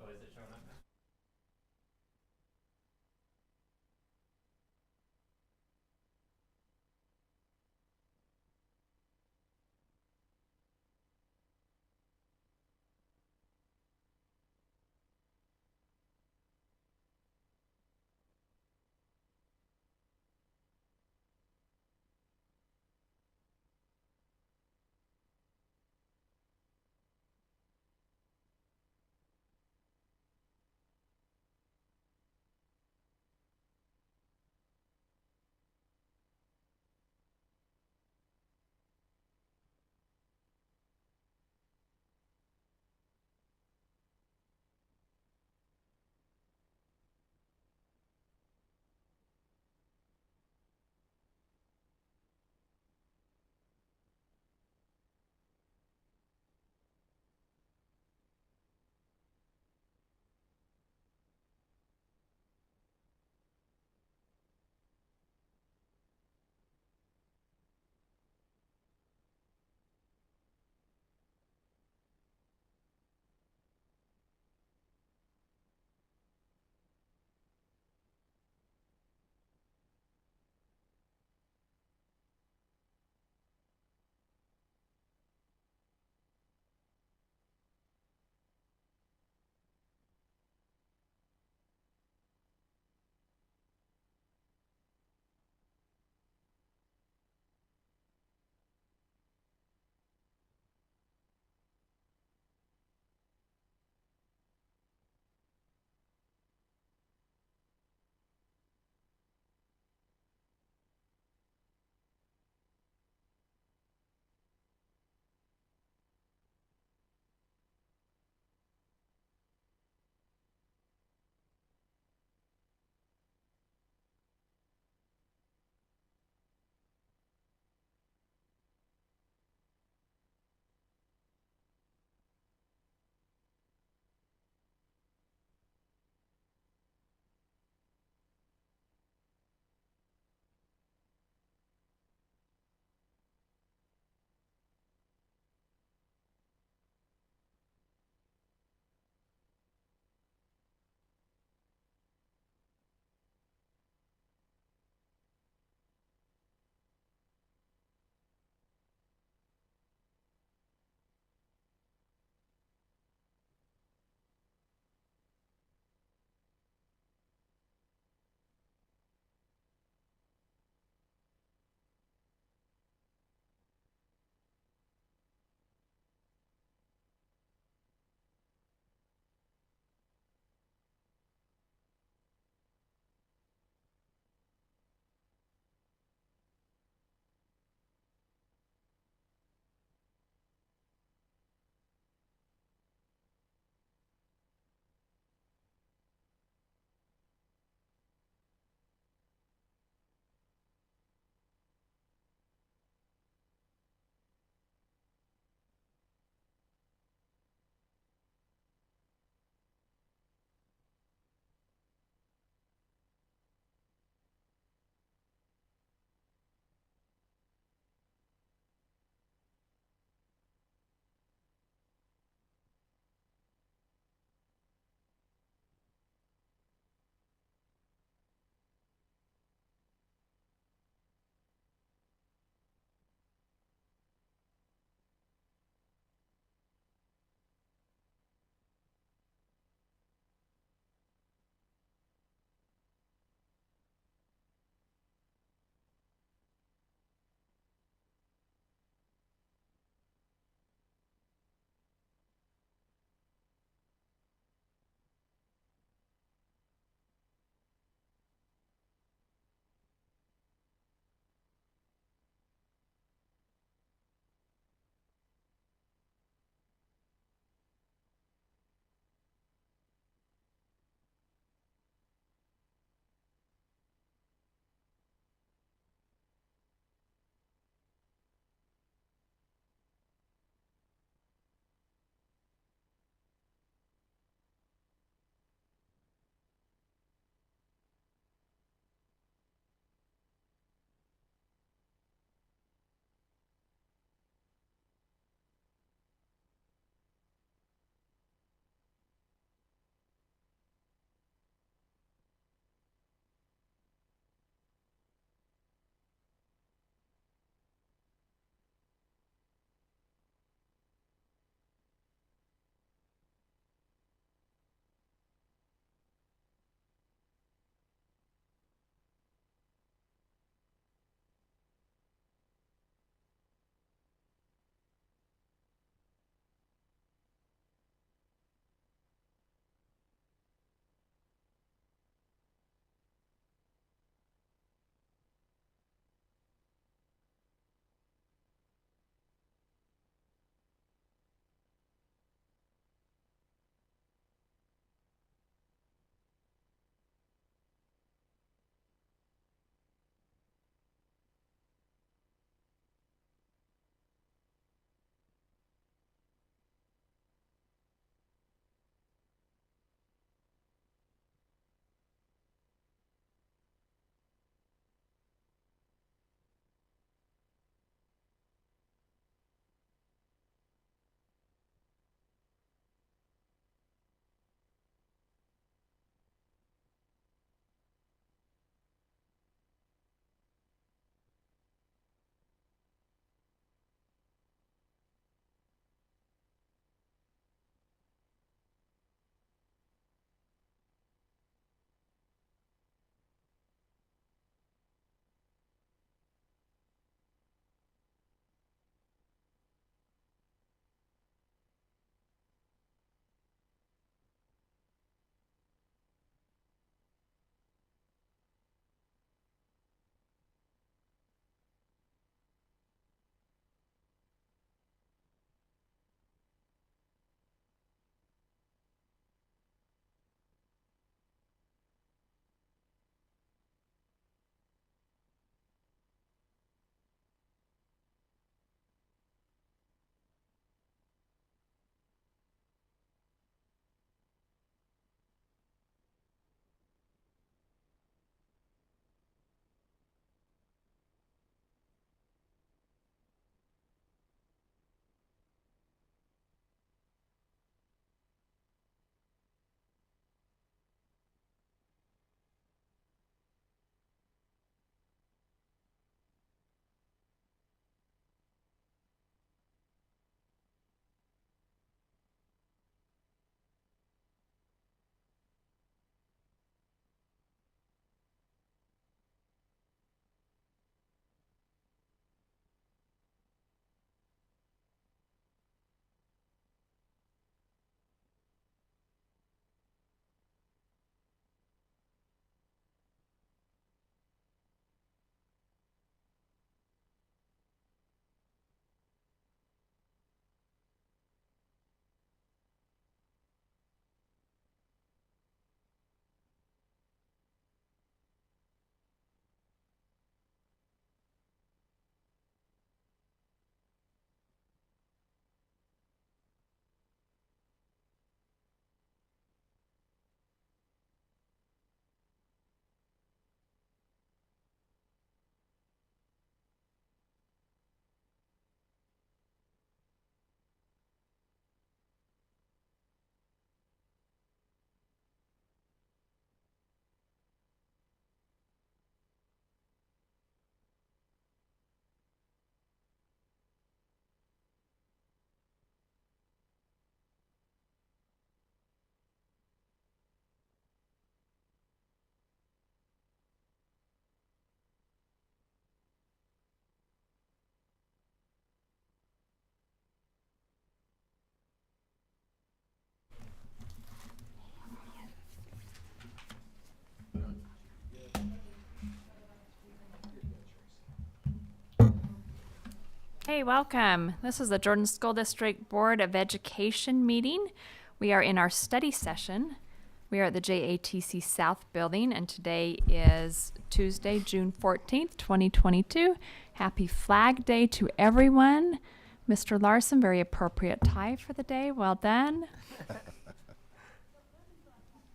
Oh, is it showing up now? Hey, welcome. This is the Jordan School District Board of Education meeting. We are in our study session. We are at the JATC South Building, and today is Tuesday, June 14th, 2022. Happy Flag Day to everyone. Mr. Larson, very appropriate tie for the day. Well done.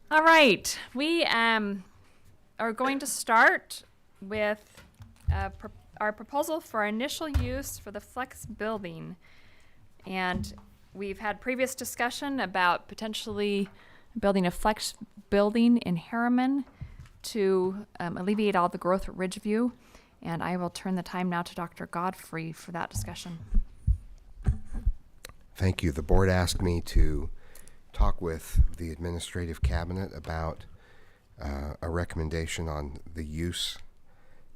All right, we are going to start with our proposal for initial use for the Flex building. And we've had previous discussion about potentially building a Flex building in Harriman to alleviate all the growth at Ridgeview. And I will turn the time now to Dr. Godfrey for that discussion. Thank you. The board asked me to talk with the administrative cabinet about a recommendation on the use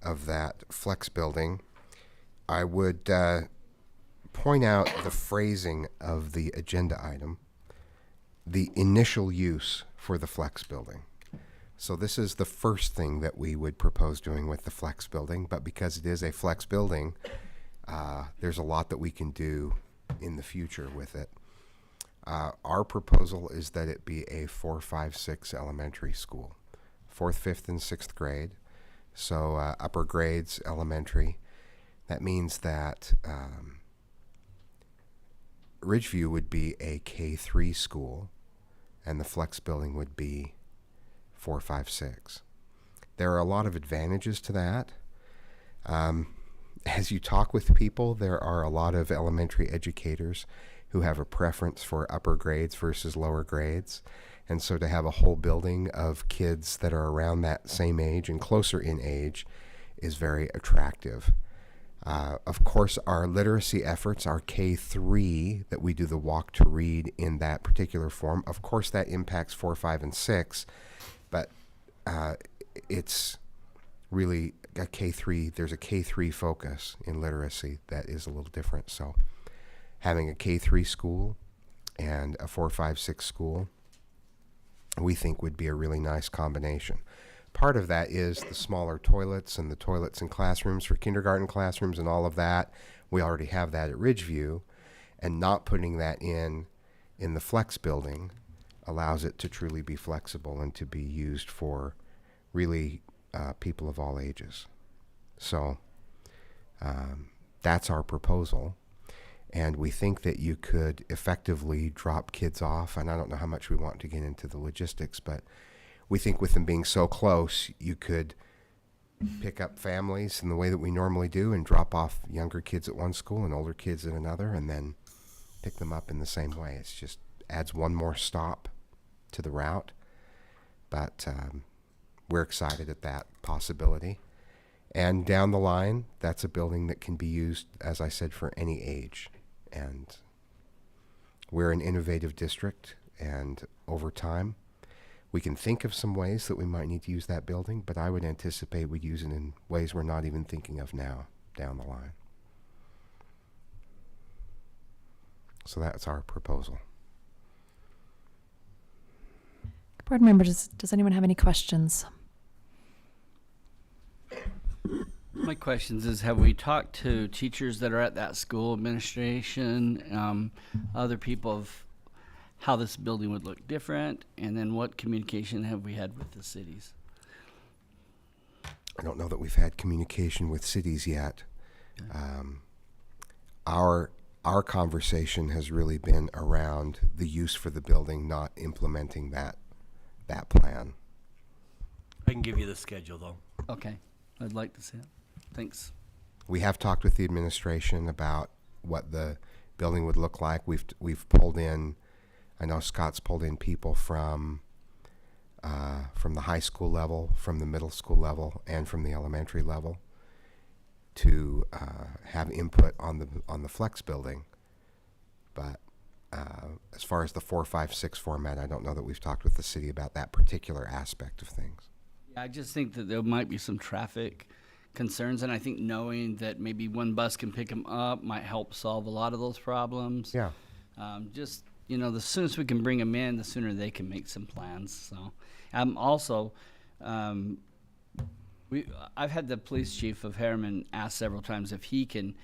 of that Flex building. I would point out the phrasing of the agenda item, the initial use for the Flex building. So this is the first thing that we would propose doing with the Flex building, but because it is a Flex building, there's a lot that we can do in the future with it. Our proposal is that it be a 4, 5, 6 elementary school, 4th, 5th, and 6th grade. So upper grades, elementary. That means that Ridgeview would be a K-3 school, and the Flex building would be 4, 5, 6. There are a lot of advantages to that. As you talk with people, there are a lot of elementary educators who have a preference for upper grades versus lower grades. And so to have a whole building of kids that are around that same age and closer in age is very attractive. Of course, our literacy efforts, our K-3, that we do the walk to read in that particular form, of course that impacts 4, 5, and 6, but it's really a K-3, there's a K-3 focus in literacy that is a little different. So having a K-3 school and a 4, 5, 6 school, we think would be a really nice combination. Part of that is the smaller toilets and the toilets in classrooms for kindergarten classrooms and all of that. We already have that at Ridgeview, and not putting that in the Flex building allows it to truly be flexible and to be used for really people of all ages. So that's our proposal. And we think that you could effectively drop kids off. And I don't know how much we want to get into the logistics, but we think with them being so close, you could pick up families in the way that we normally do and drop off younger kids at one school and older kids at another, and then pick them up in the same way. It's just adds one more stop to the route. But we're excited at that possibility. And down the line, that's a building that can be used, as I said, for any age. And we're an innovative district, and over time, we can think of some ways that we might need to use that building, but I would anticipate we'd use it in ways we're not even thinking of now, down the line. So that's our proposal. Board members, does anyone have any questions? My questions is, have we talked to teachers that are at that school, administration, other people of how this building would look different, and then what communication have we had with the cities? I don't know that we've had communication with cities yet. Okay. Our conversation has really been around the use for the building, not implementing that plan. I can give you the schedule, though. Okay, I'd like to see it. Thanks. We have talked with the administration about what the building would look like. We've pulled in, I know Scott's pulled in people from the high school level, from the middle school level, and from the elementary level to have input on the Flex building. But as far as the 4, 5, 6 format, I don't know that we've talked with the city about that particular aspect of things. Yeah, I just think that there might be some traffic concerns, and I think knowing that maybe one bus can pick them up might help solve a lot of those problems. Yeah. Just, the sooner we can bring them in, the sooner they can make some plans. So, also, I've had the police chief of Harriman ask several times if he can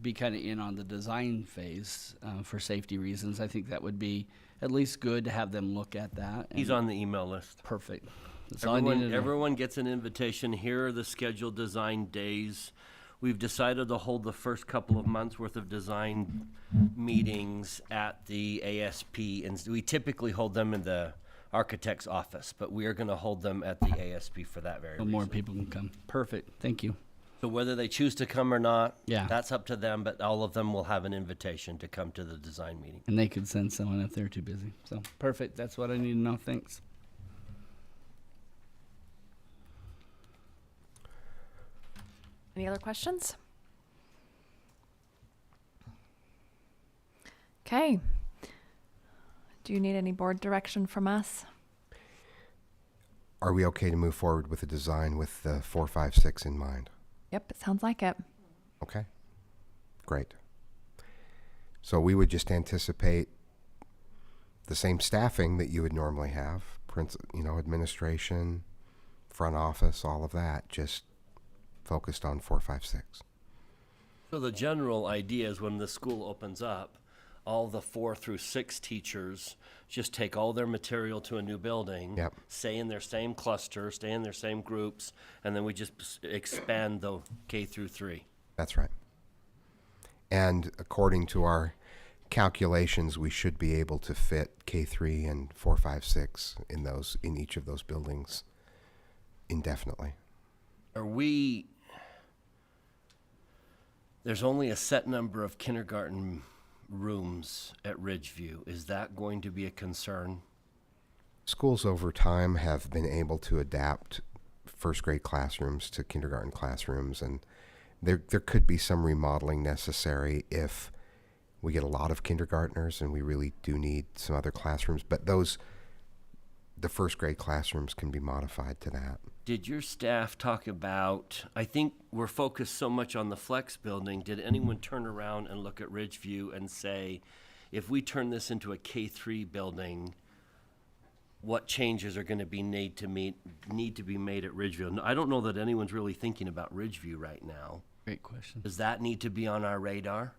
be kind of in on the design phase for safety reasons, I think that would be at least good to have them look at that. He's on the email list. Perfect. That's all I needed to know. Everyone gets an invitation. Here are the scheduled design days. We've decided to hold the first couple of months worth of design meetings at the ASP, and we typically hold them in the architect's office, but we are going to hold them at the ASP for that very So reason. more people can come. Perfect. Thank you. So whether they choose to come or not, Yeah. that's up to them, but all of them will have an invitation to come to the design meeting. And they could send someone if they're too busy. So perfect. That's what I need to know. Thanks. Any other questions? Okay. Do you need any board direction from us? Are we okay to move forward with the design with the 4, 5, 6 in mind? Yep, it sounds like it. Okay, great. So we would just anticipate the same staffing that you would normally have, administration, front office, all of that, just focused on 4, 5, 6. So the general idea is when the school opens up, all the 4 through 6 teachers just take all their material to a new building, Yep. stay in their same cluster, stay in their same groups, and then we just expand the K through 3. That's right. And according to our calculations, we should be able to fit K3 and 4, 5, 6 in each of those buildings indefinitely. There's only a set number of kindergarten rooms at Ridgeview. Is that going to be a concern? Schools over time have been able to adapt first grade classrooms to kindergarten classrooms, and there could be some remodeling necessary if we get a lot of kindergartners and we really do need some other classrooms. But the first grade classrooms can be modified to that. Did your staff talk about, I think we're focused so much on the flex building, did anyone turn around and look at Ridgeview and say, if we turn this into a K3 building, what changes are going to be need to be made at Ridgeview? No, I don't know that anyone's really thinking about Ridgeview right now. Great question. Does that need to be on our radar?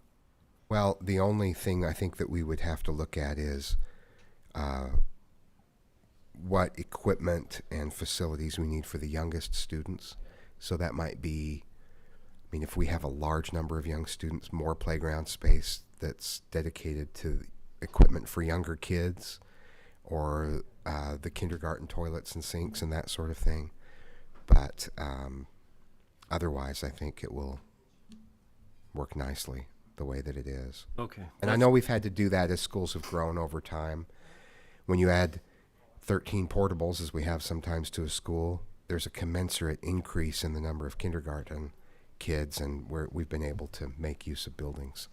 Well, the only thing I think that we would have to look at is what equipment and facilities we need for the youngest students. So that might be, if we have a large number of young students, more playground space that's dedicated to equipment for younger kids, or the kindergarten toilets and sinks and that sort of thing. But otherwise, I think it will work nicely the way that it is. Okay. And I know we've had to do that as schools have grown over time. When you add 13 portables, as we have sometimes to a school, there's a commensurate increase in the number of kindergarten kids, and we've been able to make use of buildings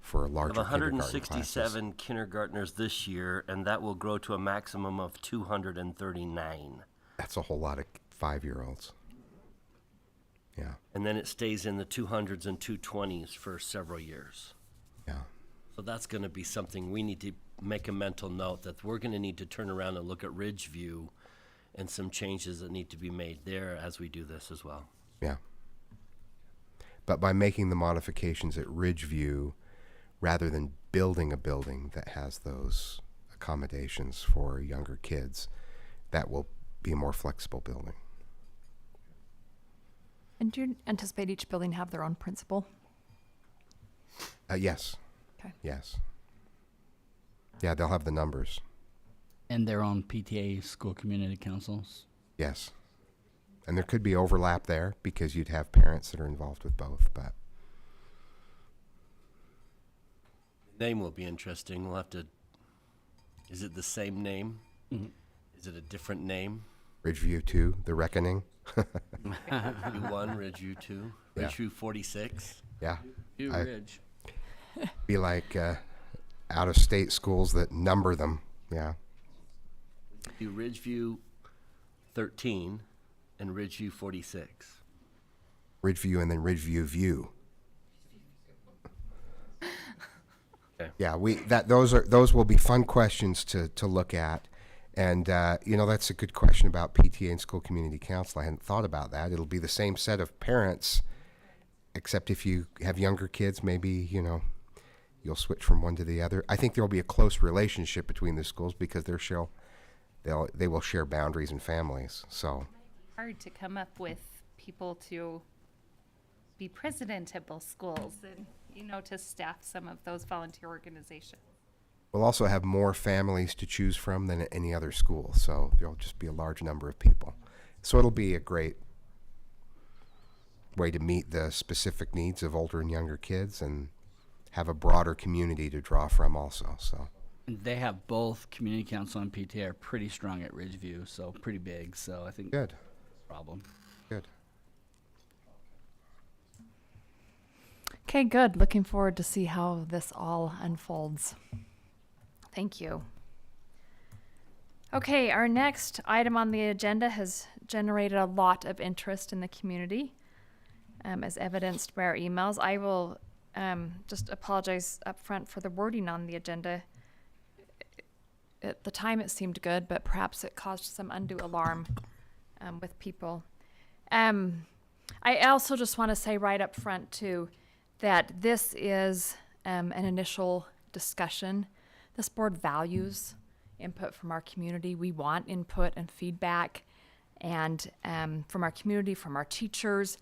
for larger kindergarten classes. 167 kindergartners this year, and that will grow to a maximum of 239. That's a whole lot of 5-year-olds. Yeah, And then it stays in the 200s and 220s for several years. yeah. So that's going to be something we need to make a mental note that we're going to need to turn around and look at Ridgeview and some changes that need to be made there as we do this as well. Yeah. But by making the modifications at Ridgeview, rather than building a building that has those accommodations for younger kids, that will be a more flexible building. And do you anticipate each building have their own principal? Yes. Okay. Yes. Yeah, they'll have the numbers. And their own PTA, school community councils. Yes. And there could be overlap there because you'd have parents that are involved with both, but The name will be interesting. We'll have to, is it the same name? Mm-hmm. Is it a different name? Ridgeview 2, The Reckoning. Ridgeview 1, Ridgeview 2, Yeah. Ridgeview 46. Yeah. New I- Ridge. Be like out-of-state schools that number them. Yeah. Do Ridgeview 13 and Ridgeview 46. Ridgeview and then Ridgeview View. Okay. Yeah, those will be fun questions to look at. And, that's a good question about PTA and school community council. I hadn't thought about that. It'll be the same set of parents except if you have younger kids, maybe, you'll switch from one to the other. I think there will be a close relationship between the schools because they will share boundaries and families. So Hard to come up with people to be president at both schools and, to staff some of those volunteer organizations. we'll also have more families to choose from than at any other school. So there'll just be a large number of people. So it'll be a great way to meet the specific needs of older and younger kids and have a broader community to draw from also. So And they have both community council and PTA are pretty strong at Ridgeview, so pretty big. So I think good, problem. good. Okay, good. Looking forward to see how this all unfolds. Thank you. Okay, our next item on the agenda has generated a lot of interest in the community, as evidenced by our emails. I will just apologize up front for the wording on the agenda. At the time it seemed good, but perhaps it caused some undue alarm with people. I also just want to say right up front too that this is an initial discussion. This board values input from our community. We want input and feedback and from our community, from our teachers.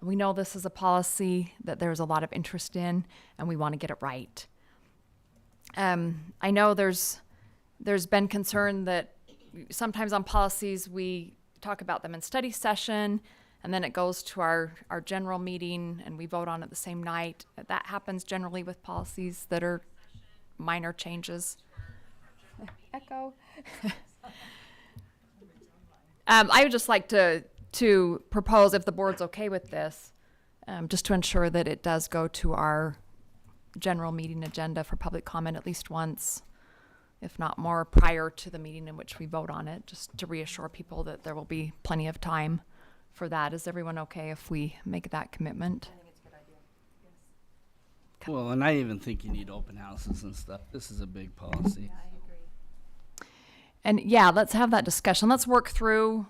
We know this is a policy that there's a lot of interest in, and we want to get it right. I know there's been concern that sometimes on policies we talk about them in study session, and then it goes to our general meeting and we vote on it the same night. That happens generally with policies that are minor changes. Echo. I would just like to propose, if the board's okay with this, just to ensure that it does go to our general meeting agenda for public comment at least once, if not more, prior to the meeting in which we vote on it, just to reassure people that there will be plenty of time for that. Is everyone okay if we make that commitment? Well, and I even think you need open houses and stuff. This is a big policy. And yeah, let's have that discussion. Let's work through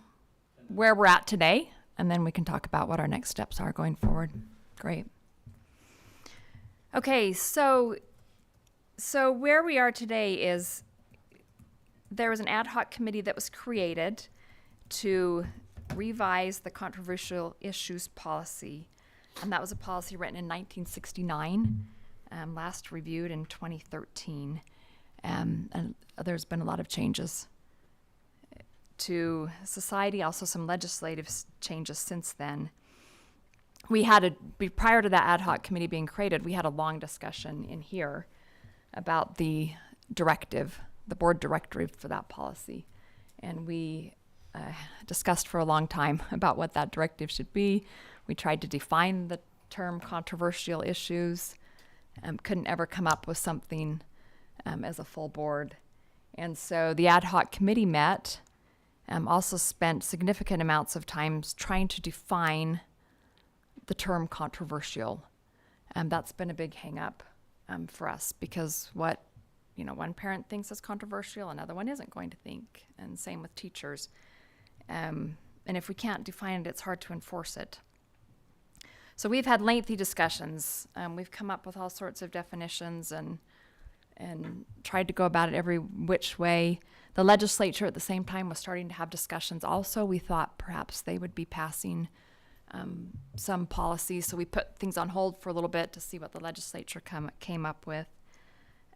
where we're at today, and then we can talk about what our next steps are going forward. Great. Okay, so where we are today is there was an ad hoc committee that was created to revise the controversial issues policy. And that was a policy written in 1969, last reviewed in 2013. And there's been a lot of changes to society, also some legislative changes since then. Prior to that ad hoc committee being created, we had a long discussion in here about the directive, the board directive for that policy. And we discussed for a long time about what that directive should be. We tried to define the term controversial issues, couldn't ever come up with something as a full board. And so the ad hoc committee met, also spent significant amounts of time trying to define the term controversial. That's been a big hang up for us, because what one parent thinks is controversial, another one isn't going to think, and same with teachers. And if we can't define it, it's hard to enforce it. So we've had lengthy discussions. We've come up with all sorts of definitions and tried to go about it every which way. The legislature at the same time was starting to have discussions also. We thought perhaps they would be passing some policies, so we put things on hold for a little bit to see what the legislature came up with.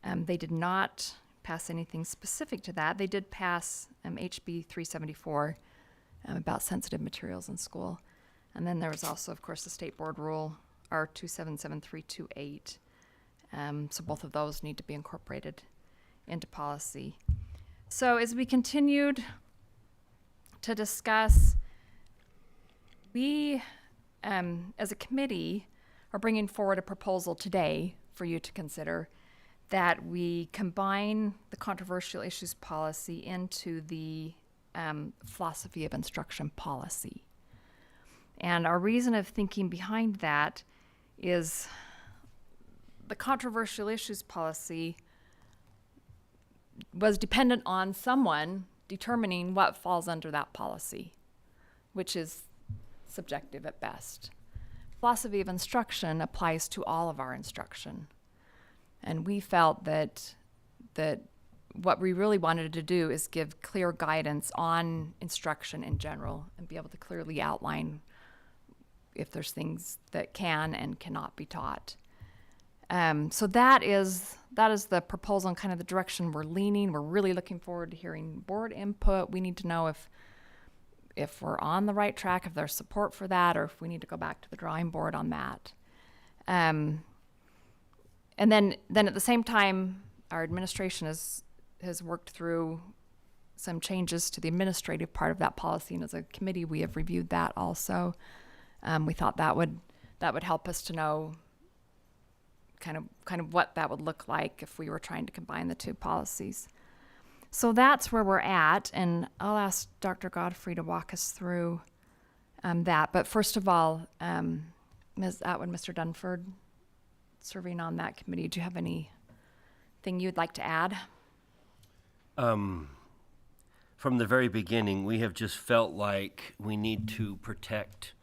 They did not pass anything specific to that. They did pass HB 374 about sensitive materials in school. And then there was also, of course, the state board rule, R277328. So both of those need to be incorporated into policy. So as we continued to discuss, we, as a committee, are bringing forward a proposal today for you to consider that we combine the controversial issues policy into the philosophy of instruction policy. And our reason of thinking behind that is the controversial issues policy was dependent on someone determining what falls under that policy, which is subjective at best. philosophy of instruction applies to all of our instruction. And we felt that what we really wanted to do is give clear guidance on instruction in general and be able to clearly outline if there's things that can and cannot be taught. So that is the proposal and kind of the direction we're leaning. We're really looking forward to hearing board input. We need to know if we're on the right track, if there's support for that, or if we need to go back to the drawing board on that. And then at the same time, our administration has worked through some changes to the administrative part of that policy, and as a committee, we have reviewed that also. We thought that would help us to know kind of what that would look like if we were trying to combine the two policies. So that's where we're at, and I'll ask Dr. Godfrey to walk us through that. But first of all, Ms. Atwood, Mr. Dunford, serving on that committee, do you have anything you'd like to add? From the very beginning, we have just felt like we need to protect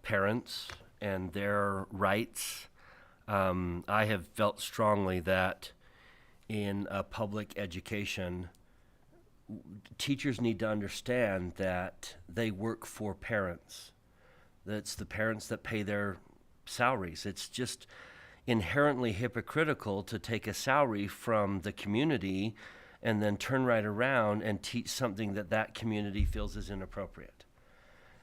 parents and their rights. I have felt strongly that in public education, teachers need to understand that they work for parents. That's the parents that pay their salaries. It's just inherently hypocritical to take a salary from the community and then turn right around and teach something that community feels is inappropriate.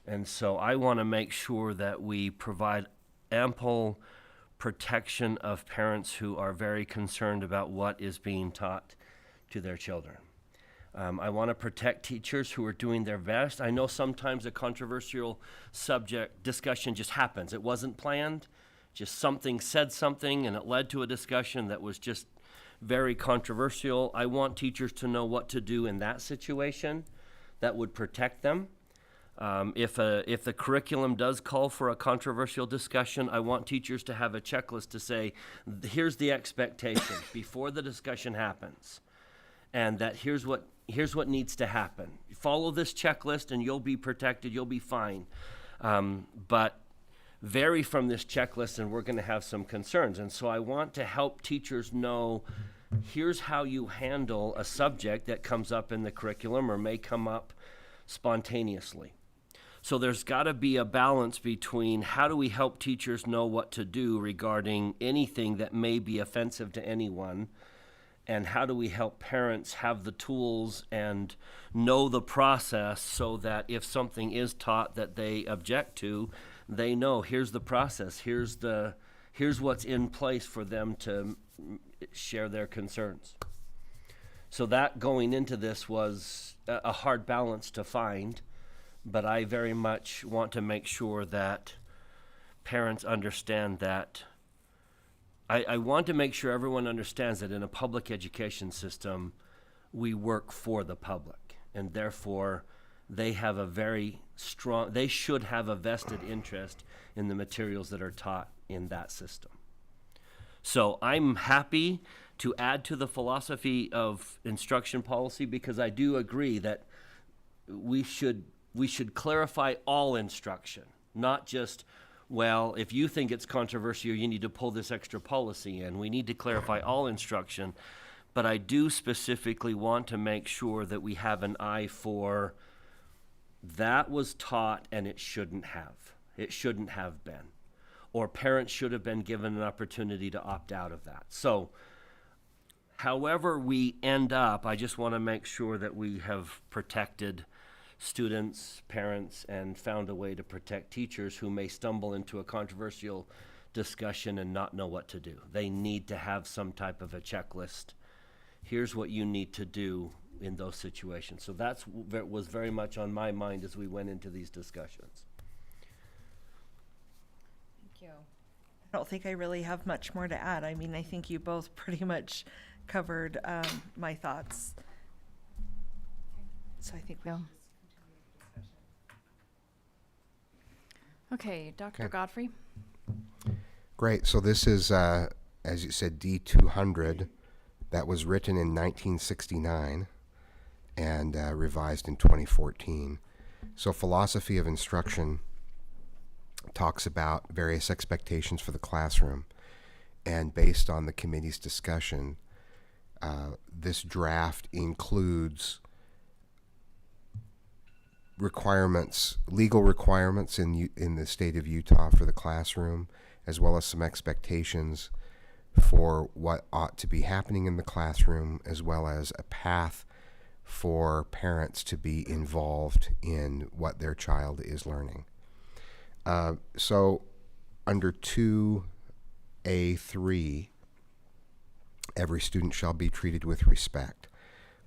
And so I want to make sure that we provide ample protection of parents who are very concerned about what is being taught to their children. I want to protect teachers who are doing their best. I know sometimes a controversial subject discussion just happens. It wasn't planned, just something said something and it led to a discussion that was just very controversial. I want teachers to know what to do in that situation that would protect them. If the curriculum does call for a controversial discussion, I want teachers to have a checklist to say, here's the expectation before the discussion happens, and that here's what needs to happen. Follow this checklist and you'll be protected, you'll be fine. But vary from this checklist and we're going to have some concerns. And so I want to help teachers know, here's how you handle a subject that comes up in the curriculum or may come up spontaneously. So there's got to be a balance between how do we help teachers know what to do regarding anything that may be offensive to anyone, and how do we help parents have the tools and know the process so that if something is taught that they object to, they know here's the process, here's what's in place for them to share their concerns. So that going into this was a hard balance to find. But I very much want to make sure that parents understand that. I want to make sure everyone understands that in a public education system, we work for the public. And therefore, they should have a vested interest in the materials that are taught in that system. So I'm happy to add to the philosophy of instruction policy because I do agree that we should clarify all instruction, not just, well, if you think it's controversial, you need to pull this extra policy in. We need to clarify all instruction. But I do specifically want to make sure that we have an eye for that was taught and it shouldn't have. It shouldn't have been. Or parents should have been given an opportunity to opt out of that. So however we end up, I just want to make sure that we have protected students, parents, and found a way to protect teachers who may stumble into a controversial discussion and not know what to do. They need to have some type of a checklist. Here's what you need to do in those situations. So that was very much on my mind as we went into these discussions. Thank you. I don't think I really have much more to add. I mean, I think you both pretty much covered my thoughts. So I think we should just continue the discussion. Okay, Dr. Okay. Godfrey. Great. So this is, as you said, D200. That was written in 1969 and revised in 2014. So philosophy of instruction talks about various expectations for the classroom. And based on the committee's discussion, this draft includes requirements, legal requirements in the state of Utah for the classroom, as well as some expectations for what ought to be happening in the classroom, as well as a path for parents to be involved in what their child is learning. So under 2A3, every student shall be treated with respect.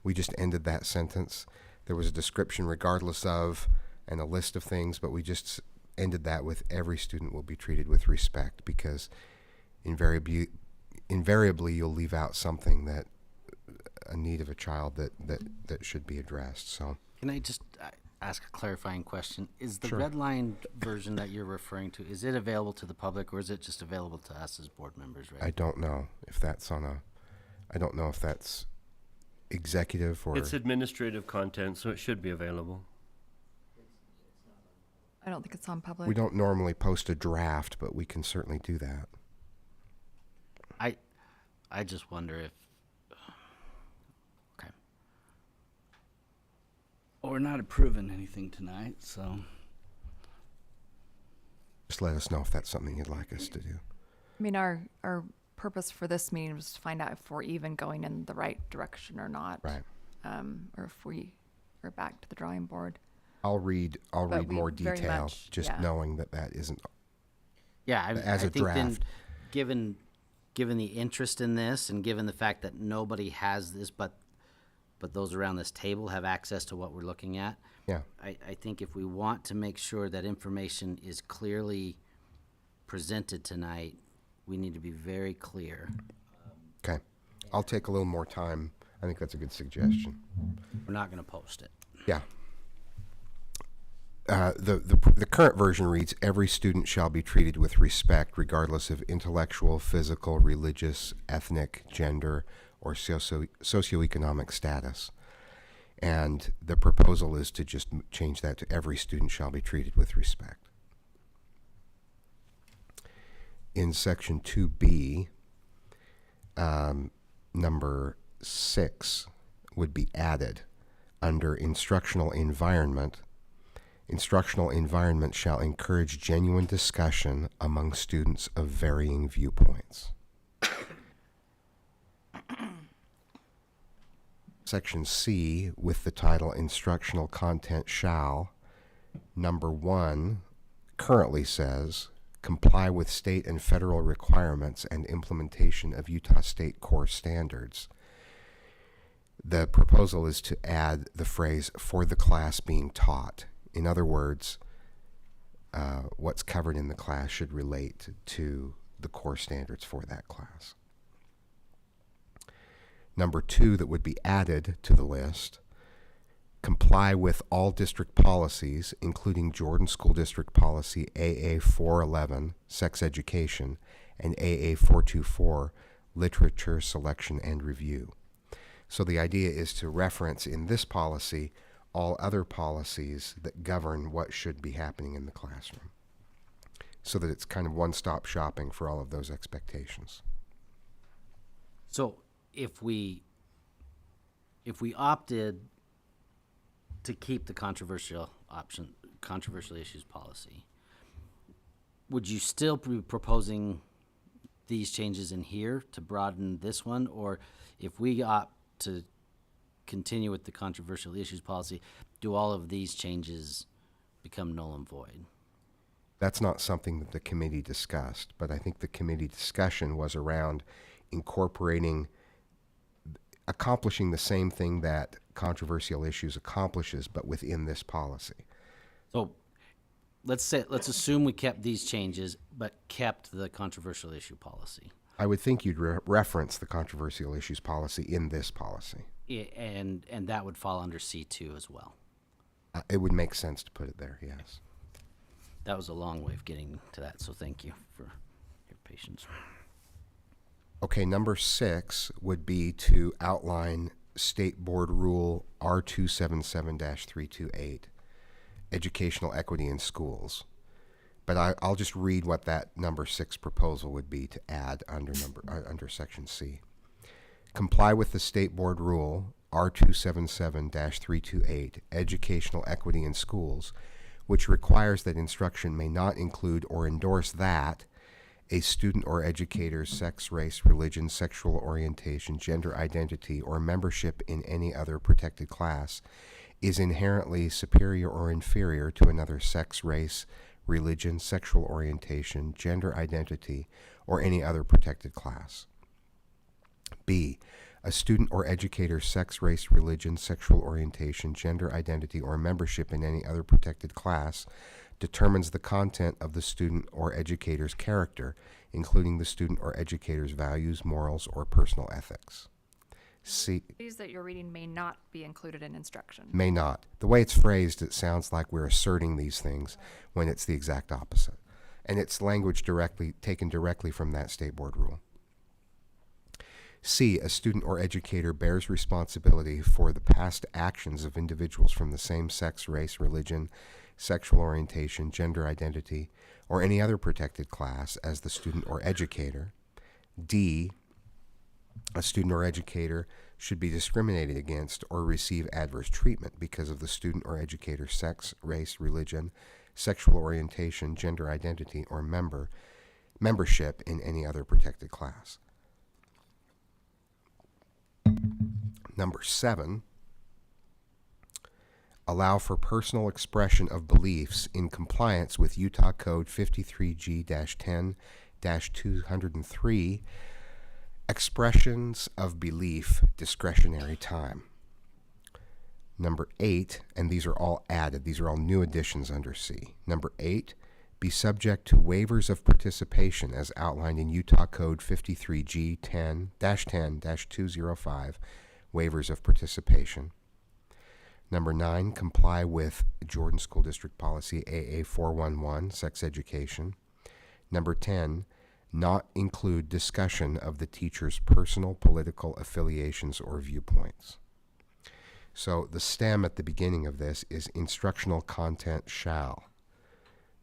We just ended that sentence. There was a description regardless of and a list of things, but we just ended that with every student will be treated with respect, because invariably you'll leave out something that a need of a child that should be addressed. So Can I just ask a clarifying question? Is the Sure. red line version that you're referring to, is it available to the public, or is it just available to us as board members, right? I don't know if that's executive or It's administrative content, so it should be available. I don't think it's on public. we don't normally post a draft, but we can certainly do that. I just wonder if, okay. Well, we're not approving anything tonight, so. Just let us know if that's something you'd like us to do. I mean, our purpose for this meeting was to find out if we're even going in the right direction or not. Right. Or if we are back to the drawing board. I'll read But we more very detail, much- just yeah. knowing that isn't. Yeah, As I a think then, draft. given the interest in this, and given the fact that nobody has this, but those around this table have access to what we're looking at, Yeah. I think if we want to make sure that information is clearly presented tonight, we need to be very clear. Okay. I'll take a little more time. I think that's a good suggestion. We're not gonna post it. Yeah. The current version reads, every student shall be treated with respect regardless of intellectual, physical, religious, ethnic, gender, or socioeconomic status. And the proposal is to just change that to every student shall be treated with respect. In section 2B, number 6 would be added under instructional environment. Instructional environment shall encourage genuine discussion among students of varying viewpoints. Section C, with the title Instructional Content shall, number 1 currently says, comply with state and federal requirements and implementation of Utah State core standards. The proposal is to add the phrase, for the class being taught. In other words, what's covered in the class should relate to the core standards for that class. Number 2 that would be added to the list, comply with all district policies, including Jordan School District Policy AA 411, Sex Education, and AA 424, Literature Selection and Review. So the idea is to reference in this policy all other policies that govern what should be happening in the classroom, so that it's kind of one-stop shopping for all of those expectations. So if we opted to keep the controversial issues policy, would you still be proposing these changes in here to broaden this one? Or if we opt to continue with the controversial issues policy, do all of these changes become null and void? That's not something that the committee discussed, but I think the committee discussion was around accomplishing the same thing that controversial issues accomplishes, but within this policy. So let's assume we kept these changes, but kept the controversial issue policy. I would think you'd reference the controversial issues policy in this policy. And that would fall under C2 as well. It would make sense to put it there, yes. That was a long way of getting to that, so thank you for your patience. Okay, number 6 would be to outline State Board Rule R277-328, Educational Equity in Schools. But I'll just read what that number 6 proposal would be to add under section C. Comply with the State Board Rule R277-328, Educational Equity in Schools, which requires that instruction may not include or endorse that a student or educator's sex, race, religion, sexual orientation, gender identity, or membership in any other protected class is inherently superior or inferior to another sex, race, religion, sexual orientation, gender identity, or any other protected class. B. A student or educator's sex, race, religion, sexual orientation, gender identity, or membership in any other protected class determines the content of the student or educator's character, including the student or educator's values, morals, or personal ethics. C. These that you're reading may not be included in instruction. May not. The way it's phrased, it sounds like we're asserting these things when it's the exact opposite. And it's language taken directly from that State Board rule. C. A student or educator bears responsibility for the past actions of individuals from the same sex, race, religion, sexual orientation, gender identity, or any other protected class as the student or educator. D. A student or educator should be discriminated against or receive adverse treatment because of the student or educator's sex, race, religion, sexual orientation, gender identity, or membership in any other protected class. Number 7, allow for personal expression of beliefs in compliance with Utah Code 53G-10-203, expressions of belief discretionary time. Number 8, and these are all added, these are all new additions under C. Number 8, be subject to waivers of participation as outlined in Utah Code 53G-10-205, waivers of participation. Number 9, comply with Jordan School District Policy AA411, sex education. Number 10, not include discussion of the teacher's personal political affiliations or viewpoints. So the stem at the beginning of this is instructional content shall.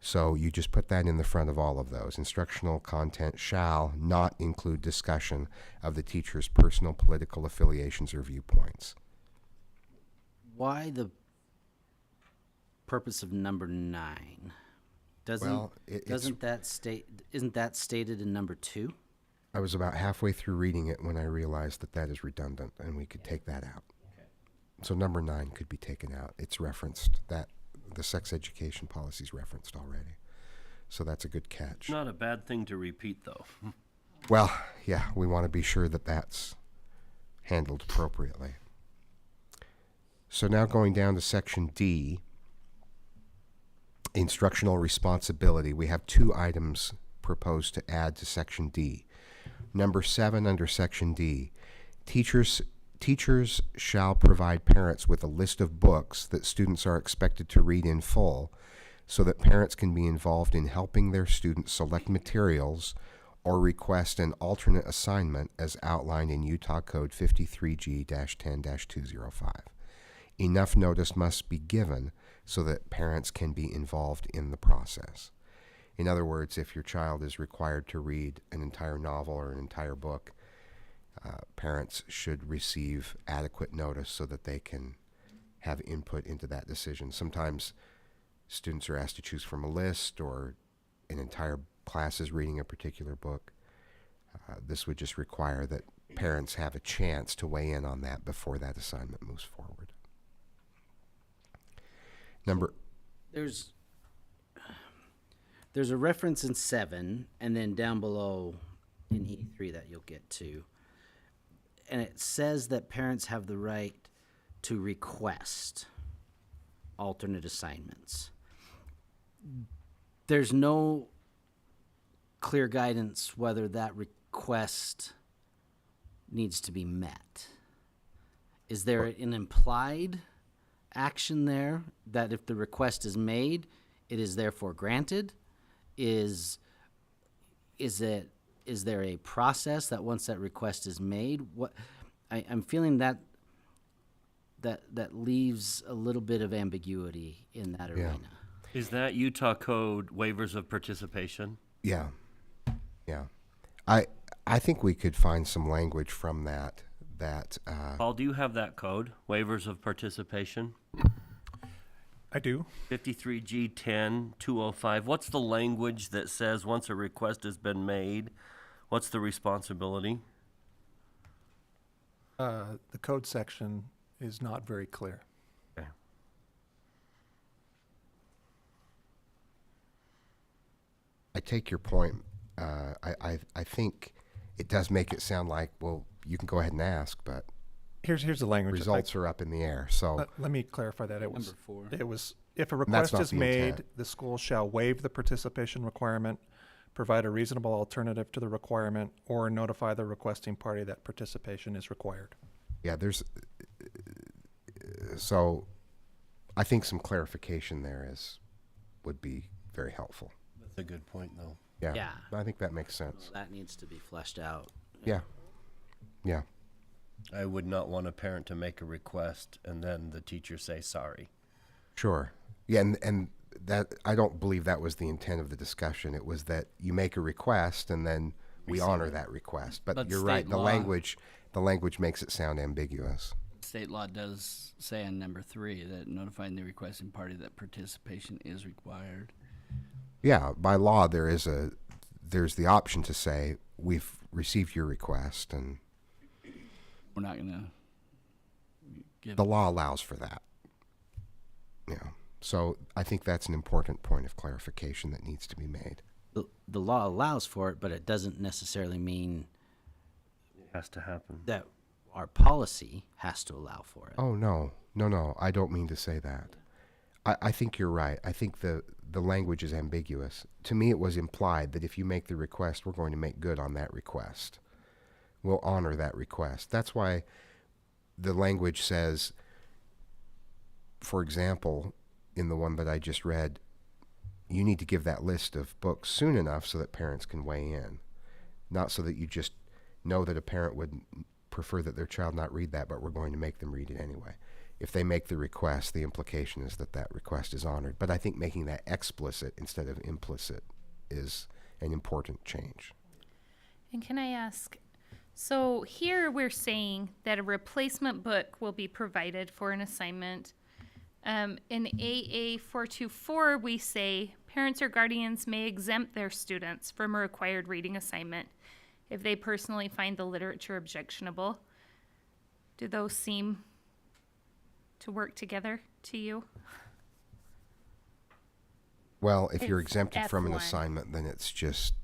So you just put that in the front of all of those. Instructional content shall not include discussion of the teacher's personal political affiliations or viewpoints. Why the purpose of number 9? Well, Isn't that stated in number 2? I was about halfway through reading it when I realized that is redundant and we could take that out. So number 9 could be taken out. It's referenced, that the sex education policy is referenced already. So that's a good catch. Not a bad thing to repeat, though. Well, yeah, we want to be sure that that's handled appropriately. So now going down to section D, instructional responsibility. We have 2 items proposed to add to section D. Number 7 under section D, teachers shall provide parents with a list of books that students are expected to read in full so that parents can be involved in helping their students select materials or request an alternate assignment as outlined in Utah Code 53G-10-205. Enough notice must be given so that parents can be involved in the process. In other words, if your child is required to read an entire novel or an entire book, parents should receive adequate notice so that they can have input into that decision. Sometimes students are asked to choose from a list, or an entire class is reading a particular book. This would just require that parents have a chance to weigh in on that before that assignment moves forward. There's a reference in 7, and then down below in E3 that you'll get to. And it says that parents have the right to request alternate assignments. There's no clear guidance whether that request needs to be met. Is there an implied action there that if the request is made, it is therefore granted? Is there a process that once that request is made? I'm feeling that leaves a little bit of ambiguity in that arena. Is that Utah code waivers of participation? Yeah, yeah. I think we could find some language from that. Paul, do you have that code, waivers of participation? I do. 53G10-205. What's the language that says once a request has been made, what's the responsibility? The code section is not very clear. Okay. I take your point. I think it does make it sound like, well, you can go ahead and ask, but Here's the language. results are up in the air. So Let me clarify that. Number 4. It was, if a And that's request not is the made, intent. the school shall waive the participation requirement, provide a reasonable alternative to the requirement, or notify the requesting party that participation is required. yeah, so I think some clarification there would be very helpful. That's a good point, though. Yeah. Yeah. I think that makes sense. That needs to be fleshed out. Yeah. Yeah. I would not want a parent to make a request and then the teacher say sorry. Sure. Yeah, and that I don't believe that was the intent of the discussion. It was that you make a request and then we honor that request. But But you're right. state The law- language makes it sound ambiguous. State law does say on number 3 that notifying the requesting party that participation is required. Yeah, by law there's the option to say we've received your request, and We're not going to give. the law allows for that. Yeah. So I think that's an important point of clarification that needs to be made. The law allows for it, but it doesn't necessarily mean It has to happen. that our policy has to allow for it. Oh, no. I don't mean to say that. I think you're right. I think the language is ambiguous. To me, it was implied that if you make the request, we're going to make good on that request. We'll honor that request. That's why the language says, for example, in the one that I just read, you need to give that list of books soon enough so that parents can weigh in. Not so that you just know that a parent would prefer that their child not read that, but we're going to make them read it anyway. If they make the request, the implication is that that request is honored. But I think making that explicit instead of implicit is an important change. And can I ask, so here we're saying that a replacement book will be provided for an assignment. In AA 424, we say parents or guardians may exempt their students from a required reading assignment if they personally find the literature objectionable. Do those seem to work together to you? Well, if you're It's exempted from an F1. assignment, then it's just,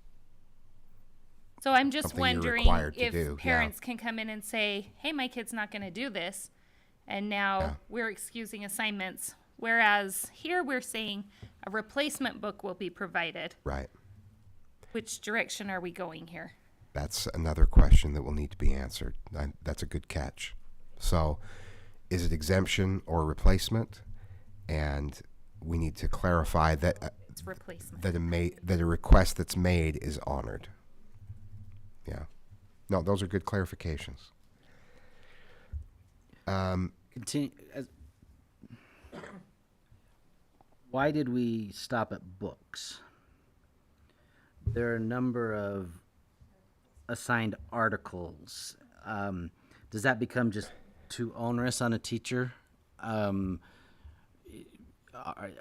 So I'm just Something you're wondering required to if do, yeah. parents can come in and say, hey, my kid's not going to do this. And now Yeah. we're excusing assignments. Whereas here we're saying a replacement book will be provided. right. Which direction are we going here? That's another question that will need to be answered. That's a good catch. So, is it exemption or replacement? And we need to clarify that It's replacement. that a request that's made is honored. Yeah. No, those are good clarifications. Continue. Why did we stop at books? There are a number of assigned articles. Does that become just too onerous on a teacher? Are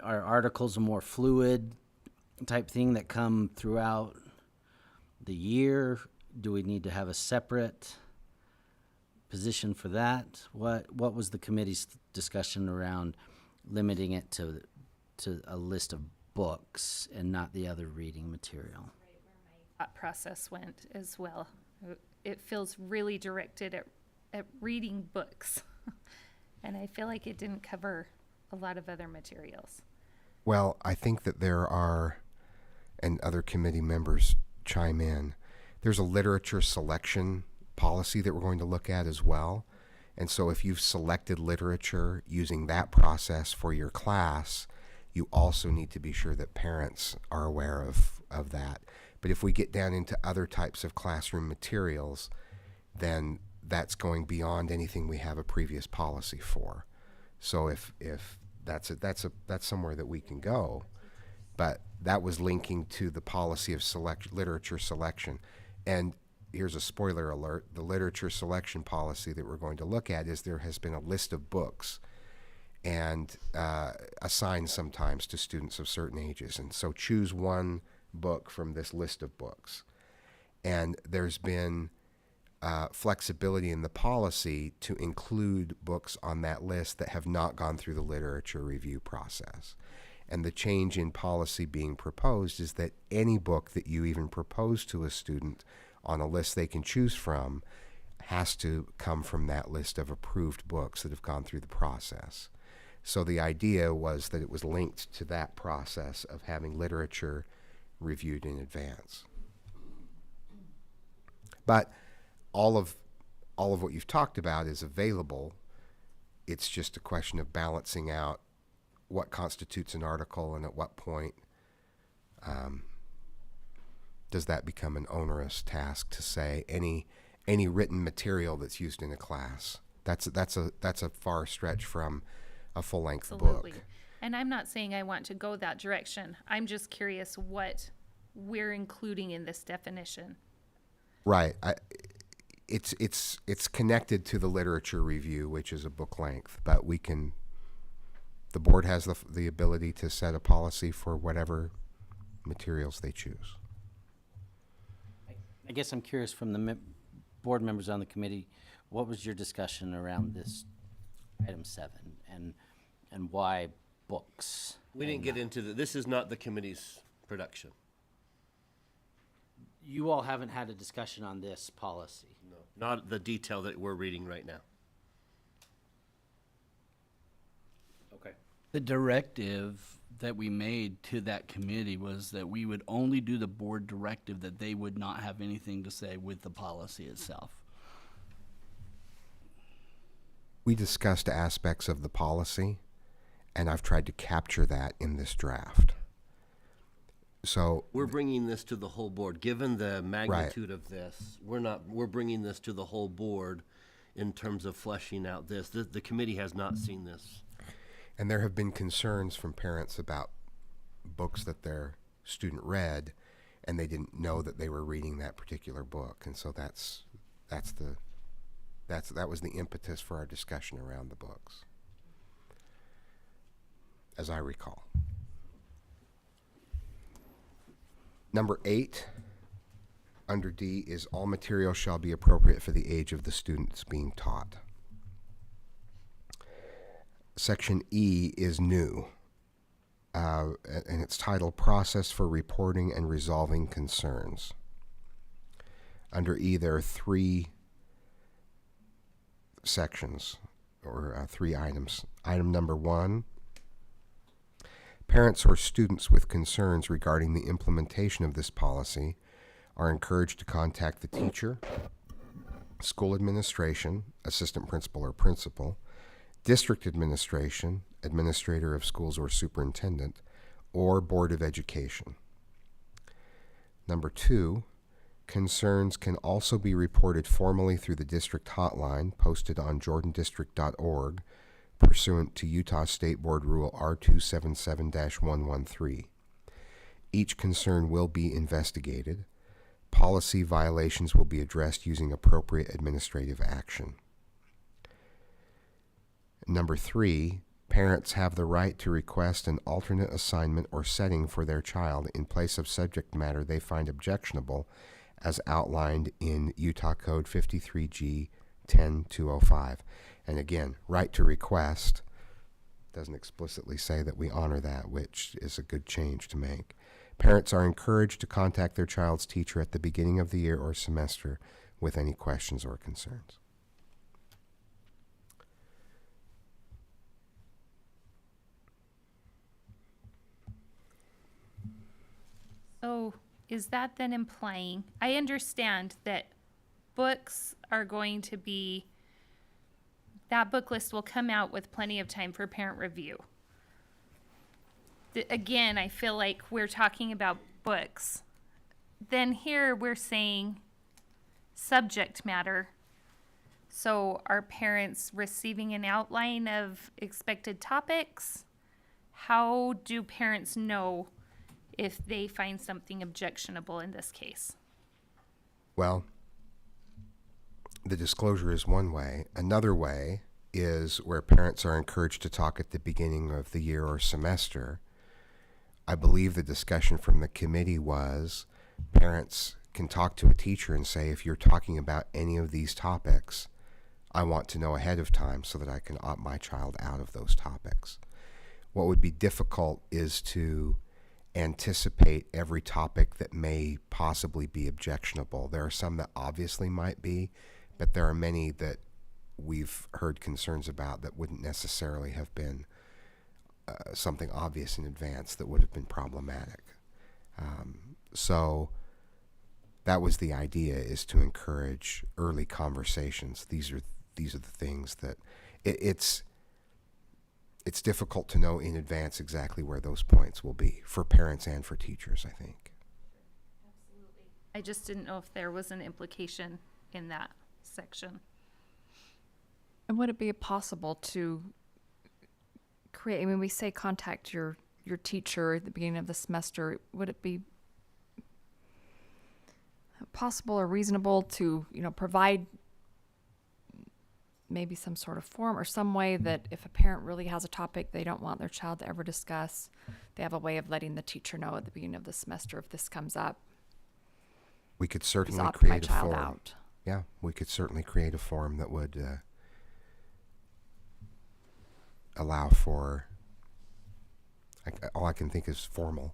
articles a more fluid type thing that come throughout the year? Do we need to have a separate position for that? What was the committee's discussion around limiting it to a list of books and not the other reading material? Thought process went as well. It feels really directed at reading books. And I feel like it didn't cover a lot of other materials. Well, I think that there are, and other committee members chime in, there's a literature selection policy that we're going to look at as well. And so if you've selected literature using that process for your class, you also need to be sure that parents are aware of that. But if we get down into other types of classroom materials, then that's going beyond anything we have a previous policy for. So if that's somewhere that we can go. but that was linking to the policy of literature selection. And here's a spoiler alert, the literature selection policy that we're going to look at is there has been a list of books and assigned sometimes to students of certain ages. And so choose one book from this list of books. And there's been flexibility in the policy to include books on that list that have not gone through the literature review process. And the change in policy being proposed is that any book that you even propose to a student on a list they can choose from has to come from that list of approved books that have gone through the process. So the idea was that it was linked to that process of having literature reviewed in advance. But all of what you've talked about is available. It's just a question of balancing out what constitutes an article and at what point does that become an onerous task to say any written material that's used in a class. That's a far stretch from a full-length Absolutely. book. And I'm not saying I want to go that direction. I'm just curious what we're including in this definition. Right. It's connected to the literature review, which is a book length, but the board has the ability to set a policy for whatever materials they choose. I guess I'm curious from the board members on the committee, what was your discussion around this item 7 and why books? We didn't get into this is not the committee's production. You all haven't had a discussion on this policy. No, not the detail that we're reading right now. Okay. The directive that we made to that committee was that we would only do the board directive, that they would not have anything to say with the policy itself. We discussed aspects of the policy, and I've tried to capture that in this draft. So We're bringing this to the whole board. Given the magnitude of this, we're bringing this to the whole board in terms of fleshing out this. The committee has not seen this. And there have been concerns from parents about books that their student read, and they didn't know that they were reading that particular book. And so that was the impetus for our discussion around the books, as I recall. Number 8, under D, is all material shall be appropriate for the age of the students being taught. Section E is new, and it's titled Process for Reporting and Resolving Concerns. Under E, there are 3 sections, or 3 items. Item number 1, parents or students with concerns regarding the implementation of this policy are encouraged to contact the teacher, school administration, assistant principal or principal, district administration, administrator of schools or superintendent, or Board of Education. Number 2, concerns can also be reported formally through the district hotline posted on jordandistrict.org pursuant to Utah State Board Rule R277-113. Each concern will be investigated. Policy violations will be addressed using appropriate administrative action. Number 3, parents have the right to request an alternate assignment or setting for their child in place of subject matter they find objectionable as outlined in Utah Code 53G 10205. And again, right to request doesn't explicitly say that we honor that, which is a good change to make. Parents are encouraged to contact their child's teacher at the beginning of the year or semester with any questions or concerns. So is that then implying, I understand that books are going to be, that book list will come out with plenty of time for parent review. Again, I feel like we're talking about books. Then here we're saying subject matter. So are parents receiving an outline of expected topics? How do parents know if they find something objectionable in this case. Well, the disclosure is one way. Another way is where parents are encouraged to talk at the beginning of the year or semester. I believe the discussion from the committee was parents can talk to a teacher and say, if you're talking about any of these topics, I want to know ahead of time so that I can opt my child out of those topics. What would be difficult is to anticipate every topic that may possibly be objectionable. There are some that obviously might be, but there are many that we've heard concerns about that wouldn't necessarily have been something obvious in advance that would have been problematic. So that was the idea, is to encourage early conversations. These are the things that it's difficult to know in advance exactly where those points will be for parents and for teachers, I think. I just didn't know if there was an implication in that section. And would it be possible to create, I mean, we say contact your teacher at the beginning of the semester. Would it be possible or reasonable to, provide maybe some sort of form or some way that if a parent really has a topic they don't want their child to ever discuss, they have a way of letting the teacher know at the beginning of the semester if this comes up? We could certainly Opt my create a child form. out. Yeah, we could certainly create a form that would allow for, all I can think is formal.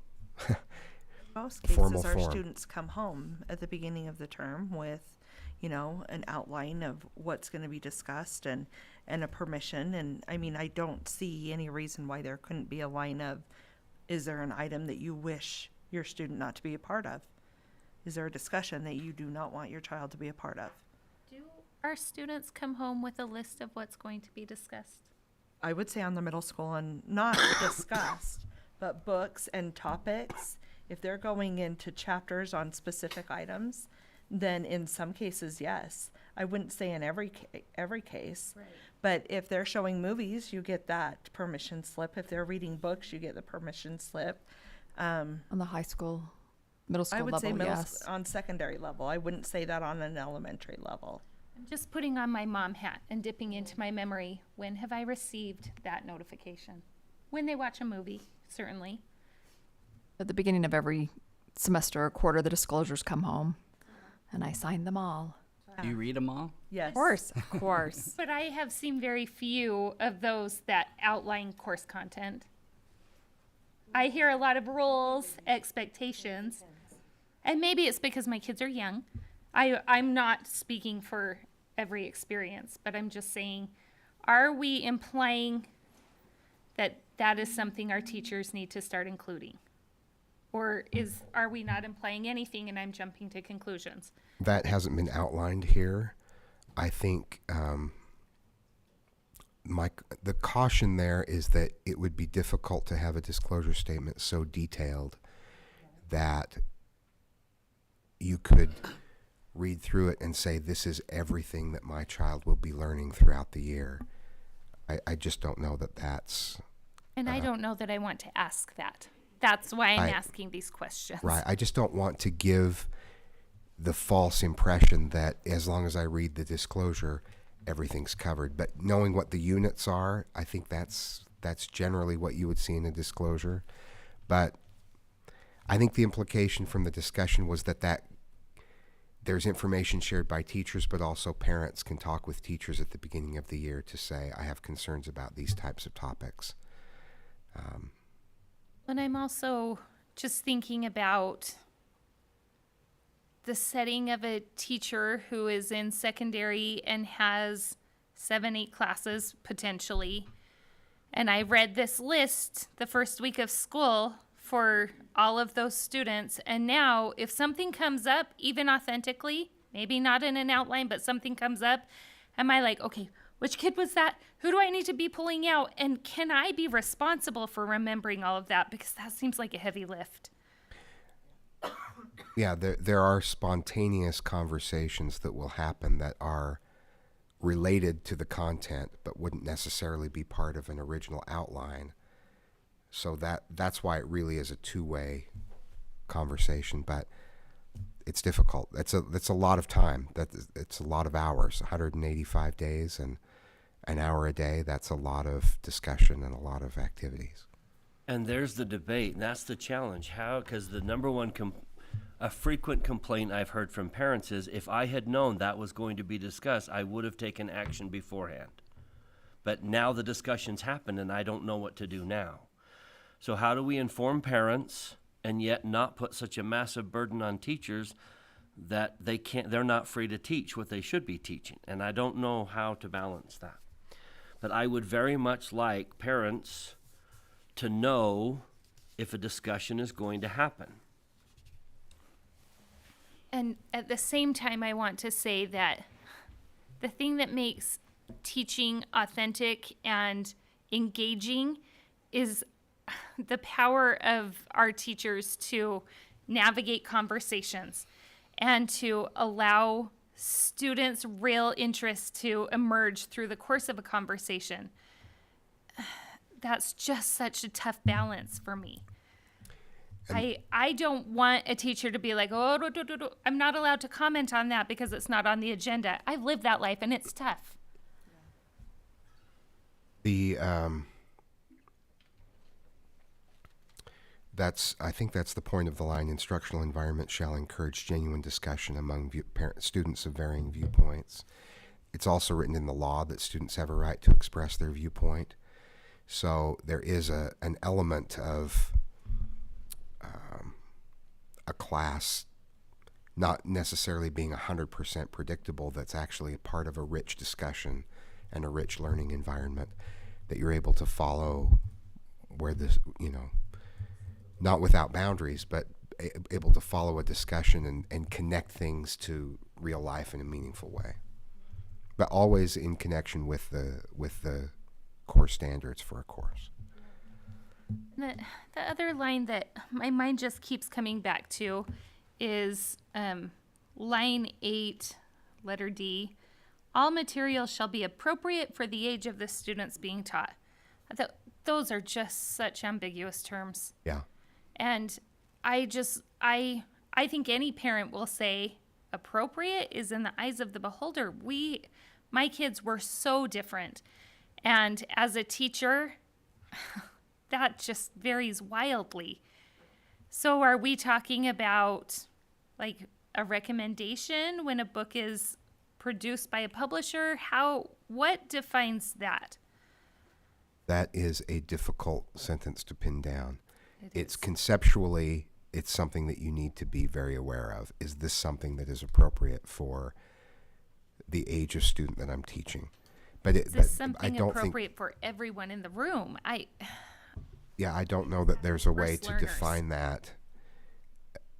Most Formal cases, our form. students come home at the beginning of the term with, an outline of what's going to be discussed and a permission. And I mean, I don't see any reason why there couldn't be a line of, is there an item that you wish your student not to be a part of? Is there a discussion that you do not want your child to be a part of? Do our students come home with a list of what's going to be discussed? I would say on the middle school, and not discussed, but books and topics. If they're going into chapters on specific items, then in some cases, yes. I wouldn't say in every case. Right. But if they're showing movies, you get that permission slip. If they're reading books, you get the permission slip. On the high school, middle school I would level, say yes. on secondary level. I wouldn't say that on an elementary level. I'm just putting on my mom hat and dipping into my memory. When have I received that notification? When they watch a movie, certainly. At the beginning of every semester or quarter, the disclosures come home, and I sign them all. Do you read them all? Yes. Of course. But I have seen very few of those that outline course content. I hear a lot of rules, expectations, and maybe it's because my kids are young. I'm not speaking for every experience, but I'm just saying, are we implying that that is something our teachers need to start including? Or are we not implying anything and I'm jumping to conclusions? That hasn't been outlined here. I think the caution there is that it would be difficult to have a disclosure statement so detailed that you could read through it and say, this is everything that my child will be learning throughout the year. I just don't know that that's... And I don't know that I want to ask that. That's why I'm I- asking these questions. Right. I just don't want to give the false impression that as long as I read the disclosure, everything's covered. But knowing what the units are, I think that's generally what you would see in a disclosure. But I think the implication from the discussion was that there's information shared by teachers, but also parents can talk with teachers at the beginning of the year to say, I have concerns about these types of topics. And I'm also just thinking about the setting of a teacher who is in secondary and has 7-8 classes potentially. And I read this list the first week of school for all of those students. And now if something comes up, even authentically, maybe not in an outline, but something comes up, am I like, okay, which kid was that? Who do I need to be pulling out? And can I be responsible for remembering all of that? Because that seems like a heavy lift. Yeah, there are spontaneous conversations that will happen that are related to the content, but wouldn't necessarily be part of an original outline. So that's why it really is a two-way conversation, but it's difficult. That's a lot of time. It's a lot of hours, 185 days, and an hour a day. That's a lot of discussion and a lot of activities. And there's the debate, and that's the challenge. How? Because the number one a frequent complaint I've heard from parents is, if I had known that was going to be discussed, I would have taken action beforehand. But now the discussion's happened, and I don't know what to do now. So how do we inform parents and yet not put such a massive burden on teachers that they're not free to teach what they should be teaching? And I don't know how to balance that. But I would very much like parents to know if a discussion is going to happen. And at the same time, I want to say that the thing that makes teaching authentic and engaging is the power of our teachers to navigate conversations and to allow students' real interest to emerge through the course of a conversation. That's just such a tough balance for me. I don't want a teacher to be like, oh, I'm not allowed to comment on that because it's not on the agenda. I've lived that life, and it's tough. I think that's the point of the line. Instructional environment shall encourage genuine discussion among students of varying viewpoints. It's also written in the law that students have a right to express their viewpoint. So there is an element of a class not necessarily being 100% predictable, that's actually a part of a rich discussion and a rich learning environment that you're able to follow, where this, not without boundaries, but able to follow a discussion and connect things to real life in a meaningful way, but always in connection with the core standards for a course. The other line that my mind just keeps coming back to is line 8, letter D. All materials shall be appropriate for the age of the students being taught. Those are just such ambiguous terms. Yeah. And I think any parent will say appropriate is in the eyes of the beholder. My kids were so different. And as a teacher, that just varies wildly. So are we talking about like a recommendation when a book is produced by a publisher? What defines that? That is a difficult sentence to pin down. It's is. Conceptually, it's something that you need to be very aware of. Is this something that is appropriate for the age of student that I'm teaching? Is this something appropriate for everyone in the room? I don't know that there's a way First to learners. define that.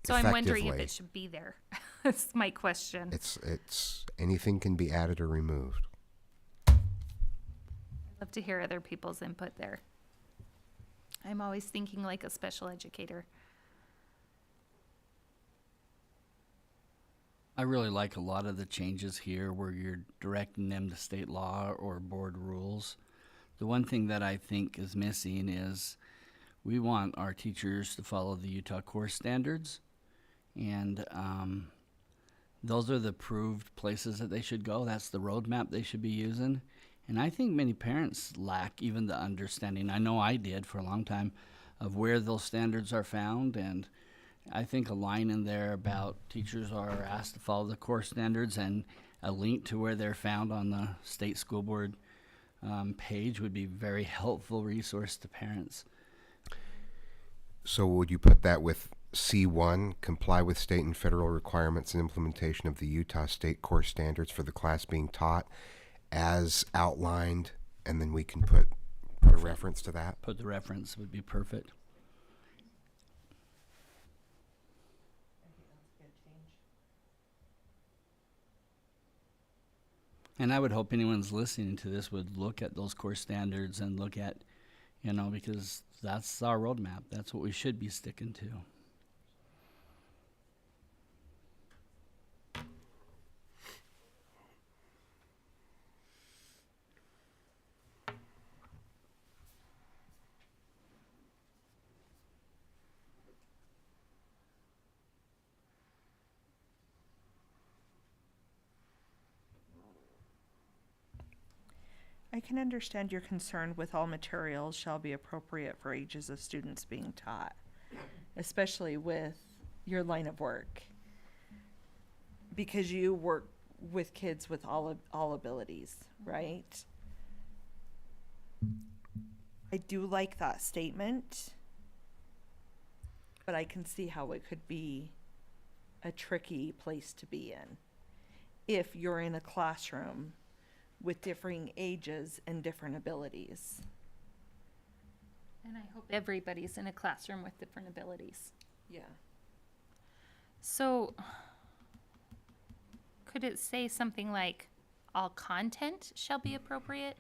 So I'm wondering if effectively. it should be there. That's my question. It's anything can be added or removed. I'd love to hear other people's input there. I'm always thinking like a special educator. I really like a lot of the changes here where you're directing them to state law or board rules. The one thing that I think is missing is we want our teachers to follow the Utah course standards, and those are the approved places that they should go. That's the roadmap they should be using. And I think many parents lack even the understanding, I know I did for a long time, of where those standards are found. And I think a line in there about teachers are asked to follow the course standards and a link to where they're found on the state school board page would be a very helpful resource to parents. So would you put that with C1, comply with state and federal requirements and implementation of the Utah state course standards for the class being taught as outlined, and then we can put a reference to that? Put the reference would be perfect. And I would hope anyone's listening to this would look at those core standards and look at, because that's our roadmap. That's what we should be sticking to. I can understand your concern with all materials shall be appropriate for ages of students being taught, especially with your line of work. Because you work with kids with all abilities, right? I do like that statement, but I can see how it could be a tricky place to be in if you're in a classroom with differing ages and different abilities. And I hope everybody's in a classroom with different abilities. Yeah. So could it say something like all content shall be appropriate?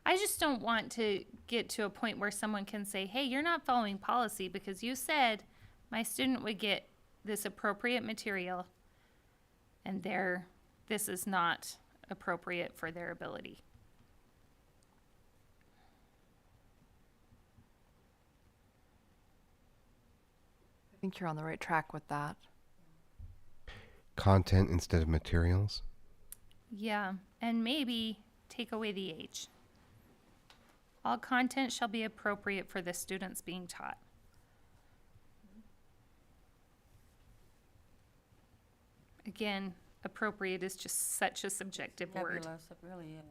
I just don't want to get to a point where someone can say, hey, you're not following policy because you said my student would get this appropriate material and this is not appropriate for their ability. I think you're on the right track with that. Content instead of materials. Yeah, and maybe take away the age. All content shall be appropriate for the students being taught. Again, appropriate is just such a subjective word. Fabulous, it really is.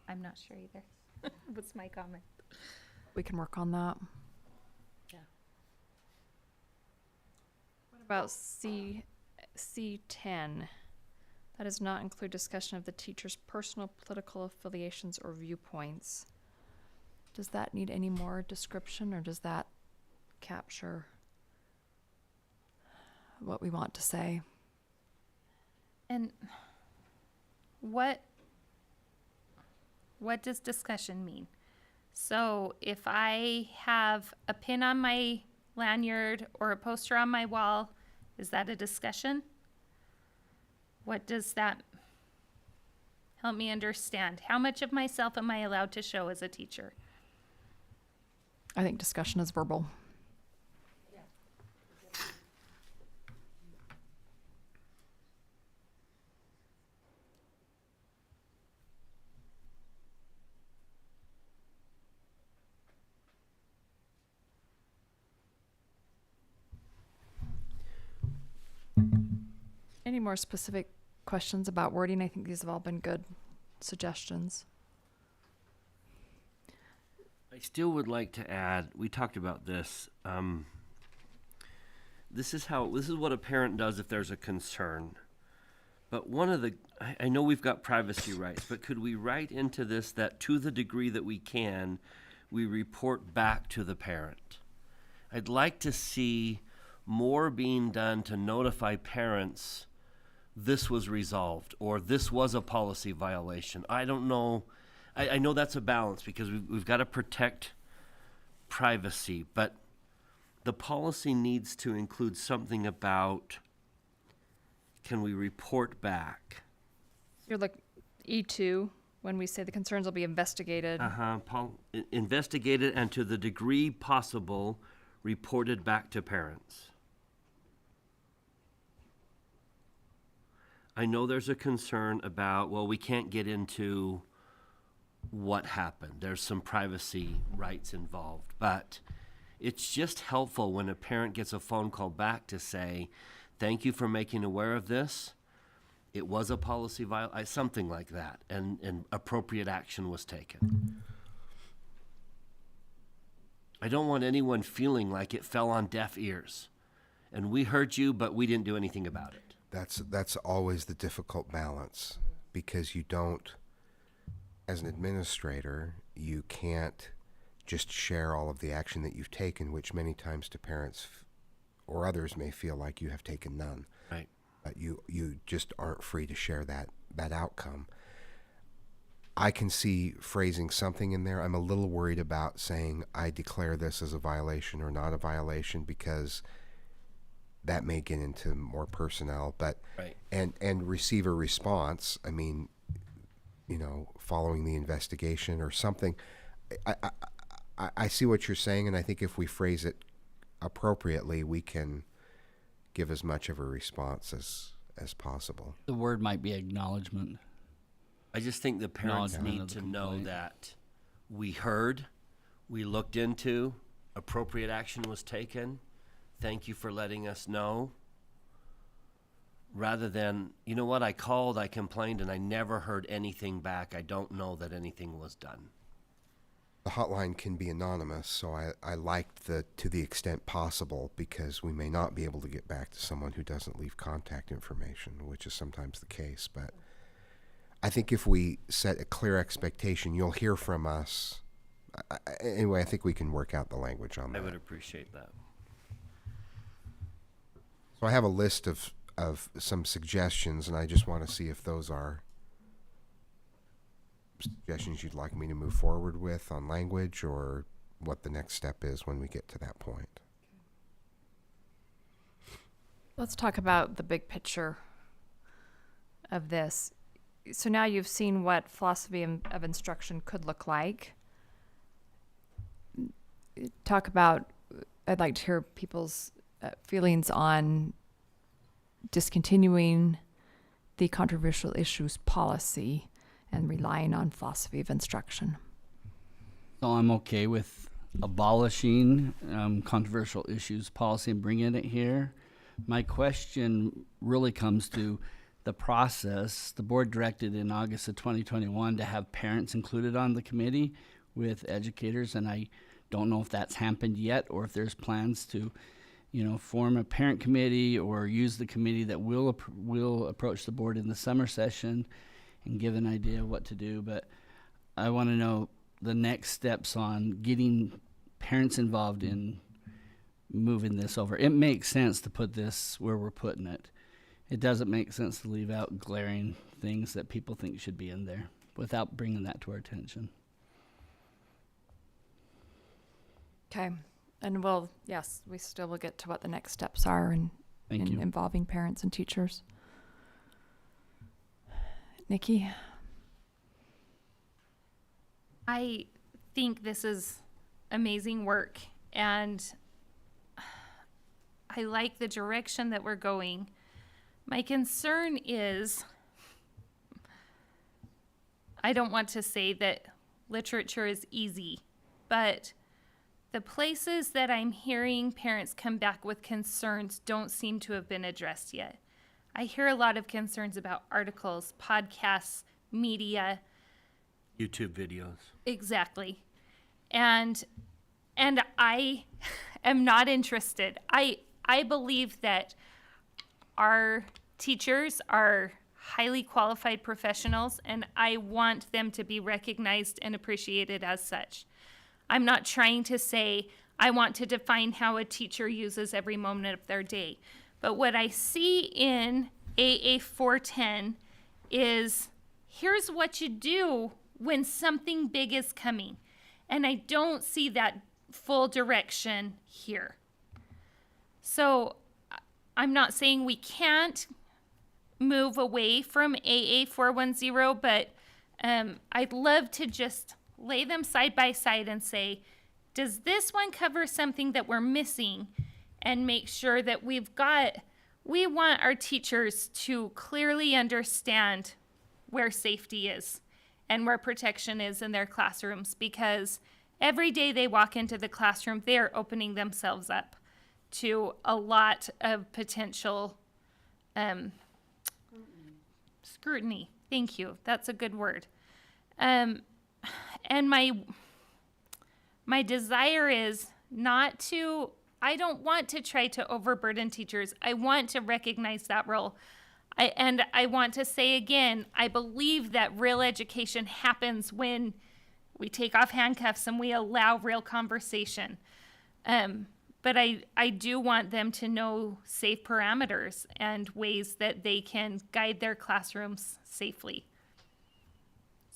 I'm not sure either. What's my comment? We can work on that. Yeah. What about C10? That does not include discussion of the teacher's personal political affiliations or viewpoints. Does that need any more description, or does that capture what we want to say? And what does discussion mean? So if I have a pin on my lanyard or a poster on my wall, is that a discussion? What does that help me understand? How much of myself am I allowed to show as a teacher? I think discussion is verbal. Any more specific questions about wording? I think these have all been good suggestions. I still would like to add, we talked about this. This is what a parent does if there's a concern. But I know we've got privacy rights, but could we write into this that to the degree that we can, we report back to the parent? I'd like to see more being done to notify parents this was resolved or this was a policy violation. I don't know. I know that's a balance because we've got to protect privacy, but the policy needs to include something about can we report back? You're like E2, when we say the concerns will be investigated. Investigated and to the degree possible reported back to parents. I know there's a concern about, well, we can't get into what happened. There's some privacy rights involved, but it's just helpful when a parent gets a phone call back to say, thank you for making aware of this. It was a policy violation, something like that, and appropriate action was taken. I don't want anyone feeling like it fell on deaf ears and we heard you, but we didn't do anything about it. That's always the difficult balance, because you don't, as an administrator, you can't just share all of the action that you've taken, which many times to parents or others may feel like you have taken none. Right. But you just aren't free to share that outcome. I can see phrasing something in there. I'm a little worried about saying I declare this as a violation or not a violation, because that may get into more personnel, but Right. and receive a response. I mean, following the investigation or something. I see what you're saying, and I think if we phrase it appropriately, we can give as much of a response as possible. The word might be acknowledgement. I just think the parents Acknowledgement need of the to know complaint. that we heard, we looked into, appropriate action was taken. Thank you for letting us know. Rather than, you know what, I called, I complained, and I never heard anything back. I don't know that anything was done. The hotline can be anonymous, so I liked the to the extent possible, because we may not be able to get back to someone who doesn't leave contact information, which is sometimes the case. But I think if we set a clear expectation, you'll hear from us. Anyway, I think we can work out the language on I that. would appreciate that. So I have a list of some suggestions, and I just want to see if those are suggestions you'd like me to move forward with on language, or what the next step is when we get to that point. Let's talk about the big picture of this. So now you've seen what philosophy of instruction could look like. I'd like to hear people's feelings on discontinuing the controversial issues policy and relying on philosophy of instruction. So I'm okay with abolishing controversial issues policy and bringing it here. My question really comes to the process. The board directed in August of 2021 to have parents included on the committee with educators, and I don't know if that's happened yet, or if there's plans to, form a parent committee or use the committee that will approach the board in the summer session and give an idea of what to do. But I want to know the next steps on getting parents involved in moving this over. It makes sense to put this where we're putting it. It doesn't make sense to leave out glaring things that people think should be in there without bringing that to our attention. Okay. And we still will get to what the next steps are in Thank you. involving parents and teachers. Nikki? I think this is amazing work, and I like the direction that we're going. My concern is, I don't want to say that literature is easy, but the places that I'm hearing parents come back with concerns don't seem to have been addressed yet. I hear a lot of concerns about articles, podcasts, media. YouTube videos. Exactly. And I am not interested. I believe that our teachers are highly qualified professionals, and I want them to be recognized and appreciated as such. I'm not trying to say I want to define how a teacher uses every moment of their day. But what I see in AA 410 is, here's what you do when something big is coming. And I don't see that full direction here. So I'm not saying we can't move away from AA 410, but I'd love to just lay them side by side and say, does this one cover something that we're missing? And make sure that we want our teachers to clearly understand where safety is and where protection is in their classrooms, because every day they walk into the classroom, they are opening themselves up to a lot of potential scrutiny. Thank you. That's a good word. And my desire is not to, I don't want to try to overburden teachers. I want to recognize that role. I want to say again, I believe that real education happens when we take off handcuffs and we allow real conversation. But I do want them to know safe parameters and ways that they can guide their classrooms safely.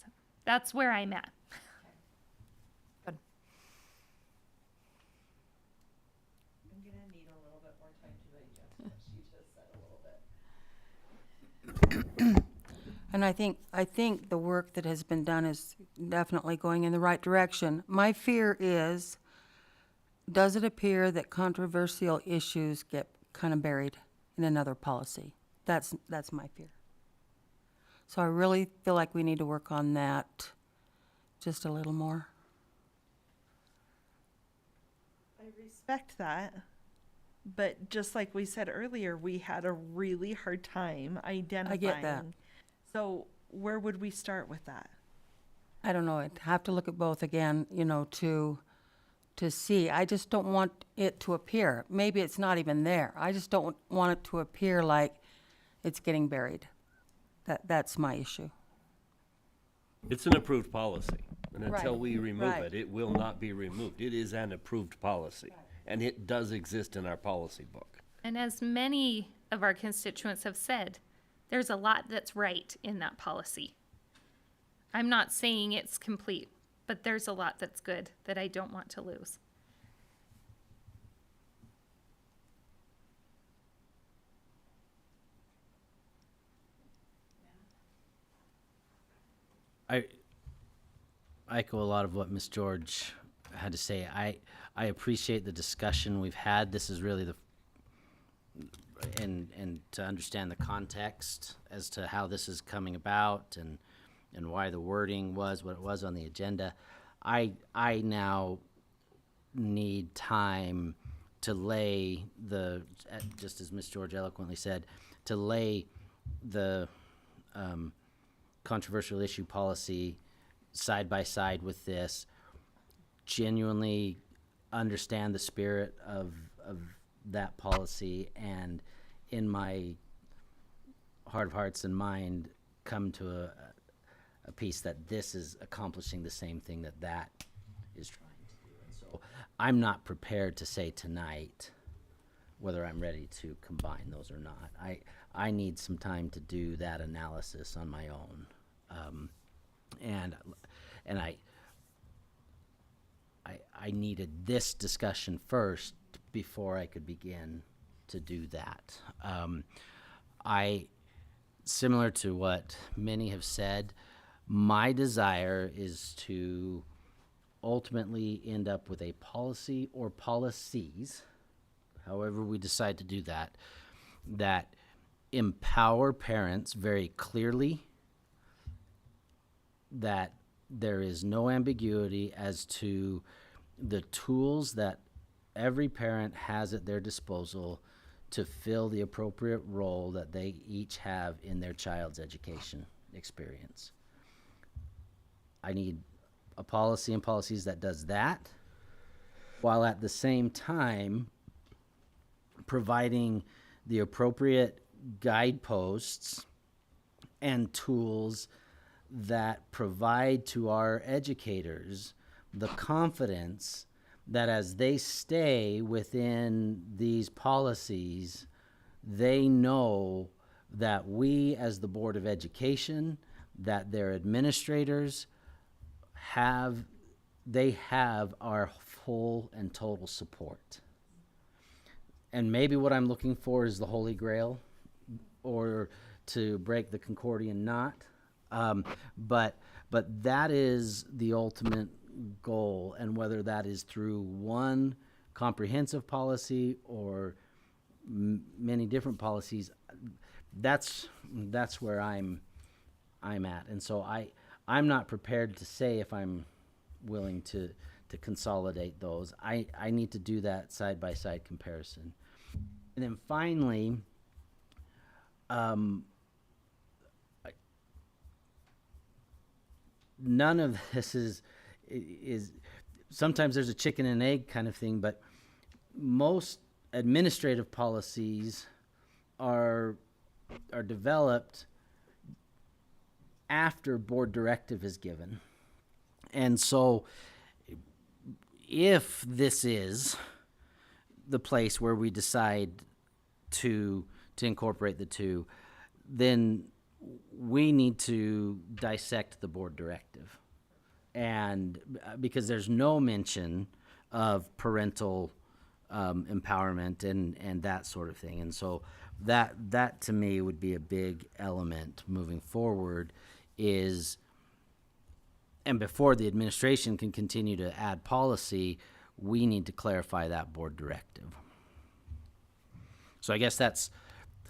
So that's where I'm at. Good. I'm gonna need a little bit more time to digest And I think the work that has been done is definitely going in the right direction. My fear is, does it appear that controversial issues get kind of buried in another policy? That's my fear. So I really feel like we need to work on that just a little more. I respect that, but just like we said earlier, we had a really hard time identifying. that. So where would we start with that? I don't know, I'd have to look at both again, to see. I just don't want it to appear, maybe it's not even there. I just don't want it to appear like it's getting buried. That's my issue. It's an approved policy, and until Right, we remove right. it, it will not be removed. It is an approved policy, and it does exist in our policy book. And as many of our constituents have said, there's a lot that's right in that policy. I'm not saying it's complete, but there's a lot that's good that I don't want to lose. I echo a lot of what Ms. George had to say. I appreciate the discussion we've had. This is really and to understand the context as to how this is coming about and why the wording was what it was on the agenda. I now need time to lay just as Ms. George eloquently said, to lay the controversial issue policy side by side with this, genuinely understand the spirit of that policy, and in my heart of hearts and mind come to a piece that this is accomplishing the same thing that is trying to do. And so I'm not prepared to say tonight whether I'm ready to combine those or not. I need some time to do that analysis on my own. And I needed this discussion first before I could begin to do that. Similar to what many have said, my desire is to ultimately end up with a policy or policies, however we decide to do that, that empower parents very clearly, that there is no ambiguity as to the tools that every parent has at their disposal to fill the appropriate role that they each have in their child's education experience. I need a policy and policies that does that, while at the same time providing the appropriate guideposts and tools that provide to our educators the confidence that as they stay within these policies, they know that we as the Board of Education, that their administrators have our full and total support. And maybe what I'm looking for is the Holy Grail, or to break the Concordian knot. But that is the ultimate goal, and whether that is through one comprehensive policy or many different policies, that's where I'm at. And so I'm not prepared to say if I'm willing to consolidate those. I need to do that side by side comparison. And then finally, none of this is sometimes there's a chicken and egg kind of thing, but most administrative policies are developed after board directive is given. And so if this is the place where we decide to incorporate the two, then we need to dissect the board directive. And because there's no mention of parental empowerment and that sort of thing. And so that to me would be a big element moving forward is, and before the administration can continue to add policy, we need to clarify that board directive. So I guess that's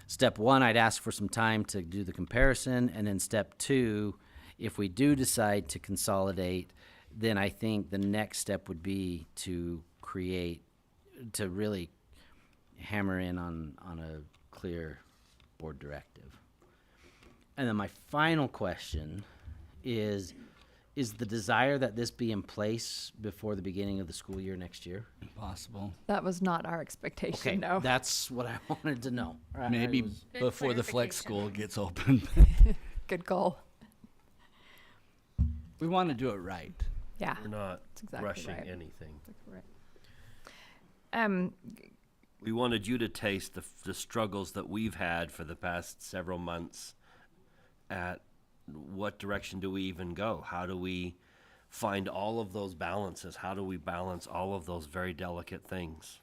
step one. I'd ask for some time to do the comparison, and then step two, if we do decide to consolidate, then I think the next step would be to really hammer in on a clear board directive. And then my final question is the desire that this be in place before the beginning of the school year next year? Possible. That was not our expectation, Okay, no. that's what I wanted to know. Maybe Good before the flex clarification. school gets open. Good goal. We want to do it right. Yeah. We're not That's exactly rushing right. anything. Um, We wanted you to taste the struggles that we've had for the past several months at what direction do we even go? How do we find all of those balances? How do we balance all of those very delicate things?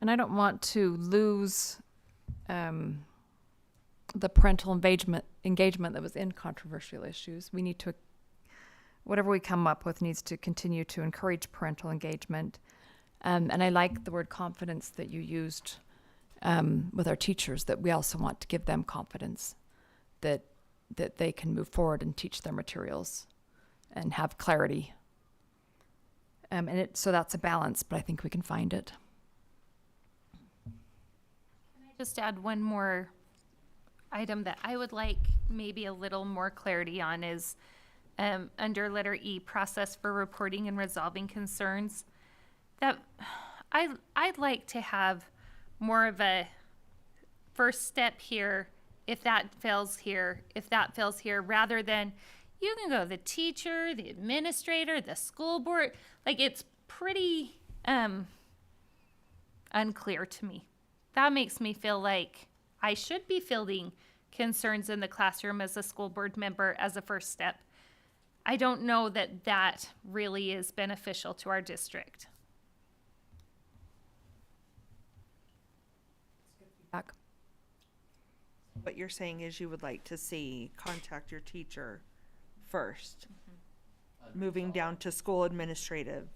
and I don't want to lose the parental engagement that was in controversial issues. We need to, whatever we come up with needs to continue to encourage parental engagement. And I like the word confidence that you used with our teachers, that we also want to give them confidence that they can move forward and teach their materials and have clarity. So that's a balance, but I think we can find it. Just add one more item that I would like maybe a little more clarity on is under letter E, process for reporting and resolving concerns. That I'd like to have more of a first step here, if that fails here, rather than you can go the teacher, the administrator, the school board. Like, it's pretty unclear to me. That makes me feel like I should be fielding concerns in the classroom as a school board member as a first step. I don't know that that really is beneficial to our district. Back. What you're saying is you would like to see contact your teacher first, moving down to school administrative,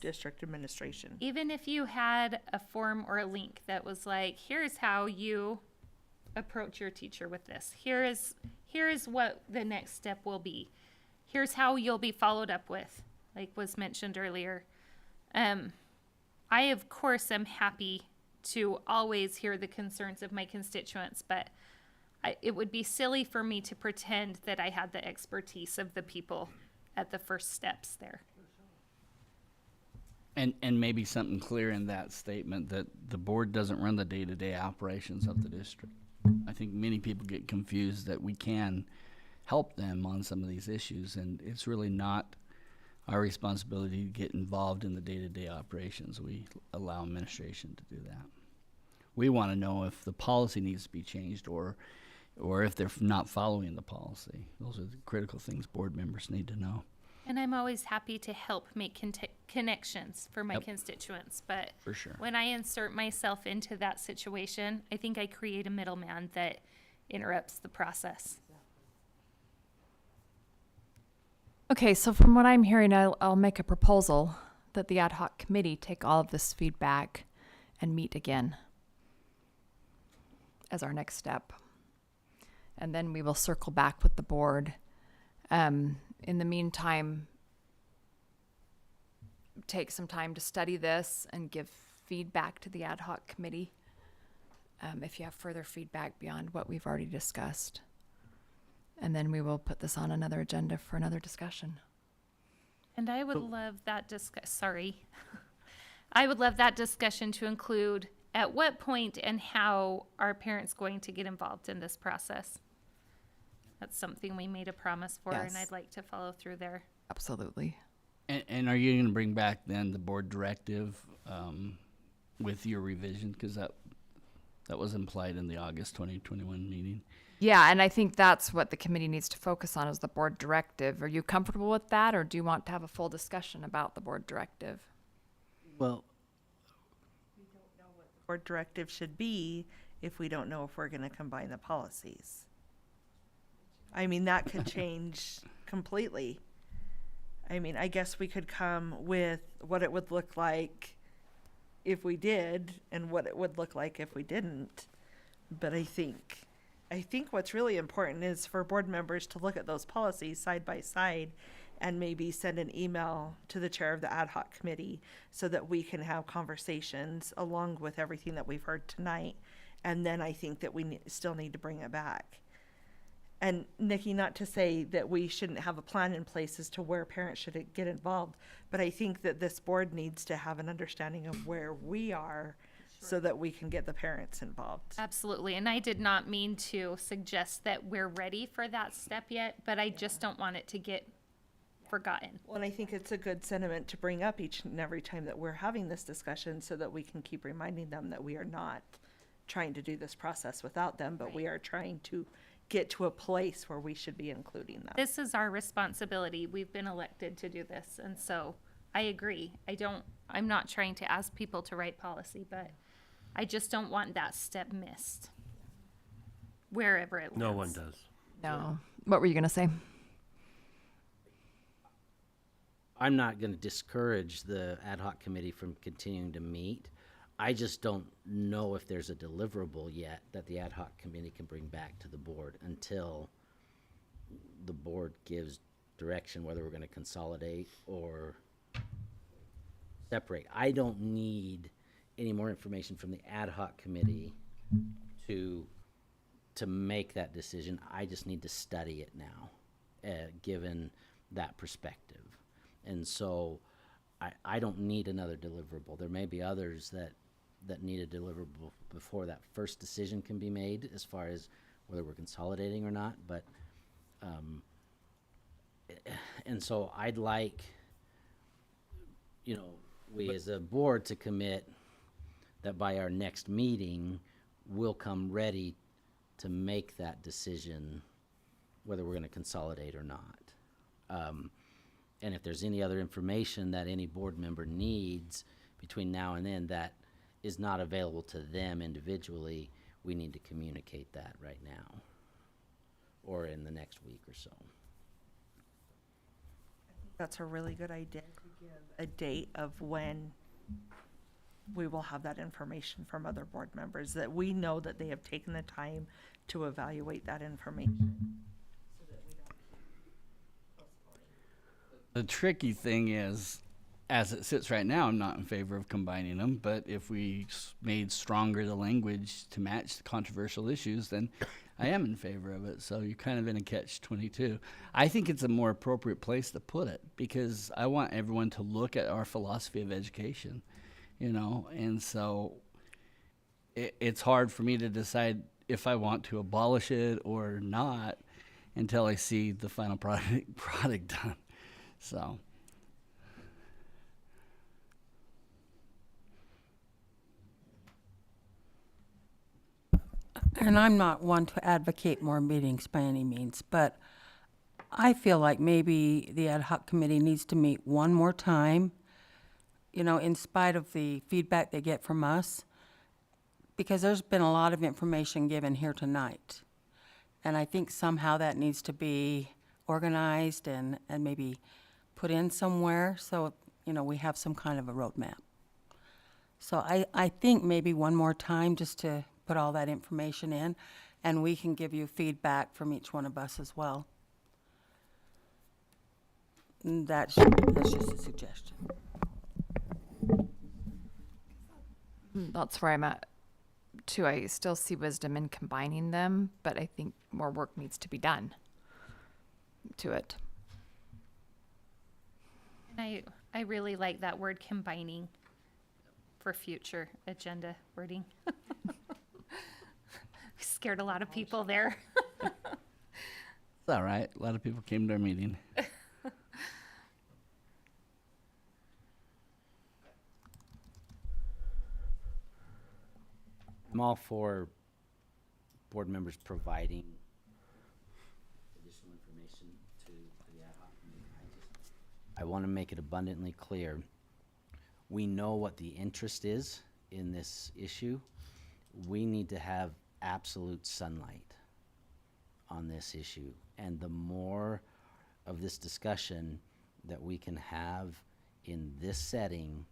district administration. Even if you had a form or a link that was like, here's how you approach your teacher with this. Here is what the next step will be. Here's how you'll be followed up with, like was mentioned earlier. I, of course, am happy to always hear the concerns of my constituents, but it would be silly for me to pretend that I had the expertise of the people at the first steps there. And maybe something clear in that statement that the board doesn't run the day-to-day operations of the district. I think many people get confused that we can help them on some of these issues, and it's really not our responsibility to get involved in the day-to-day operations. We allow administration to do that. We want to know if the policy needs to be changed or if they're not following the policy. Those are the critical things board members need to know. And I'm always happy to help make connections for my constituents. But For sure. when I insert myself into that situation, I think I create a middleman that interrupts the process. Okay, so from what I'm hearing, I'll make a proposal that the ad hoc committee take all of this feedback and meet again as our next step. And then we will circle back with the board. In the meantime, take some time to study this and give feedback to the ad hoc committee if you have further feedback beyond what we've already discussed. And then we will put this on another agenda for another discussion. And I would love that I would love that discussion to include at what point and how are parents going to get involved in this process. That's something we made a promise for, and Yes. I'd like to follow through there. Absolutely. And are you going to bring back then the board directive with your revision? Because that was implied in the August 2021 meeting. Yeah, and I think that's what the committee needs to focus on is the board directive. Are you comfortable with that, or do you want to have a full discussion about the board directive? Well, board directive should be if we don't know if we're gonna combine the policies. I mean, that could change completely. I mean, I guess we could come with what it would look like if we did and what it would look like if we didn't. But I think what's really important is for board members to look at those policies side by side and maybe send an email to the chair of the ad hoc committee so that we can have conversations along with everything that we've heard tonight. And then I think that we still need to bring it back. And Nikki, not to say that we shouldn't have a plan in place as to where parents should get involved, but I think that this board needs to have an understanding of where we are so that we can get the parents involved. Absolutely. And I did not mean to suggest that we're ready for that step yet, but I just don't want it to get forgotten. Well, and I think it's a good sentiment to bring up each and every time that we're having this discussion so that we can keep reminding them that we are not trying to do this process without them, but we are trying to get to a place where we should be including them. This is our responsibility. We've been elected to do this. And so I agree. I'm not trying to ask people to write policy, but I just don't want that step missed. Wherever it lands. No one does. No. What were you gonna say? I'm not going to discourage the ad hoc committee from continuing to meet. I just don't know if there's a deliverable yet that the ad hoc committee can bring back to the board until the board gives direction whether we're going to consolidate or separate. I don't need any more information from the ad hoc committee to make that decision. I just need to study it now, given that perspective. And so I don't need another deliverable. There may be others that need a deliverable before that first decision can be made as far as whether we're consolidating or not. But, and so I'd like, we as a board to commit that by our next meeting, we'll come ready to make that decision whether we're going to consolidate or not. And if there's any other information that any board member needs between now and then that is not available to them individually, we need to communicate that right now or in the next week or so. That's a really good idea to give a date of when we will have that information from other board members, that we know that they have taken the time to evaluate that information. The tricky thing is, as it sits right now, I'm not in favor of combining them, but if we made stronger the language to match the controversial issues, then I am in favor of it. So you're kind of in a catch-22. I think it's a more appropriate place to put it because I want everyone to look at our philosophy of education, and so it's hard for me to decide if I want to abolish it or not until I see the final product done. So. And I'm not one to advocate more meetings by any means, but I feel like maybe the ad hoc committee needs to meet one more time, in spite of the feedback they get from us, because there's been a lot of information given here tonight. And I think somehow that needs to be organized and maybe put in somewhere so, we have some kind of a roadmap. So I think maybe one more time just to put all that information in, and we can give you feedback from each one of us as well. And that's just a suggestion. That's where I'm at too. I still see wisdom in combining them, but I think more work needs to be done to it. I really like that word combining for future agenda wording. Scared a lot of people there. It's all right. A lot of people came to our meeting. I'm all for board members providing additional information to the ad hoc committee. I want to make it abundantly clear. We know what the interest is in this issue, we need to have absolute sunlight on this issue. And the more of this discussion that we can have in this setting,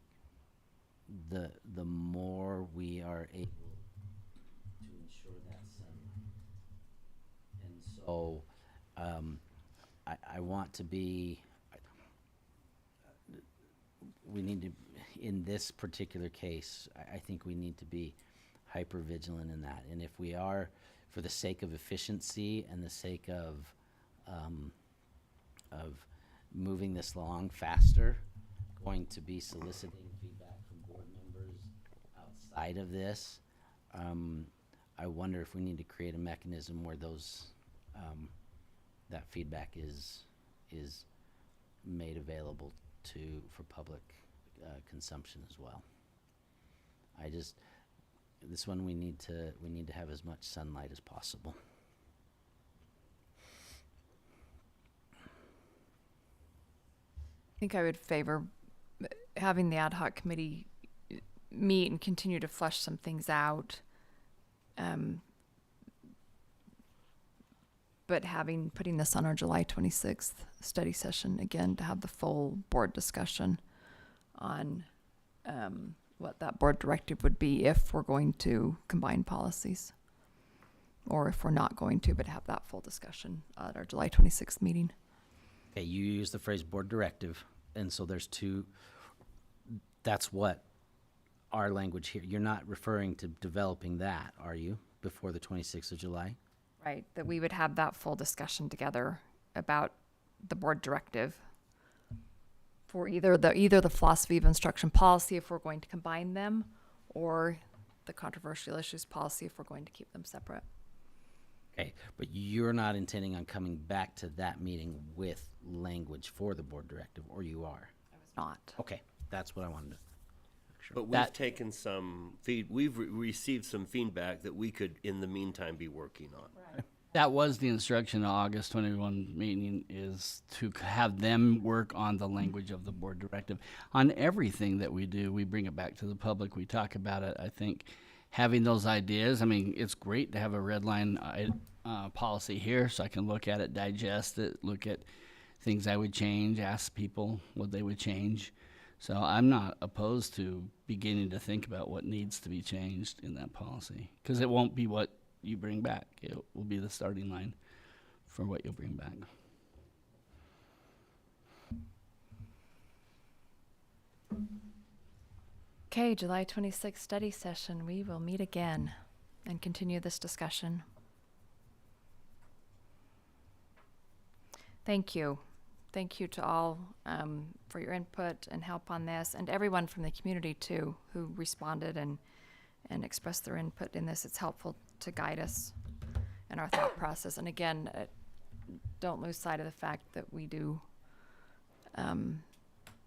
the more we are able to ensure that sunlight. And so I want to be, we need to, in this particular case, I think we need to be hyper vigilant in that. And if we are, for the sake of efficiency and the sake of moving this along faster, going to be soliciting feedback from board members outside of this, I wonder if we need to create a mechanism where those that feedback is made available for public consumption as well. This one we need to have as much sunlight as possible. I think I would favor having the ad hoc committee meet and continue to flesh some things out. But putting this on our July 26th study session again to have the full board discussion on what that board directive would be if we're going to combine policies, or if we're not going to, but have that full discussion at our July 26th meeting. Okay, you use the phrase board directive, and so there's two. That's what our language here. You're not referring to developing that, are you, before the 26th of July? Right, that we would have that full discussion together about the board directive for either the philosophy of instruction policy if we're going to combine them, or the controversial issues policy if we're going to keep them separate. Okay, but you're not intending on coming back to that meeting with language for the board directive, or you are? I was not. Okay, that's what I wanted to. But we've taken some we've received some feedback that we could, in the meantime, be working on. Right. That was the instruction of August 21 meeting, is to have them work on the language of the board directive. On everything that we do, we bring it back to the public. We talk about it. I think having those ideas, I mean, it's great to have a red line policy here so I can look at it, digest it, look at things I would change, ask people what they would change. So I'm not opposed to beginning to think about what needs to be changed in that policy, because it won't be what you bring back. It will be the starting line for what you'll bring back. Okay, July 26th study session. We will meet again and continue this discussion. Thank you. Thank you to all for your input and help on this, and everyone from the community too who responded and expressed their input in this. It's helpful to guide us in our thought process. And again, don't lose sight of the fact that we do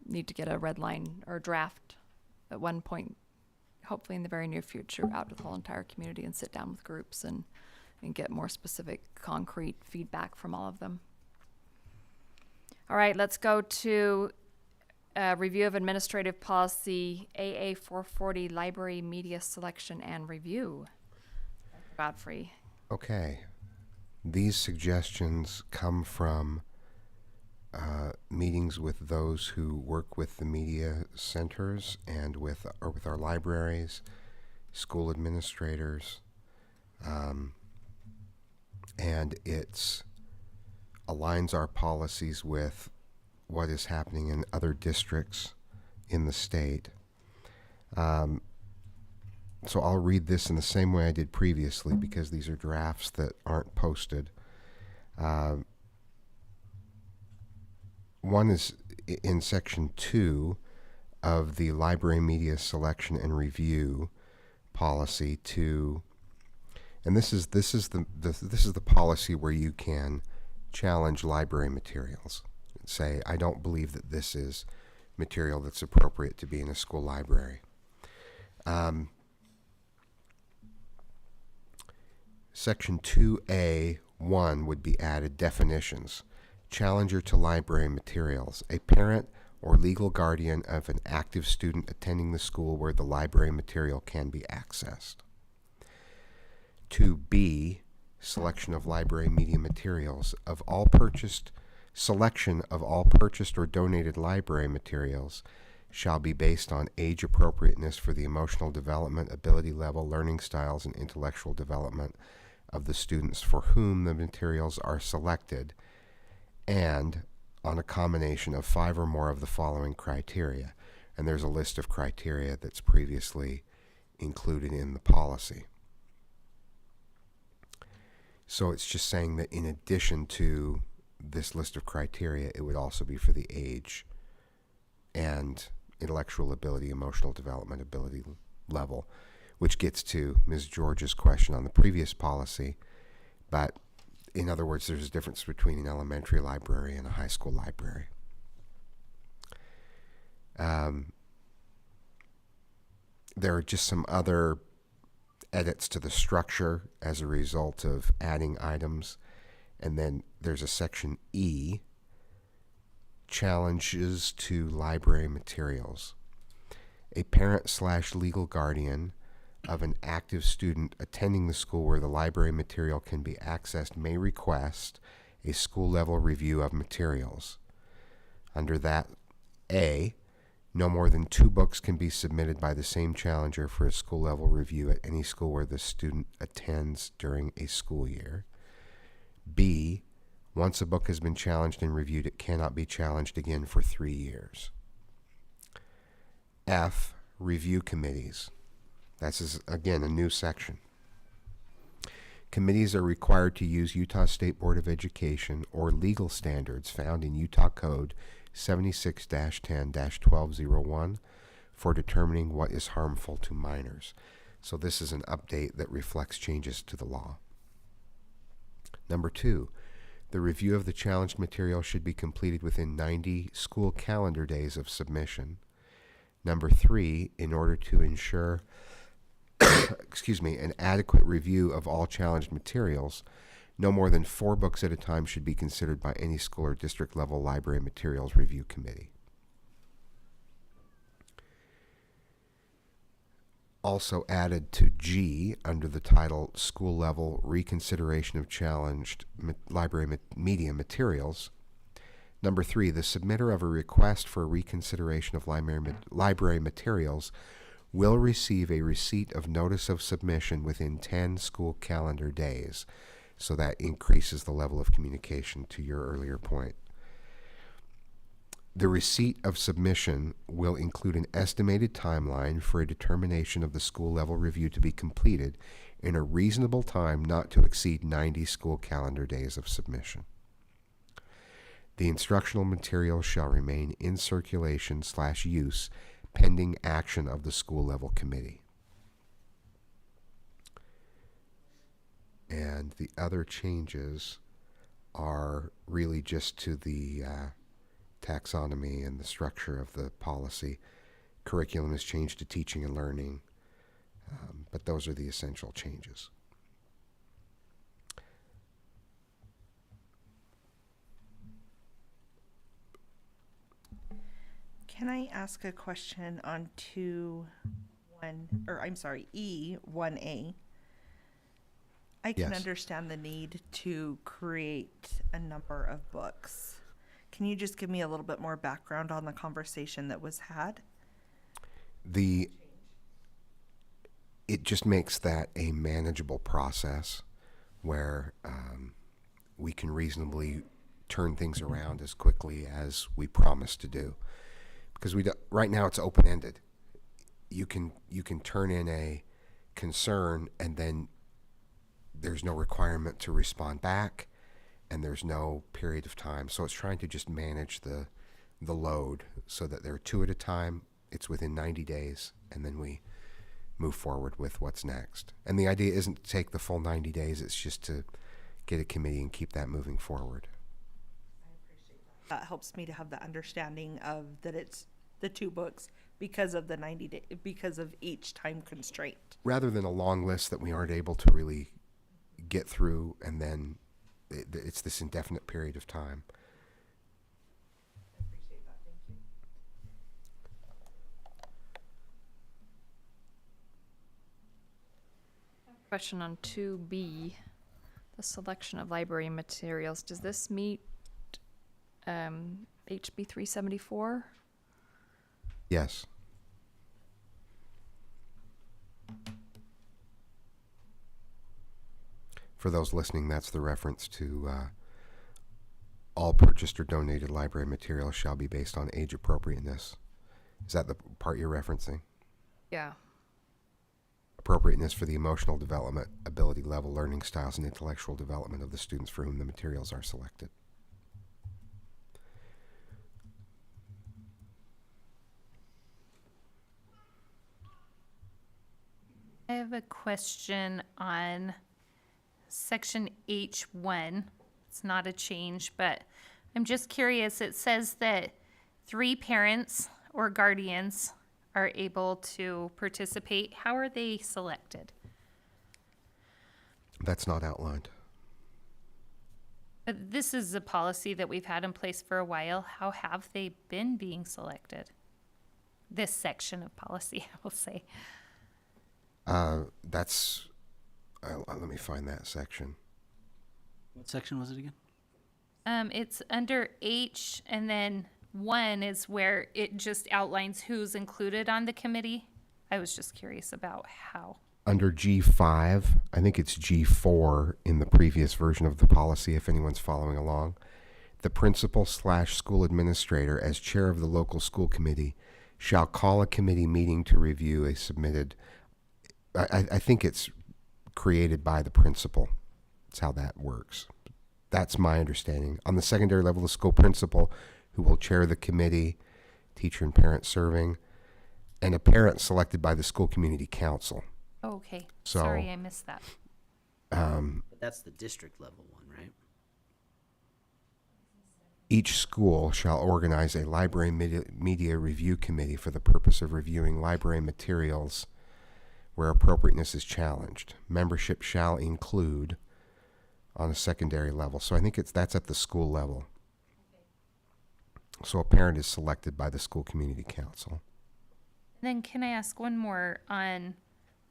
need to get a red line or draft at one point, hopefully in the very near future, out to the whole entire community and sit down with groups and get more specific, concrete feedback from all of them. All right, let's go to review of administrative policy AA 440, library media selection and review. Godfrey. Okay. These suggestions come from meetings with those who work with the media centers and with our libraries, school administrators, and it's aligns our policies with what is happening in other districts in the state. So I'll read this in the same way I did previously, because these are drafts that aren't posted. One is in section 2 of the library media selection and review policy and this is the policy where you can challenge library materials and say, I don't believe that this is material that's appropriate to be in a school library. Section 2A1 would be added definitions. Challenger to library materials. A parent or legal guardian of an active student attending the school where the library material can be accessed. 2B, selection of library media materials. Selection of all purchased or donated library materials shall be based on age appropriateness for the emotional development, ability level, learning styles, and intellectual development of the students for whom the materials are selected, and on a combination of 5 or more of the following criteria. And there's a list of criteria that's previously included in the policy. So it's just saying that in addition to this list of criteria, it would also be for the age and intellectual ability, emotional development ability level, which gets to Ms. George's question on the previous policy. But in other words, there's a difference between an elementary library and a high school library. There are just some other edits to the structure as a result of adding items. And then there's a section E, challenges to library materials. A parent/legal guardian of an active student attending the school where the library material can be accessed may request a school-level review of materials. Under that, A, no more than 2 books can be submitted by the same challenger for a school-level review at any school where the student attends during a school year. B, once a book has been challenged and reviewed, it cannot be challenged again for 3 years. F, review committees. That's, again, a new section. Committees are required to use Utah State Board of Education or legal standards found in Utah Code 76-10-1201 for determining what is harmful to minors. So this is an update that reflects changes to the law. Number 2, the review of the challenged material should be completed within 90 school calendar days of submission. Number 3, in order to ensure an adequate review of all challenged materials, no more than 4 books at a time should be considered by any school or district level library materials review committee. Also added to G under the title School Level Reconsideration of Challenged Library Media Materials. Number 3, the submitter of a request for reconsideration of library materials will receive a receipt of notice of submission within 10 school calendar days. So that increases the level of communication to your earlier point. The receipt of submission will include an estimated timeline for a determination of the school level review to be completed in a reasonable time not to exceed 90 school calendar days of submission. The instructional material shall remain in circulation/use pending action of the school level committee. And the other changes are really just to the taxonomy and the structure of the policy. Curriculum is changed to teaching and learning, but those are the essential changes. Can I ask a question on E1A? I can Yes. understand the need to create a number of books. Can you just give me a little bit more background on the conversation that was had? It just makes that a manageable process where we can reasonably turn things around as quickly as we promise to do. Because right now it's open-ended. You can turn in a concern and then there's no requirement to respond back, and there's no period of time. So it's trying to just manage the load so that there are 2 at a time, it's within 90 days, and then we move forward with what's next. And the idea isn't to take the full 90 days, it's just to get a committee and keep that moving forward. That helps me to have the understanding of that it's the 2 books because of the 90 day, because of each time constraint. Rather than a long list that we aren't able to really get through, and then it's this indefinite period of time. I appreciate that. Thank you. Question on 2B, the selection of library materials. Does this meet HB 374? Yes. For those listening, that's the reference to all purchased or donated library materials shall be based on age appropriateness. Is that the part you're referencing? Yeah. Appropriateness for the emotional development, ability level, learning styles, and intellectual development of the students for whom the materials are selected. I have a question on section H1. It's not a change, but I'm just curious. It says that 3 parents or guardians are able to participate. How are they selected? That's not outlined. But this is a policy that we've had in place for a while. How have they been being selected? This section of policy, I will say. That's, let me find that section. What section was it again? It's under H, and then 1 is where it just outlines who's included on the committee. I was just curious about how. Under G5, I think it's G4 in the previous version of the policy, if anyone's following along. The principal/school administrator, as chair of the local school committee, shall call a committee meeting to review a submitted. I think it's created by the principal. That's how that works. That's my understanding. On the secondary level, the school principal, who will chair the committee, teacher and parent serving, and a parent selected by the school community council. Oh, okay. So, Sorry, I missed that. But that's the district level one, right? Each school shall organize a library media review committee for the purpose of reviewing library materials where appropriateness is challenged. Membership shall include on a secondary level. So I think that's at the school level. So a parent is selected by the school community council. Then can I ask one more on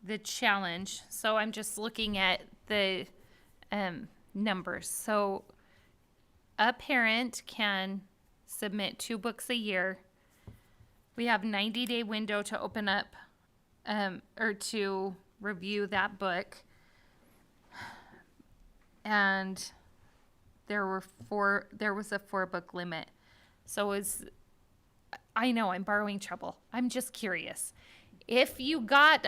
the challenge? So I'm just looking at the numbers. So a parent can submit 2 books a year. We have 90-day window to open up or to review that book. And there was a 4-book limit. So I know I'm borrowing trouble. I'm just curious. If you got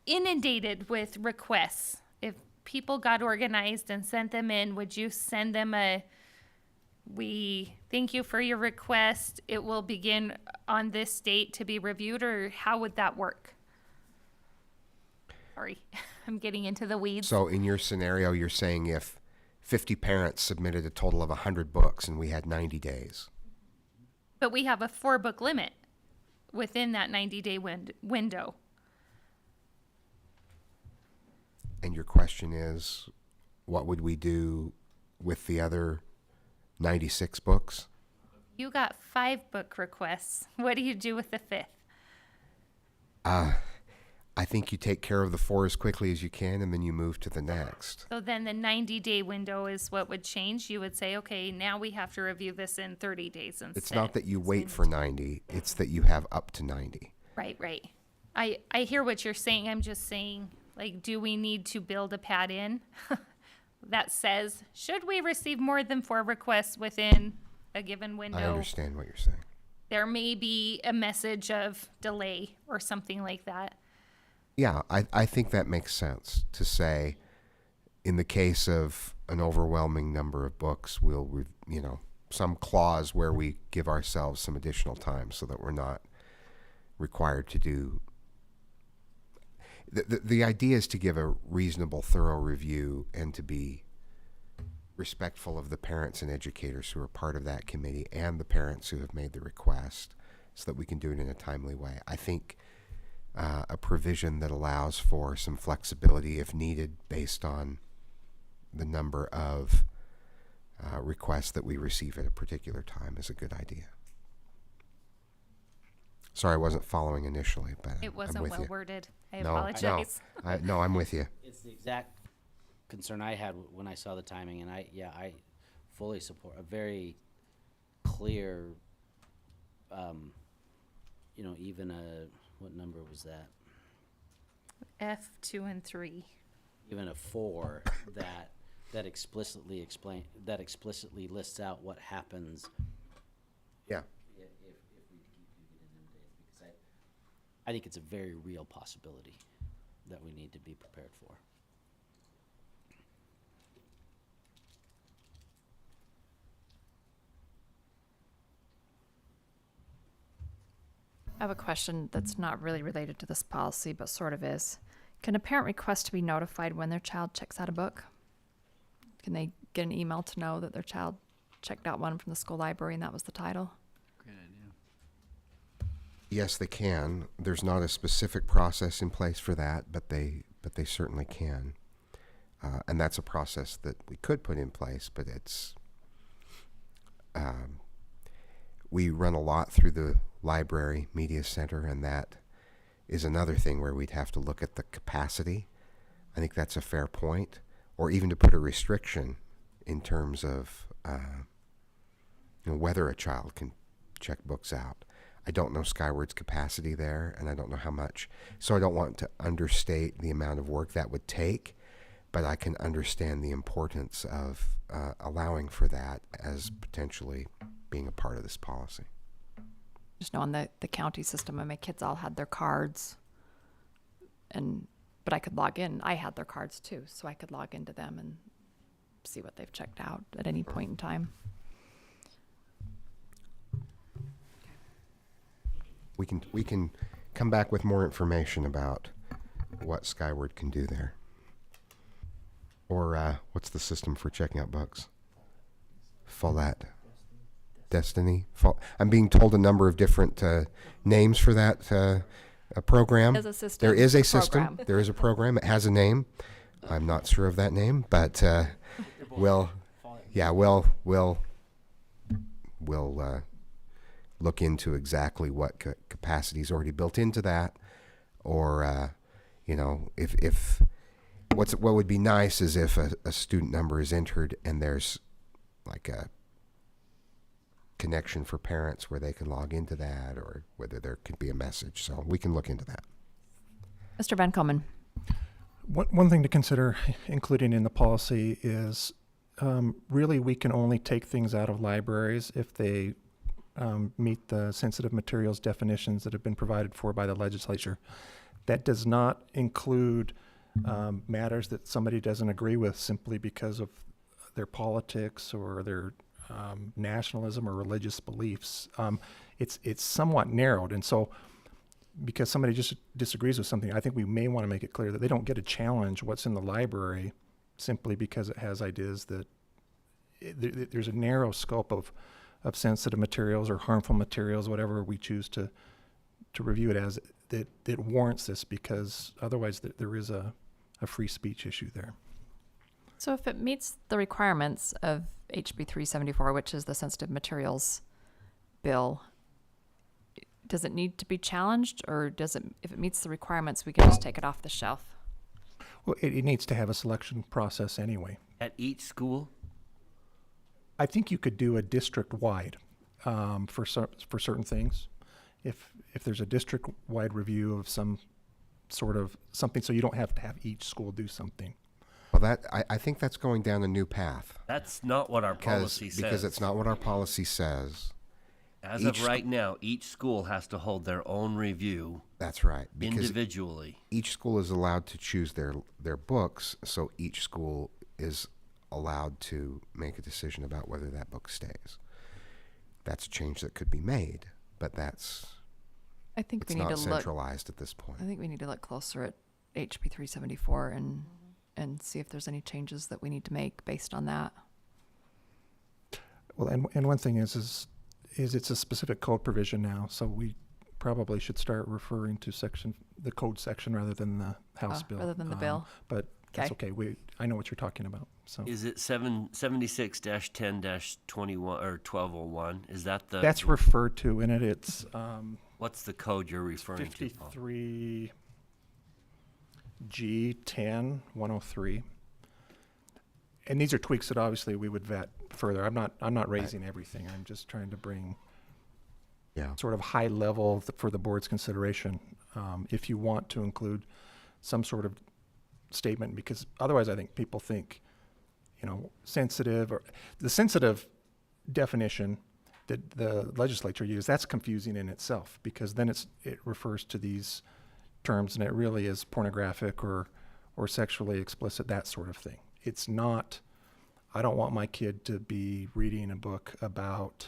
inundated with requests, if people got organized and sent them in, would you send them we thank you for your request, it will begin on this date to be reviewed, or how would that work? Sorry, I'm getting into the weeds. So in your scenario, you're saying if 50 parents submitted a total of 100 books and we had 90 days. But we have a 4-book limit within that 90-day window. And your question is, what would we do with the other 96 books? You got 5 book requests. What do you do with the 5th? I think you take care of the 4 as quickly as you can, and then you move to the next. So then the 90-day window is what would change. You would say, okay, now we have to review this in 30 days instead. It's not that you wait for 90. It's that you have up to 90. Right. I hear what you're saying. I'm just saying, like, do we need to build a pad in that says, should we receive more than 4 requests within a given window? I understand what you're saying. There may be a message of delay or something like that. Yeah, I think that makes sense to say, in the case of an overwhelming number of books, we'll, some clause where we give ourselves some additional time so that we're not required to do. The idea is to give a reasonable, thorough review and to be respectful of the parents and educators who are part of that committee and the parents who have made the request so that we can do it in a timely way. I think a provision that allows for some flexibility if needed based on the number of requests that we receive at a particular time is a good idea. Sorry, I wasn't following initially, but It I'm wasn't with well you. worded. I No, apologize. no, I'm with you. It's the exact concern I had when I saw the timing, and I fully support a very clear, even what number was that? F2 and 3. Even a 4 that explicitly lists out what happens Yeah. if we do get inundated, because I think it's a very real possibility that we need to be prepared for. I have a question that's not really related to this policy, but sort of is. Can a parent request to be notified when their child checks out a book? Can they get an email to know that their child checked out one from the school library and that was the title? Great idea. Yes, they can. There's not a specific process in place for that, but they certainly can. And that's a process that we could put in place, but it's we run a lot through the library media center, and that is another thing where we'd have to look at the capacity. I think that's a fair point, or even to put a restriction in terms of whether a child can check books out. I don't know Skyward's capacity there, and I don't know how much. So I don't want to understate the amount of work that would take, but I can understand the importance of allowing for that as potentially being a part of this policy. Just knowing the county system, and my kids all had their cards, but I could log in. I had their cards too, so I could log into them and see what they've checked out at any point in time. We can come back with more information about what Skyward can do there. Or what's the system for checking out books? Follett. Destiny. I'm being told a number of different names for that program. There's a system. There is a program. system. There is a program. It has a name. I'm not sure of that name, but we'll look into exactly what capacity is already built into that, or if what would be nice is if a student number is entered and there's like a connection for parents where they can log into that, or whether there could be a message. So we can look into that. Mr. Van Komen. One thing to consider including in the policy is really we can only take things out of libraries if they meet the sensitive materials definitions that have been provided for by the legislature. That does not include matters that somebody doesn't agree with simply because of their politics or their nationalism or religious beliefs. It's somewhat narrowed, and so because somebody just disagrees with something, I think we may want to make it clear that they don't get to challenge what's in the library simply because it has ideas that there's a narrow scope of sensitive materials or harmful materials, whatever we choose to review it as, that warrants this, because otherwise there is a free speech issue there. So if it meets the requirements of HB 374, which is the sensitive materials bill, does it need to be challenged, or if it meets the requirements, we can just take it off the shelf? Well, it needs to have a selection process anyway. At each school? I think you could do a district-wide for certain things. If there's a district-wide review of some sort of something, so you don't have to have each school do something. Well, I think that's going down a new path. That's not what our policy says. Because it's not what our policy says. As of right now, each school has to hold their own review. That's right. Because individually. Each school is allowed to choose their books, so each school is allowed to make a decision about whether that book stays. That's a change that could be made, but I think it's we need not to centralized at this point. I think we need to look closer at HB 374 and see if there's any changes that we need to make based on that. Well, and one thing is it's a specific code provision now, so we probably should start referring to the code section rather than the House bill. Rather than the bill. But that's okay. I know what you're talking about. So is it 76-10-21 or 1201? Is that the? That's referred to in it. It's. Well, What's the code you're referring to, Paul? 53 G 10 103. And these are tweaks that obviously we would vet further. I'm not raising everything. I'm just trying to bring sort of high level for the board's consideration. If you want to include some sort of statement, because otherwise I think people think, sensitive, or the sensitive definition that the legislature used, that's confusing in itself, because then it refers to these terms and it really is pornographic or sexually explicit, that sort of thing. It's not, I don't want my kid to be reading a book about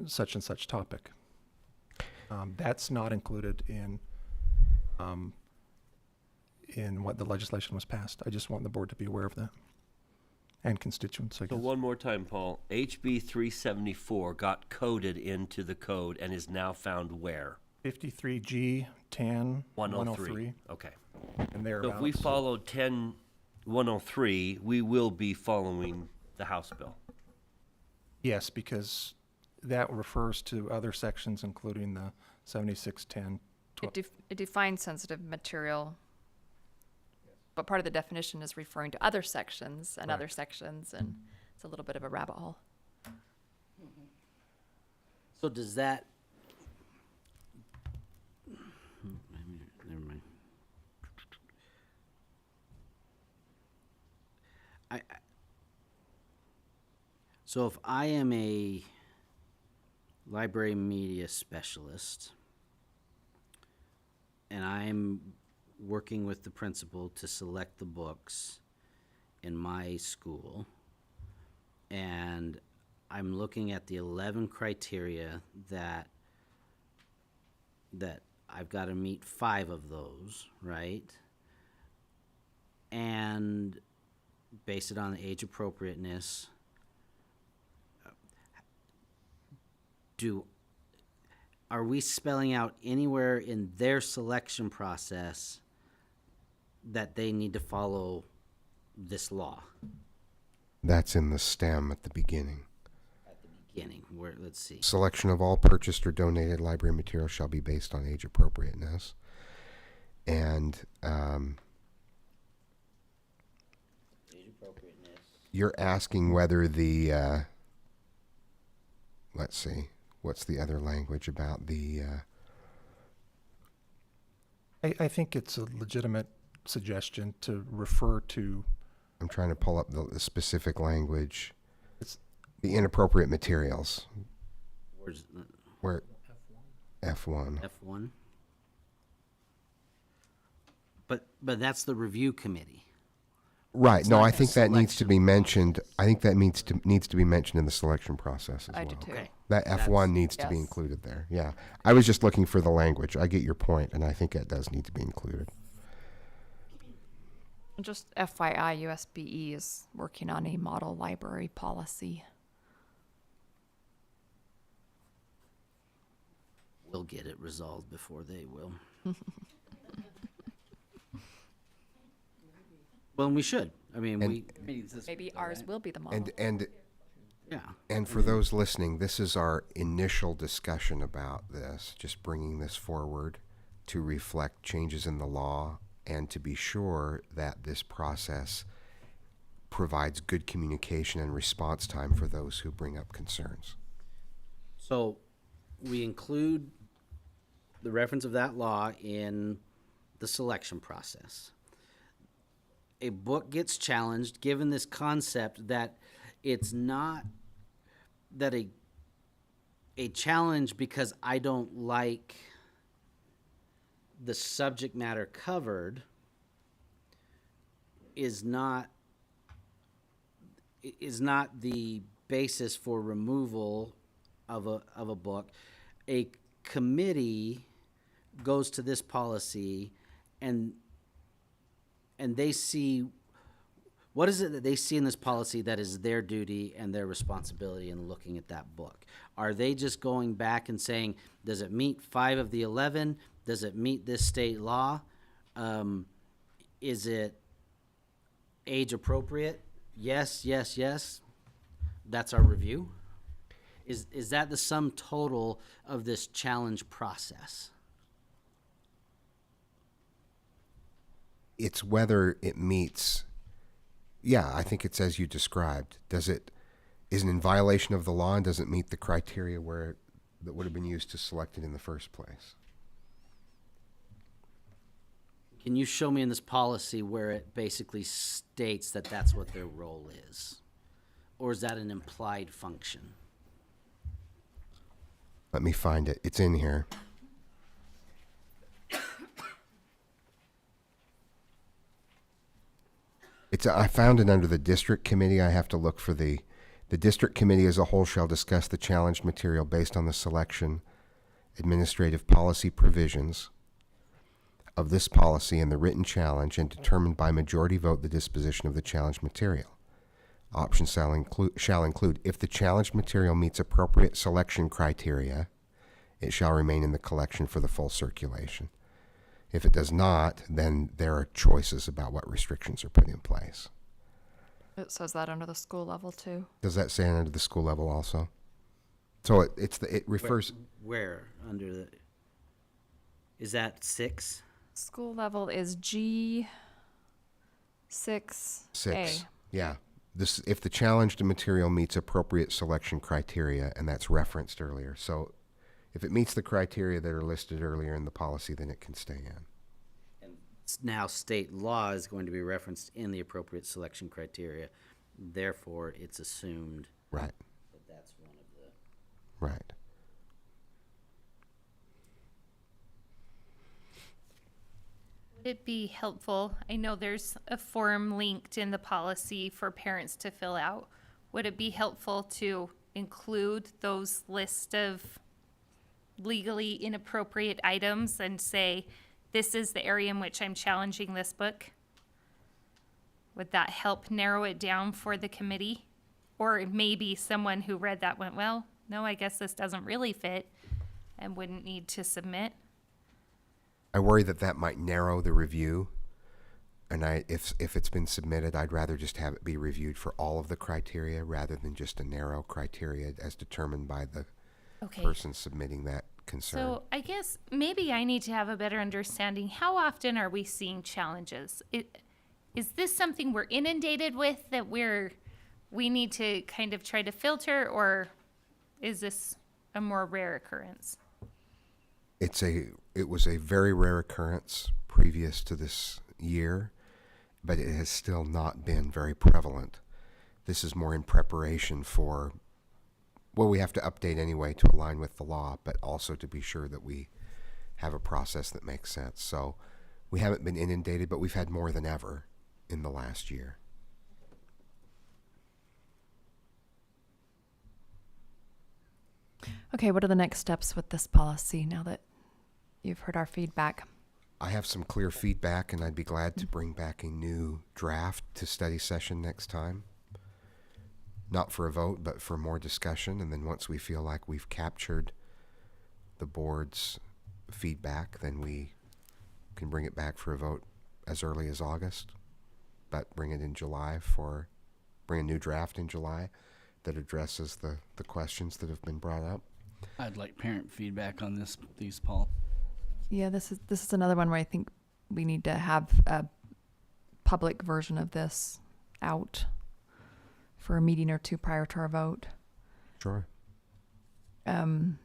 such and such topic. That's not included in what the legislation was passed. I just want the board to be aware of that. And constituents, I So guess. one more time, Paul. HB 374 got coded into the code and is now found where? 53G 10 103. Okay. And So if thereabouts. we followed 10-103, we will be following the House bill. Yes, because that refers to other sections, including the 7610. It defines sensitive material, but part of the definition is referring to other sections and other sections, and it's a little bit of a rabbit hole. So does that? Never mind. So if I am a library media specialist and I'm working with the principal to select the books in my school, and I'm looking at the 11 criteria that I've got to meet 5 of those, right? And base it on the age appropriateness. Are we spelling out anywhere in their selection process that they need to follow this law? That's in the stem at the beginning. Beginning, where, let's see. Selection of all purchased or donated library material shall be based on age appropriateness. And Age appropriateness. you're asking whether the, let's see, what's the other language about the, I think it's a legitimate suggestion to refer to. I'm trying to pull up the specific language. It's The inappropriate materials. Where's Where? F1. F1? But that's the review committee. Right. It's No, not I a think that needs to selection be mentioned. I think that needs to be mentioned in the selection process as I well. do too. Okay. That That's- F1 needs to be yes. included there. Yeah. I was just looking for the language. I get your point, and I think that does need to be included. Just FYI, USBE is working on a model library policy. We'll get it resolved before they will. Well, and we should. I mean, Maybe ours will be the model. yeah. And for those listening, this is our initial discussion about this, just bringing this forward to reflect changes in the law and to be sure that this process provides good communication and response time for those who bring up concerns. So we include the reference of that law in the selection process. A book gets challenged given this concept that it's not that a challenge because I don't like the subject matter covered is not the basis for removal of a book. A committee goes to this policy and they see what is it that they see in this policy that is their duty and their responsibility in looking at that book. Are they just going back and saying, does it meet 5 of the 11? Does it meet this state law? Is it age appropriate? Yes, yes, yes. That's our review. Is that the sum total of this challenge process? It's whether it meets, yeah, I think it's as you described. Is it in violation of the law and doesn't meet the criteria that would have been used to select it in the first place? Can you show me in this policy where it basically states that that's what their role is? Or is that an implied function? Let me find it. It's in here. I found it under the district committee. I have to look for the district committee as a whole shall discuss the challenged material based on the selection, administrative policy provisions of this policy and the written challenge, and determine by majority vote the disposition of the challenged material. Options shall include, if the challenged material meets appropriate selection criteria, it shall remain in the collection for the full circulation. If it does not, then there are choices about what restrictions are put in place. It says that under the school level too. Does that say under the school level also? So it refers. Where under the? Is that 6? School level is G6A. 6. Yeah. If the challenged material meets appropriate selection criteria, and that's referenced earlier. So if it meets the criteria that are listed earlier in the policy, then it can stay in. And now state law is going to be referenced in the appropriate selection criteria. Therefore, it's assumed Right. that that's one of the. Right. Would it be helpful? I know there's a form linked in the policy for parents to fill out. Would it be helpful to include those list of legally inappropriate items and say, this is the area in which I'm challenging this book? Would that help narrow it down for the committee? Or maybe someone who read that went, well, no, I guess this doesn't really fit and wouldn't need to submit. I worry that might narrow the review, and if it's been submitted, I'd rather just have it be reviewed for all of the criteria rather than just a narrow criteria as determined by the person submitting that concern. So I guess maybe I need to have a better understanding. How often are we seeing challenges? Is this something we're inundated with that we need to kind of try to filter, or is this a more rare occurrence? It was a very rare occurrence previous to this year, but it has still not been very prevalent. This is more in preparation for, well, we have to update anyway to align with the law, but also to be sure that we have a process that makes sense. So we haven't been inundated, but we've had more than ever in the last year. Okay, what are the next steps with this policy now that you've heard our feedback? I have some clear feedback, and I'd be glad to bring back a new draft to study session next time. Not for a vote, but for more discussion. And then once we feel like we've captured the board's feedback, then we can bring it back for a vote as early as August, but bring it in July bring a new draft in July that addresses the questions that have been brought up. I'd like parent feedback on these, Paul. Yeah, this is another one where I think we need to have a public version of this out for a meeting or two prior to our vote. Sure. And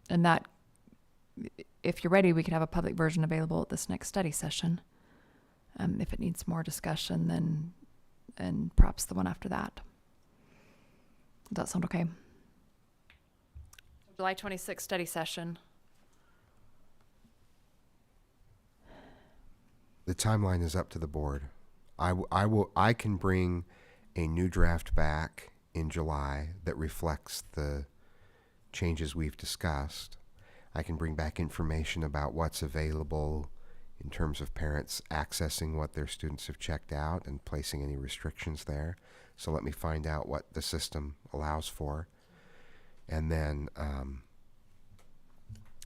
that, if you're ready, we could have a public version available at this next study session. If it needs more discussion, then and perhaps the one after that. Does that sound okay? July 26th study session. The timeline is up to the board. I can bring a new draft back in July that reflects the changes we've discussed. I can bring back information about what's available in terms of parents accessing what their students have checked out and placing any restrictions there. So let me find out what the system allows for. And then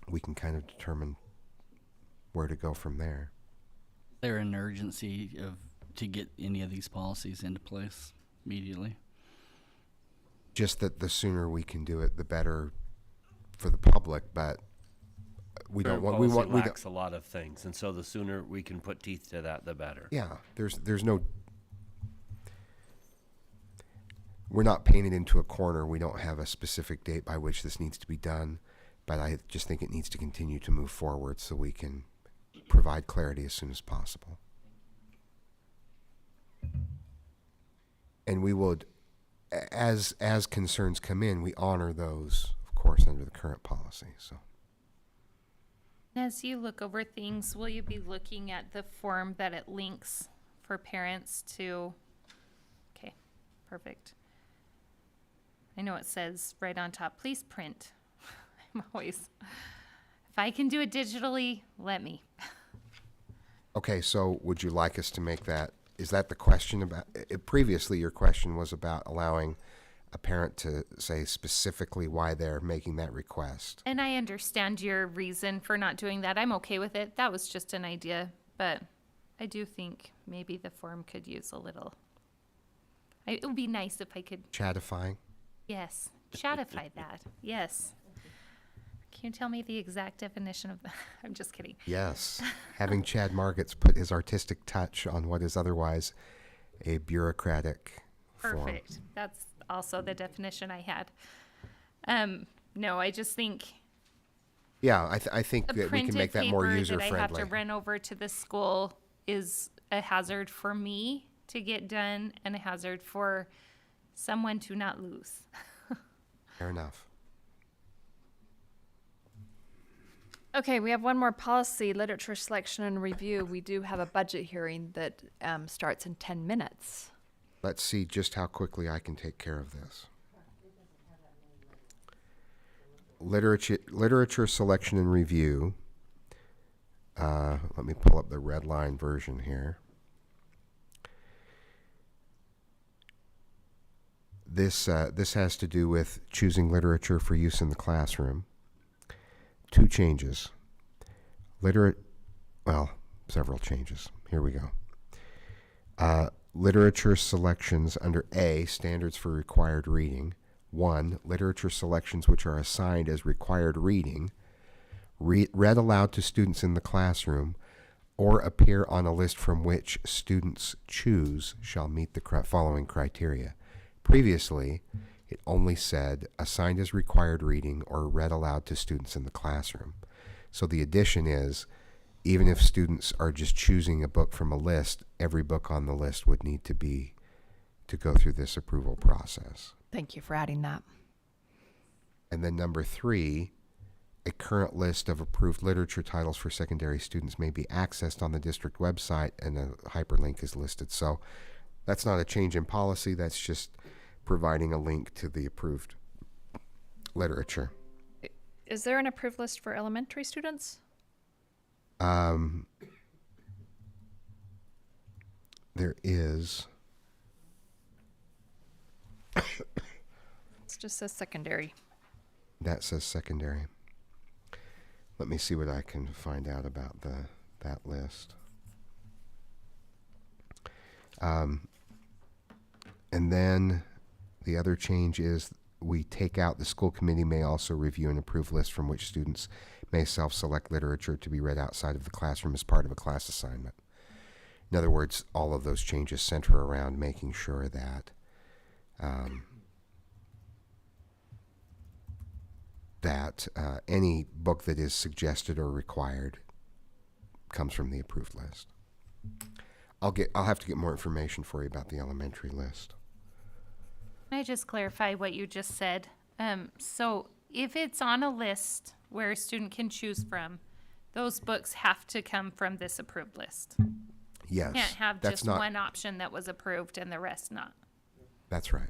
we can kind of determine where to go from there. Is there an urgency to get any of these policies into place immediately? Just that the sooner we can do it, the better for the public, but we don't want, we Policy want, we don't, lacks a lot of things, and so the sooner we can put teeth to that, the better. yeah, there's no, we're not painted into a corner. We don't have a specific date by which this needs to be done, but I just think it needs to continue to move forward so we can provide clarity as soon as possible. And we would, as concerns come in, we honor those, of course, under the current policy. So As you look over things, will you be looking at the form that it links for parents to? Okay, perfect. I know it says right on top, please print. I'm always, if I can do it digitally, let me. okay, so would you like us to make that? Is that the question about? Previously, your question was about allowing a parent to say specifically why they're making that request. And I understand your reason for not doing that. I'm okay with it. That was just an idea, but I do think maybe the form could use a little. It would be nice if I could. Chatifying? Yes, chatify that. Yes. Can you tell me the exact definition of that? I'm just kidding. Yes. Having Chad Margetts put his artistic touch on what is otherwise a bureaucratic form. Perfect. That's also the definition I had. No, I just think Yeah, I think a that we can printed make that more paper user that I have friendly. to run over to the school is a hazard for me to get done and a hazard for someone to not lose. Fair enough. Okay, we have one more policy, literature selection and review. We do have a budget hearing that starts in 10 minutes. Let's see just how quickly I can take care of this. Literature selection and review. Let me pull up the red line version here. This has to do with choosing literature for use in the classroom. 2 changes. Several changes. Here we go. Literature selections under A, standards for required reading. 1, literature selections which are assigned as required reading, read aloud to students in the classroom, or appear on a list from which students choose shall meet the following criteria. Previously, it only said assigned as required reading or read aloud to students in the classroom. So the addition is, even if students are just choosing a book from a list, every book on the list would need to go through this approval process. Thank you for adding that. And then number 3, a current list of approved literature titles for secondary students may be accessed on the district website, and a hyperlink is listed. So that's not a change in policy, that's just providing a link to the approved literature. Is there an approved list for elementary students? There is. It just says secondary. That says secondary. Let me see what I can find out about that list. And then the other change is we take out the school committee may also review and approve lists from which students may self-select literature to be read outside of the classroom as part of a class assignment. In other words, all of those changes center around making sure that any book that is suggested or required comes from the approved list. I'll have to get more information for you about the elementary list. Can I just clarify what you just said? So if it's on a list where a student can choose from, those books have to come from this approved list. Yes. Can't have that's just not, one option that was approved and the rest not. That's right.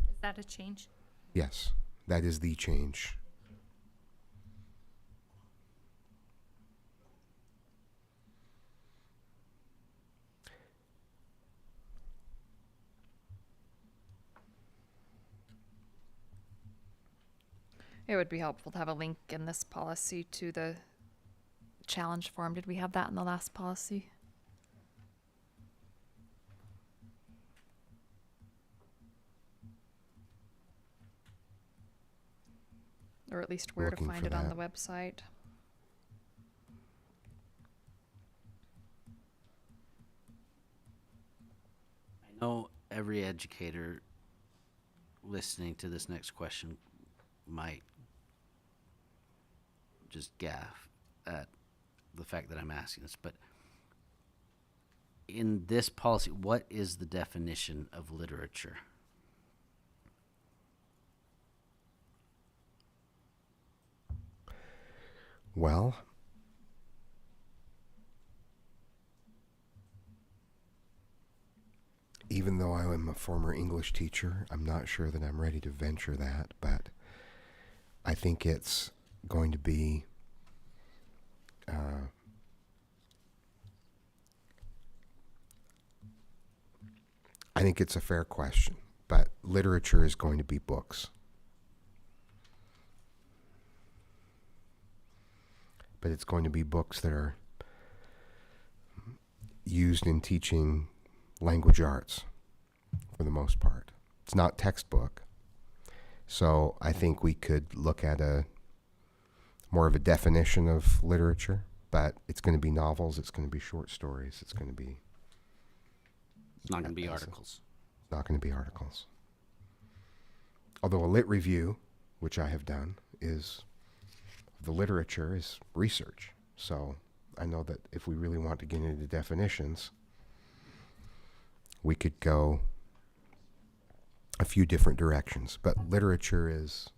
Is that a change? Yes. That is the change. It would be helpful to have a link in this policy to the challenge form. Did we have that in the last policy? or at least where to Looking find for it on the that. website. I know every educator listening to this next question might just gaffe at the fact that I'm asking this, but in this policy, what is the definition of literature? Well, even though I am a former English teacher, I'm not sure that I'm ready to venture that, but I think it's going to be I think it's a fair question, but literature is going to be books. But it's going to be books that are used in teaching language arts for the most part. It's not textbook. So I think we could look at a more of a definition of literature, but it's going to be novels, it's going to be short stories, it's going to be It's not going to be articles. not going to be articles. Although a lit review, which I have done, is the literature is research. So I know that if we really want to get into definitions, we could go a few different directions. But literature is,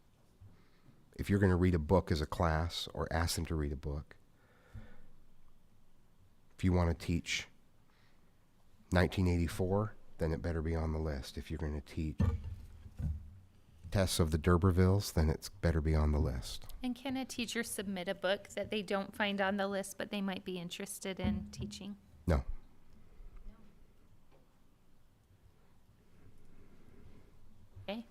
if you're going to read a book as a class or ask them to read a book, if you want to teach 1984, then it better be on the list. If you're going to teach tests of the D'Urbervilles, then it's better be on the list. And can a teacher submit a book that they don't find on the list, but they might be interested in teaching? No. Okay.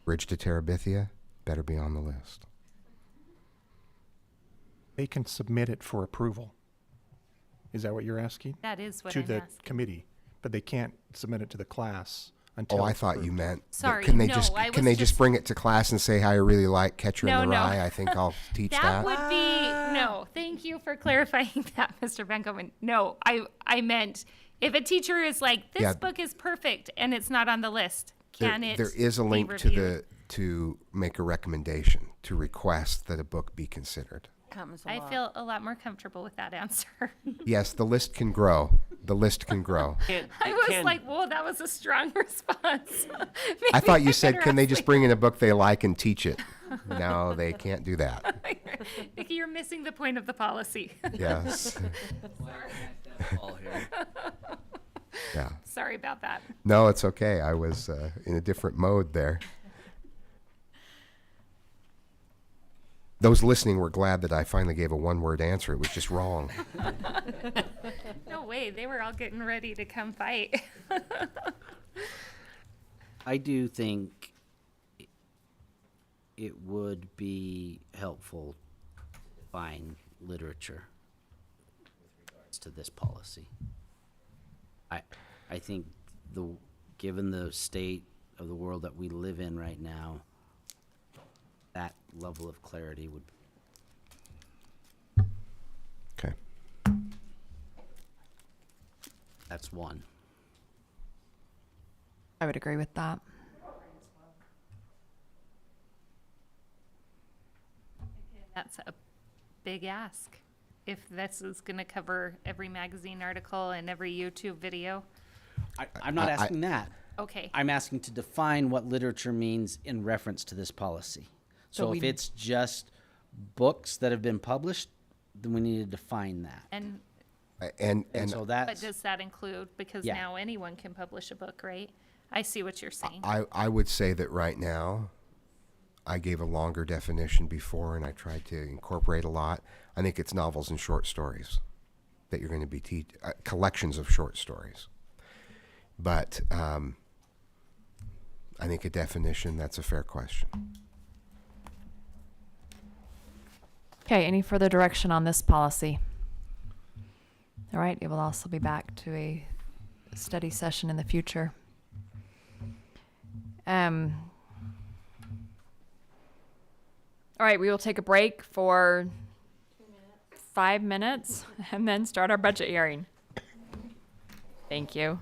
Bridge to Terabithia, better be on the list. They can submit it for approval. Is that what you're asking? That is what To I'm the asking. committee, but they can't submit it to the class until. Oh, I it's thought you approved. meant. that Sorry, Can they no, just I can was they just just- bring it to class and say, "Hi, I really like Catcher in No, the no. Rye. I think I'll teach That that." would be, no, thank you for clarifying that, Mr. Benkoman. No, I meant if a teacher is like, this Yeah. book is perfect and it's not on the list, can it There is a be link to reviewed? to make a recommendation to request that a book be considered. Happens a I lot. feel a lot more comfortable with that answer. Yes, the list can grow. The list can grow. I was like, whoa, that was a strong response. I thought you Maybe said, better "Can they ask just me." bring in a book they like and teach it?" No, they can't do that. Nikki, you're missing the point of the policy. Yes. All here. Yeah. Sorry about that. No, it's okay. I was in a different mode there. Those listening were glad that I finally gave a one-word answer. It was just wrong. No way, they were all getting ready to come fight. I do think it would be helpful to define literature with regards to this policy. I think given the state of the world that we live in right now, that level of clarity would. Okay. That's one. I would agree with that. That's a big ask. If this is going to cover every magazine article and every YouTube video. I'm not I- asking that. Okay. I'm asking to define what literature means in reference to this policy. So if it's just books that have been published, then we need to define that. And And So but that's, does that include, because Yeah. now anyone can publish a book, right? I see what you're saying. I would say that right now, I gave a longer definition before, and I tried to incorporate a lot. I think it's novels and short stories that you're going to be collections of short stories. But I think a definition, that's a fair question. Okay, any further direction on this policy? All right, it will also be back to a study session in the future. All right, we will take a break for 5 minutes and then start our budget hearing. Thank you.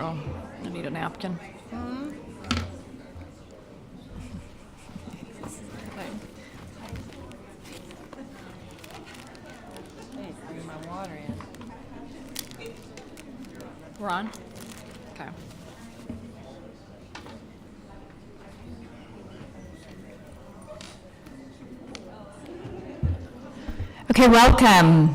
Oh, I need a napkin. We're on? Okay. Okay, welcome.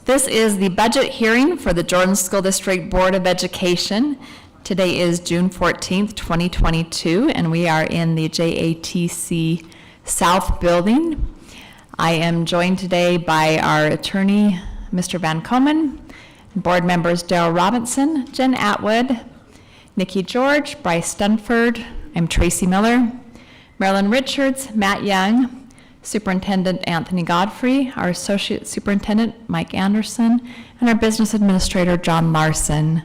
This is the budget hearing for the Jordan School District Board of Education. Today is June 14th, 2022, and we are in the JATC South Building. I am joined today by our attorney, Mr. Van Komen, board members Daryl Robinson, Jen Atwood, Nikki George, Bryce Dunford, I'm Tracy Miller, Marilyn Richards, Matt Young, Superintendent Anthony Godfrey, our Associate Superintendent Mike Anderson, and our Business Administrator John Larson.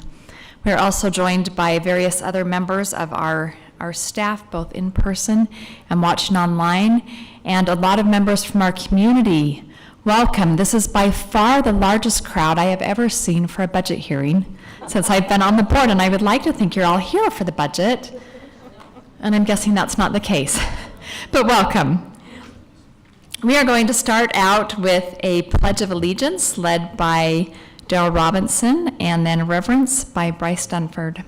We are also joined by various other members of our staff, both in person and watching online, and a lot of members from our community. Welcome. This is by far the largest crowd I have ever seen for a budget hearing since I've been on the board, and I would like to think you're all here for the budget, and I'm guessing that's not the case, but welcome. We are going to start out with a Pledge of Allegiance led by Daryl Robinson, and then Reverence by Bryce Dunford.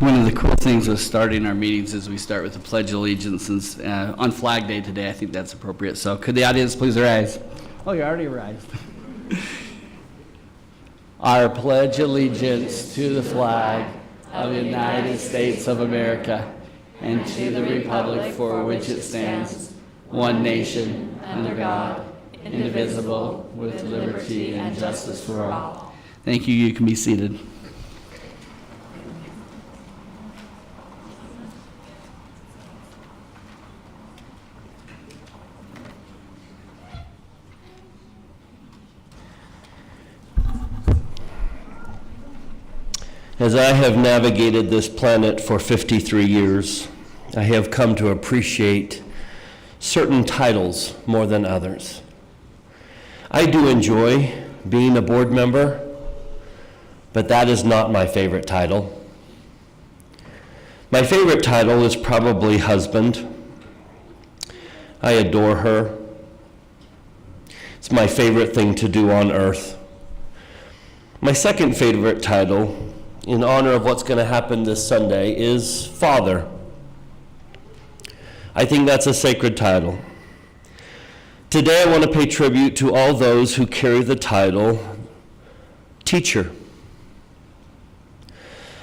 One of the cool things with starting our meetings is we start with the Pledge of Allegiance, and on Flag Day today, I think that's appropriate. So could the audience please rise? Oh, you already arrived. I pledge allegiance to the flag of the United States of America and to the republic for which it stands, one nation, under God, indivisible, with liberty and justice for all. Thank you. You can be seated. As I have navigated this planet for 53 years, I have come to appreciate certain titles more than others. I do enjoy being a board member, but that is not my favorite title. My favorite title is probably husband. I adore her. It's my favorite thing to do on earth. My second favorite title, in honor of what's going to happen this Sunday, is Father. I think that's a sacred title. Today I want to pay tribute to all those who carry the title teacher.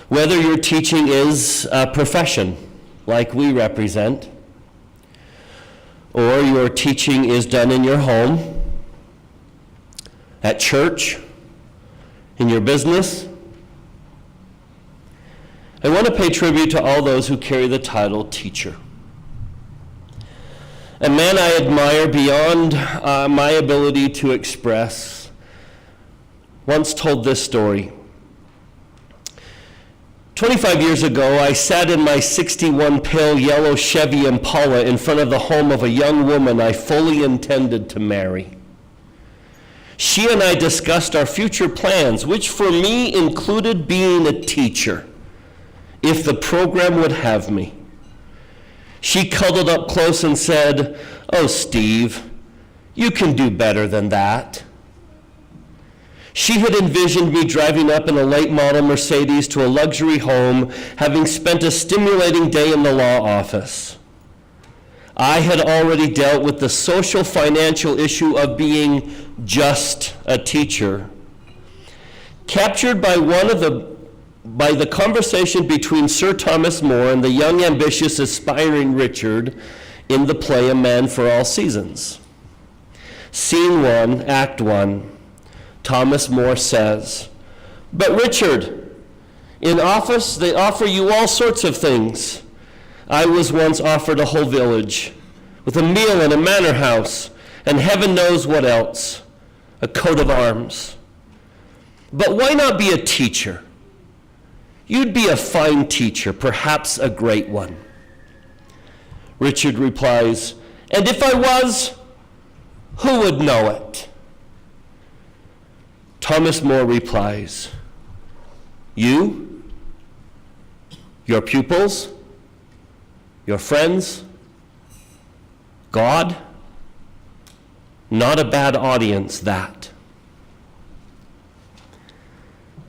Whether your teaching is a profession, like we represent, or your teaching is done in your home, at church, in your business, I want to pay tribute to all those who carry the title teacher. A man I admire beyond my ability to express once told this story. 25 years ago, I sat in my 61 pale yellow Chevy Impala in front of the home of a young woman I fully intended to marry. She and I discussed our future plans, which for me included being a teacher, if the program would have me. She cuddled up close and said, "Oh, Steve, you can do better than that." She had envisioned me driving up in a late model Mercedes to a luxury home, having spent a stimulating day in the law office. I had already dealt with the social financial issue of being just a teacher. Captured by the conversation between Sir Thomas More and the young, ambitious, aspiring Richard in the play A Man for All Seasons. Scene 1, Act 1, Thomas More says, "But Richard, in office they offer you all sorts of things. I was once offered a whole village, with a meal and a manor house, and heaven knows what else, a coat of arms. But why not be a teacher? You'd be a fine teacher, perhaps a great one." Richard replies, "And if I was, who would know it?" Thomas More replies, "You, your pupils, your friends, God? Not a bad audience, that."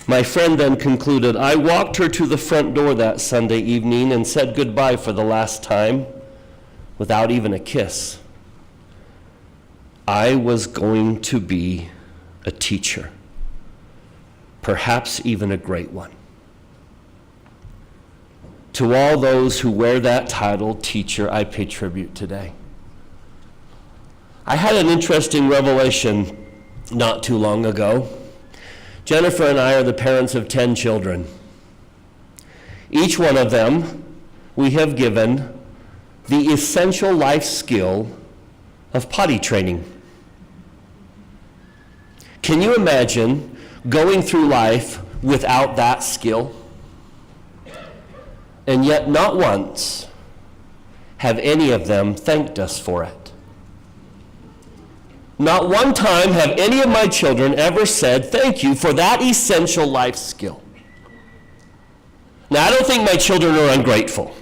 My friend then concluded, "I walked her to the front door that Sunday evening and said goodbye for the last time without even a kiss. I was going to be a teacher, perhaps even a great one." To all those who wear that title, teacher, I pay tribute today. I had an interesting revelation not too long ago. Jennifer and I are the parents of 10 children. Each one of them we have given the essential life skill of potty training. Can you imagine going through life without that skill? And yet not once have any of them thanked us for it. Not one time have any of my children ever said, "Thank you for that essential life skill." Now, I don't think my children are ungrateful.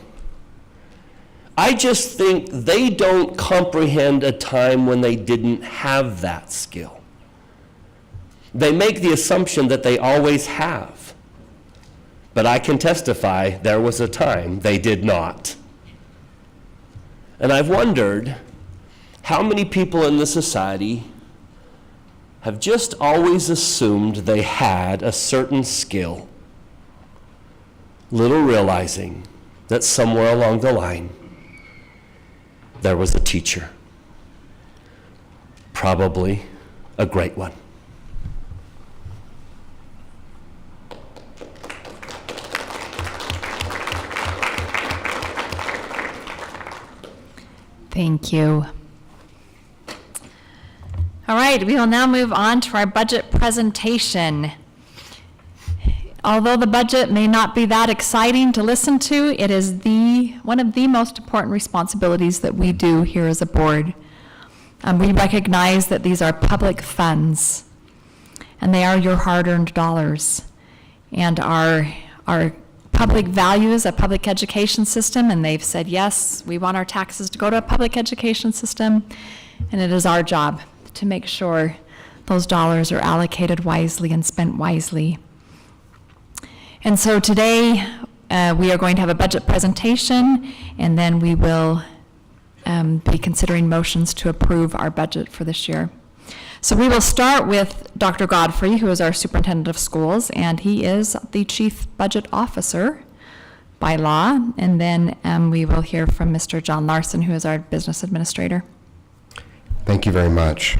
I just think they don't comprehend a time when they didn't have that skill. They make the assumption that they always have. But I can testify there was a time they did not. And I've wondered how many people in this society have just always assumed they had a certain skill, little realizing that somewhere along the line there was a teacher, probably a great one. Thank you. All right, we will now move on to our budget presentation. Although the budget may not be that exciting to listen to, it is one of the most important responsibilities that we do here as a board. We recognize that these are public funds, and they are your hard-earned dollars. And our public values a public education system, and they've said, yes, we want our taxes to go to a public education system, and it is our job to make sure those dollars are allocated wisely and spent wisely. And so today, we are going to have a budget presentation, and then we will be considering motions to approve our budget for this year. So we will start with Dr. Godfrey, who is our superintendent of schools, and he is the chief budget officer by law. And then we will hear from Mr. John Larson, who is our business administrator. Thank you very much.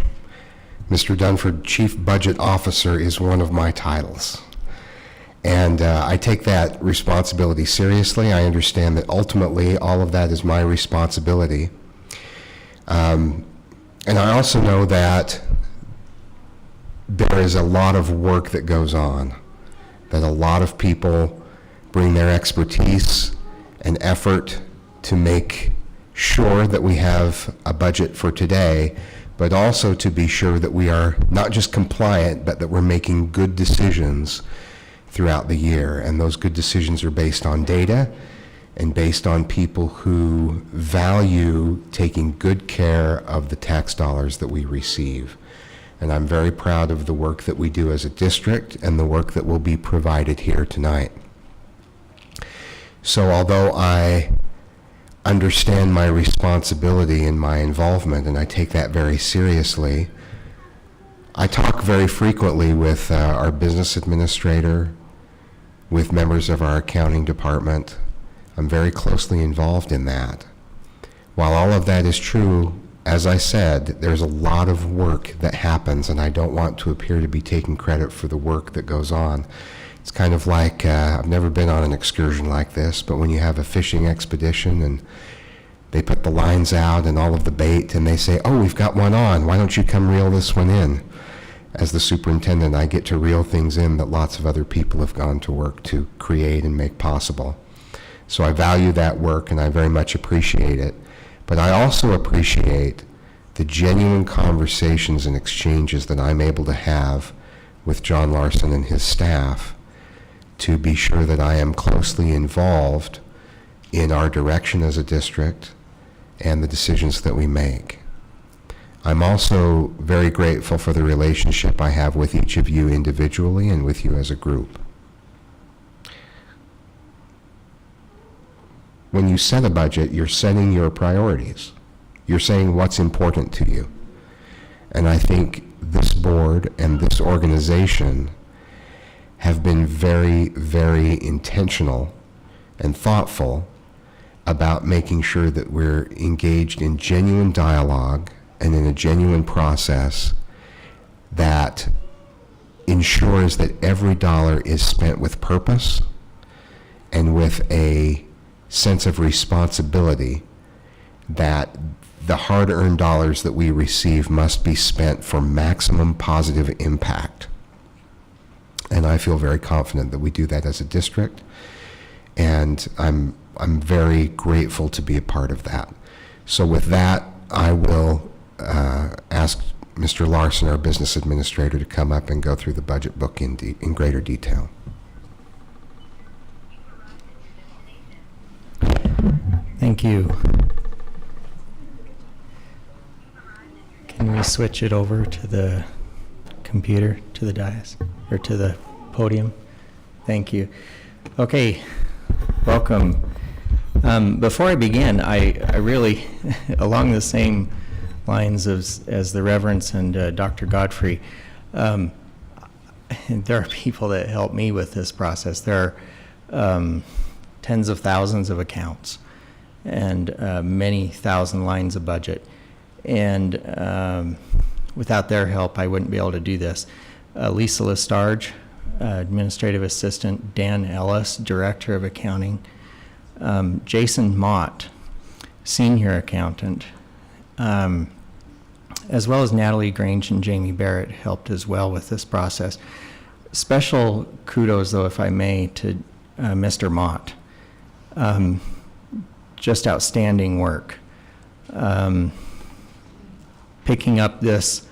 Mr. Dunford, Chief Budget Officer is one of my titles. And I take that responsibility seriously. I understand that ultimately all of that is my responsibility. And I also know that there is a lot of work that goes on, that a lot of people bring their expertise and effort to make sure that we have a budget for today, but also to be sure that we are not just compliant, but that we're making good decisions throughout the year. And those good decisions are based on data and based on people who value taking good care of the tax dollars that we receive. And I'm very proud of the work that we do as a district and the work that will be provided here tonight. So although I understand my responsibility and my involvement, and I take that very seriously, I talk very frequently with our business administrator, with members of our accounting department. I'm very closely involved in that. While all of that is true, as I said, there's a lot of work that happens, and I don't want to appear to be taking credit for the work that goes on. It's kind of like, I've never been on an excursion like this, but when you have a fishing expedition and they put the lines out and all of the bait, and they say, oh, we've got one on, why don't you come reel this one in? As the superintendent, I get to reel things in that lots of other people have gone to work to create and make possible. So I value that work, and I very much appreciate it. But I also appreciate the genuine conversations and exchanges that I'm able to have with John Larson and his staff to be sure that I am closely involved in our direction as a district and the decisions that we make. I'm also very grateful for the relationship I have with each of you individually and with you as a group. When you set a budget, you're setting your priorities. You're saying what's important to you. And I think this board and this organization have been very, very intentional and thoughtful about making sure that we're engaged in genuine dialogue and in a genuine process that ensures that every dollar is spent with purpose and with a sense of responsibility that the hard-earned dollars that we receive must be spent for maximum positive impact. And I feel very confident that we do that as a district, and I'm very grateful to be a part of that. So with that, I will ask Mr. Larson, our business administrator, to come up and go through the budget book in greater detail. Thank you. Can we switch it over to the computer, to the dais, or to the podium? Thank you. Okay, welcome. Before I begin, I really, along the same lines as the Reverends and Dr. Godfrey, there are people that help me with this process. There are tens of thousands of accounts and many thousand lines of budget. And without their help, I wouldn't be able to do this. Lisa Lestarge, Administrative Assistant, Dan Ellis, Director of Accounting, Jason Mott, Senior Accountant, as well as Natalie Grange and Jamie Barrett helped as well with this process. Special kudos, though, if I may, to Mr. Mott. Just outstanding work. Picking up this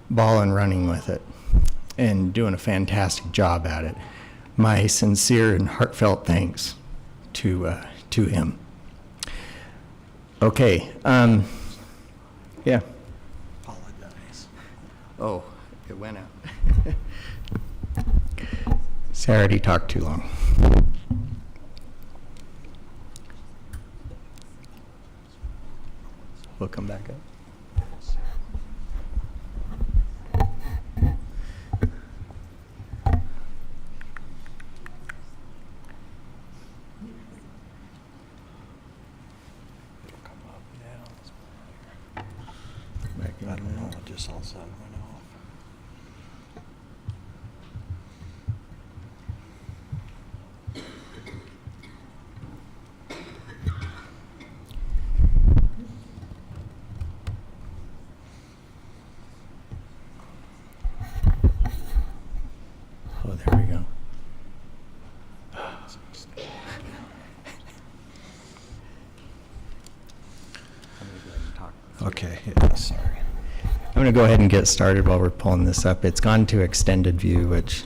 ball and running with it and doing a fantastic job at it. My sincere and heartfelt thanks to him. Okay, yeah. Apologize. Oh, it went out. Sarah already talked too long. We'll come back up. I don't know, it just all of a sudden went off. Oh, there we go. Okay, yeah, sorry. I'm going to go ahead and get started while we're pulling this up. It's gone to extended view, which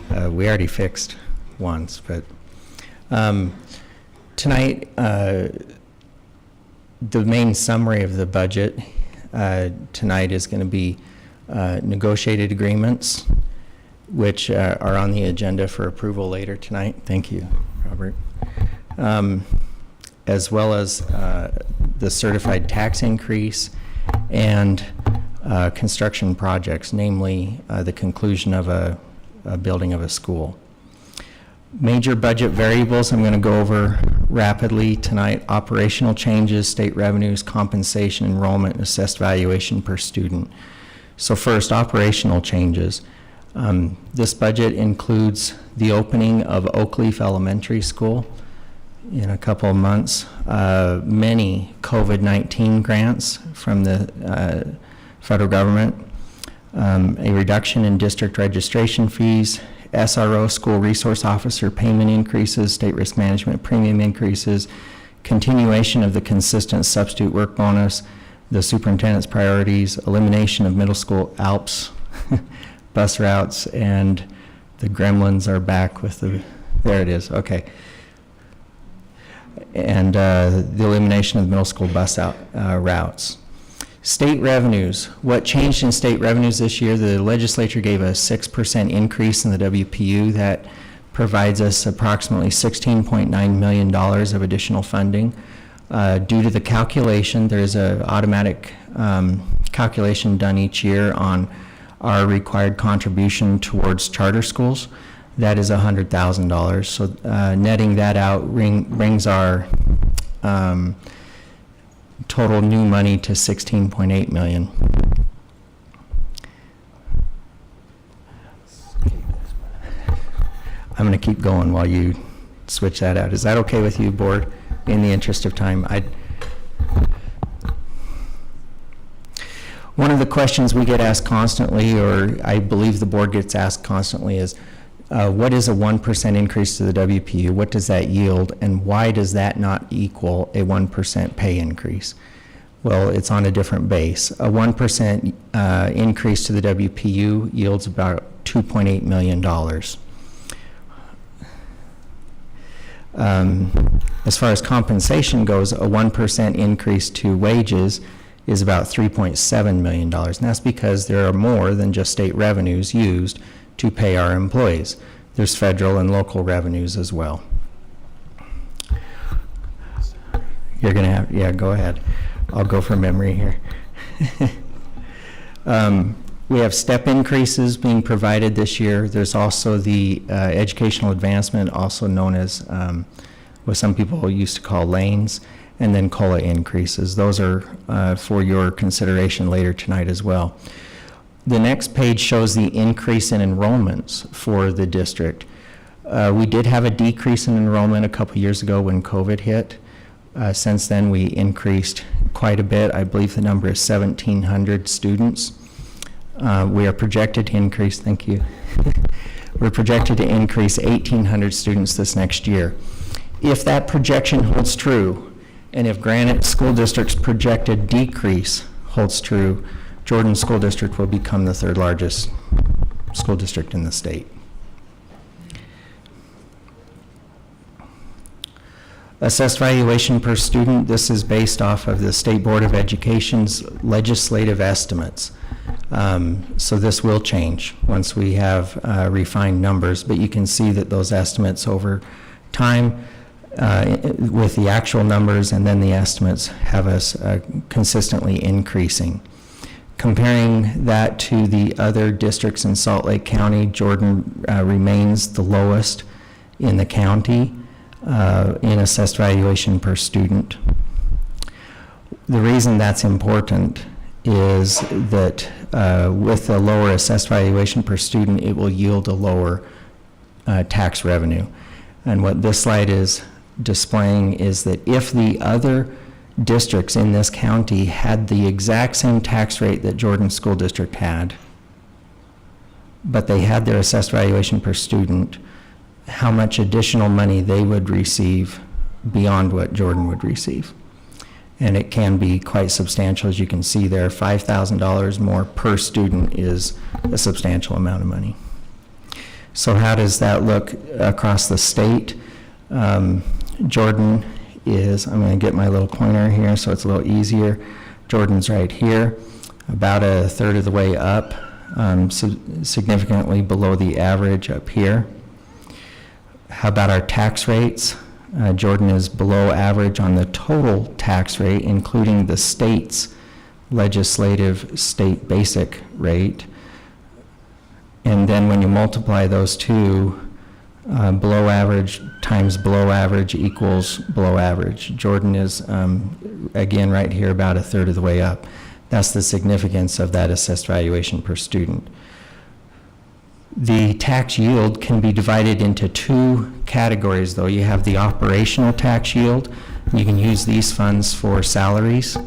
we already fixed once, but tonight, the main summary of the budget tonight is going to be negotiated agreements, which are on the agenda for approval later tonight. Thank you, Robert. As well as the certified tax increase and construction projects, namely the conclusion of a building of a school. Major budget variables I'm going to go over rapidly tonight: operational changes, state revenues, compensation, enrollment, and assessed valuation per student. So first, operational changes. This budget includes the opening of Oakleaf Elementary School in a couple of months, many COVID-19 grants from the federal government, a reduction in district registration fees, SRO school resource officer payment increases, state risk management premium increases, continuation of the consistent substitute work bonus, the superintendent's priorities, elimination of middle school ALPS bus routes, and the gremlins are back with the, there it is, okay. And the elimination of the middle school bus routes. State revenues. What changed in state revenues this year? The legislature gave a 6% increase in the WPU. That provides us approximately $16.9 million of additional funding. Due to the calculation, there is an automatic calculation done each year on our required contribution towards charter schools. That is $100,000. So netting that out brings our total new money to $16.8 million. I'm going to keep going while you switch that out. Is that okay with you, board? In the interest of time, one of the questions we get asked constantly, or I believe the board gets asked constantly, is what is a 1% increase to the WPU? What does that yield, and why does that not equal a 1% pay increase? Well, it's on a different base. A 1% increase to the WPU yields about $2.8 million. As far as compensation goes, a 1% increase to wages is about $3.7 million. And that's because there are more than just state revenues used to pay our employees. There's federal and local revenues as well. You're gonna have, yeah, go ahead. I'll go from memory here. We have step increases being provided this year. There's also the educational advancement, also known as what some people used to call lanes, and then COLA increases. Those are for your consideration later tonight as well. The next page shows the increase in enrollments for the district. We did have a decrease in enrollment a couple years ago when COVID hit. Since then, we increased quite a bit. I believe the number is 1,700 students. We are projected to increase, thank you. We're projected to increase 1,800 students this next year. If that projection holds true, and if Granite School District's projected decrease holds true, Jordan School District will become the third largest school district in the state. Assessed valuation per student, this is based off of the State Board of Education's legislative estimates. So this will change once we have refined numbers, but you can see that those estimates over time with the actual numbers and then the estimates have us consistently increasing. Comparing that to the other districts in Salt Lake County, Jordan remains the lowest in the county in assessed valuation per student. The reason that's important is that with a lower assessed valuation per student, it will yield a lower tax revenue. And what this slide is displaying is that if the other districts in this county had the exact same tax rate that Jordan School District had, but they had their assessed valuation per student, how much additional money they would receive beyond what Jordan would receive. And it can be quite substantial. As you can see there, $5,000 more per student is a substantial amount of money. So how does that look across the state? Jordan is, I'm going to get my little pointer here so it's a little easier. Jordan's right here, about a third of the way up, so significantly below the average up here. How about our tax rates? Jordan is below average on the total tax rate, including the state's legislative state basic rate. And then when you multiply those two, below average times below average equals below average. Jordan is, again, right here about a third of the way up. That's the significance of that assessed valuation per student. The tax yield can be divided into two categories, though. You have the operational tax yield. You can use these funds for salaries,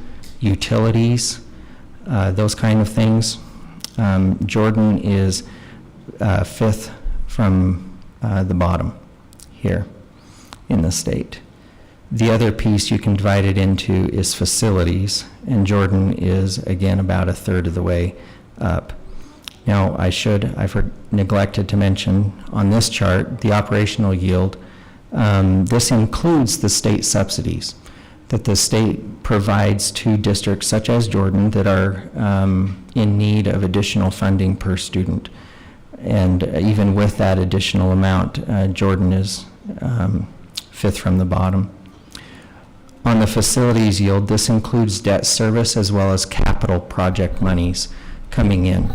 utilities, those kind of things. Jordan is fifth from the bottom here in the state. The other piece you can divide it into is facilities, and Jordan is, again, about a third of the way up. Now, I've neglected to mention on this chart, the operational yield. This includes the state subsidies that the state provides to districts such as Jordan that are in need of additional funding per student. And even with that additional amount, Jordan is fifth from the bottom. On the facilities yield, this includes debt service as well as capital project monies coming in.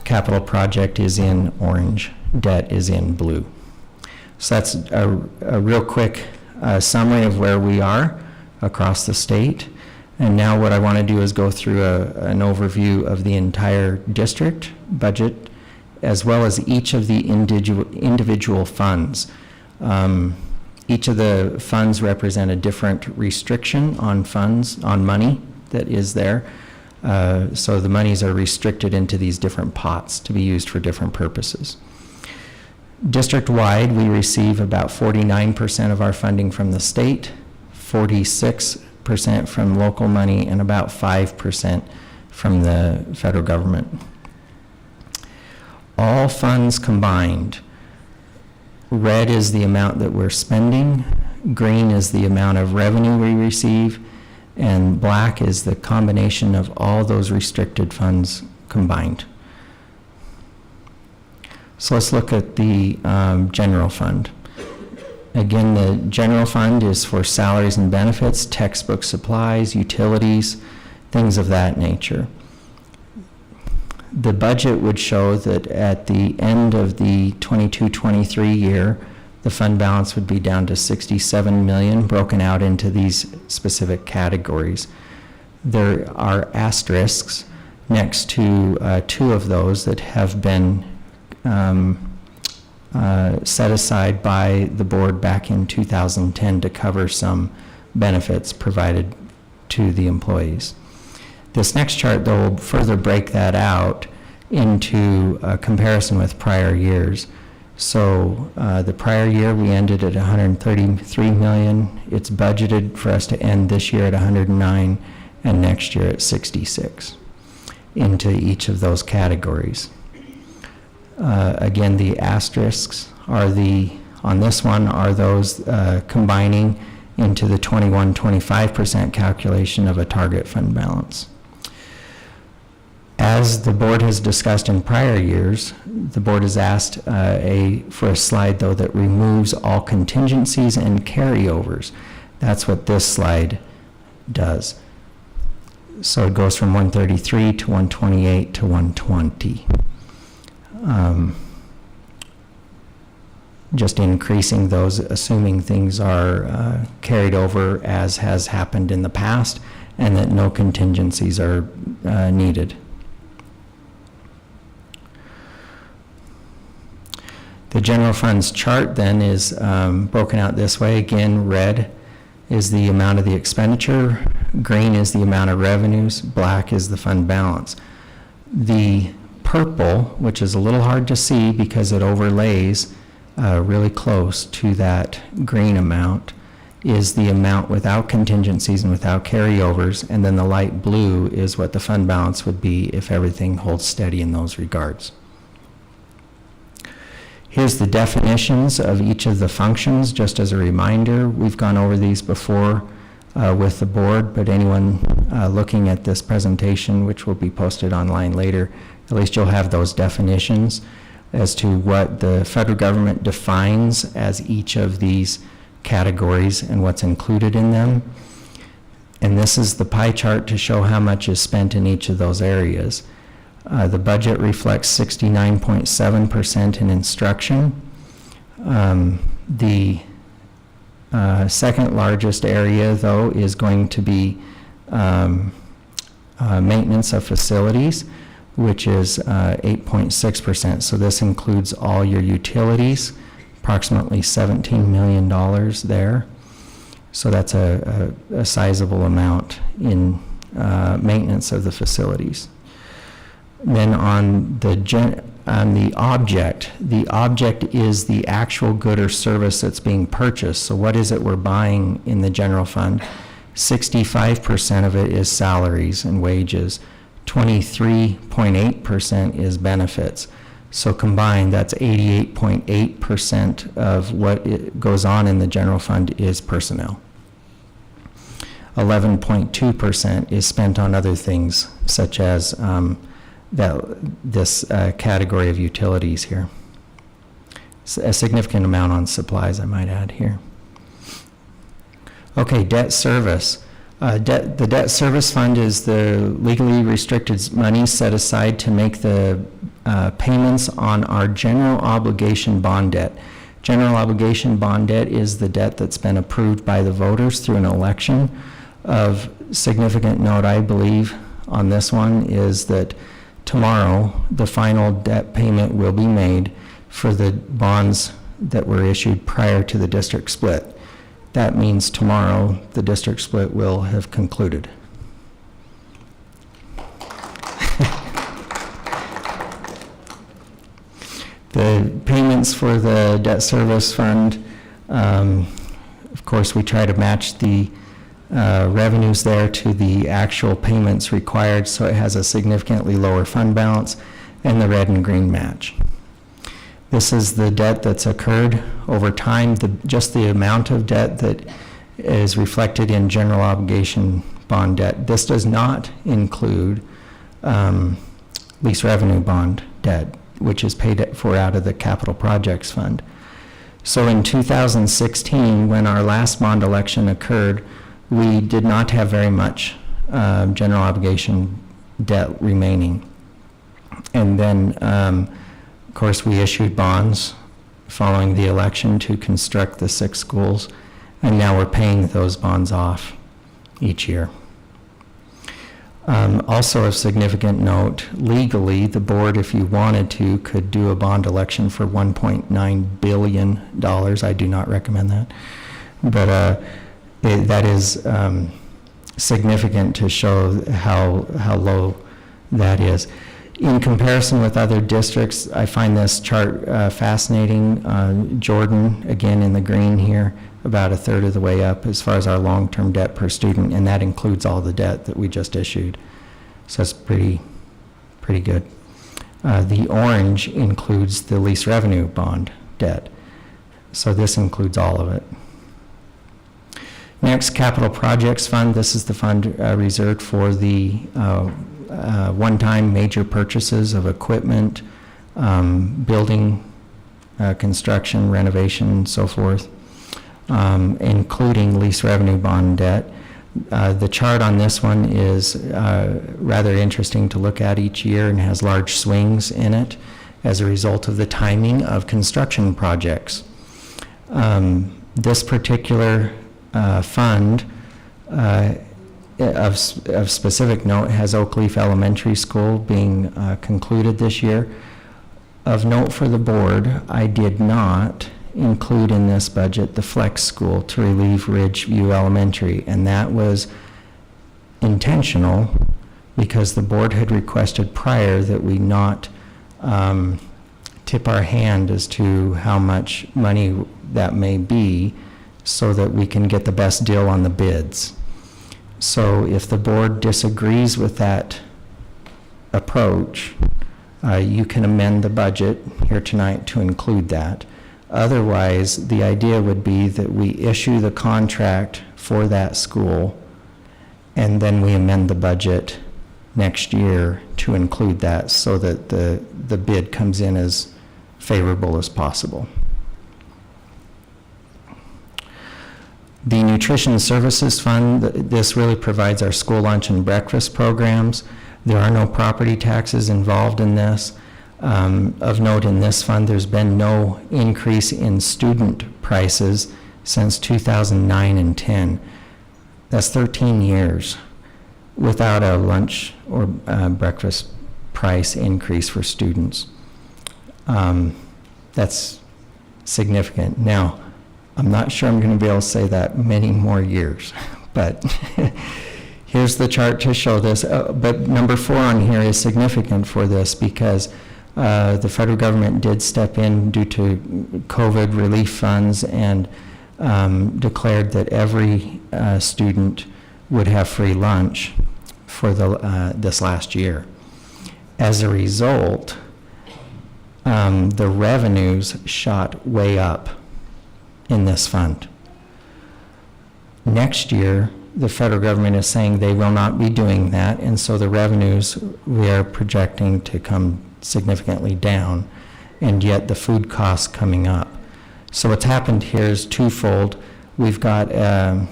Capital project is in orange, debt is in blue. So that's a real quick summary of where we are across the state. And now what I want to do is go through an overview of the entire district budget, as well as each of the individual funds. Each of the funds represent a different restriction on funds, on money that is there. So the monies are restricted into these different pots to be used for different purposes. District-wide, we receive about 49% of our funding from the state, 46% from local money, and about 5% from the federal government. All funds combined, red is the amount that we're spending, green is the amount of revenue we receive, and black is the combination of all those restricted funds combined. So let's look at the general fund. Again, the general fund is for salaries and benefits, textbook supplies, utilities, things of that nature. The budget would show that at the end of the 22-23 year, the fund balance would be down to $67 million, broken out into these specific categories. There are asterisks next to two of those that have been set aside by the board back in 2010 to cover some benefits provided to the employees. This next chart, though, will further break that out into a comparison with prior years. So the prior year we ended at $133 million. It's budgeted for us to end this year at $109 and next year at $66 into each of those categories. Again, the asterisks are on this one are those combining into the 21-25% calculation of a target fund balance. As the board has discussed in prior years, the board has asked for a slide, though, that removes all contingencies and carryovers. That's what this slide does. So it goes from 133 to 128 to 120. Just increasing those, assuming things are carried over as has happened in the past, and that no contingencies are needed. The general funds chart then is broken out this way. Again, red is the amount of the expenditure, green is the amount of revenues, black is the fund balance. The purple, which is a little hard to see because it overlays really close to that green amount, is the amount without contingencies and without carryovers, and then the light blue is what the fund balance would be if everything holds steady in those regards. Here's the definitions of each of the functions, just as a reminder. We've gone over these before with the board, but anyone looking at this presentation, which will be posted online later, at least you'll have those definitions as to what the federal government defines as each of these categories and what's included in them. And this is the pie chart to show how much is spent in each of those areas. The budget reflects 69.7% in instruction. The second largest area, though, is going to be maintenance of facilities, which is 8.6%. So this includes all your utilities, approximately $17 million there. So that's a sizable amount in maintenance of the facilities. Then on the on the object. The object is the actual good or service that's being purchased. So what is it we're buying in the general fund? 65% of it is salaries and wages. 23.8% is benefits. So combined, that's 88.8% of what goes on in the general fund is personnel. 11.2% is spent on other things, such as this category of utilities here. A significant amount on supplies, I might add here. Okay, debt service. The debt service fund is the legally restricted money set aside to make the payments on our general obligation bond debt. General obligation bond debt is the debt that's been approved by the voters through an election. Of significant note, I believe, on this one is that tomorrow the final debt payment will be made for the bonds that were issued prior to the district split. That means tomorrow the district split will have concluded. The payments for the debt service fund, of course, we try to match the revenues there to the actual payments required, so it has a significantly lower fund balance, and the red and green match. This is the debt that's occurred over time, just the amount of debt that is reflected in general obligation bond debt. This does not include lease revenue bond debt, which is paid for out of the capital projects fund. So in 2016, when our last bond election occurred, we did not have very much general obligation debt remaining. And then, of course, we issued bonds following the election to construct the 6 schools, and now we're paying those bonds off each year. Also of significant note, legally, the board, if you wanted to, could do a bond election for $1.9 billion. I do not recommend that. But that is significant to show how low that is. In comparison with other districts, I find this chart fascinating. Jordan, again in the green here, about 1/3 of the way up as far as our long-term debt per student, and that includes all the debt that we just issued. So that's pretty good. The orange includes the lease revenue bond debt. So this includes all of it. Next, capital projects fund. This is the fund reserved for the one-time major purchases of equipment, building construction, renovation, and so forth, including lease revenue bond debt. The chart on this one is rather interesting to look at each year and has large swings in it as a result of the timing of construction projects. This particular fund of specific note has Oak Leaf Elementary School being concluded this year. Of note for the board, I did not include in this budget the flex school to relieve Ridgeview Elementary, and that was intentional because the board had requested prior that we not tip our hand as to how much money that may be so that we can get the best deal on the bids. So if the board disagrees with that approach, you can amend the budget here tonight to include that. Otherwise, the idea would be that we issue the contract for that school and then we amend the budget next year to include that so that the bid comes in as favorable as possible. The Nutrition Services Fund, this really provides our school lunch and breakfast programs. There are no property taxes involved in this. Of note, in this fund, there's been no increase in student prices since 2009 and 10. That's 13 years without a lunch or breakfast price increase for students. That's significant. Now, I'm not sure I'm going to be able to say that many more years, but here's the chart to show this. But number 4 on here is significant for this because The federal government did step in due to COVID relief funds and declared that every student would have free lunch for this last year. As a result, the revenues shot way up in this fund. Next year, the federal government is saying they will not be doing that, and so the revenues we are projecting to come significantly down, and yet the food costs coming up. So what's happened here is twofold. We've got a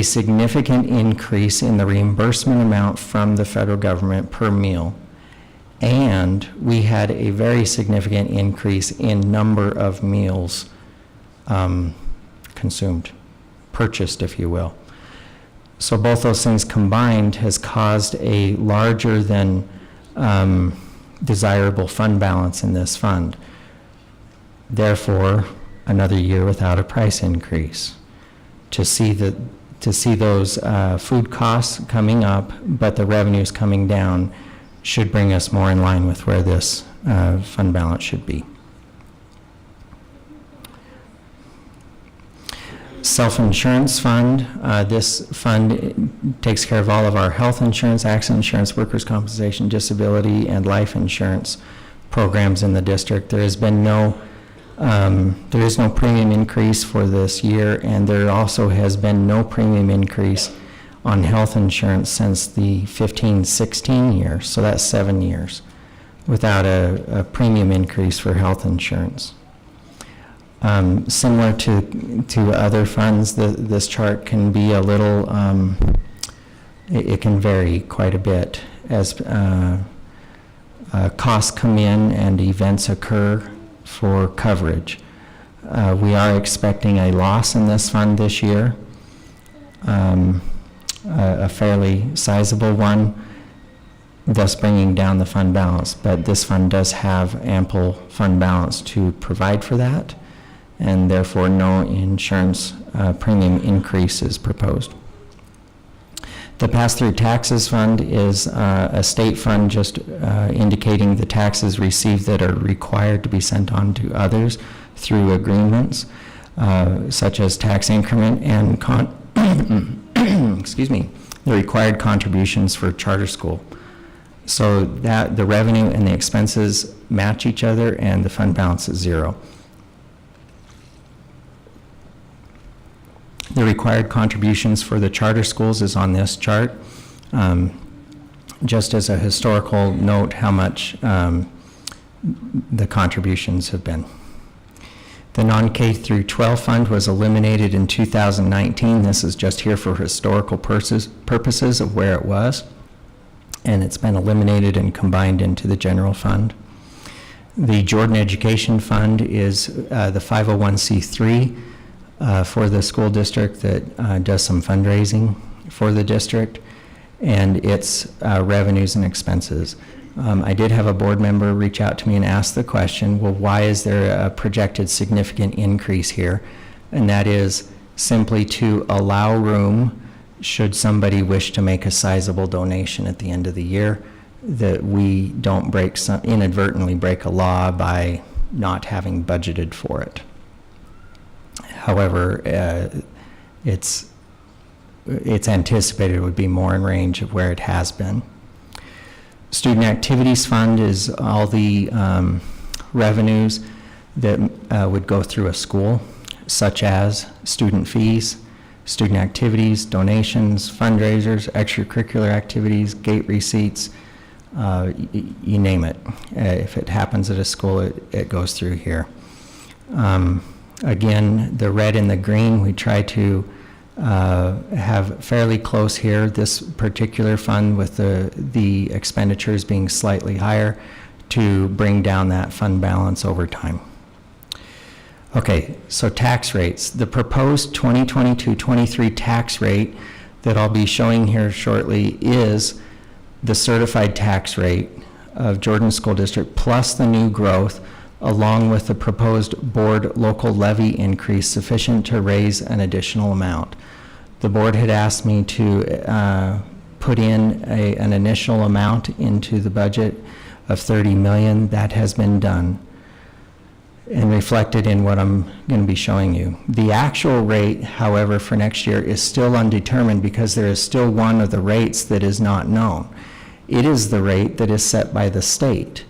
significant increase in the reimbursement amount from the federal government per meal, and we had a very significant increase in number of meals consumed, purchased, if you will. So both those things combined has caused a larger than desirable fund balance in this fund. Therefore, another year without a price increase. To see those food costs coming up, but the revenues coming down, should bring us more in line with where this fund balance should be. Self-insurance fund. This fund takes care of all of our health insurance, accident insurance, workers' compensation, disability, and life insurance programs in the district. There is no premium increase for this year, and there also has been no premium increase on health insurance since the 15-16 years, so that's 7 years, without a premium increase for health insurance. Similar to other funds, this chart can be a little, it can vary quite a bit as costs come in and events occur for coverage. We are expecting a loss in this fund this year, a fairly sizable one, thus bringing down the fund balance. But this fund does have ample fund balance to provide for that, and therefore no insurance premium increase is proposed. The pass-through taxes fund is a state fund just indicating the taxes received that are required to be sent on to others through agreements, such as tax increment and excuse me, the required contributions for charter school. So that the revenue and the expenses match each other and the fund balance is zero. The required contributions for the charter schools is on this chart. Just as a historical note how much the contributions have been. The non-K through 12 fund was eliminated in 2019. This is just here for historical purposes of where it was. And it's been eliminated and combined into the general fund. The Jordan Education Fund is the 501c3 for the school district that does some fundraising for the district, and its revenues and expenses. I did have a board member reach out to me and ask the question, well, why is there a projected significant increase here? And that is simply to allow room, should somebody wish to make a sizable donation at the end of the year, that we don't inadvertently break a law by not having budgeted for it. However, it's anticipated it would be more in range of where it has been. Student Activities Fund is all the revenues that would go through a school, such as student fees, student activities, donations, fundraisers, extracurricular activities, gate receipts, you name it. If it happens at a school, it goes through here. Again, the red and the green, we try to have fairly close here. This particular fund with the expenditures being slightly higher to bring down that fund balance over time. Okay, so tax rates. The proposed 2022-23 tax rate that I'll be showing here shortly is the certified tax rate of Jordan School District plus the new growth, along with the proposed board local levy increase sufficient to raise an additional amount. The board had asked me to put in an initial amount into the budget of 30 million. That has been done and reflected in what I'm going to be showing you. The actual rate, however, for next year is still undetermined because there is still one of the rates that is not known. It is the rate that is set by the state.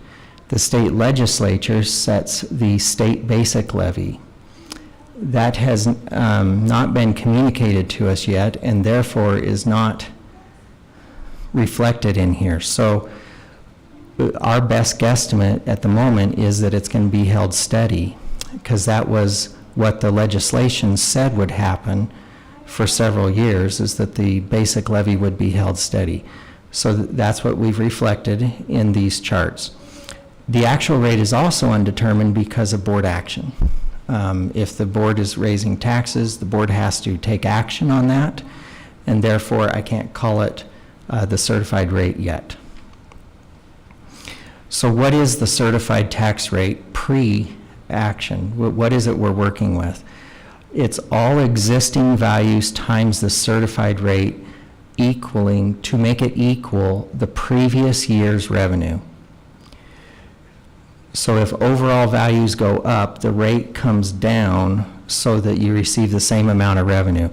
The state legislature sets the state basic levy. That has not been communicated to us yet, and therefore is not reflected in here. So our best guesstimate at the moment is that it's going to be held steady, because that was what the legislation said would happen for several years, is that the basic levy would be held steady. So that's what we've reflected in these charts. The actual rate is also undetermined because of board action. If the board is raising taxes, the board has to take action on that, and therefore I can't call it the certified rate yet. So what is the certified tax rate pre-action? What is it we're working with? It's all existing values times the certified rate equaling, to make it equal the previous year's revenue. So if overall values go up, the rate comes down so that you receive the same amount of revenue.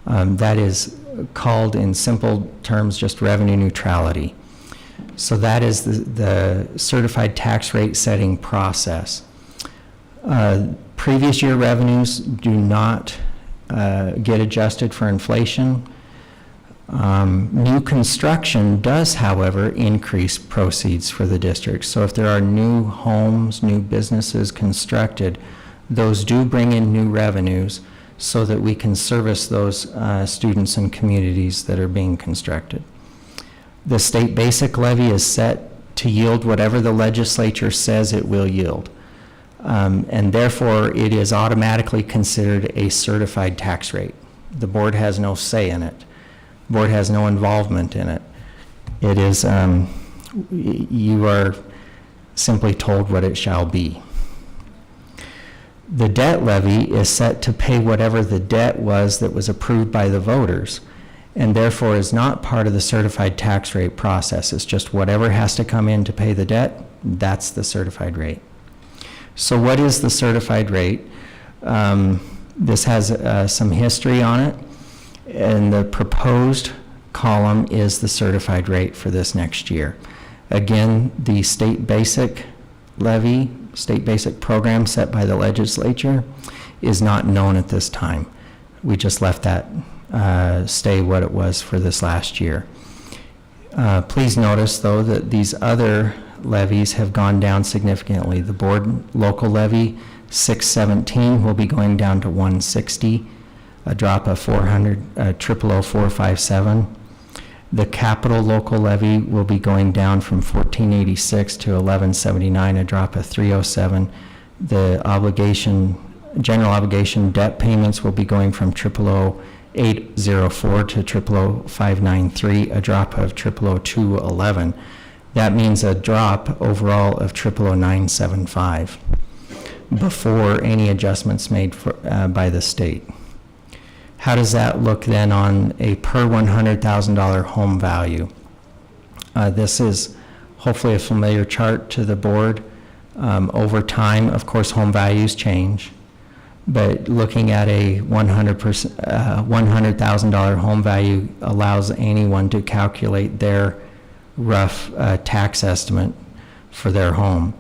That is called, in simple terms, just revenue neutrality. So that is the certified tax rate setting process. Previous year revenues do not get adjusted for inflation. New construction does, however, increase proceeds for the district. So if there are new homes, new businesses constructed, those do bring in new revenues so that we can service those students and communities that are being constructed. The state basic levy is set to yield whatever the legislature says it will yield. And therefore, it is automatically considered a certified tax rate. The board has no say in it. The board has no involvement in it. It is, you are simply told what it shall be. The debt levy is set to pay whatever the debt was that was approved by the voters, and therefore is not part of the certified tax rate process. It's just whatever has to come in to pay the debt, that's the certified rate. So what is the certified rate? This has some history on it, and the proposed column is the certified rate for this next year. Again, the state basic levy, state basic program set by the legislature is not known at this time. We just left that stay what it was for this last year. Please notice, though, that these other levies have gone down significantly. The board local levy, 617, will be going down to 160, a drop of 457. The capital local levy will be going down from 1486 to 1179, a drop of 307. The general obligation debt payments will be going from 804 to 593, a drop of 211. That means a drop overall of 975 before any adjustments made by the state. How does that look then on a per $100,000 home value? This is hopefully a familiar chart to the board. Over time, of course, home values change, but looking at a $100,000 home value allows anyone to calculate their rough tax estimate for their home.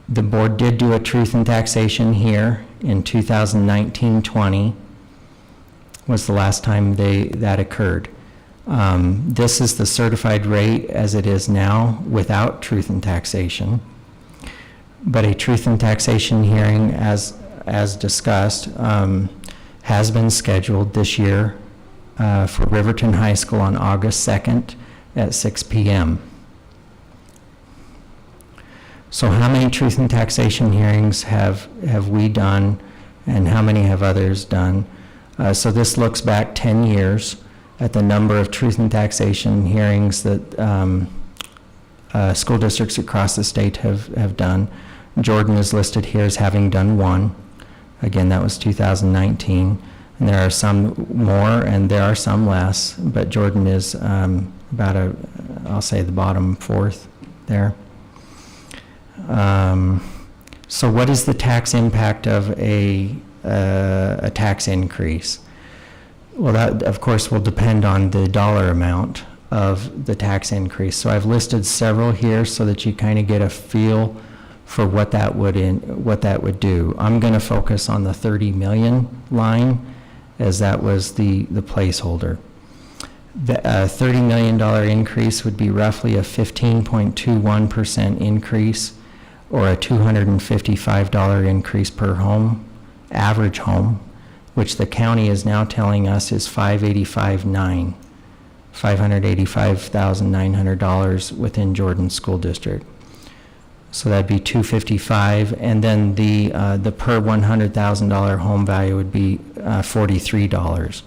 The board did do a truth in taxation here in 2019-20 was the last time that occurred. This is the certified rate as it is now without truth in taxation. But a truth in taxation hearing, as discussed, has been scheduled this year for Riverton High School on August 2nd at 6 p.m. So how many truth in taxation hearings have we done, and how many have others done? So this looks back 10 years at the number of truth in taxation hearings that school districts across the state have done. Jordan is listed here as having done one. Again, that was 2019. And there are some more and there are some less, but Jordan is about I'll say the bottom fourth there. So what is the tax impact of a tax increase? Well, that, of course, will depend on the dollar amount of the tax increase. So I've listed several here so that you kind of get a feel for what that would do. I'm going to focus on the 30 million line, as that was the placeholder. The $30 million increase would be roughly a 15.21% increase, or a $255 increase per home, average home, which the county is now telling us is $585,900 within Jordan School District. So that'd be $255, and then the per $100,000 home value would be $43.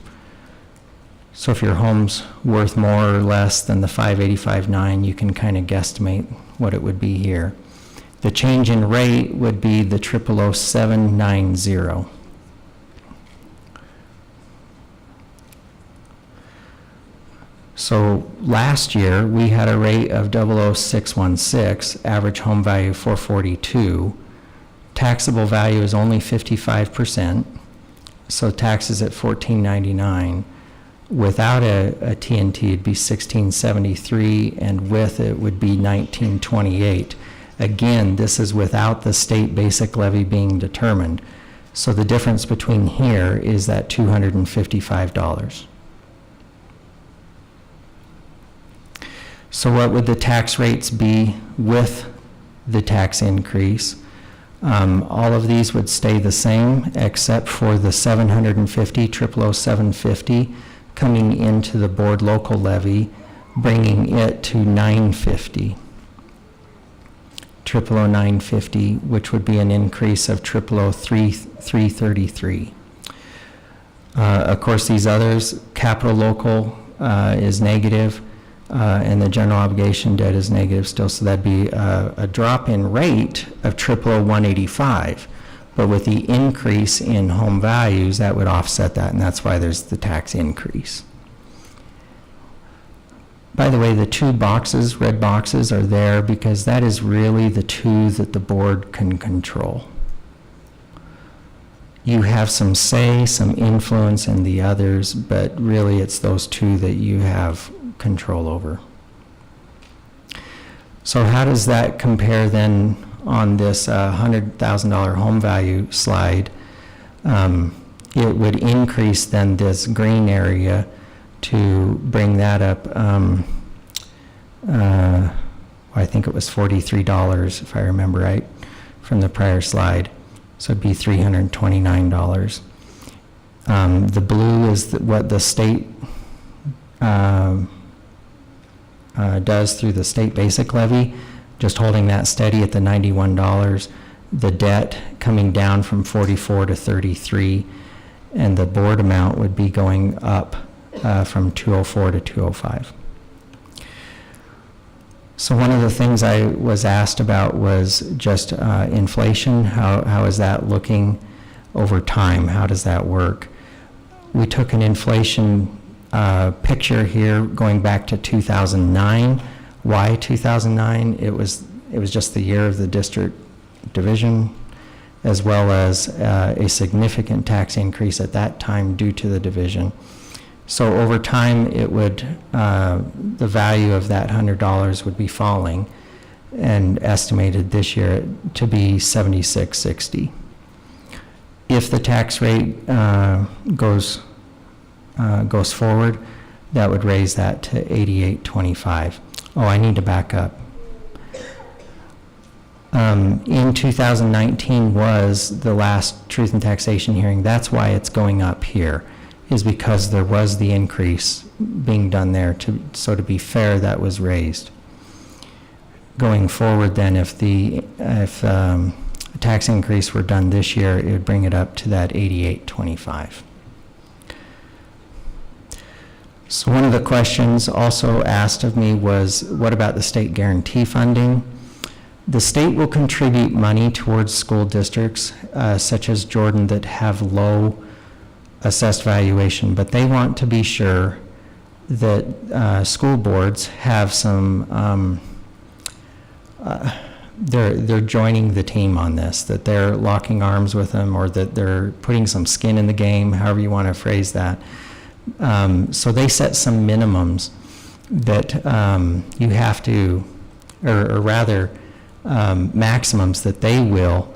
So if your home's worth more or less than the $585,900, you can kind of guesstimate what it would be here. The change in rate would be the 000790. So last year, we had a rate of 00616, average home value 442. Taxable value is only 55%, so taxes at $14.99. Without a TNT, it'd be $16.73, and with it would be $19.28. Again, this is without the state basic levy being determined. So the difference between here is that $255. So what would the tax rates be with the tax increase? All of these would stay the same except for the 750, 000750 coming into the board local levy, bringing it to 950. 000950, which would be an increase of 333. Of course, these others, capital local is negative, and the general obligation debt is negative still, so that'd be a drop in rate of 185. But with the increase in home values, that would offset that, and that's why there's the tax increase. By the way, the two boxes, red boxes, are there because that is really the two that the board can control. You have some say, some influence in the others, but really it's those two that you have control over. So how does that compare then on this $100,000 home value slide? It would increase then this green area to bring that up, I think it was $43 if I remember right from the prior slide. So it'd be $329. The blue is what the state does through the state basic levy, just holding that steady at the $91. The debt coming down from 44 to 33, and the board amount would be going up from 204 to 205. So one of the things I was asked about was just inflation. How is that looking over time? How does that work? We took an inflation picture here going back to 2009. Why 2009? It was just the year of the district division, as well as a significant tax increase at that time due to the division. So over time, it would the value of that $100 would be falling, and estimated this year to be $76.60. If the tax rate goes forward, that would raise that to $88.25. Oh, I need to back up. In 2019 was the last Truth and Taxation hearing. That's why it's going up here, is because there was the increase being done there. So to be fair, that was raised. Going forward then, if a tax increase were done this year, it would bring it up to that $88.25. So one of the questions also asked of me was, what about the state guarantee funding? The state will contribute money towards school districts such as Jordan that have low assessed valuation, but they want to be sure that school boards have some they're joining the team on this, that they're locking arms with them, or that they're putting some skin in the game, however you want to phrase that. So they set some minimums that you have to, or rather maximums that they will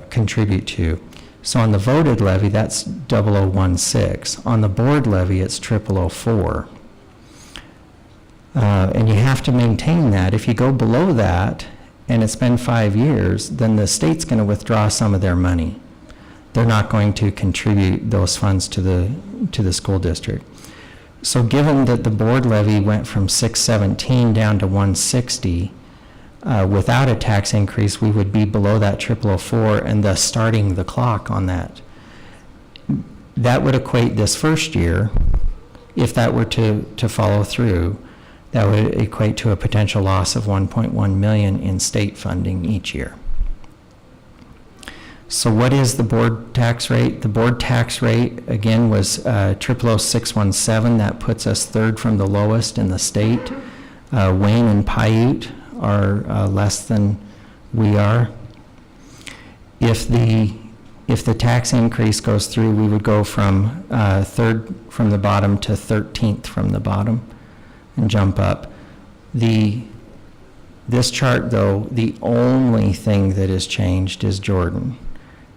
contribute to. So on the voted levy, that's 0016. On the board levy, it's 0004. And you have to maintain that. If you go below that, and it's been 5 years, then the state's going to withdraw some of their money. They're not going to contribute those funds to the school district. So given that the board levy went from 617 down to 160, without a tax increase, we would be below that 0004, and thus starting the clock on that. That would equate this first year, if that were to follow through, that would equate to a potential loss of 1.1 million in state funding each year. So what is the board tax rate? The board tax rate, again, was 000617. That puts us third from the lowest in the state. Wayne and Paiute are less than we are. If the tax increase goes through, we would go from third from the bottom to 13th from the bottom and jump up. This chart, though, the only thing that has changed is Jordan,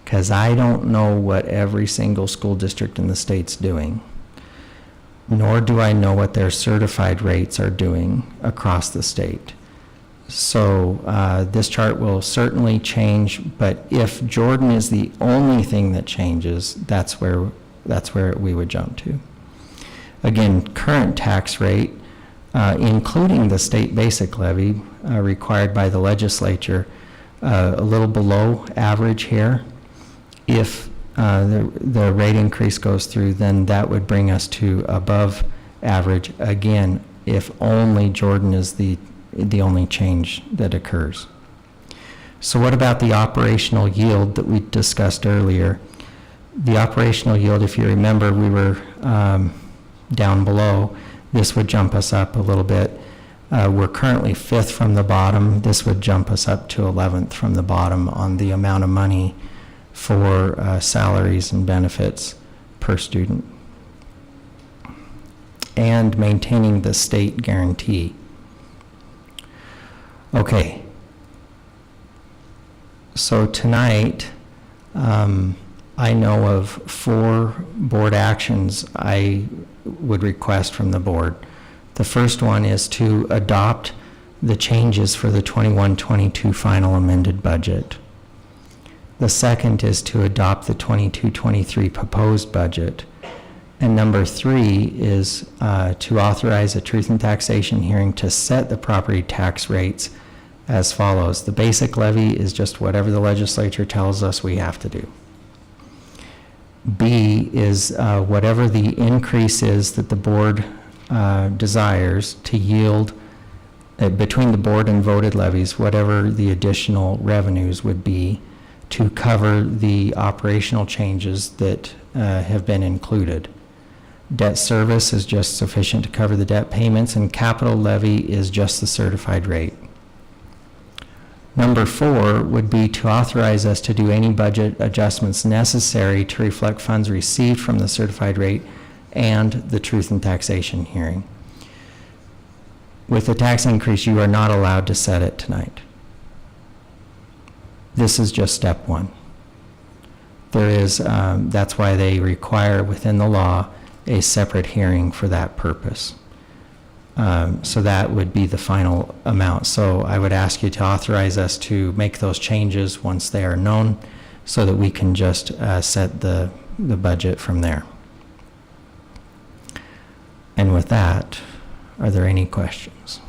because I don't know what every single school district in the state's doing, nor do I know what their certified rates are doing across the state. So this chart will certainly change, but if Jordan is the only thing that changes, that's where we would jump to. Again, current tax rate, including the state basic levy required by the legislature, a little below average here. If the rate increase goes through, then that would bring us to above average. Again, if only Jordan is the only change that occurs. So what about the operational yield that we discussed earlier? The operational yield, if you remember, we were down below. This would jump us up a little bit. We're currently 5th from the bottom. This would jump us up to 11th from the bottom on the amount of money for salaries and benefits per student, and maintaining the state guarantee. Okay, so tonight I know of 4 board actions I would request from the board. The first one is to adopt the changes for the 21-22 final amended budget. The second is to adopt the 22-23 proposed budget. And number 3 is to authorize a truth and taxation hearing to set the property tax rates as follows. The basic levy is just whatever the legislature tells us we have to do. B is whatever the increase is that the board desires to yield between the board and voted levies, whatever the additional revenues would be to cover the operational changes that have been included. Debt service is just sufficient to cover the debt payments, and capital levy is just the certified rate. Number 4 would be to authorize us to do any budget adjustments necessary to reflect funds received from the certified rate and the truth and taxation hearing. With the tax increase, you are not allowed to set it tonight. This is just step 1. There is, that's why they require within the law a separate hearing for that purpose. So that would be the final amount. So I would ask you to authorize us to make those changes once they are known so that we can just set the budget from there. And with that, are there any questions?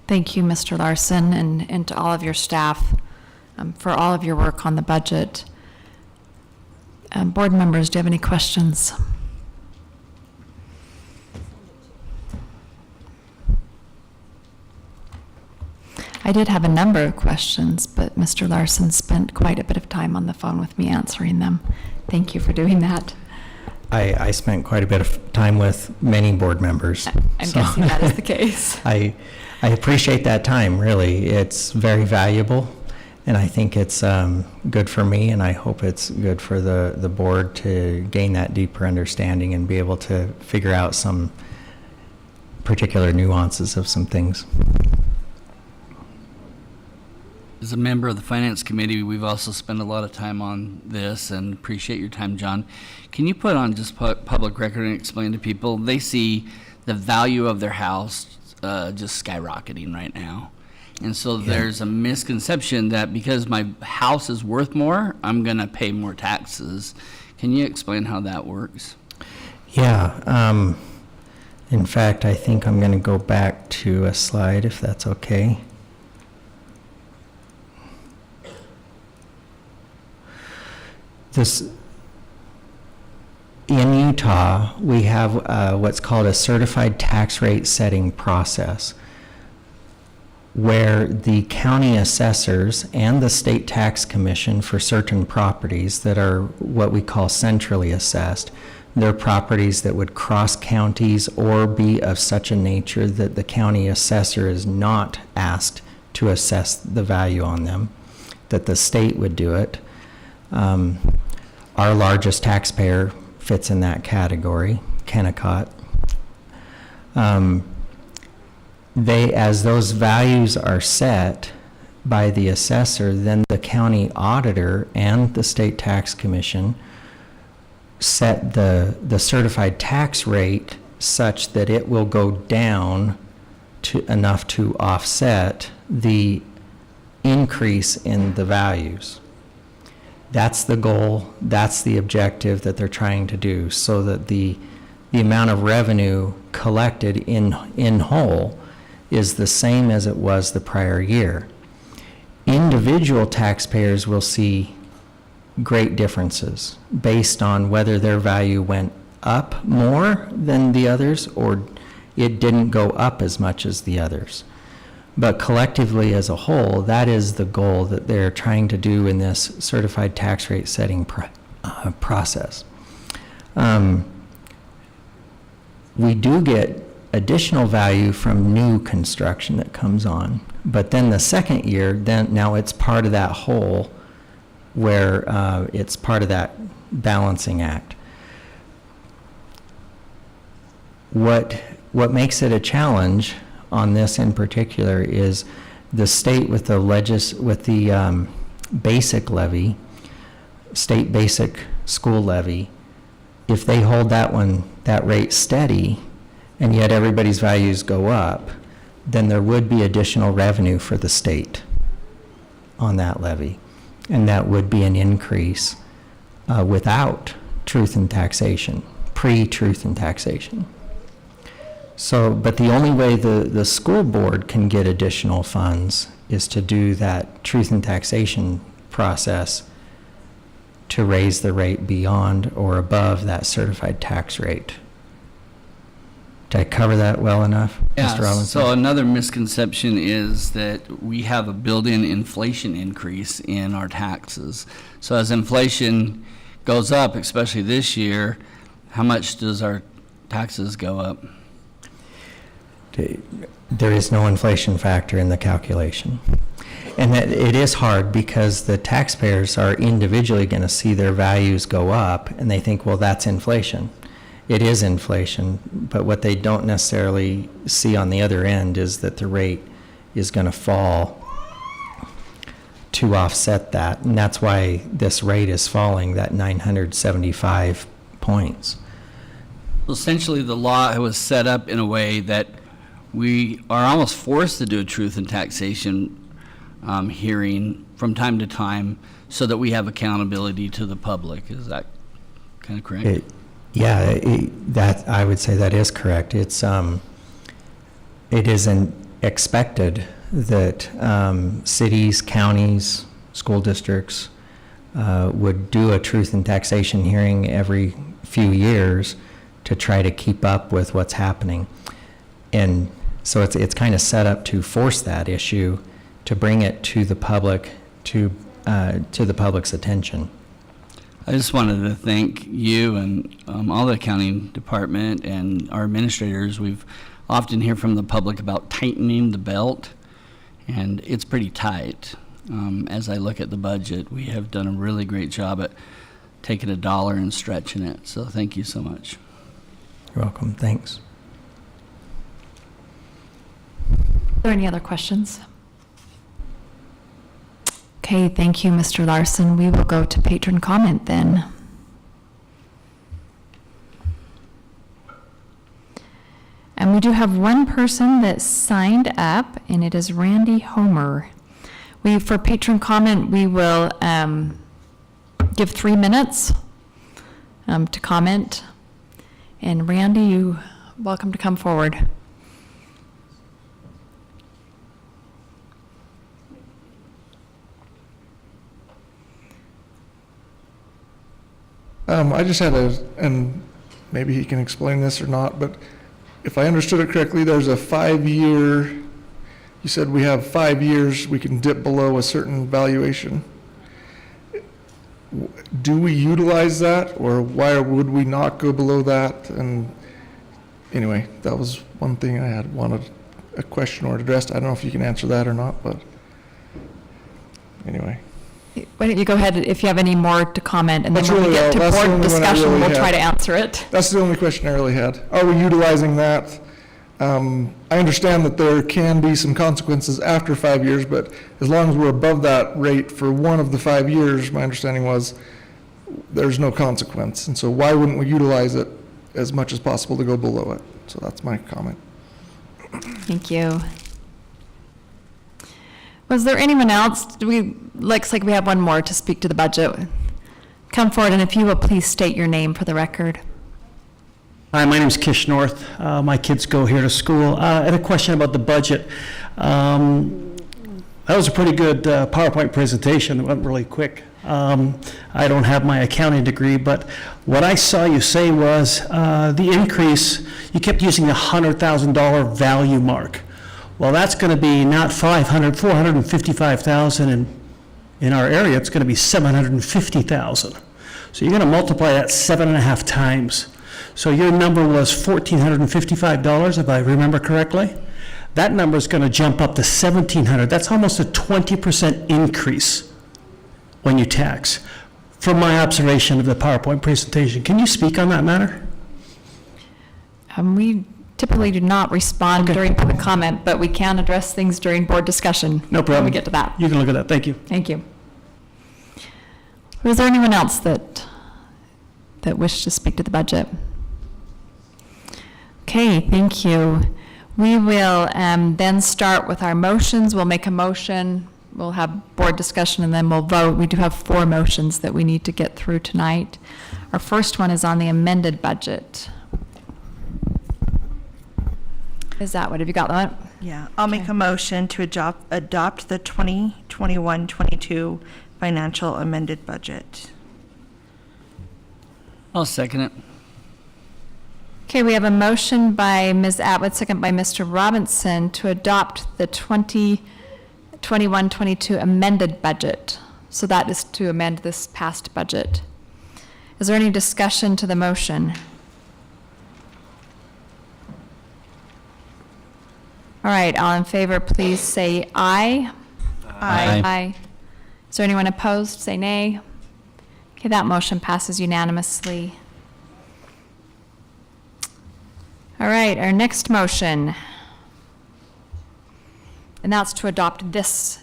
Thank you, Mr. Larson, and to all of your staff for all of your work on the budget. Board members, do you have any questions? I did have a number of questions, but Mr. Larson spent quite a bit of time on the phone with me answering them. Thank you for doing that. I spent quite a bit of time with many board members. I'm so guessing that is the case. I appreciate that time, really. It's very valuable, and I think it's good for me, and I hope it's good for the board to gain that deeper understanding and be able to figure out some particular nuances of some things. As a member of the Finance Committee, we've also spent a lot of time on this and appreciate your time, John. Can you put on just public record and explain to people, they see the value of their house just skyrocketing right now. And so there's a misconception that because my house is worth more, I'm going to pay more taxes. Can you explain how that works? Yeah. In fact, I think I'm going to go back to a slide, if that's okay. In Utah, we have what's called a certified tax rate setting process, where the county assessors and the state tax commission for certain properties that are what we call centrally assessed, they're properties that would cross counties or be of such a nature that the county assessor is not asked to assess the value on them, that the state would do it. Our largest taxpayer fits in that category, Kennecott. As those values are set by the assessor, then the county auditor and the state tax commission set the certified tax rate such that it will go down to enough to offset the increase in the values. That's the goal, that's the objective that they're trying to do, so that the amount of revenue collected in whole is the same as it was the prior year. Individual taxpayers will see great differences based on whether their value went up more than the others or it didn't go up as much as the others. But collectively as a whole, that is the goal that they're trying to do in this certified tax rate setting process. We do get additional value from new construction that comes on, but then the second year, now it's part of that whole where it's part of that balancing act. What makes it a challenge on this in particular is the state with the basic levy, state basic school levy. If they hold that rate steady, and yet everybody's values go up, then there would be additional revenue for the state on that levy, and that would be an increase without truth in taxation, pre-truth in taxation. So, but the only way the school board can get additional funds is to do that truth in taxation process to raise the rate beyond or above that certified tax rate. Did I cover that well enough, Mr. Robinson? So another misconception is that we have a built-in inflation increase in our taxes. So as inflation goes up, especially this year, how much does our taxes go up? There is no inflation factor in the calculation. And that it is hard because the taxpayers are individually going to see their values go up and they think, well, that's inflation. It is inflation, but what they don't necessarily see on the other end is that the rate is going to fall to offset that. And that's why this rate is falling, that 975 points. Essentially, the law was set up in a way that we are almost forced to do a truth in taxation hearing from time to time so that we have accountability to the public. Is that kind of correct? That I would say that is correct. It isn't expected that cities, counties, school districts would do a truth in taxation hearing every few years to try to keep up with what's happening. And so it's kind of set up to force that issue, to bring it to the public, to the public's attention. I just wanted to thank you and all the accounting department and our administrators. We've often hear from the public about tightening the belt, and it's pretty tight. As I look at the budget, we have done a really great job at taking a dollar and stretching it. So thank you so much. You're welcome. Thanks. Are there any other questions? Okay, thank you, Mr. Larson. We will go to patron comment then. And we do have one person that signed up, and it is Randy Homer. For patron comment, we will give 3 minutes to comment. And Randy, you're welcome to come forward. I just had and maybe he can explain this or not, but if I understood it correctly, there's a 5-year, you said we have 5 years, we can dip below a certain valuation. Do we utilize that, or why would we not go below that? And anyway, that was one thing I wanted a question or addressed. I don't know if you can answer that or not, but anyway. Why don't you go ahead if you have any more to comment, and then That's when we really get to all. That's the board only one I discussion, really we'll had. try to answer it. That's the only question I really had. Are we utilizing that? I understand that there can be some consequences after 5 years, but as long as we're above that rate for one of the 5 years, my understanding was there's no consequence. And so why wouldn't we utilize it as much as possible to go below it? So that's my comment. Thank you. Was there anyone else? Looks like we have one more to speak to the budget. Come forward, and if you will please state your name for the record. Hi, my name is Kish North. My kids go here to school. I had a question about the budget. That was a pretty good PowerPoint presentation. It went really quick. I don't have my accounting degree, but what I saw you say was the increase, you kept using the $100,000 value mark. Well, that's going to be not 455,000 in our area. It's going to be 750,000. So you're going to multiply that 7.5 times. So your number was $1,455, if I remember correctly. That number is going to jump up to $1,700. That's almost a 20% increase when you tax, from my observation of the PowerPoint presentation. Can you speak on that matter? We typically do not respond during public comment, but we can address things during board discussion. No problem. When we get to that. You can look at that. Thank you. Thank you. Was there anyone else that wished to speak to the budget? Okay, thank you. We will then start with our motions. We'll make a motion. We'll have board discussion, and then we'll vote. We do have 4 motions that we need to get through tonight. Our first one is on the amended budget. Is that what? Have you got that? Yeah, I'll make a motion to adopt the 2021-22 financial amended budget. I'll second it. Okay, we have a motion by Ms. Atwood, second by Mr. Robinson, to adopt the 2021-22 amended budget. So that is to amend this past budget. Is there any discussion to the motion? All right, all in favor, please say aye. Aye. Aye. Is there anyone opposed? Say nay. Okay, that motion passes unanimously. All right, our next motion, and that's to adopt this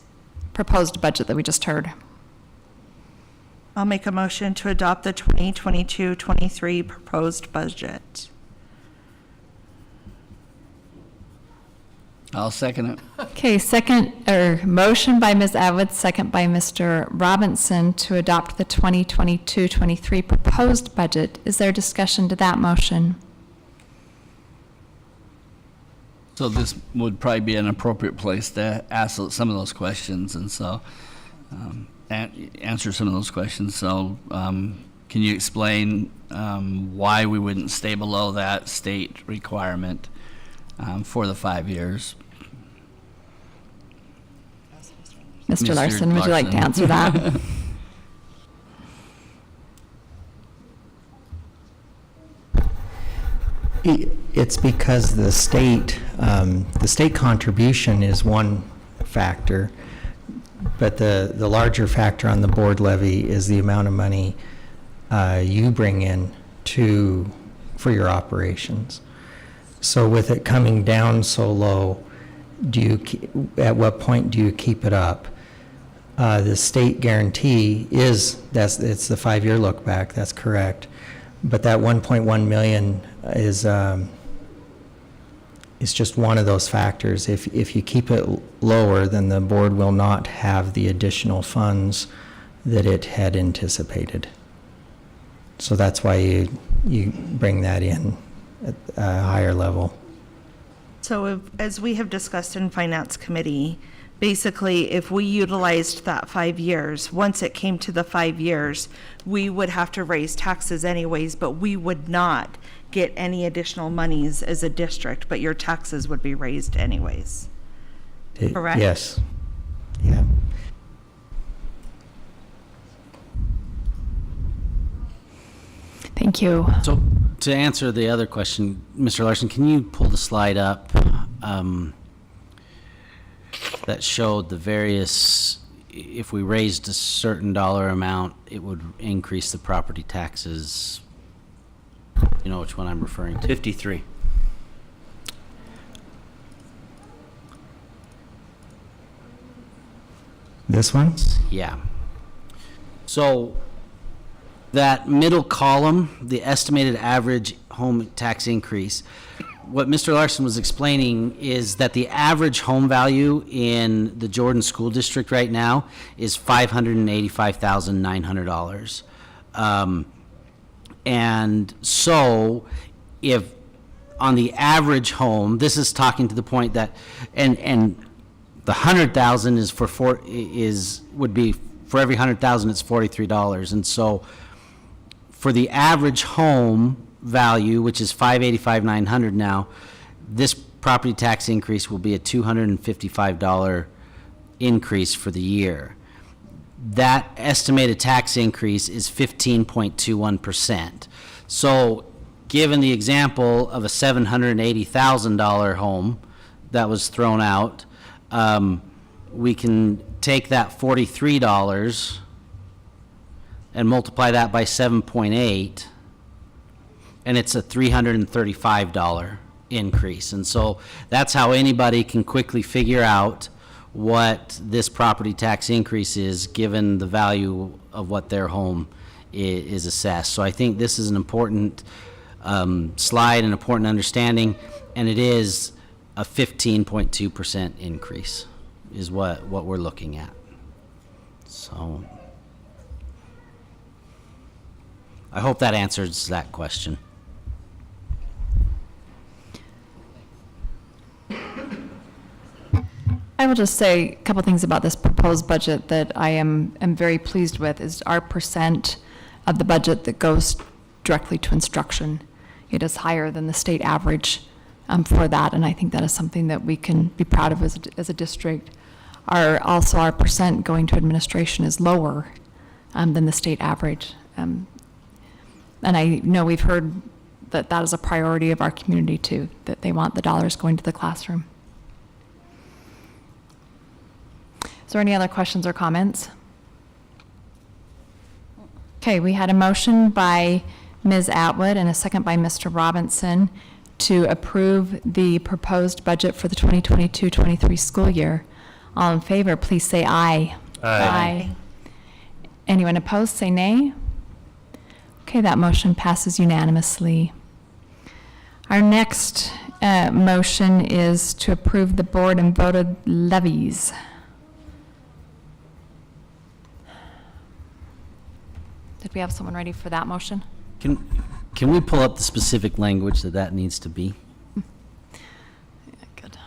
proposed budget that we just heard. I'll make a motion to adopt the 2022-23 proposed budget. I'll second it. Okay, motion by Ms. Atwood, second by Mr. Robinson to adopt the 2022-23 proposed budget. Is there discussion to that motion? So this would probably be an appropriate place to ask some of those questions, and so answer some of those questions. So can you explain why we wouldn't stay below that state requirement for the 5 years? Mr. Larson, would you like to answer that? it's because the state contribution is one factor, but the larger factor on the board levy is the amount of money you bring in for your operations. So with it coming down so low, at what point do you keep it up? The state guarantee it's the 5-year look back, that's correct. But that 1.1 million is just one of those factors. If you keep it lower, then the board will not have the additional funds that it had anticipated. So that's why you bring that in at a higher level. So as we have discussed in Finance Committee, basically, if we utilized that 5 years, once it came to the 5 years, we would have to raise taxes anyways, but we would not get any additional monies as a district, but your taxes would be raised anyways. Correct? Yes. Yeah. Thank you. So to answer the other question, Mr. Larson, can you pull the slide up that showed the various, if we raised a certain dollar amount, it would increase the property taxes? You know which one I'm referring to? 53. This one? Yeah. So that middle column, the estimated average home tax increase, what Mr. Larson was explaining is that the average home value in the Jordan School District right now is $585,900. And so if on the average home, this is talking to the point that, and the 100,000 is would be for every 100,000 it's $43. And so for the average home value, which is $585,900 now, this property tax increase will be a $255 increase for the year. That estimated tax increase is 15.21%. So given the example of a $780,000 home that was thrown out, we can take that $43 and multiply that by 7.8, and it's a $335 increase. And so that's how anybody can quickly figure out what this property tax increase is given the value of what their home is assessed. So I think this is an important slide, an important understanding, and it is a 15.2% increase is what we're looking at. So I hope that answers that question. I will just say a couple things about this proposed budget that I am very pleased with is our percent of the budget that goes directly to instruction. It is higher than the state average for that, and I think that is something that we can be proud of as a district. Also our percent going to administration is lower than the state average. And I know we've heard that that is a priority of our community too, that they want the dollars going to the classroom. Is there any other questions or comments? Okay, we had a motion by Ms. Atwood and a second by Mr. Robinson to approve the proposed budget for the 2022-23 school year. All in favor, please say aye. Aye. Anyone opposed, say nay. Okay, that motion passes unanimously. Our next motion is to approve the board and voted levies. Did we have someone ready for that motion? Can we pull up the specific language that needs to be? Yeah, good.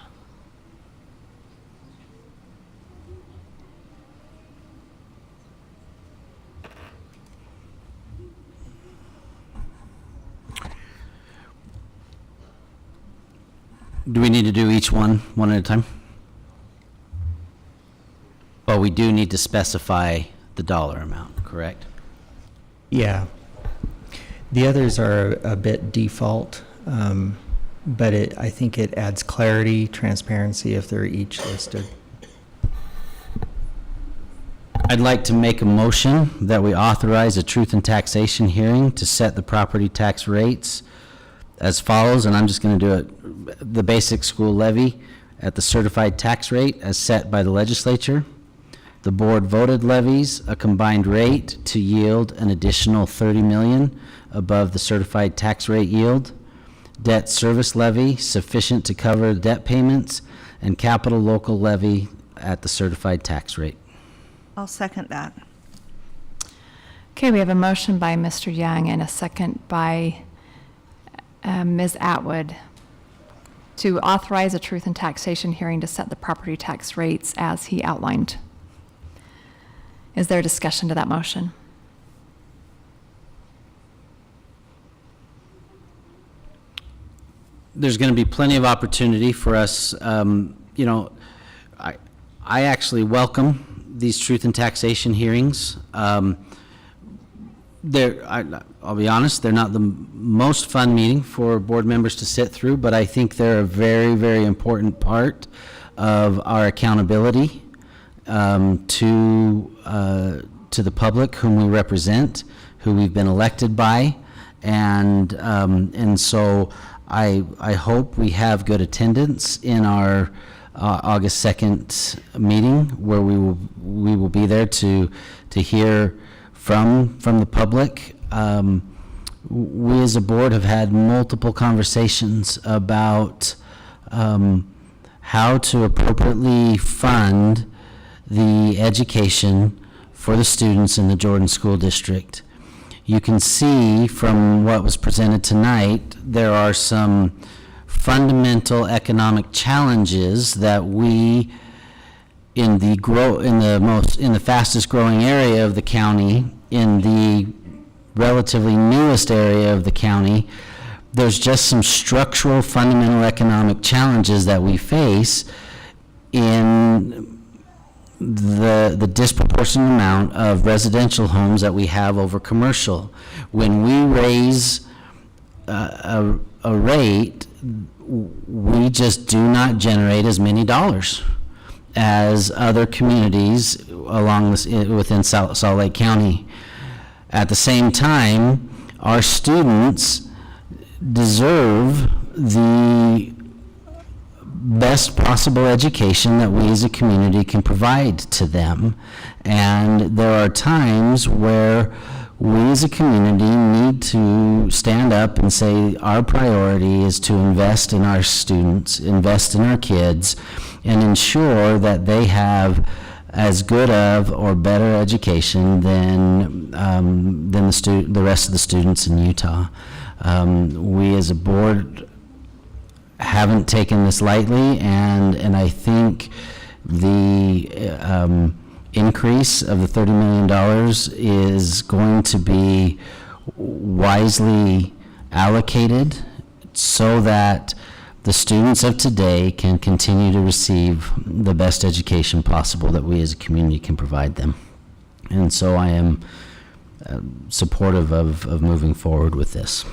Do we need to do each one at a time? But we do need to specify the dollar amount, correct? Yeah. The others are a bit default. but I think it adds clarity, transparency if they're each listed. I'd like to make a motion that we authorize a truth and taxation hearing to set the property tax rates as follows, and I'm just going to do it, the basic school levy at the certified tax rate as set by the legislature. The board voted levies a combined rate to yield an additional $30 million above the certified tax rate yield. Debt service levy sufficient to cover debt payments, and capital local levy at the certified tax rate. I'll second that. Okay, we have a motion by Mr. Young and a second by Ms. Atwood to authorize a truth and taxation hearing to set the property tax rates as he outlined. Is there discussion to that motion? There's going to be plenty of opportunity for us. You know, I actually welcome these truth and taxation hearings. I'll be honest, they're not the most fun meeting for board members to sit through, but I think they're a very, very important part of our accountability to the public whom we represent, who we've been elected by, and so I hope we have good attendance in our August 2nd meeting, where we will be there to hear from the public. We as a board have had multiple conversations about how to appropriately fund the education for the students in the Jordan School District. You can see from what was presented tonight, there are some fundamental economic challenges that we in the fastest growing area of the county, in the relatively newest area of the county, there's just some structural fundamental economic challenges that we face in the disproportionate amount of residential homes that we have over commercial. When we raise a rate, we just do not generate as many dollars as other communities within Salt Lake County. At the same time, our students deserve the best possible education that we as a community can provide to them. And there are times where we as a community need to stand up and say our priority is to invest in our students, invest in our kids, and ensure that they have as good of or better education than the rest of the students in Utah. We as a board haven't taken this lightly, and I think the increase of the $30 million is going to be wisely allocated so that the students of today can continue to receive the best education possible that we as a community can provide them. And so I am supportive of moving forward with this.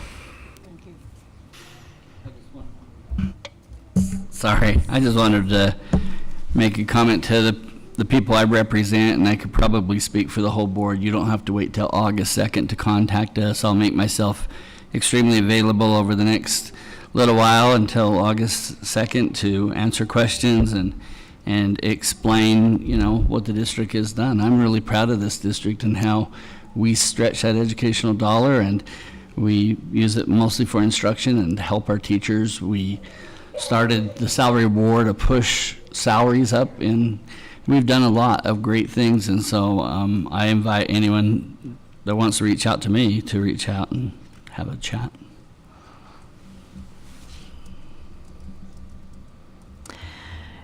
Sorry, I just wanted to make a comment to the people I represent, and I could probably speak for the whole board. You don't have to wait till August 2nd to contact us. I'll make myself extremely available over the next little while until August 2nd to answer questions and explain, you know, what the district has done. I'm really proud of this district and how we stretch that educational dollar, and we use it mostly for instruction and help our teachers. We started the salary award to push salaries up, and we've done a lot of great things. And so I invite anyone that wants to reach out to me to reach out and have a chat.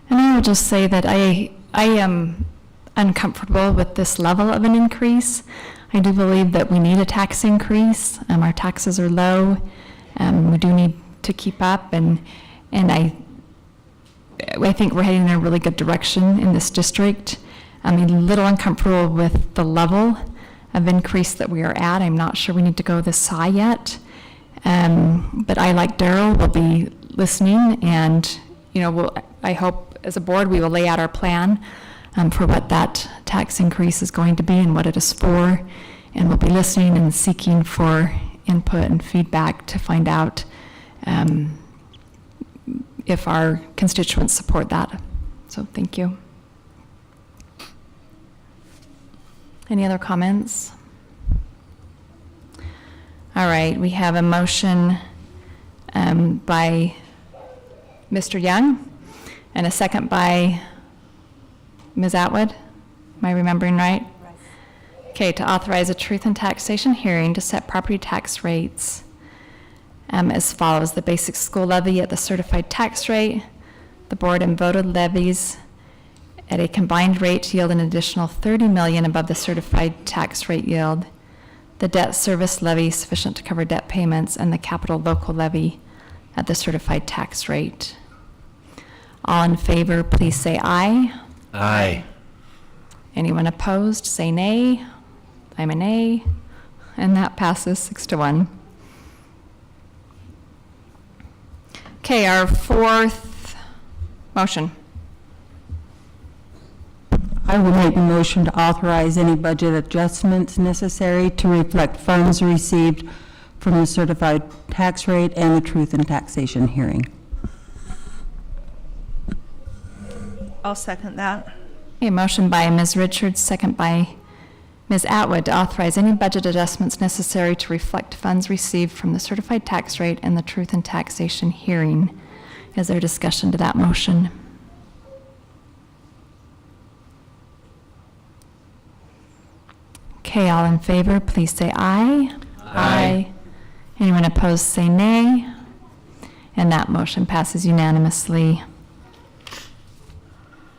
And I will just say that I am uncomfortable with this level of an increase. I do believe that we need a tax increase. Our taxes are low. We do need to keep up, and I think we're heading in a really good direction in this district. I'm a little uncomfortable with the level of increase that we are at. I'm not sure we need to go this high yet. But I, like Darrell, will be listening, and, I hope as a board, we will lay out our plan for what that tax increase is going to be and what it is for, and we'll be listening and seeking for input and feedback to find out if our constituents support that. So thank you. Any other comments? All right, we have a motion by Mr. Young and a second by Ms. Atwood. Am I remembering right? Okay, to authorize a truth and taxation hearing to set property tax rates as follows: the basic school levy at the certified tax rate, the board and voted levies at a combined rate to yield an additional $30 million above the certified tax rate yield, the debt service levy sufficient to cover debt payments, and the capital local levy at the certified tax rate. All in favor, please say aye. Aye. Anyone opposed, say nay. I'm a nay, and that passes 6-1. Okay, our fourth motion. I will make the motion to authorize any budget adjustments necessary to reflect funds received from the certified tax rate and the truth and taxation hearing. I'll second that. A motion by Ms. Richards, second by Ms. Atwood, to authorize any budget adjustments necessary to reflect funds received from the certified tax rate and the truth and taxation hearing. Is there discussion to that motion? Okay, all in favor, please say aye. Aye. Anyone opposed, say nay. And that motion passes unanimously.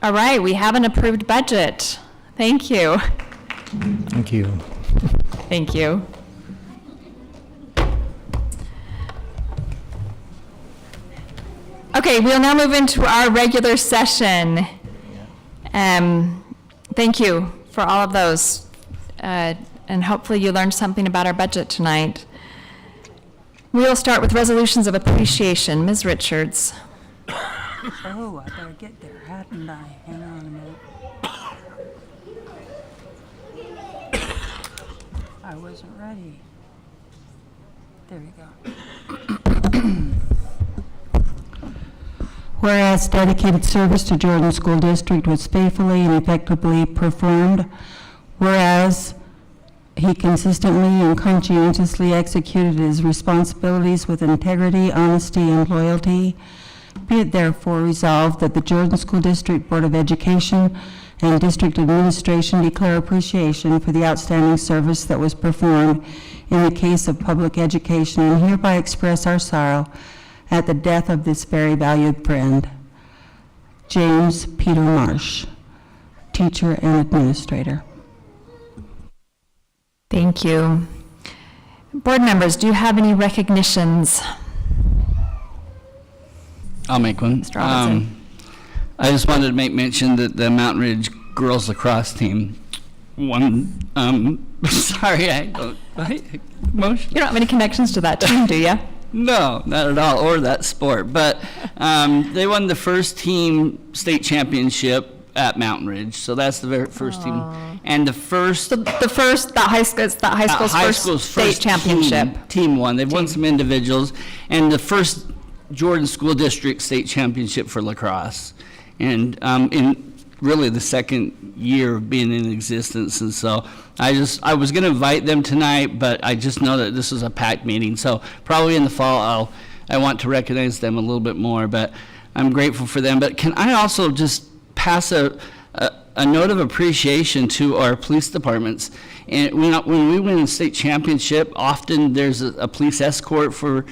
All right, we have an approved budget. Thank you. Thank you. Thank you. Okay, we'll now move into our regular session. Thank you for all of those. And hopefully you learned something about our budget tonight. We will start with resolutions of appreciation. Ms. Richards. Oh, I better get there, hadn't I? Hang on a minute. I wasn't ready. There we go. Whereas dedicated service to Jordan School District was faithfully and effectively performed, whereas he consistently and conscientiously executed his responsibilities with integrity, honesty, and loyalty, be it therefore resolved that the Jordan School District Board of Education and District Administration declare appreciation for the outstanding service that was performed in the case of public education, and hereby express our sorrow at the death of this very valued friend. James Peter Marsh, teacher and administrator. Thank you. Board members, do you have any recognitions? I'll make one. Mr. Robinson. I just wanted to make mention that the Mountain Ridge girls lacrosse team won. Sorry, I don't. Motion. You don't have any connections to that team, do you? No, not at all, or that sport. But they won the first team state championship at Mountain Ridge, so that's the very first team. And the first, that high school's first state championship. Team won. They've won some individuals, and the first Jordan School District state championship for lacrosse, and in really the second year of being in existence. And so I was going to invite them tonight, but I just know that this is a packed meeting, so probably in the fall I want to recognize them a little bit more, but I'm grateful for them. But can I also just pass a note of appreciation to our police departments? And when we win a state championship, often there's a police escort for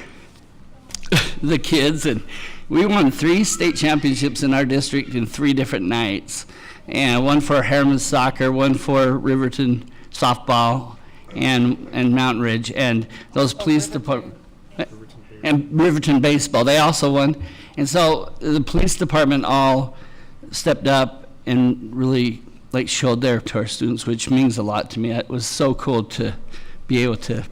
the kids, and we won 3 state championships in our district in 3 different nights, and one for Harriman soccer, one for Riverton softball, and Mountain Ridge, and those police department and Riverton baseball, they also won. And so the police department all stepped up and really showed there to our students, which means a lot to me. It was so cool to be able to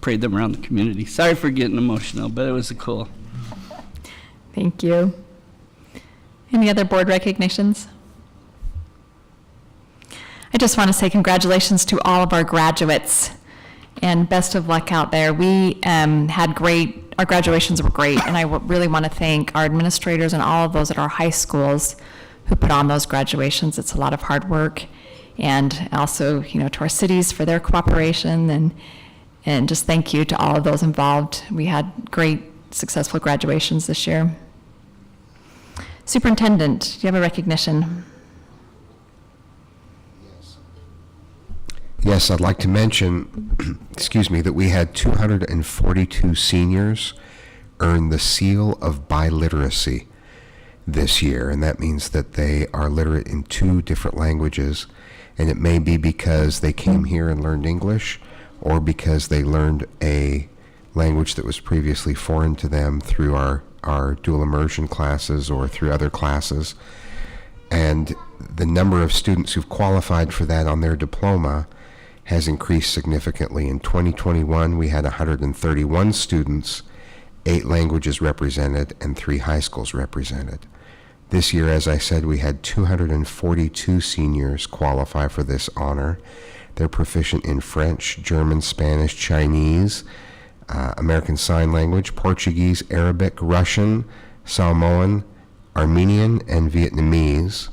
parade them around the community. Sorry for getting emotional, but it was cool. Thank you. Any other board recognitions? I just want to say congratulations to all of our graduates and best of luck out there. We our graduations were great, and I really want to thank our administrators and all of those at our high schools who put on those graduations. It's a lot of hard work. And also, to our cities for their cooperation, and just thank you to all of those involved. We had great, successful graduations this year. Superintendent, do you have a recognition? Yes, I'd like to mention, that we had 242 seniors earn the seal of biliteracy this year, and that means that they are literate in 2 different languages, and it may be because they came here and learned English, or because they learned a language that was previously foreign to them through our dual immersion classes or through other classes. And the number of students who've qualified for that on their diploma has increased significantly. In 2021, we had 131 students, 8 languages represented, and 3 high schools represented. This year, as I said, we had 242 seniors qualify for this honor. They're proficient in French, German, Spanish, Chinese, American Sign Language, Portuguese, Arabic, Russian, Samoan, Armenian, and Vietnamese.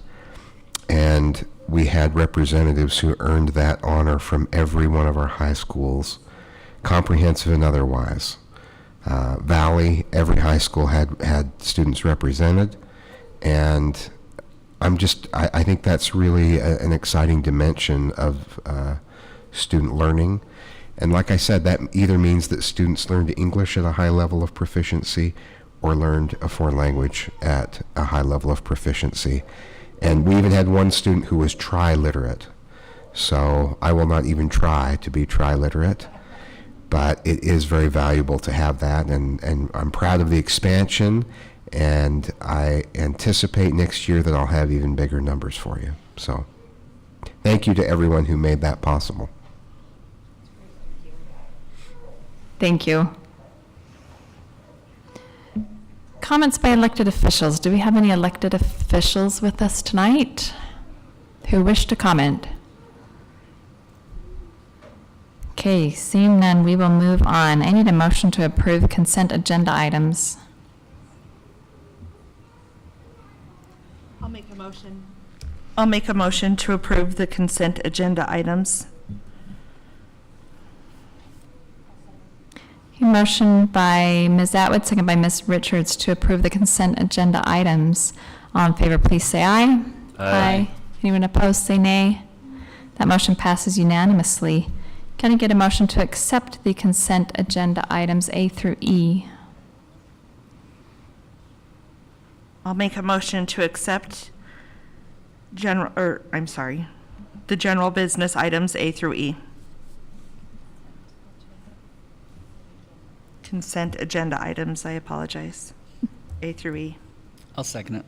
And we had representatives who earned that honor from every one of our high schools, comprehensive and otherwise. Valley, every high school had students represented, and I think that's really an exciting dimension of student learning. And like I said, that either means that students learned English at a high level of proficiency or learned a foreign language at a high level of proficiency. And we even had one student who was triliterate. So I will not even try to be triliterate, but it is very valuable to have that. And I'm proud of the expansion, and I anticipate next year that I'll have even bigger numbers for you. So thank you to everyone who made that possible. Thank you. Comments by elected officials. Do we have any elected officials with us tonight who wish to comment? Okay, seeing none, we will move on. I need a motion to approve consent agenda items. I'll make a motion. I'll make a motion to approve the consent agenda items. Motion by Ms. Atwood, second by Ms. Richards to approve the consent agenda items. All in favor, please say aye. Aye. Anyone opposed, say nay. That motion passes unanimously. Can I get a motion to accept the consent agenda items A through E? I'll make a motion to accept the general business items A through E. Consent agenda items, I apologize. A through E. I'll second it.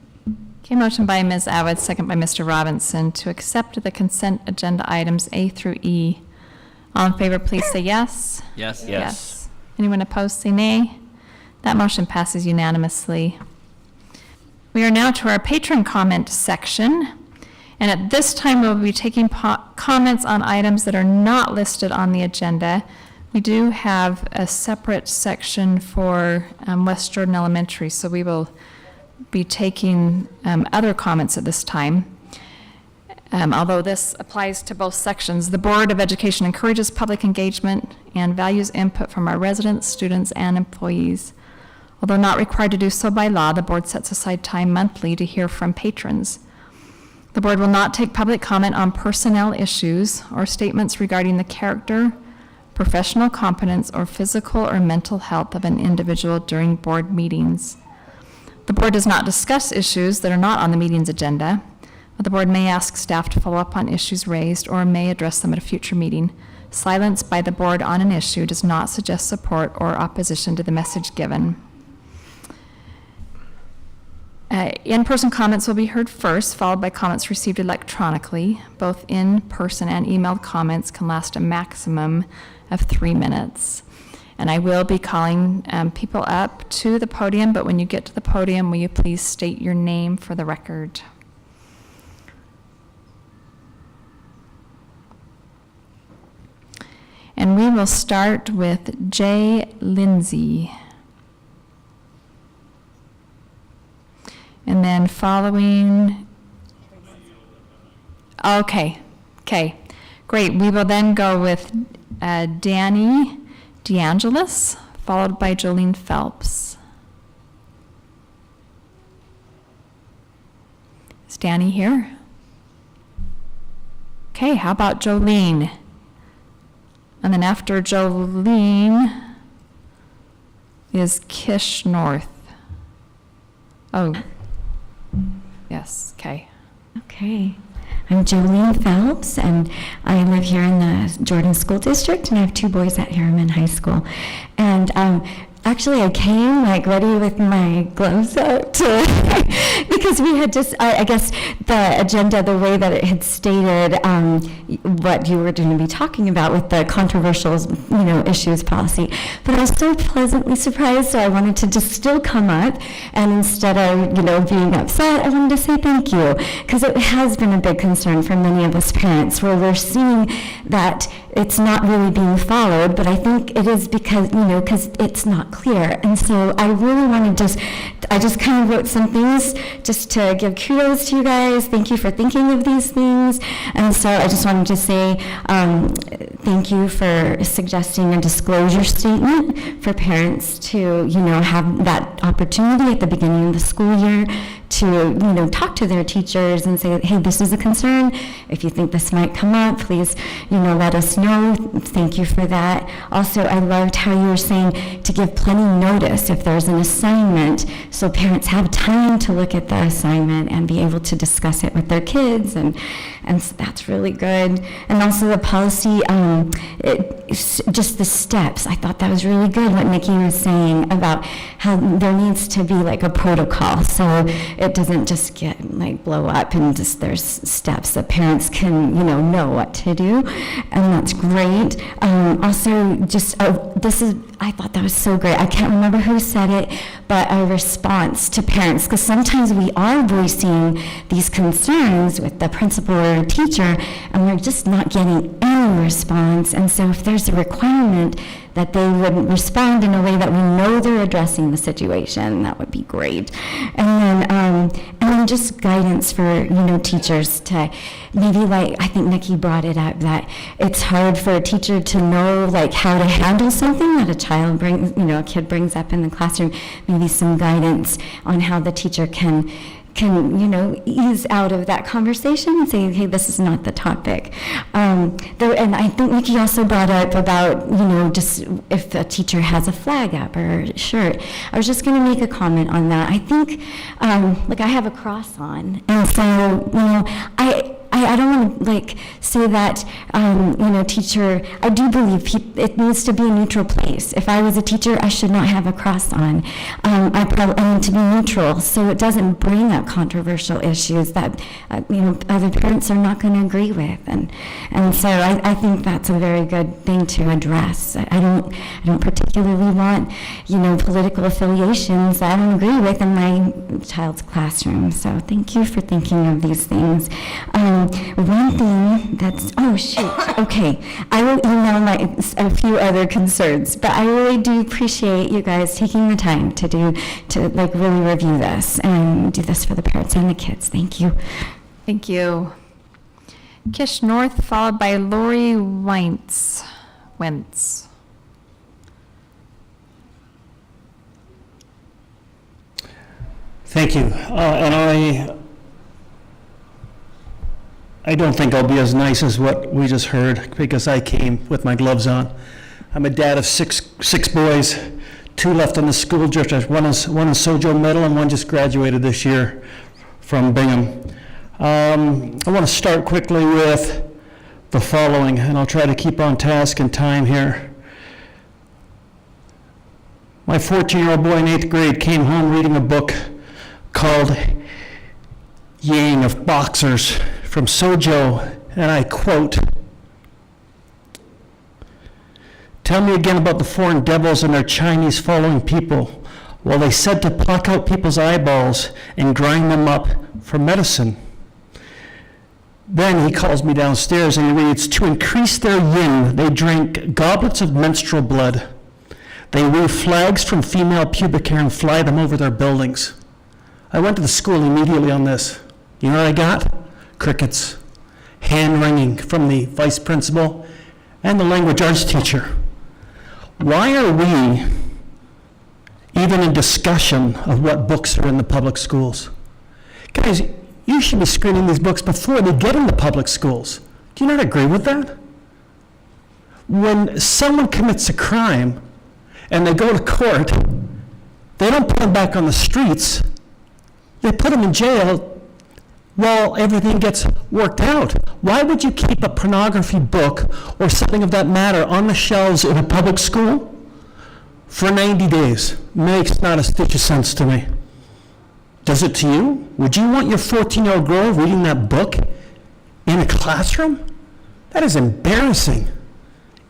Okay, motion by Ms. Atwood, second by Mr. Robinson to accept the consent agenda items A through E. All in favor, please say yes. Yes. Yes. Anyone opposed, say nay. That motion passes unanimously. We are now to our patron comment section. And at this time, we'll be taking comments on items that are not listed on the agenda. We do have a separate section for West Jordan Elementary, so we will be taking other comments at this time. Although this applies to both sections, the Board of Education encourages public engagement and values input from our residents, students, and employees. Although not required to do so by law, the board sets aside time monthly to hear from patrons. The board will not take public comment on personnel issues or statements regarding the character, professional competence, or physical or mental health of an individual during board meetings. The board does not discuss issues that are not on the meeting's agenda, but the board may ask staff to follow up on issues raised or may address them at a future meeting. Silence by the board on an issue does not suggest support or opposition to the message given. In-person comments will be heard first, followed by comments received electronically. Both in-person and emailed comments can last a maximum of 3 minutes. And I will be calling people up to the podium, but when you get to the podium, will you please state your name for the record? And we will start with Jay Lindsay. And then following, okay, great. We will then go with Danny DeAngelis, followed by Jolene Phelps. Is Danny here? Okay, how about Jolene? And then after Jolene is Kish North. Oh, yes, okay. Okay. I'm Jolene Phelps, and I live here in the Jordan School District, and I have 2 boys at Harriman High School. And actually, I came like ready with my gloves out because we had just, I guess, the agenda, the way that it had stated what you were going to be talking about with the controversial, issues policy. But I was so pleasantly surprised, so I wanted to just still come up, and instead of, being upset, I wanted to say thank you, because it has been a big concern for many of us parents, where we're seeing that it's not really being followed, but I think it is because, because it's not clear. And so I really want to I just kind of wrote some things just to give kudos to you guys. Thank you for thinking of these things. And so I just wanted to say thank you for suggesting a disclosure statement for parents to, have that opportunity at the beginning of the school year to, talk to their teachers and say, hey, this is a concern. If you think this might come up, please, let us know. Thank you for that. Also, I loved how you were saying to give plenty notice if there's an assignment, so parents have time to look at the assignment and be able to discuss it with their kids, and so that's really good. And also the policy, just the steps. I thought that was really good, what Nikki was saying about how there needs to be like a protocol, so it doesn't just get like blow up, and just there's steps that parents can know what to do, and that's great. Also, just I thought that was so great. I can't remember who said it, but a response to parents, because sometimes we are voicing these concerns with the principal or teacher, and we're just not getting any response. And so if there's a requirement that they would respond in a way that we know they're addressing the situation, that would be great. And then just guidance for teachers to maybe, like, I think Nikki brought it up, that it's hard for a teacher to know how to handle something that a child brings, a kid brings up in the classroom. Maybe some guidance on how the teacher can ease out of that conversation and say, hey, this is not the topic. And I think Nikki also brought up about, just if a teacher has a flag up or a shirt. I was just going to make a comment on that. I think, I have a cross on, and so, I don't want to say that, teacher, I do believe it needs to be a neutral place. If I was a teacher, I should not have a cross on. I need to be neutral so it doesn't bring up controversial issues that, other parents are not going to agree with. And so I think that's a very good thing to address. I don't particularly want, political affiliations that I don't agree with in my child's classroom. So thank you for thinking of these things. One thing that's, okay, I will email a few other concerns, but I really do appreciate you guys taking the time to really review this and do this for the parents and the kids. Thank you. Thank you. Kish North, followed by Lori Wentz. Thank you. And I don't think I'll be as nice as what we just heard, because I came with my gloves on. I'm a dad of six boys, 2 left in the school district. One is Sojo Middle, and one just graduated this year from Bingham. I want to start quickly with the following, and I'll try to keep on task and time here. My 14-year-old boy in 8th grade came home reading a book called Yang of Boxers from Sojo, and I quote, Tell me again about the foreign devils and their Chinese following people. Well, they said to pluck out people's eyeballs and grind them up for medicine. Then he calls me downstairs and he reads, to increase their yin, they drink goblets of menstrual blood. They weave flags from female pubic hair and fly them over their buildings. I went to the school immediately on this. You know what I got? Crickets. Hand-wringing from the vice principal and the language arts teacher. Why are we even in discussion of what books are in the public schools? Guys, you should be screening these books before they get in the public schools. Do you not agree with that? When someone commits a crime and they go to court, they don't put them back on the streets. They put them in jail while everything gets worked out. Why would you keep a pornography book or something of that matter on the shelves in a public school for 90 days? Makes not a stitch of sense to me. Does it to you? Would you want your 14-year-old girl reading that book in a classroom? That is embarrassing.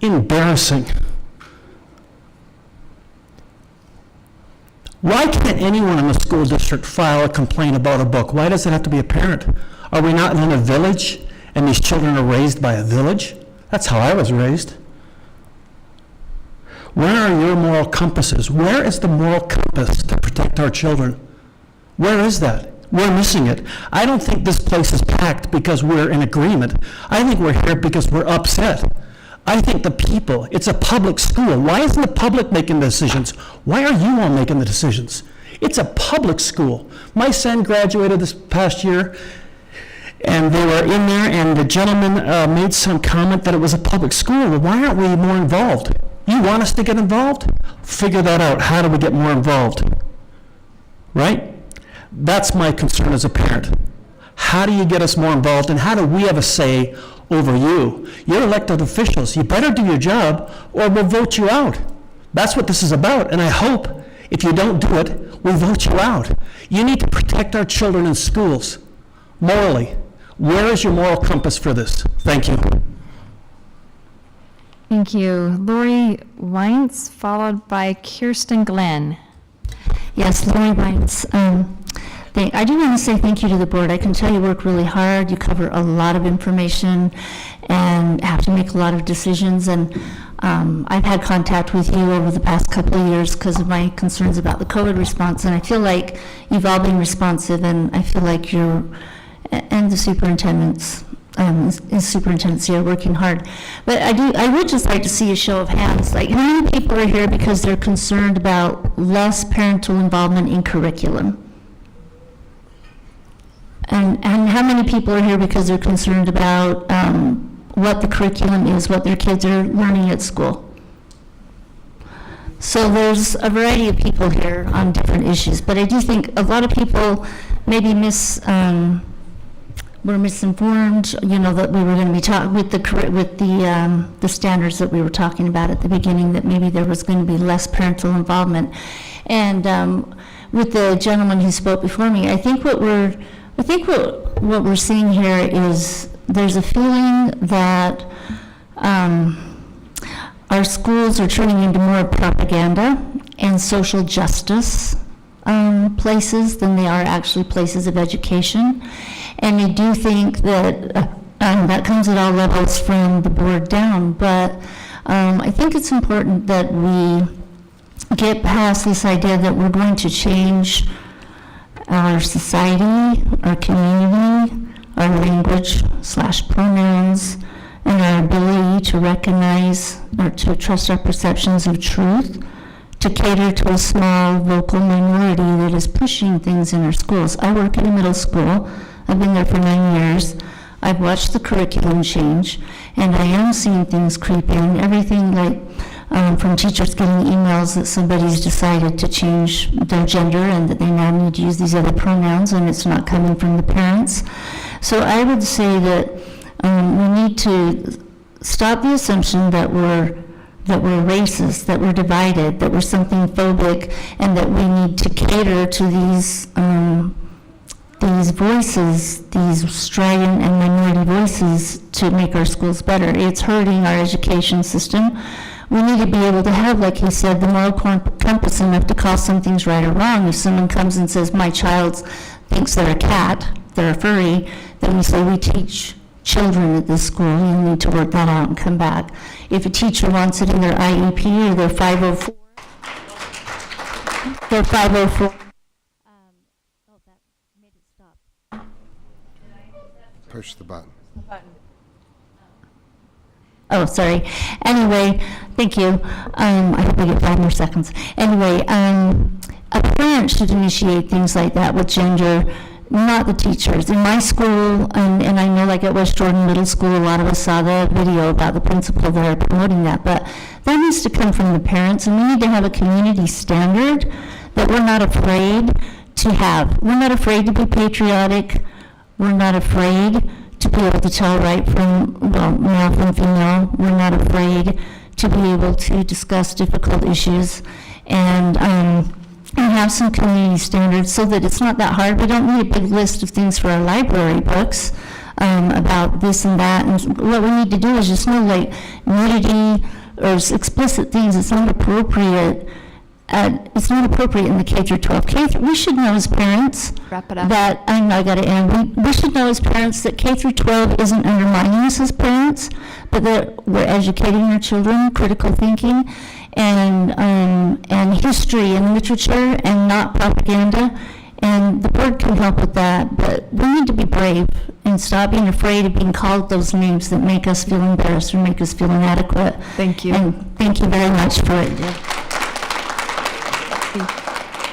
Embarrassing. Why can't anyone in the school district file a complaint about a book? Why does it have to be a parent? Are we not in a village and these children are raised by a village? That's how I was raised. Where are your moral compasses? Where is the moral compass to protect our children? Where is that? We're missing it. I don't think this place is packed because we're in agreement. I think we're here because we're upset. I think the people, it's a public school. Why isn't the public making the decisions? Why are you all making the decisions? It's a public school. My son graduated this past year, and they were in there, and the gentleman made some comment that it was a public school. Well, why aren't we more involved? You want us to get involved? Figure that out. How do we get more involved? Right? That's my concern as a parent. How do you get us more involved, and how do we have a say over you? You're elected officials. You better do your job or we'll vote you out. That's what this is about, and I hope if you don't do it, we vote you out. You need to protect our children in schools, morally. Where is your moral compass for this? Thank you. Thank you. Lori Weintz, followed by Kirsten Glenn. Yes, Lori Weintz. I do want to say thank you to the board. I can tell you work really hard. You cover a lot of information and have to make a lot of decisions. And I've had contact with you over the past couple of years because of my concerns about the COVID response. And I feel like you've all been responsive, and I feel like you're, and the superintendents, superintendency are working hard. But I would just like to see a show of hands. Like, how many people are here because they're concerned about less parental involvement in curriculum? And how many people are here because they're concerned about what the curriculum is, what their kids are learning at school? So there's a variety of people here on different issues, but I do think a lot of people maybe were misinformed, you know, that we were going to be talking with the standards that we were talking about at the beginning, that maybe there was going to be less parental involvement. And with the gentleman who spoke before me, I think what we're seeing here is there's a feeling that our schools are turning into more propaganda and social justice places than they are actually places of education. And I do think that that comes at all levels from the board down, but I think it's important that we get past this idea that we're going to change our society, our community, our language/pronouns, and our ability to recognize or to trust our perceptions of truth, to cater to a small vocal minority that is pushing things in our schools. I work in a middle school. I've been there for 9 years. I've watched the curriculum change, and I am seeing things creep in. Everything like from teachers getting emails that somebody's decided to change their gender and that they now need to use these other pronouns, and it's not coming from the parents. So I would say that we need to stop the assumption that we're racist, that we're divided, that we're something phobic, and that we need to cater to these voices, these strident and minority voices, to make our schools better. It's hurting our education system. we need to be able to have, like he said, the moral compass enough to call some things right or wrong. If someone comes and says, my child thinks they're a cat, they're a furry, then we say, we teach children at this school, you need to work that out and come back. If a teacher wants it in their IEP or their 504, Push the button. Oh, sorry. Anyway, thank you. I hope I get 5 more seconds. Anyway, a parent should initiate things like that with gender, not the teachers. In my school, and I know like at West Jordan Middle School, a lot of us saw the video about the principal there promoting that, but that needs to come from the parents, and we need to have a community standard that we're not afraid to have. We're not afraid to be patriotic. We're not afraid to be able to tell right from, well, male from female. We're not afraid to be able to discuss difficult issues and have some community standards so that it's not that hard. We don't need a big list of things for our library books about this and that. And what we need to do is just know, like, nudity or explicit things. It's not appropriate. It's not appropriate in the K through 12. We should know as parents Wrap it up. that, I know I got to end. We should know as parents that K through 12 isn't undermining us as parents, but that we're educating our children, critical thinking, and history and literature, and not propaganda. And the board can help with that, but we need to be brave and stop being afraid of being called those names that make us feel embarrassed or make us feel inadequate. Thank you. And thank you very much for it.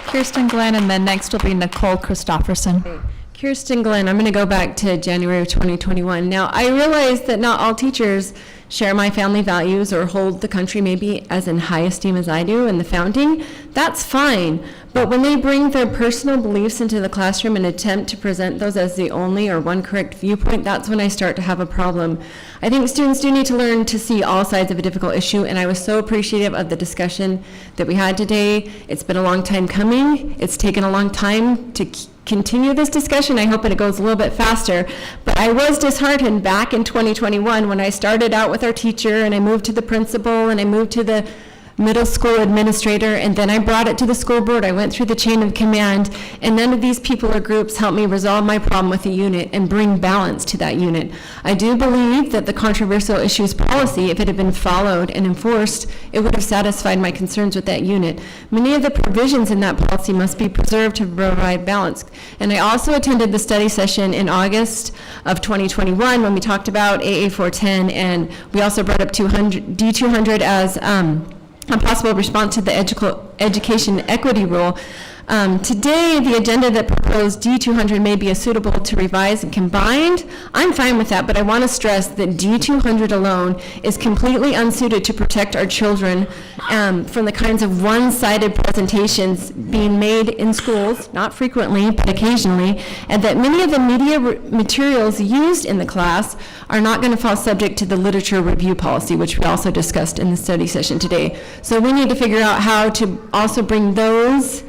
Kirsten Glenn, and then next will be Nicole Christofferson. Kirsten Glenn, I'm going to go back to January of 2021. Now, I realize that not all teachers share my family values or hold the country maybe as in high esteem as I do in the founding. That's fine. But when they bring their personal beliefs into the classroom and attempt to present those as the only or one correct viewpoint, that's when I start to have a problem. I think students do need to learn to see all sides of a difficult issue, and I was so appreciative of the discussion that we had today. It's been a long time coming. It's taken a long time to continue this discussion. I hope that it goes a little bit faster. But I was disheartened back in 2021 when I started out with our teacher, and I moved to the principal, and I moved to the middle school administrator, and then I brought it to the school board. I went through the chain of command, and none of these people or groups helped me resolve my problem with the unit and bring balance to that unit. I do believe that the controversial issues policy, if it had been followed and enforced, it would have satisfied my concerns with that unit. Many of the provisions in that policy must be preserved to provide balance. And I also attended the study session in August of 2021 when we talked about AA 410, and we also brought up D200 as a possible response to the education equity rule. Today, the agenda that proposed D200 may be suitable to revise and combined. I'm fine with that, but I want to stress that D200 alone is completely unsuited to protect our children from the kinds of one-sided presentations being made in schools, not frequently, but occasionally, and that many of the media materials used in the class are not going to fall subject to the literature review policy, which we also discussed in the study session today. So we need to figure out how to also bring those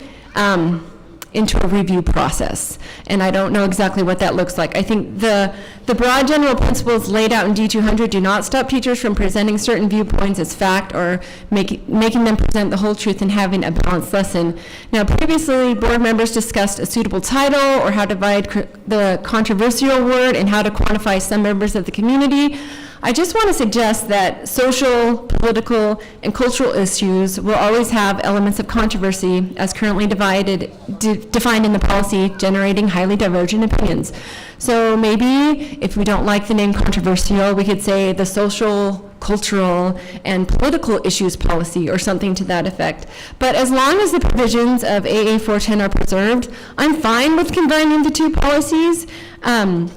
into a review process. And I don't know exactly what that looks like. I think the broad general principles laid out in D200 do not stop teachers from presenting certain viewpoints as fact or making them present the whole truth and having a balanced lesson. Now, previously, board members discussed a suitable title or how to divide the controversial word and how to quantify some members of the community. I just want to suggest that social, political, and cultural issues will always have elements of controversy as currently defined in the policy, generating highly divergent opinions. So maybe if we don't like the name controversial, we could say the social, cultural, and political issues policy or something to that effect. But as long as the provisions of AA 410 are preserved, I'm fine with combining the two policies. And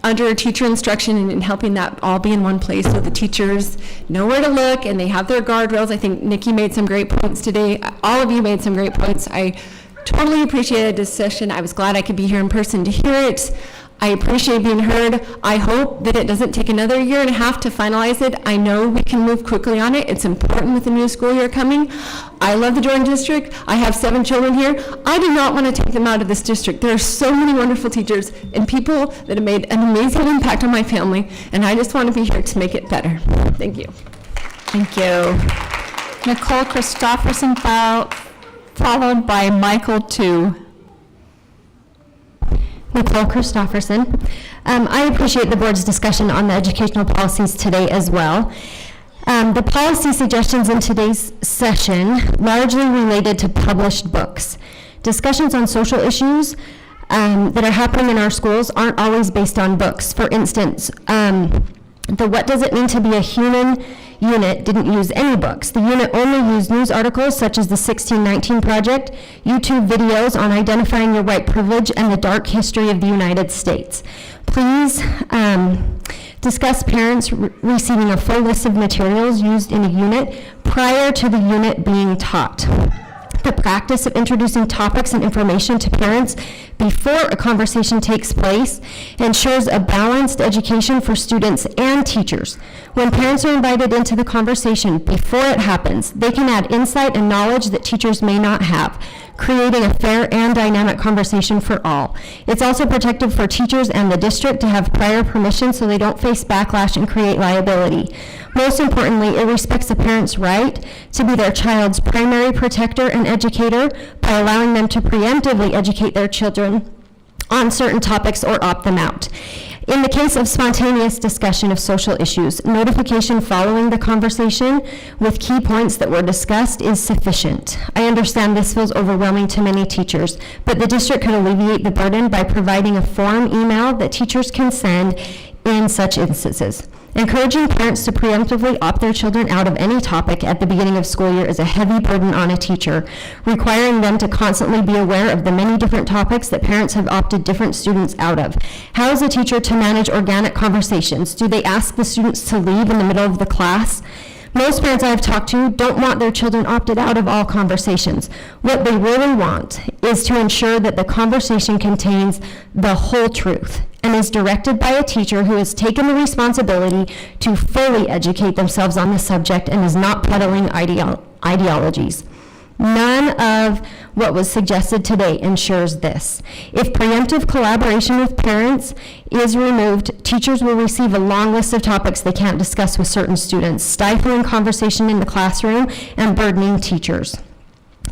under teacher instruction and helping that all be in one place so the teachers know where to look and they have their guardrails. I think Nikki made some great points today. All of you made some great points. I totally appreciated this session. I was glad I could be here in person to hear it. I appreciate being heard. I hope that it doesn't take another year and a half to finalize it. I know we can move quickly on it. It's important with the new school year coming. I love the Jordan District. I have 7 children here. I do not want to take them out of this district. There are so many wonderful teachers and people that have made an amazing impact on my family, and I just want to be here to make it better. Thank you. Thank you. Nicole Christopherson, followed by Michael 2. Nicole Christopherson. I appreciate the board's discussion on the educational policies today as well. The policy suggestions in today's session largely related to published books. Discussions on social issues that are happening in our schools aren't always based on books. For instance, the What Does It Mean to Be a Human unit didn't use any books. The unit only used news articles such as the 1619 Project, YouTube videos on identifying your white privilege, and the dark history of the United States. Please discuss parents receiving a full list of materials used in a unit prior to the unit being taught. The practice of introducing topics and information to parents before a conversation takes place ensures a balanced education for students and teachers. When parents are invited into the conversation before it happens, they can add insight and knowledge that teachers may not have, creating a fair and dynamic conversation for all. It's also protective for teachers and the district to have prior permission so they don't face backlash and create liability. Most importantly, it respects a parent's right to be their child's primary protector and educator by allowing them to preemptively educate their children on certain topics or opt them out. In the case of spontaneous discussion of social issues, notification following the conversation with key points that were discussed is sufficient. I understand this feels overwhelming to many teachers, but the district could alleviate the burden by providing a form email that teachers can send in such instances. Encouraging parents to preemptively opt their children out of any topic at the beginning of school year is a heavy burden on a teacher, requiring them to constantly be aware of the many different topics that parents have opted different students out of. How is a teacher to manage organic conversations? Do they ask the students to leave in the middle of the class? Most parents I have talked to don't want their children opted out of all conversations. What they really want is to ensure that the conversation contains the whole truth and is directed by a teacher who has taken the responsibility to fully educate themselves on the subject and is not peddling ideologies. None of what was suggested today ensures this. If preemptive collaboration with parents is removed, teachers will receive a long list of topics they can't discuss with certain students, stifling conversation in the classroom and burdening teachers.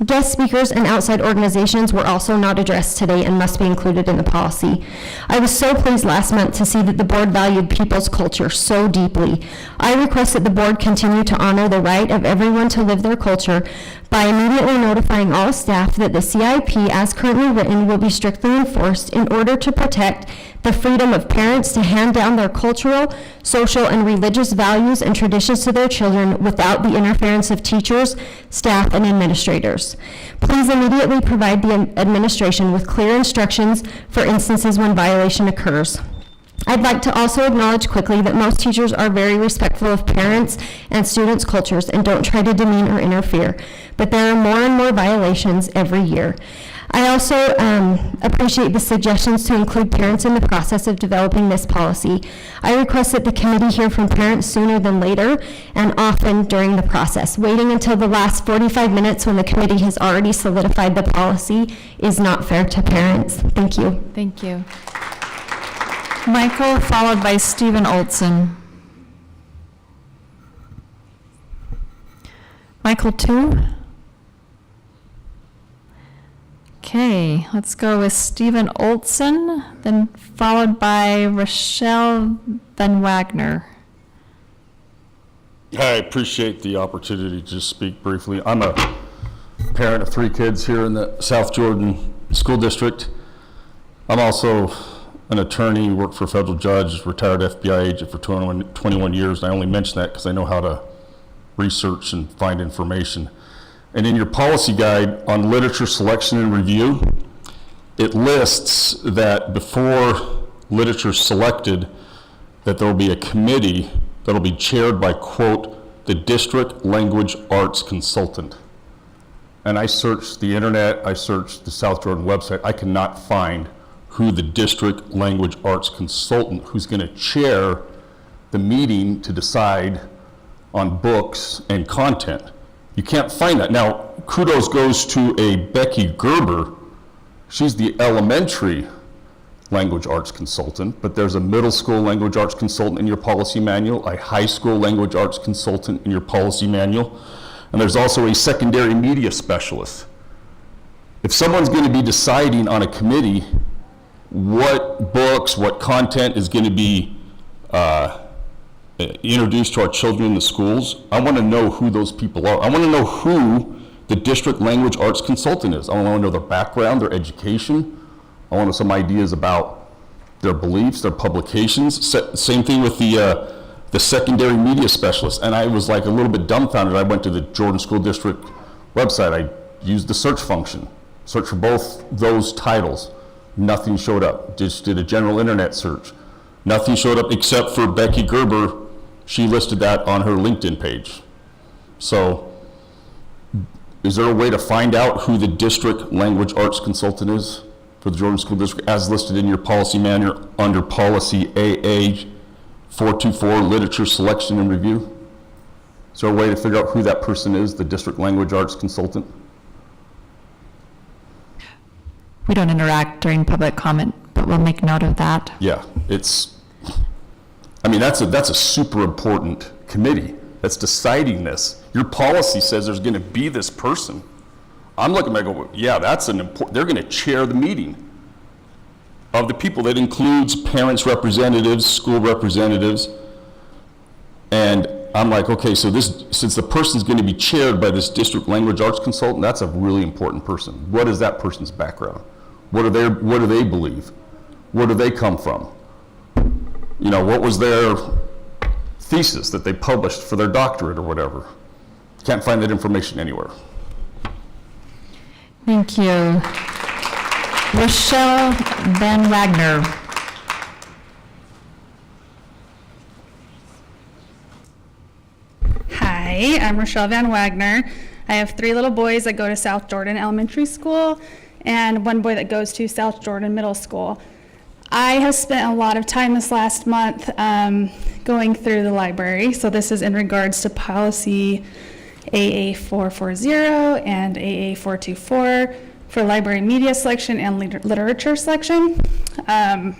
Guest speakers and outside organizations were also not addressed today and must be included in the policy. I was so pleased last month to see that the board valued people's culture so deeply. I request that the board continue to honor the right of everyone to live their culture by immediately notifying all staff that the CIP as currently written will be strictly enforced in order to protect the freedom of parents to hand down their cultural, social, and religious values and traditions to their children without the interference of teachers, staff, and administrators. Please immediately provide the administration with clear instructions for instances when violation occurs. I'd like to also acknowledge quickly that most teachers are very respectful of parents and students' cultures and don't try to demean or interfere, but there are more and more violations every year. I also appreciate the suggestions to include parents in the process of developing this policy. I request that the committee hear from parents sooner than later and often during the process. Waiting until the last 45 minutes when the committee has already solidified the policy is not fair to parents. Thank you. Thank you. Michael, followed by Stephen Olson. Michael 2. Okay, let's go with Stephen Olson, then followed by Rochelle Van Wagner. I appreciate the opportunity to just speak briefly. I'm a parent of 3 kids here in the South Jordan School District. I'm also an attorney, worked for a federal judge, retired FBI agent for 21 years. And I only mention that because I know how to research and find information. And in your policy guide on literature selection and review, it lists that before literature is selected, that there will be a committee that will be chaired by, quote, the district language arts consultant. And I searched the internet, I searched the South Jordan website, I cannot find who the district language arts consultant who's going to chair the meeting to decide on books and content. You can't find that. Now, kudos goes to a Becky Gerber. She's the elementary language arts consultant, but there's a middle school language arts consultant in your policy manual, a high school language arts consultant in your policy manual, and there's also a secondary media specialist. If someone's going to be deciding on a committee what books, what content is going to be introduced to our children in the schools, I want to know who those people are. I want to know who the district language arts consultant is. I want to know their background, their education. I want some ideas about their beliefs, their publications. Same thing with the secondary media specialist. And I was like a little bit dumbfounded. I went to the Jordan School District website. I used the search function, search for both those titles. Nothing showed up. Just did a general internet search. Nothing showed up except for Becky Gerber. She listed that on her LinkedIn page. So is there a way to find out who the district language arts consultant is for the Jordan School District as listed in your policy manual under policy AA 424, literature selection and review? Is there a way to figure out who that person is, the district language arts consultant? We don't interact during public comment, but we'll make note of that. Yeah, that's a super important committee that's deciding this. Your policy says there's going to be this person. I'm looking at it, go, yeah, that's an important, they're going to chair the meeting of the people. That includes parents' representatives, school representatives, and I'm like, okay, so this, since the person's going to be chaired by this district language arts consultant, that's a really important person. What is that person's background? What do they believe? Where do they come from? You know, what was their thesis that they published for their doctorate or whatever? Can't find that information anywhere. Thank you. Rochelle Van Wagner. Hi, I'm Rochelle Van Wagner. I have 3 little boys that go to South Jordan Elementary School and 1 boy that goes to South Jordan Middle School. I have spent a lot of time this last month going through the library. So this is in regards to policy AA 440 and AA 424 for library media selection and literature selection. And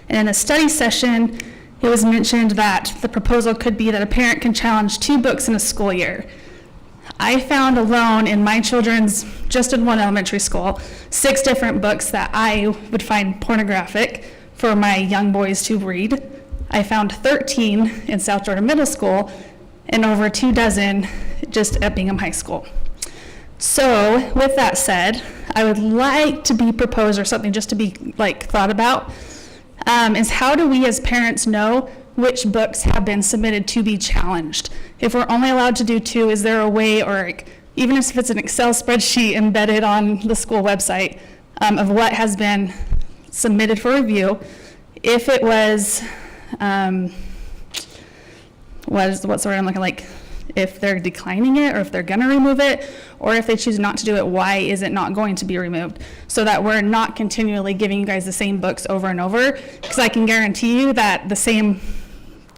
in the study session, it was mentioned that the proposal could be that a parent can challenge 2 books in a school year. I found alone in my children's, just in one elementary school, 6 different books that I would find pornographic for my young boys to read. I found 13 in South Jordan Middle School and over 24 just at Bingham High School. So with that said, I would like to be proposed, or something just to be thought about, is how do we as parents know which books have been submitted to be challenged? If we're only allowed to do 2, is there a way, or even if it's an Excel spreadsheet embedded on the school website, of what has been submitted for review? If it was, what's the word I'm looking like? If they're declining it, or if they're gonna remove it, or if they choose not to do it, why is it not going to be removed? So that we're not continually giving you guys the same books over and over, because I can guarantee you that the same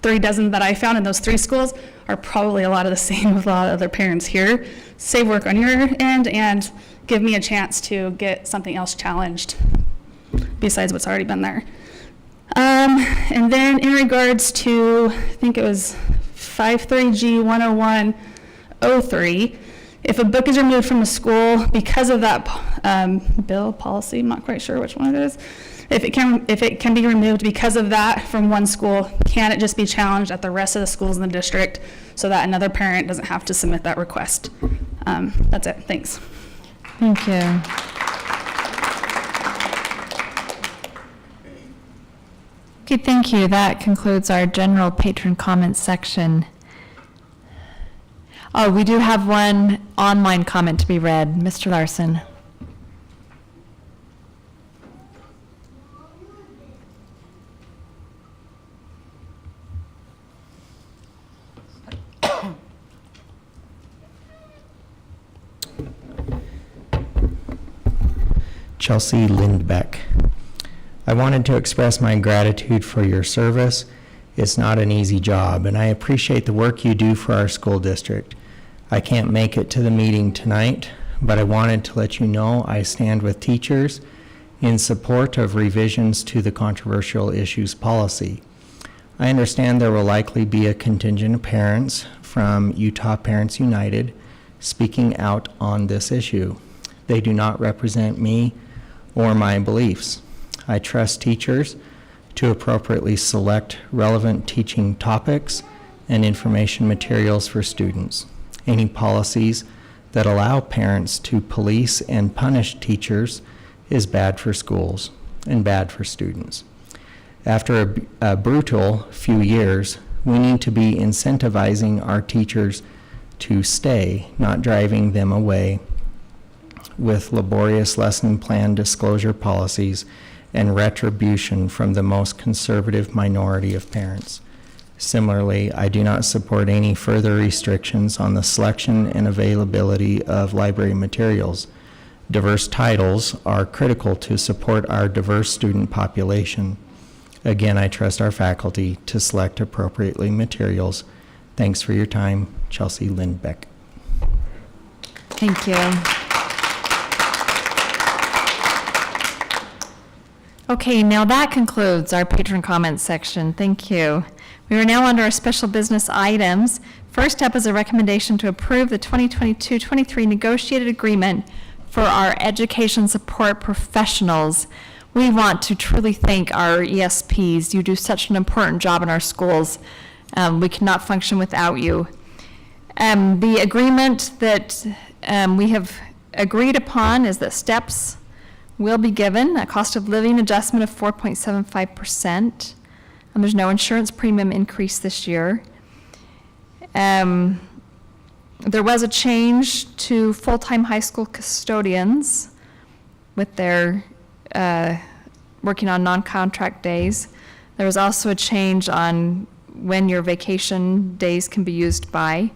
3 dozen that I found in those 3 schools are probably a lot of the same with a lot of other parents here. Save work on your end and give me a chance to get something else challenged besides what's already been there. And then in regards to, I think it was 53G 10103, if a book is removed from a school because of that bill, policy, I'm not quite sure which one it is, if it can be removed because of that from one school, can it just be challenged at the rest of the schools in the district so that another parent doesn't have to submit that request? That's it. Thanks. Thank you. Okay, thank you. That concludes our general patron comments section. Oh, we do have one online comment to be read. Mr. Larson. Chelsea Lindbeck. I wanted to express my gratitude for your service. It's not an easy job, and I appreciate the work you do for our school district. I can't make it to the meeting tonight, but I wanted to let you know I stand with teachers in support of revisions to the controversial issues policy. I understand there will likely be a contingent of parents from Utah Parents United speaking out on this issue. They do not represent me or my beliefs. I trust teachers to appropriately select relevant teaching topics and information materials for students. Any policies that allow parents to police and punish teachers is bad for schools and bad for students. After a brutal few years, we need to be incentivizing our teachers to stay, not driving them away with laborious lesson plan disclosure policies and retribution from the most conservative minority of parents. Similarly, I do not support any further restrictions on the selection and availability of library materials. Diverse titles are critical to support our diverse student population. Again, I trust our faculty to select appropriately materials. Thanks for your time. Chelsea Lindbeck. Thank you. Okay, now that concludes our patron comments section. Thank you. We are now under our special business items. First up is a recommendation to approve the 2022-23 negotiated agreement for our education support professionals. We want to truly thank our ESPs. You do such an important job in our schools. We cannot function without you. The agreement that we have agreed upon is that steps will be given a cost of living adjustment of 4.75%. There's no insurance premium increase this year. There was a change to full-time high school custodians with their working on non-contract days. There was also a change on when your vacation days can be used by.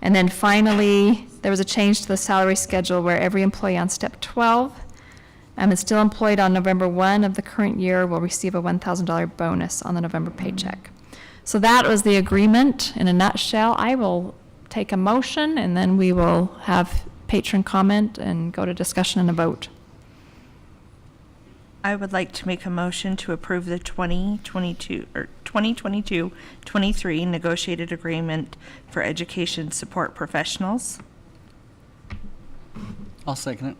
And then finally, there was a change to the salary schedule where every employee on step 12 is still employed on November 1 of the current year will receive a $1,000 bonus on the November paycheck. So that was the agreement in a nutshell. I will take a motion and then we will have patron comment and go to discussion and a vote. I would like to make a motion to approve the 2022-23 negotiated agreement for education support professionals. I'll second it.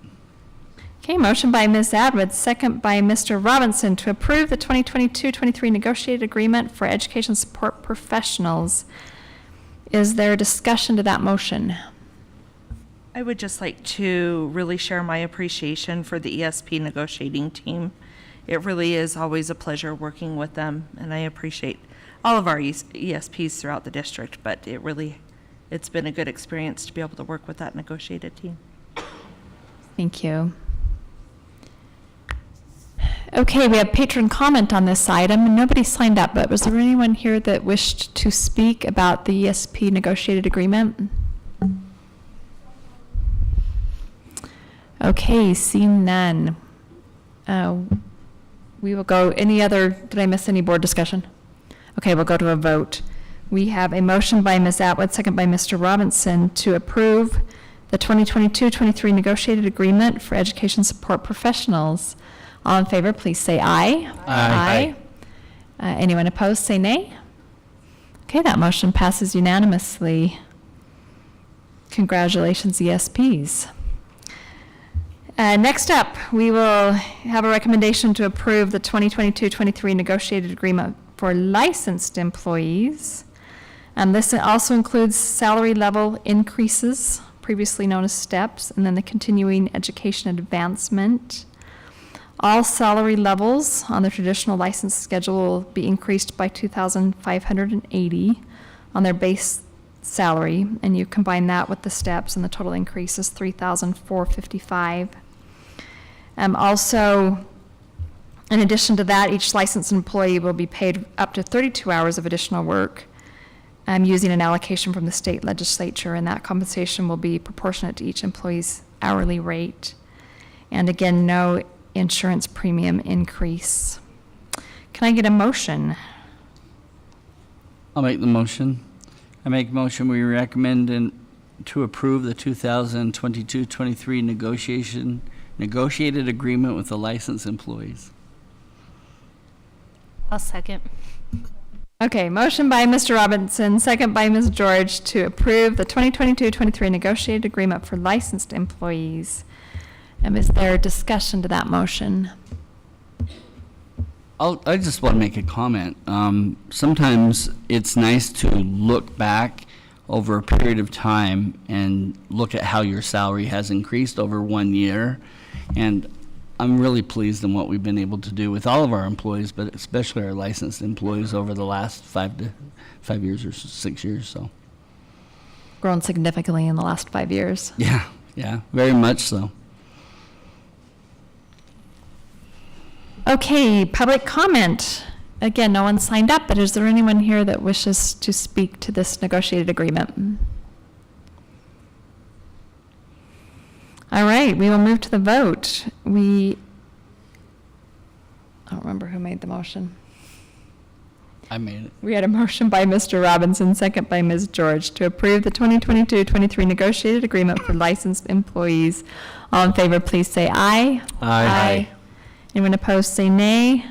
Okay, motion by Ms. Atwood, second by Mr. Robinson to approve the 2022-23 negotiated agreement for education support professionals. Is there a discussion to that motion? I would just like to really share my appreciation for the ESP negotiating team. It really is always a pleasure working with them, and I appreciate all of our ESPs throughout the district, but it's been a good experience to be able to work with that negotiated team. Thank you. Okay, we have patron comment on this item. Nobody signed up, but was there anyone here that wished to speak about the ESP negotiated agreement? Okay, seeing none. We will go, did I miss any board discussion? Okay, we'll go to a vote. We have a motion by Ms. Atwood, second by Mr. Robinson to approve the 2022-23 negotiated agreement for education support professionals. All in favor, please say aye. Aye. Anyone opposed, say nay. Okay, that motion passes unanimously. Congratulations, ESPs. Next up, we will have a recommendation to approve the 2022-23 negotiated agreement for licensed employees. This also includes salary level increases, previously known as steps, and then the continuing education advancement. All salary levels on the traditional license schedule will be increased by $2,580 on their base salary, and you combine that with the steps, and the total increase is $3,455. Also, in addition to that, each licensed employee will be paid up to 32 hours of additional work using an allocation from the state legislature, and that compensation will be proportionate to each employee's hourly rate. And again, no insurance premium increase. Can I get a motion? I'll make the motion. I make a motion we recommend to approve the 2022-23 negotiated agreement with the licensed employees. I'll second. Okay, motion by Mr. Robinson, second by Ms. George to approve the 2022-23 negotiated agreement for licensed employees. Is there discussion to that motion? I just want to make a comment. Sometimes it's nice to look back over a period of time and look at how your salary has increased over 1 year. And I'm really pleased in what we've been able to do with all of our employees, but especially our licensed employees over the last 5 years or 6 years. So Grown significantly in the last 5 years. Yeah, very much so. Okay, public comment. Again, no one signed up, but is there anyone here that wishes to speak to this negotiated agreement? All right, we will move to the vote. I don't remember who made the motion. I made it. We had a motion by Mr. Robinson, second by Ms. George, to approve the 2022-23 negotiated agreement for licensed employees. All in favor, please say aye. Aye. Anyone opposed, say nay.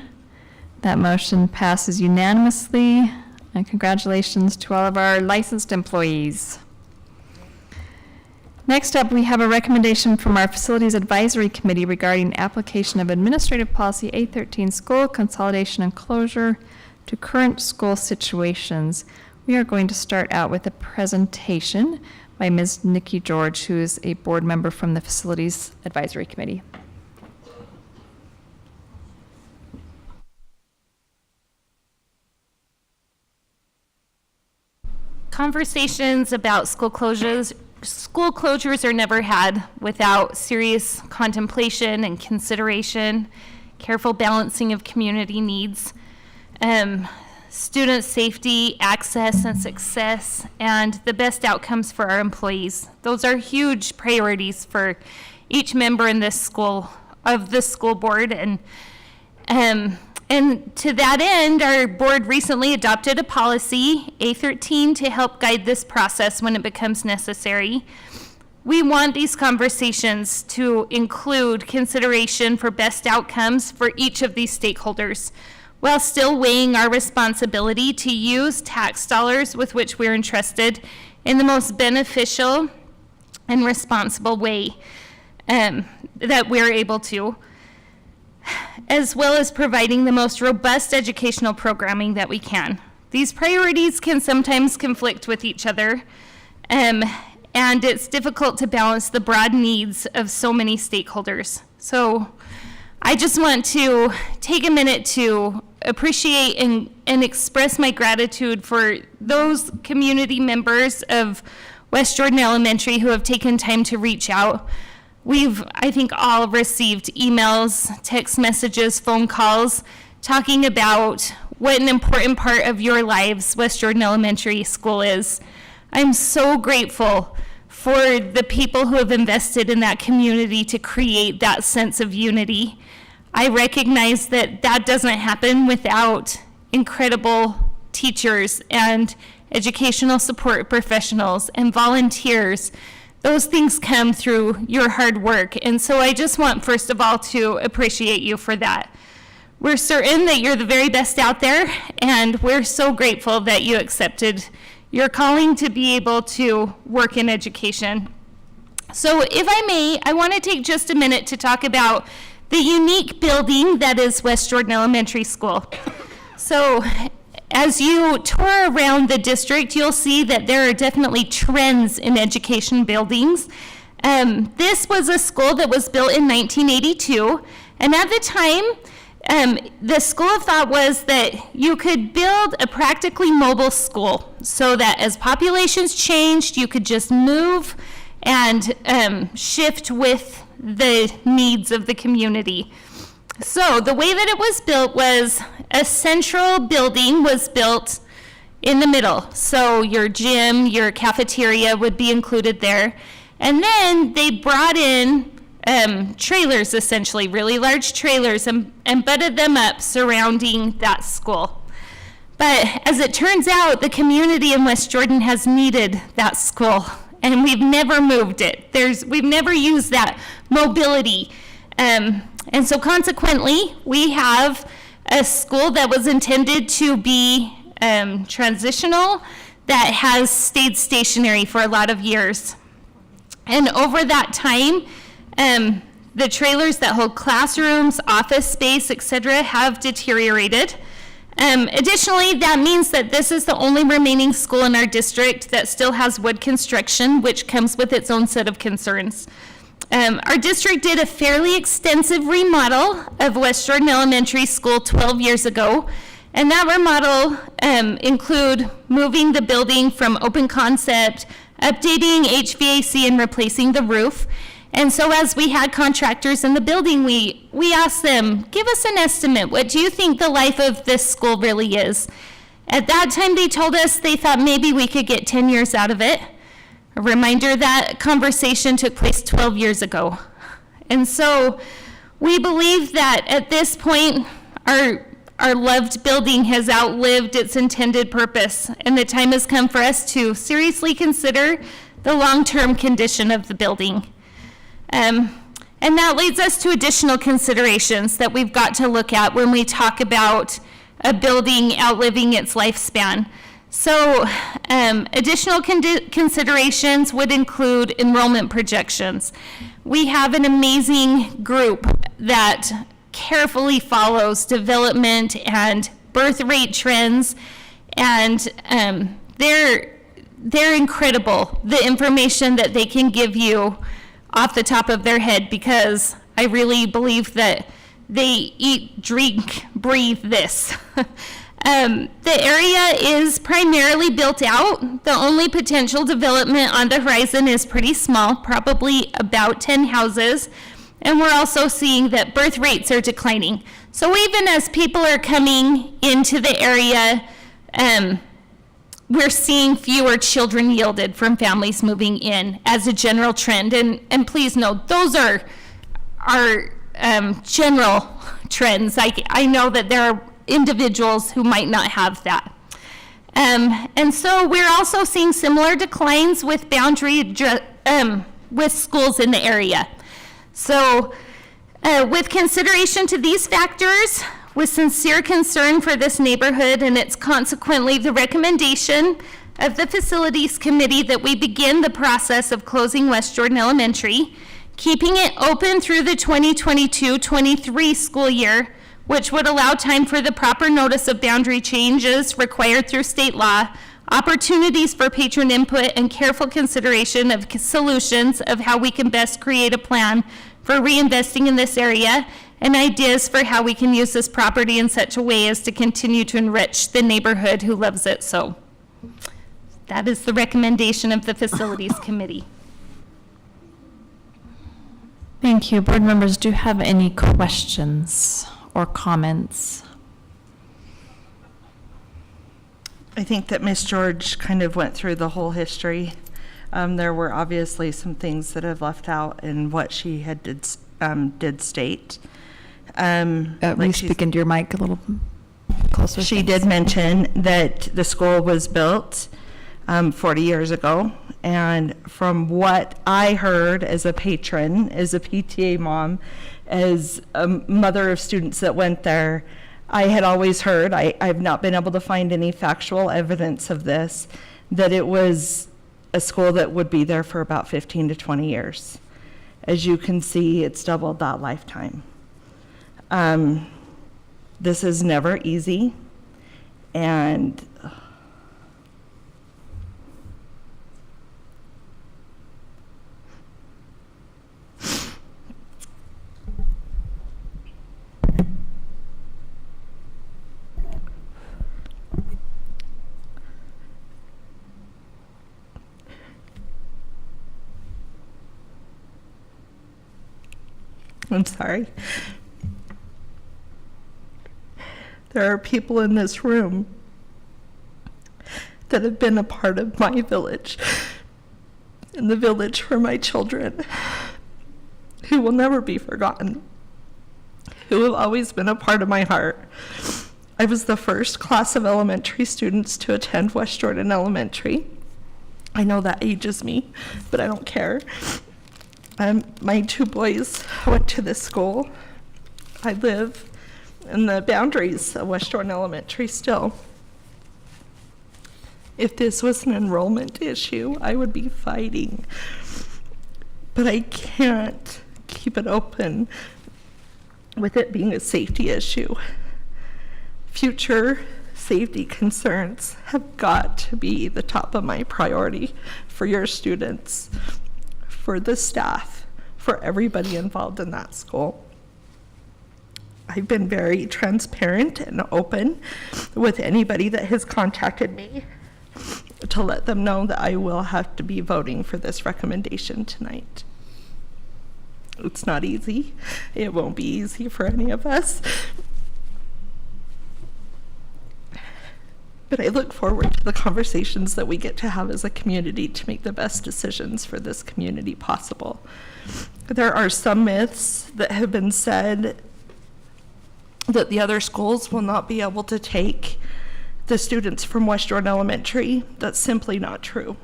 That motion passes unanimously. And congratulations to all of our licensed employees. Next up, we have a recommendation from our Facilities Advisory Committee regarding application of Administrative Policy A13 school consolidation and closure to current school situations. We are going to start out with a presentation by Ms. Nikki George, who is a board member from the Facilities Advisory Committee. Conversations about school closures are never had without serious contemplation and consideration, careful balancing of community needs, student safety, access and success, and the best outcomes for our employees. Those are huge priorities for each member in this school board, and to that end, our board recently adopted a policy, A13, to help guide this process when it becomes necessary. We want these conversations to include consideration for best outcomes for each of these stakeholders, while still weighing our responsibility to use tax dollars with which we're entrusted in the most beneficial and responsible way that we're able to, as well as providing the most robust educational programming that we can. These priorities can sometimes conflict with each other, and it's difficult to balance the broad needs of so many stakeholders. So I just want to take a minute to appreciate and express my gratitude for those community members of West Jordan Elementary who have taken time to reach out. We've, I think, all received emails, text messages, phone calls, talking about what an important part of your lives West Jordan Elementary School is. I'm so grateful for the people who have invested in that community to create that sense of unity. I recognize that that doesn't happen without incredible teachers and educational support professionals and volunteers. Those things come through your hard work. And so I just want, first of all, to appreciate you for that. We're certain that you're the very best out there, and we're so grateful that you accepted your calling to be able to work in education. So if I may, I want to take just a minute to talk about the unique building that is West Jordan Elementary School. So as you tour around the district, you'll see that there are definitely trends in education buildings. This was a school that was built in 1982, and at the time, the school of thought was that you could build a practically mobile school so that as populations changed, you could just move and shift with the needs of the community. So the way that it was built was a central building was built in the middle. So your gym, your cafeteria would be included there. And then they brought in trailers, essentially, really large trailers, and butted them up surrounding that school. But as it turns out, the community in West Jordan has needed that school, and we've never moved it. We've never used that mobility And so consequently, we have a school that was intended to be transitional that has stayed stationary for a lot of years. And over that time, the trailers that hold classrooms, office space, etc., have deteriorated. Additionally, that means that this is the only remaining school in our district that still has wood construction, which comes with its own set of concerns. Our district did a fairly extensive remodel of West Jordan Elementary School 12 years ago, and that remodel include moving the building from open concept, updating HVAC, and replacing the roof. And so as we had contractors in the building, we asked them, give us an estimate. What do you think the life of this school really is? At that time, they told us they thought maybe we could get 10 years out of it. A reminder, that conversation took place 12 years ago. And so we believe that at this point, our loved building has outlived its intended purpose, and the time has come for us to seriously consider the long-term condition of the building. And that leads us to additional considerations that we've got to look at when we talk about a building outliving its lifespan. So additional considerations would include enrollment projections. We have an amazing group that carefully follows development and birth rate trends, and they're incredible, the information that they can give you off the top of their head, because I really believe that they eat, drink, breathe this. The area is primarily built out. The only potential development on the horizon is pretty small, probably about 10 houses. And we're also seeing that birth rates are declining. So even as people are coming into the area, we're seeing fewer children yielded from families moving in as a general trend. And please note, those are general trends. I know that there are individuals who might not have that. And so we're also seeing similar declines with with schools in the area. So with consideration to these factors, with sincere concern for this neighborhood, and it's consequently the recommendation of the Facilities Committee that we begin the process of closing West Jordan Elementary, keeping it open through the 2022-23 school year, which would allow time for the proper notice of boundary changes required through state law, opportunities for patron input, and careful consideration of solutions of how we can best create a plan for reinvesting in this area, and ideas for how we can use this property in such a way as to continue to enrich the neighborhood who loves it so. That is the recommendation of the Facilities Committee. Thank you. Board members, do you have any questions or comments? I think that Ms. George kind of went through the whole history. There were obviously some things that have left out in what she had did state. Please speak into your mic a little closer. She did mention that the school was built 40 years ago, and from what I heard as a patron, as a PTA mom, as a mother of students that went there, I had always heard, I've not been able to find any factual evidence of this, that it was a school that would be there for about 15 to 20 years. As you can see, it's doubled that lifetime. This is never easy, and I'm sorry. There are people in this room that have been a part of my village and the village for my children, who will never be forgotten, who have always been a part of my heart. I was the first class of elementary students to attend West Jordan Elementary. I know that ages me, but I don't care. My two boys went to this school. I live in the boundaries of West Jordan Elementary still. If this was an enrollment issue, I would be fighting. But I can't keep it open with it being a safety issue. Future safety concerns have got to be the top of my priority for your students, for the staff, for everybody involved in that school. I've been very transparent and open with anybody that has contacted me to let them know that I will have to be voting for this recommendation tonight. It's not easy. It won't be easy for any of us. But I look forward to the conversations that we get to have as a community to make the best decisions for this community possible. There are some myths that have been said that the other schools will not be able to take the students from West Jordan Elementary. That's simply not true.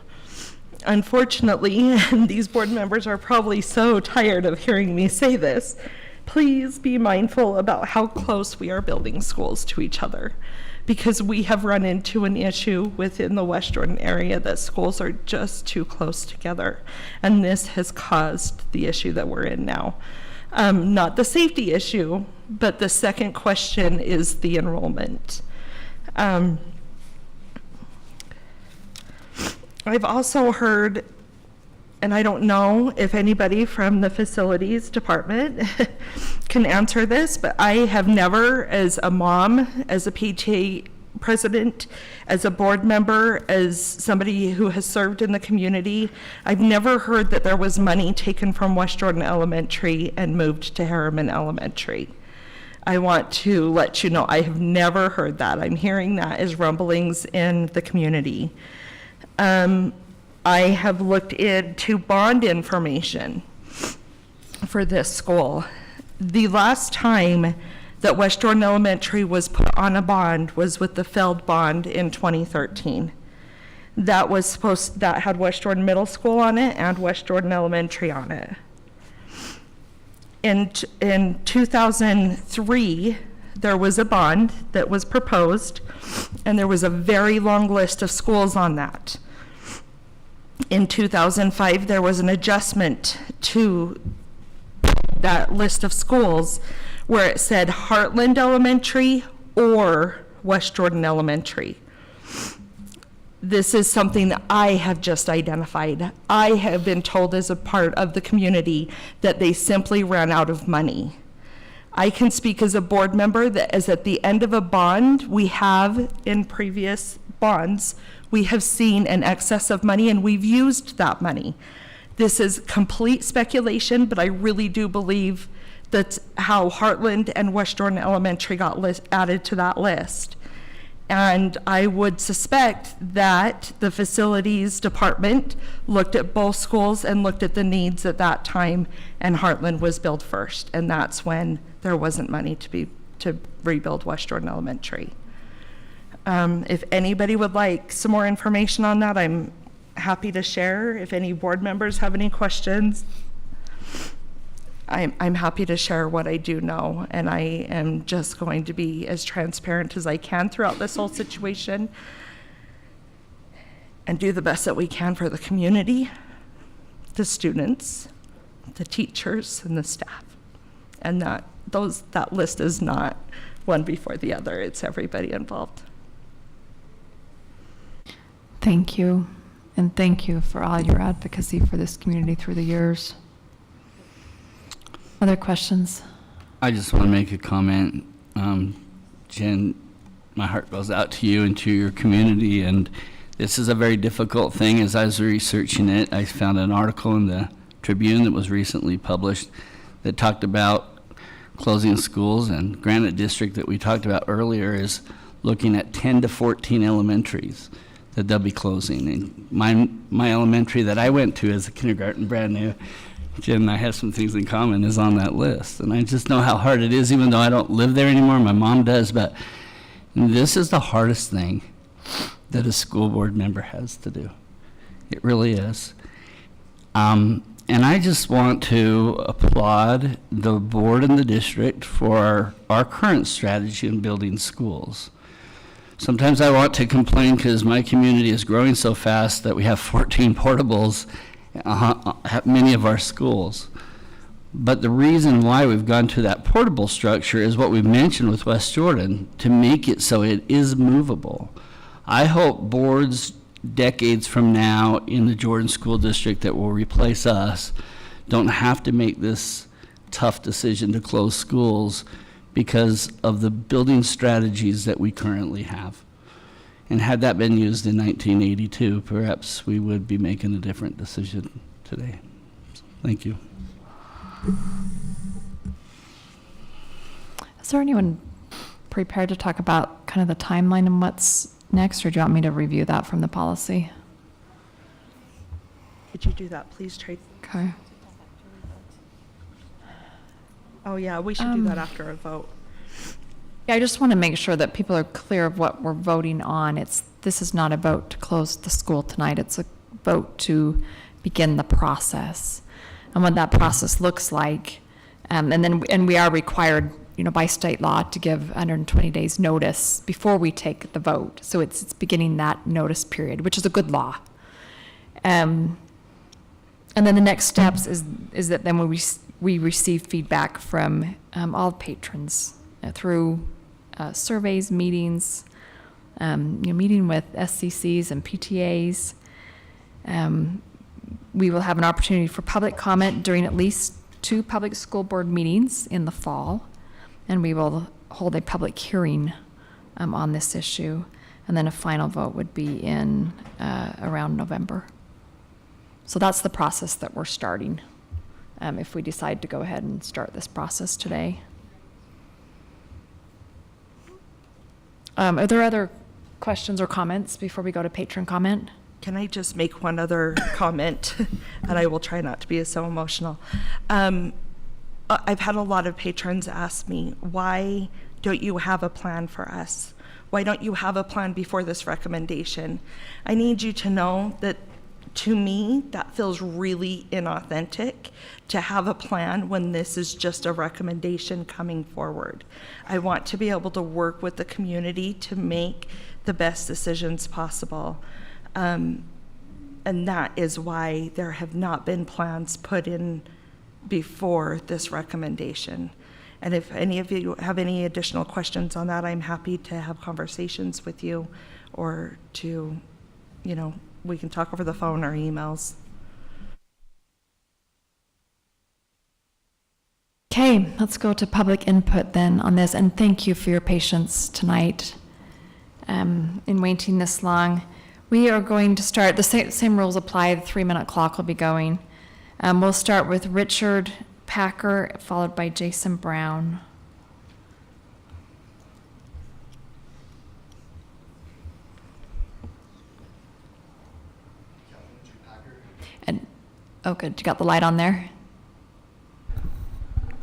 Unfortunately, and these board members are probably so tired of hearing me say this, please be mindful about how close we are building schools to each other, because we have run into an issue within the West Jordan area that schools are just too close together, and this has caused the issue that we're in now. Not the safety issue, but the second question is the enrollment. I've also heard, and I don't know if anybody from the facilities department can answer this, but I have never, as a mom, as a PTA president, as a board member, as somebody who has served in the community, I've never heard that there was money taken from West Jordan Elementary and moved to Harriman Elementary. I want to let you know I have never heard that. I'm hearing that as rumblings in the community. I have looked into bond information for this school. The last time that West Jordan Elementary was put on a bond was with the Feld bond in 2013. That had West Jordan Middle School on it and West Jordan Elementary on it. In 2003, there was a bond that was proposed, and there was a very long list of schools on that. In 2005, there was an adjustment to that list of schools where it said Heartland Elementary or West Jordan Elementary. This is something that I have just identified. I have been told as a part of the community that they simply ran out of money. I can speak as a board member that as at the end of a bond, we have in previous bonds, we have seen an excess of money and we've used that money. This is complete speculation, but I really do believe that's how Heartland and West Jordan Elementary got added to that list. And I would suspect that the facilities department looked at both schools and looked at the needs at that time, and Heartland was billed first, and that's when there wasn't money to rebuild West Jordan Elementary. If anybody would like some more information on that, I'm happy to share. If any board members have any questions, I'm happy to share what I do know, and I am just going to be as transparent as I can throughout this whole situation and do the best that we can for the community, the students, the teachers, and the staff. And that list is not one before the other. It's everybody involved. Thank you, and thank you for all your advocacy for this community through the years. Other questions? I just want to make a comment. Jen, my heart goes out to you and to your community, and this is a very difficult thing. As I was researching it, I found an article in the Tribune that was recently published that talked about closing schools, and Granite District that we talked about earlier is looking at 10 to 14 elementaries that they'll be closing. And my elementary that I went to as a kindergarten, brand new, Jen and I have some things in common, is on that list. And I just know how hard it is, even though I don't live there anymore. My mom does, but this is the hardest thing that a school board member has to do. It really is. And I just want to applaud the board and the district for our current strategy in building schools. Sometimes I want to complain because my community is growing so fast that we have 14 portables at many of our schools. But the reason why we've gone to that portable structure is what we mentioned with West Jordan, to make it so it is movable. I hope boards decades from now in the Jordan School District that will replace us don't have to make this tough decision to close schools because of the building strategies that we currently have. And had that been used in 1982, perhaps we would be making a different decision today. So, thank you. Is there anyone prepared to talk about kind of the timeline and what's next, or do you want me to review that from the policy? Could you do that, please, Tracy? Okay. Oh, yeah, we should do that after a vote. Yeah, I just want to make sure that people are clear of what we're voting on. This is not a vote to close the school tonight. It's a vote to begin the process and what that process looks like. And we are required, by state law to give 120 days notice before we take the vote. So it's beginning that notice period, which is a good law. And then the next steps is that then we receive feedback from all patrons through surveys, meetings, meeting with SCCs and PTAs. We will have an opportunity for public comment during at least 2 public school board meetings in the fall, and we will hold a public hearing on this issue, and then a final vote would be in around November. So that's the process that we're starting, if we decide to go ahead and start this process today. Are there other questions or comments before we go to patron comment? Can I just make one other comment? And I will try not to be so emotional. I've had a lot of patrons ask me, why don't you have a plan for us? Why don't you have a plan before this recommendation? I need you to know that, to me, that feels really inauthentic to have a plan when this is just a recommendation coming forward. I want to be able to work with the community to make the best decisions possible. And that is why there have not been plans put in before this recommendation. And if any of you have any additional questions on that, I'm happy to have conversations with you, or to, we can talk over the phone or emails. Okay, let's go to public input then on this, and thank you for your patience tonight in waiting this long. We are going to start, the same rules apply, the 3-minute clock will be going. We'll start with Richard Packer, followed by Jason Brown. And, oh good, you got the light on there?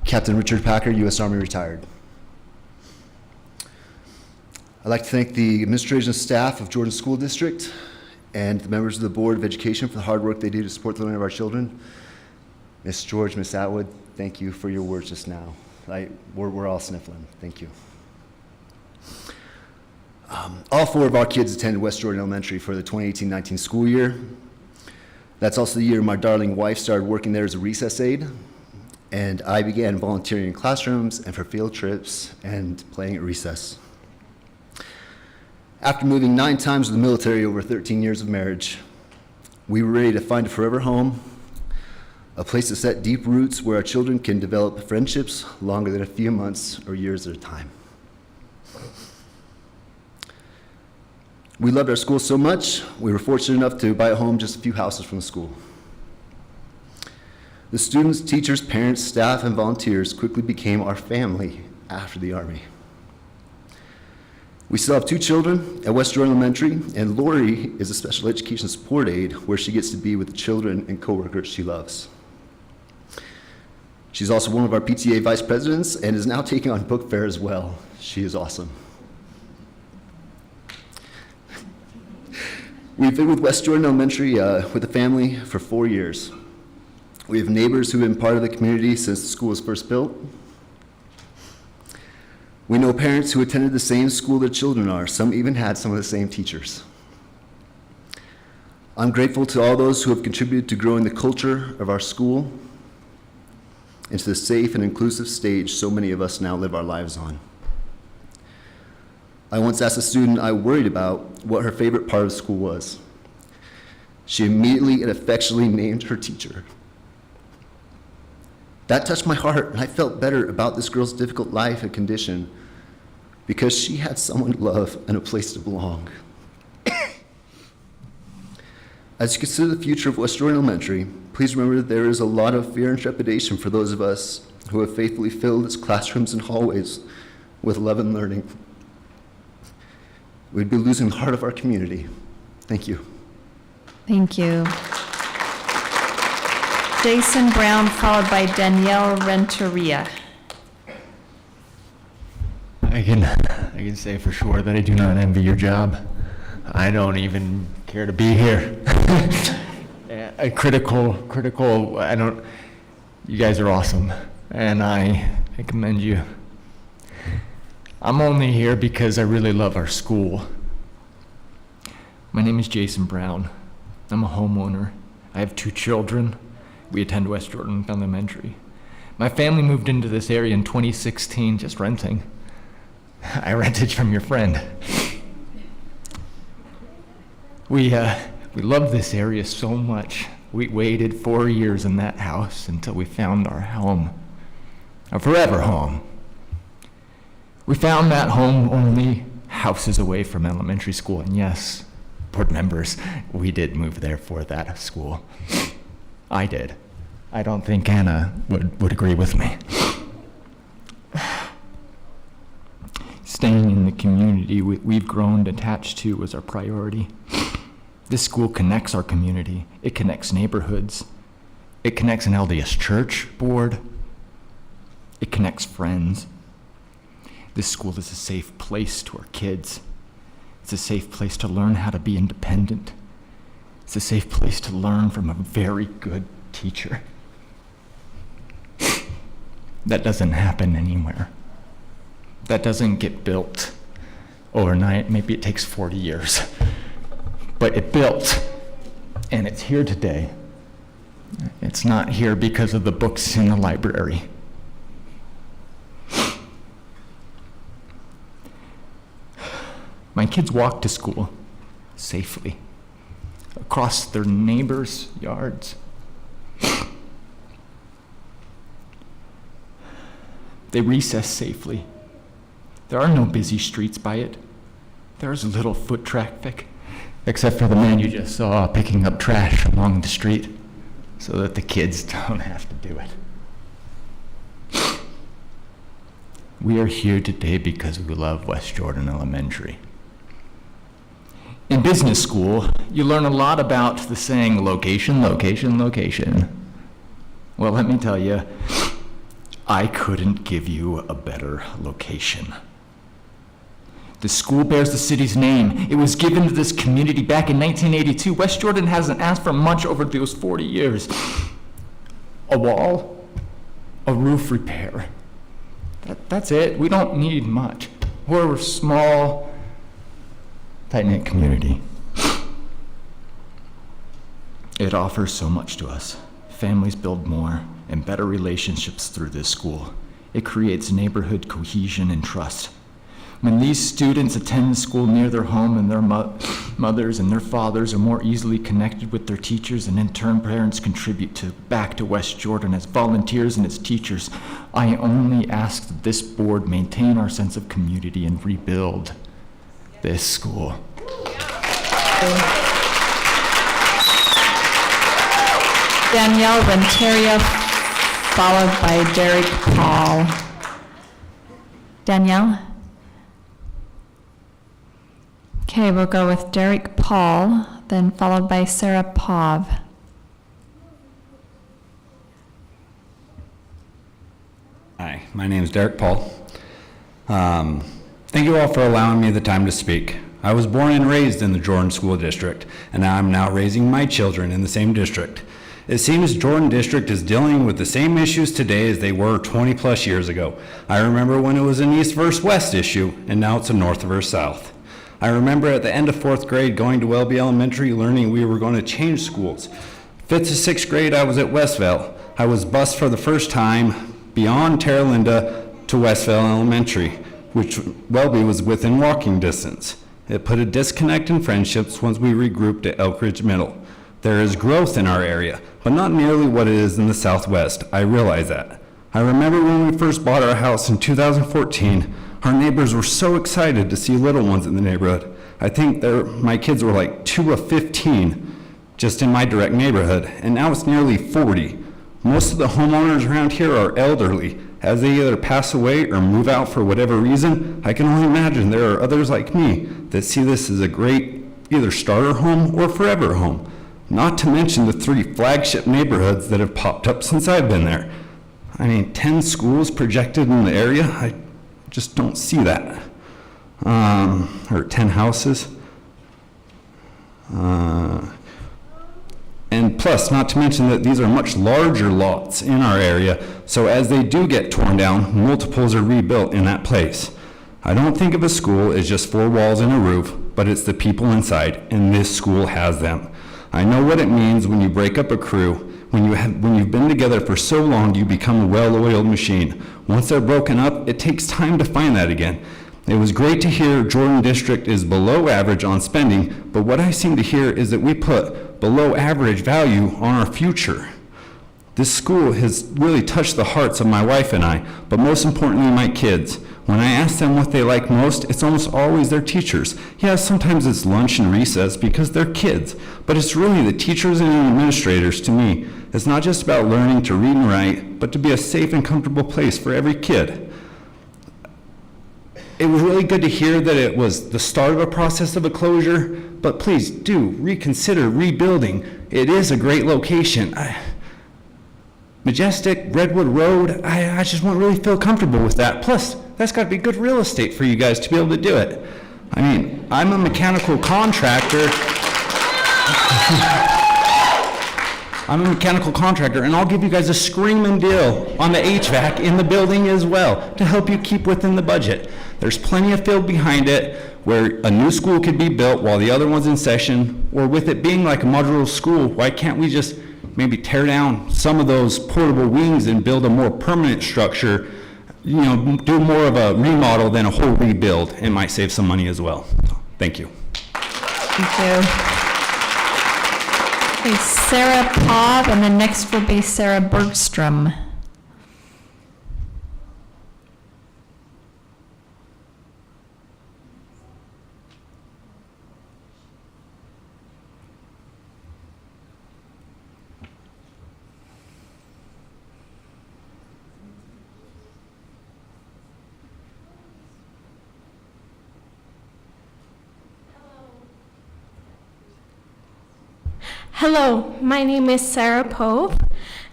Captain Richard Packer, U.S. Army retired. I'd like to thank the administration and staff of Jordan School District and the members of the Board of Education for the hard work they do to support the learning of our children. Miss George, Miss Atwood, thank you for your words just now. We're all sniffling. Thank you. All 4 of our kids attended West Jordan Elementary for the 2018-19 school year. That's also the year my darling wife started working there as a recess aide, and I began volunteering in classrooms and for field trips and playing at recess. After moving 9 times to the military over 13 years of marriage, we were ready to find a forever home, a place to set deep roots where our children can develop friendships longer than a few months or years at a time. We loved our school so much, we were fortunate enough to buy a home just a few houses from the school. The students, teachers, parents, staff, and volunteers quickly became our family after the Army. We still have 2 children at West Jordan Elementary, and Lori is a special education support aide where she gets to be with the children and coworkers she loves. She's also one of our PTA vice presidents and is now taking on book fair as well. She is awesome. We've been with West Jordan Elementary with the family for 4 years. We have neighbors who have been part of the community since the school was first built. We know parents who attended the same school their children are. Some even had some of the same teachers. I'm grateful to all those who have contributed to growing the culture of our school into the safe and inclusive stage so many of us now live our lives on. I once asked a student I worried about what her favorite part of school was. She immediately and affectionately named her teacher. That touched my heart, and I felt better about this girl's difficult life and condition because she had someone to love and a place to belong. As you consider the future of West Jordan Elementary, please remember that there is a lot of fear and trepidation for those of us who have faithfully filled its classrooms and hallways with love and learning. We'd be losing the heart of our community. Thank you. Thank you. Jason Brown, followed by Danielle Renteria. I can say for sure that I do not envy your job. I don't even care to be here. Critical, you guys are awesome, and I commend you. I'm only here because I really love our school. My name is Jason Brown. I'm a homeowner. I have 2 children. We attend West Jordan Elementary. My family moved into this area in 2016, just renting. I rented from your friend. We love this area so much. We waited 4 years in that house until we found our home, our forever home. We found that home only houses away from elementary school, and yes, board members, we did move there for that school. I did. I don't think Anna would agree with me. Staying in the community we've grown attached to was our priority. This school connects our community. It connects neighborhoods. It connects an LDS church board. It connects friends. This school is a safe place to our kids. It's a safe place to learn how to be independent. It's a safe place to learn from a very good teacher. That doesn't happen anywhere. That doesn't get built overnight. Maybe it takes 40 years. But it built, and it's here today. It's not here because of the books in the library. My kids walk to school safely, across their neighbors' yards. They recess safely. There are no busy streets by it. There's little foot traffic, except for the man you just saw picking up trash along the street, so that the kids don't have to do it. We are here today because we love West Jordan Elementary. In business school, you learn a lot about the saying, location, location, location. Well, let me tell you, I couldn't give you a better location. The school bears the city's name. It was given to this community back in 1982. West Jordan hasn't asked for much over those 40 years. A wall, a roof repair. That's it. We don't need much. We're a small, tight-knit community. It offers so much to us. Families build more and better relationships through this school. It creates neighborhood cohesion and trust. When these students attend school near their home and their mothers and their fathers are more easily connected with their teachers, and in turn parents contribute back to West Jordan as volunteers and as teachers, I only ask that this board maintain our sense of community and rebuild this school. Danielle Renteria, followed by Derek Paul. Danielle? Okay, we'll go with Derek Paul, then followed by Sarah Pav. Hi, my name is Derek Paul. Thank you all for allowing me the time to speak. I was born and raised in the Jordan School District, and I'm now raising my children in the same district. It seems Jordan District is dealing with the same issues today as they were 20 plus years ago. I remember when it was an east versus west issue, and now it's a north versus south. I remember at the end of 4th grade going to Welby Elementary learning we were going to change schools. 5th to 6th grade I was at Westvale. I was bused for the first time beyond Terra Linda to Westvale Elementary, which Welby was within walking distance. It put a disconnect in friendships once we regrouped at Elk Ridge Middle. There is growth in our area, but not nearly what it is in the Southwest. I realize that. I remember when we first bought our house in 2014, our neighbors were so excited to see little ones in the neighborhood. I think my kids were like 2 of 15 just in my direct neighborhood, and now it's nearly 40. Most of the homeowners around here are elderly. As they either pass away or move out for whatever reason, I can only imagine there are others like me that see this as a great either starter home or forever home. Not to mention the 3 flagship neighborhoods that have popped up since I've been there. I mean, 10 schools projected in the area, I just don't see that. Or 10 houses. And plus, not to mention that these are much larger lots in our area, so as they do get torn down, multiples are rebuilt in that place. I don't think of a school as just 4 walls and a roof, but it's the people inside, and this school has them. I know what it means when you break up a crew. When you've been together for so long, you become a well-oiled machine. Once they're broken up, it takes time to find that again. It was great to hear Jordan District is below average on spending, but what I seem to hear is that we put below average value on our future. This school has really touched the hearts of my wife and I, but most importantly, my kids. When I ask them what they like most, it's almost always their teachers. Yeah, sometimes it's lunch and recess because they're kids, but it's really the teachers and administrators to me. It's not just about learning to read and write, but to be a safe and comfortable place for every kid. It was really good to hear that it was the start of a process of a closure, but please do reconsider rebuilding. It is a great location. Majestic, Redwood Road, I just won't really feel comfortable with that. Plus, that's got to be good real estate for you guys to be able to do it. I mean, I'm a mechanical contractor. And I'll give you guys a screaming deal on the HVAC in the building as well to help you keep within the budget. There's plenty of field behind it where a new school could be built while the other one's in session, or with it being like a modular school, why can't we just maybe tear down some of those portable wings and build a more permanent structure, you know, do more of a remodel than a whole rebuild? It might save some money as well. Thank you. Thank you. Okay, Sarah Pov, and then next will be Sarah Bergstrom. Hello, my name is Sarah Pove,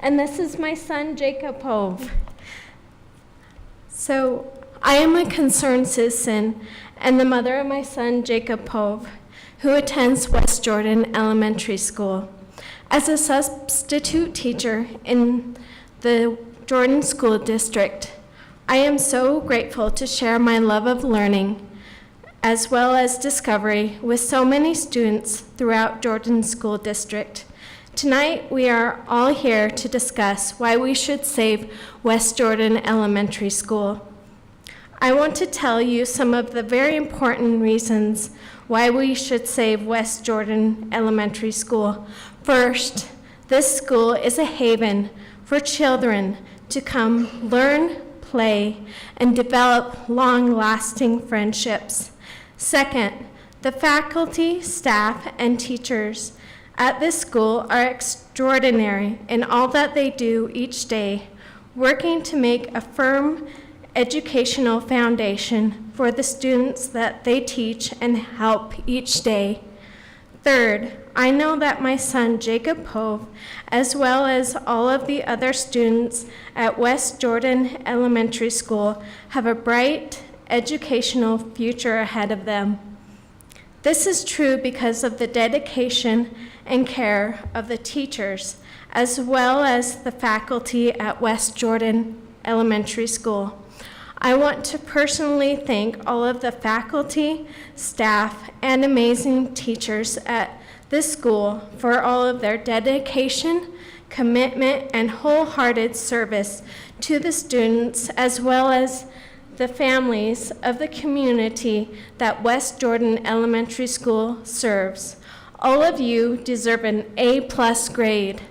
and this is my son, Jacob Pove. So, I am a concerned citizen and the mother of my son, Jacob Pove, who attends West Jordan Elementary School. As a substitute teacher in the Jordan School District, I am so grateful to share my love of learning as well as discovery with so many students throughout Jordan School District. Tonight, we are all here to discuss why we should save West Jordan Elementary School. I want to tell you some of the very important reasons why we should save West Jordan Elementary School. First, this school is a haven for children to come learn, play, and develop long-lasting friendships. Second, the faculty, staff, and teachers at this school are extraordinary in all that they do each day, working to make a firm educational foundation for the students that they teach and help each day. Third, I know that my son, Jacob Pove, as well as all of the other students at West Jordan Elementary School, have a bright educational future ahead of them. This is true because of the dedication and care of the teachers, as well as the faculty at West Jordan Elementary School. I want to personally thank all of the faculty, staff, and amazing teachers at this school for all of their dedication, commitment, and wholehearted service to the students, as well as the families of the community that West Jordan Elementary School serves. All of you deserve an A+ grade.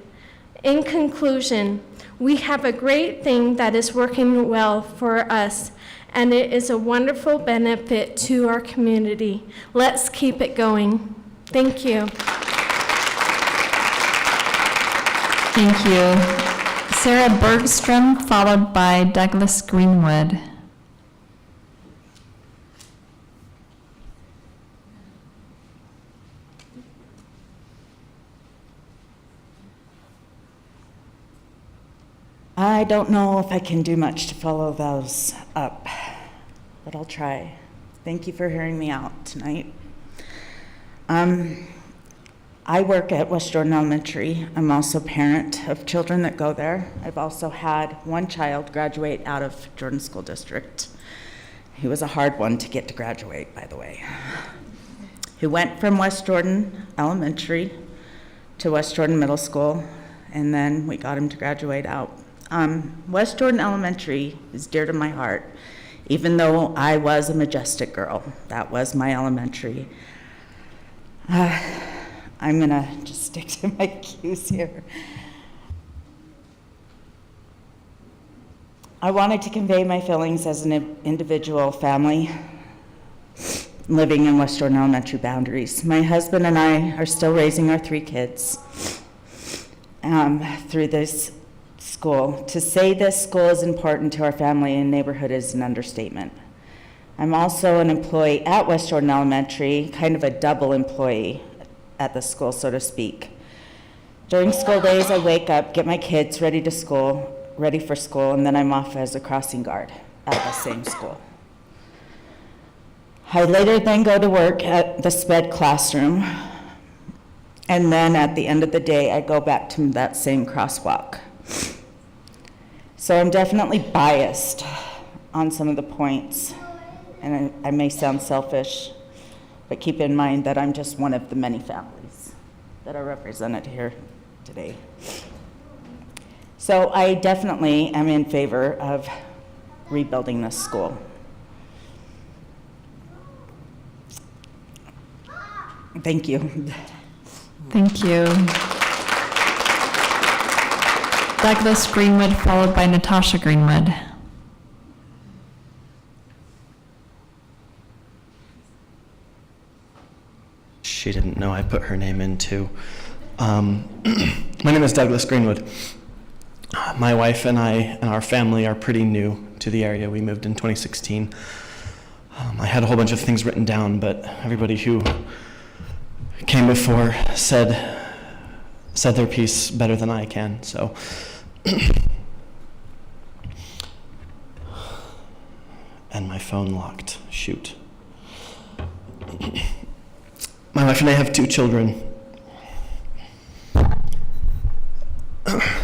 In conclusion, we have a great thing that is working well for us, and it is a wonderful benefit to our community. Let's keep it going. Thank you. Thank you. Sarah Bergstrom, followed by Douglas Greenwood. I don't know if I can do much to follow those up, but I'll try. Thank you for hearing me out tonight. I work at West Jordan Elementary. I'm also a parent of children that go there. I've also had one child graduate out of Jordan School District. He was a hard one to get to graduate, by the way. He went from West Jordan Elementary to West Jordan Middle School, and then we got him to graduate out. West Jordan Elementary is dear to my heart, even though I was a Majestic girl. That was my elementary. I'm gonna just stick to my cues here. I wanted to convey my feelings as an individual family living in West Jordan Elementary boundaries. My husband and I are still raising our 3 kids through this school. To say this school is important to our family and neighborhood is an understatement. I'm also an employee at West Jordan Elementary, kind of a double employee at the school, so to speak. During school days, I wake up, get my kids ready for school, and then I'm off as a crossing guard at the same school. I later then go to work at the SPED classroom, and then at the end of the day, I go back to that same crosswalk. So I'm definitely biased on some of the points, and I may sound selfish, but keep in mind that I'm just one of the many families that are represented here today. So I definitely am in favor of rebuilding this school. Thank you. Thank you. Douglas Greenwood, followed by Natasha Greenwood. She didn't know I put her name in too. My name is Douglas Greenwood. My wife and I and our family are pretty new to the area. We moved in 2016. I had a whole bunch of things written down, but everybody who came before said their piece better than I can, so. And my phone locked, shoot. My wife and I have 2 children,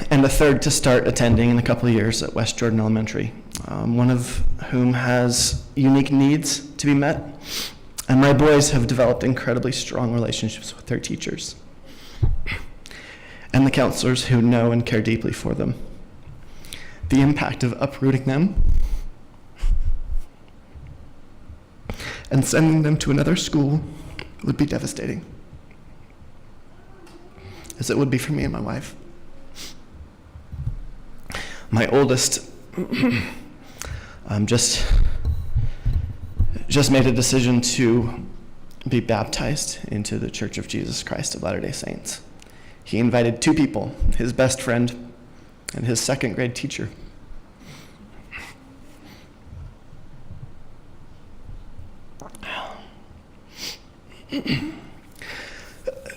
and a third to start attending in a couple of years at West Jordan Elementary, one of whom has unique needs to be met, and my boys have developed incredibly strong relationships with their teachers and the counselors who know and care deeply for them. The impact of uprooting them and sending them to another school would be devastating, as it would be for me and my wife. My oldest just made a decision to be baptized into the Church of Jesus Christ of Latter-day Saints. He invited 2 people, his best friend and his 2nd grade teacher.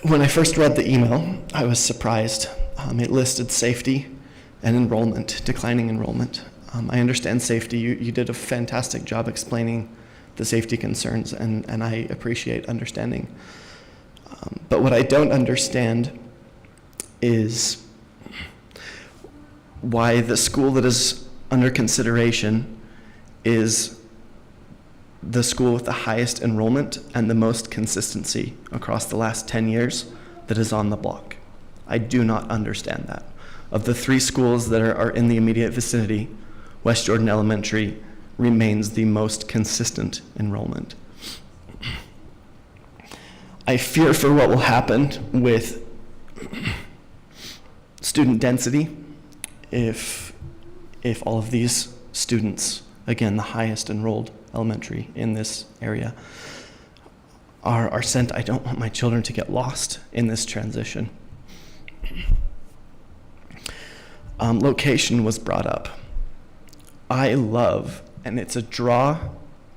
When I first read the email, I was surprised. It listed safety and enrollment, declining enrollment. I understand safety. You did a fantastic job explaining the safety concerns, and I appreciate understanding But what I don't understand is why the school that is under consideration is the school with the highest enrollment and the most consistency across the last 10 years that is on the block. I do not understand that. Of the 3 schools that are in the immediate vicinity, West Jordan Elementary remains the most consistent enrollment. I fear for what will happen with student density if all of these students, again, the highest enrolled elementary in this area, are sent. I don't want my children to get lost in this transition. Location was brought up. I love, and it's a draw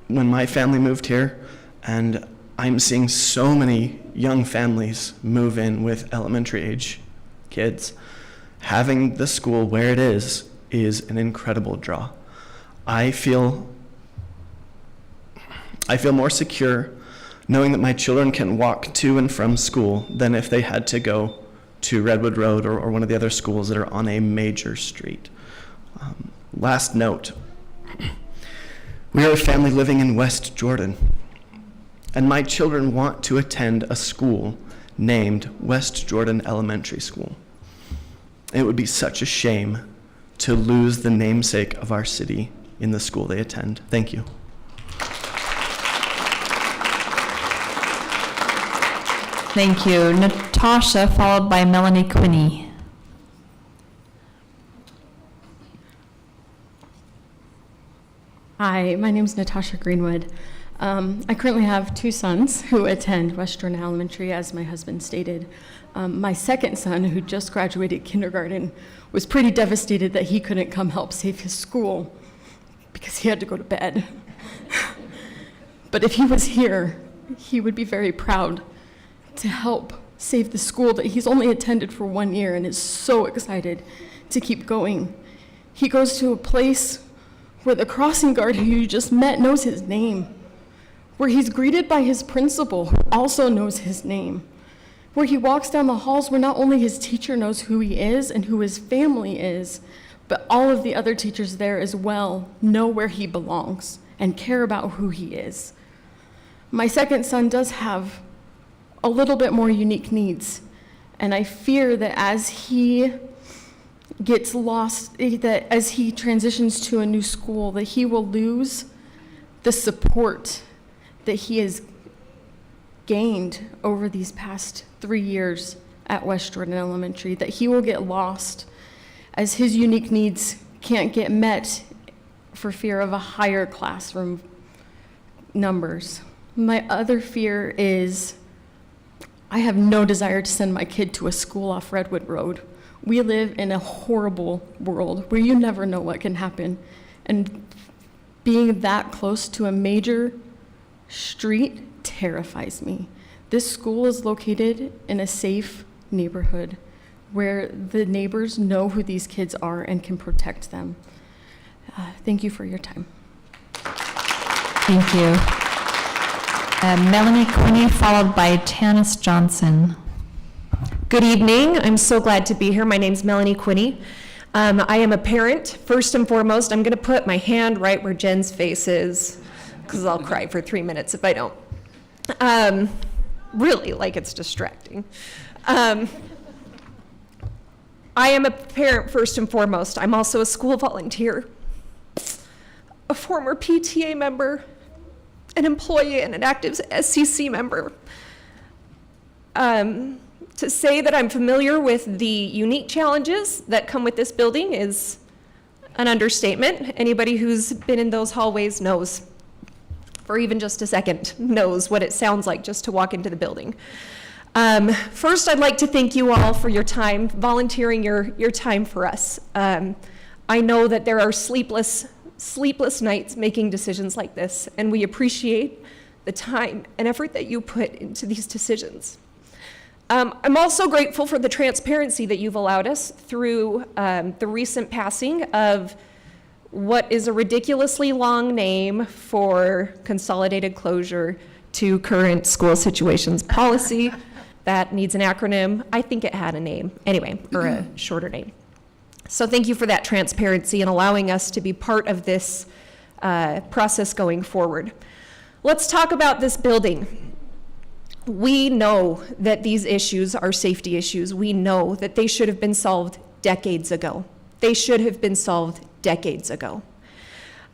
when my family moved here, and I'm seeing so many young families move in with elementary age kids. Having the school where it is an incredible draw. I feel more secure knowing that my children can walk to and from school than if they had to go to Redwood Road or one of the other schools that are on a major street. Last note, we are a family living in West Jordan, and my children want to attend a school named West Jordan Elementary School. It would be such a shame to lose the namesake of our city in the school they attend. Thank you. Thank you. Natasha, followed by Melanie Quinney. Hi, my name is Natasha Greenwood. I currently have 2 sons who attend West Jordan Elementary, as my husband stated. My second son, who just graduated kindergarten, was pretty devastated that he couldn't come help save his school because he had to go to bed. But if he was here, he would be very proud to help save the school that he's only attended for 1 year and is so excited to keep going. He goes to a place where the crossing guard who you just met knows his name, where he's greeted by his principal who also knows his name, where he walks down the halls where not only his teacher knows who he is and who his family is, but all of the other teachers there as well know where he belongs and care about who he is. My second son does have a little bit more unique needs, and I fear that as he gets lost, that as he transitions to a new school, that he will lose the support that he has gained over these past 3 years at West Jordan Elementary, that he will get lost as his unique needs can't get met for fear of a higher classroom numbers. My other fear is I have no desire to send my kid to a school off Redwood Road. We live in a horrible world where you never know what can happen. And being that close to a major street terrifies me. This school is located in a safe neighborhood where the neighbors know who these kids are and can protect them. Thank you for your time. Thank you. Melanie Quinney, followed by Tanis Johnson. Good evening. I'm so glad to be here. My name's Melanie Quinney. I am a parent. First and foremost, I'm going to put my hand right where Jen's face is, because I'll cry for 3 minutes if I don't. Really, like it's distracting. I am a parent first and foremost. I'm also a school volunteer, a former PTA member, an employee, and an active SCC member. To say that I'm familiar with the unique challenges that come with this building is an understatement. Anybody who's been in those hallways knows, for even just a second, knows what it sounds like just to walk into the building. First, I'd like to thank you all for your time, volunteering your time for us. I know that there are sleepless nights making decisions like this, and we appreciate the time and effort that you put into these decisions. I'm also grateful for the transparency that you've allowed us through the recent passing of what is a ridiculously long name for consolidated closure to current school situations policy. that needs an acronym. I think it had a name anyway, or a shorter name. So thank you for that transparency and allowing us to be part of this process going forward. Let's talk about this building. We know that these issues are safety issues. We know that they should have been solved decades ago. They should have been solved decades ago.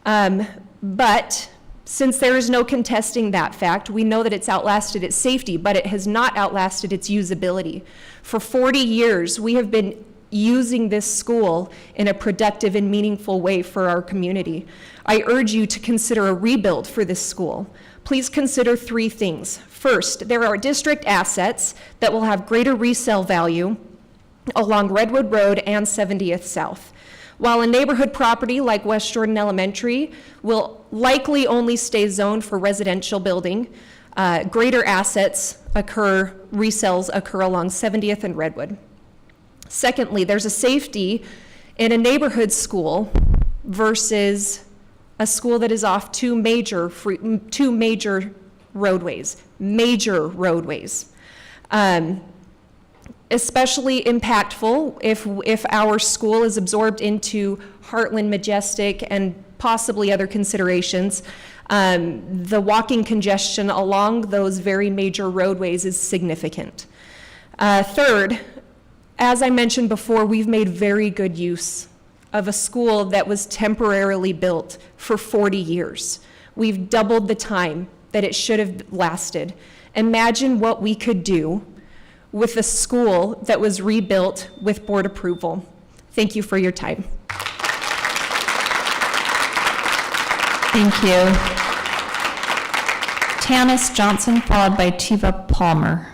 But since there is no contesting that fact, we know that it's outlasted its safety, but it has not outlasted its usability. For 40 years, we have been using this school in a productive and meaningful way for our community. I urge you to consider a rebuild for this school. Please consider 3 things. First, there are district assets that will have greater resale value along Redwood Road and 70th South. While a neighborhood property like West Jordan Elementary will likely only stay zoned for residential building, greater resales occur along 70th and Redwood. Secondly, there's a safety in a neighborhood school versus a school that is off two major roadways. Especially impactful if our school is absorbed into Heartland, Majestic, and possibly other considerations. The walking congestion along those very major roadways is significant. Third, as I mentioned before, we've made very good use of a school that was temporarily built for 40 years. We've doubled the time that it should have lasted. Imagine what we could do with a school that was rebuilt with board approval. Thank you for your time. Thank you. Tanis Johnson, followed by Tiva Palmer.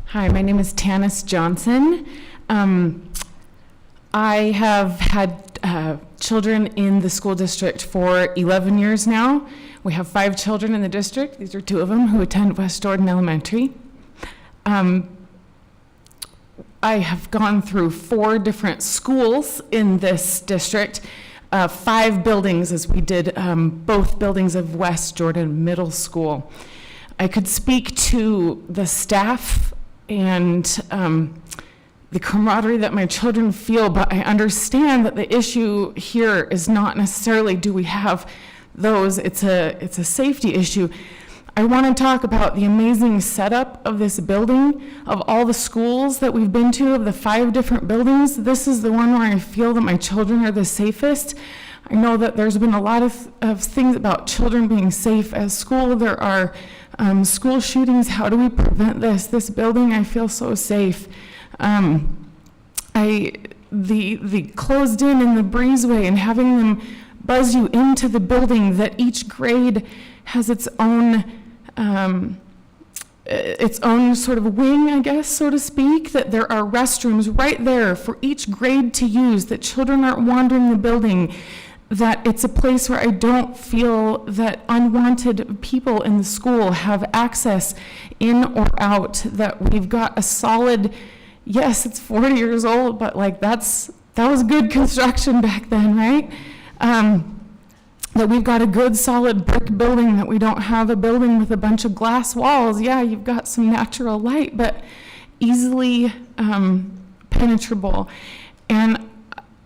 Hi, my name is Tanis Johnson. I have had children in the school district for 11 years now. We have 5 children in the district. These are 2 of them who attend West Jordan Elementary. I have gone through 4 different schools in this district, 5 buildings as we did both buildings of West Jordan Middle School. I could speak to the staff and the camaraderie that my children feel, but I understand that the issue here is not necessarily do we have those, it's a safety issue. I want to talk about the amazing setup of this building, of all the schools that we've been to, of the 5 different buildings. This is the one where I feel that my children are the safest. I know that there's been a lot of things about children being safe at school. There are school shootings. How do we prevent this? This building, I feel so safe. The closed in and the breezeway and having them buzz you into the building, that each grade has its own sort of wing, I guess, so to speak, that there are restrooms right there for each grade to use, that children aren't wandering the building, that it's a place where I don't feel that unwanted people in the school have access in or out, that we've got a solid, yes, it's 40 years old, but like that was good construction back then, right? That we've got a good solid brick building, that we don't have a building with a bunch of glass walls. Yeah, you've got some natural light, but easily penetrable. And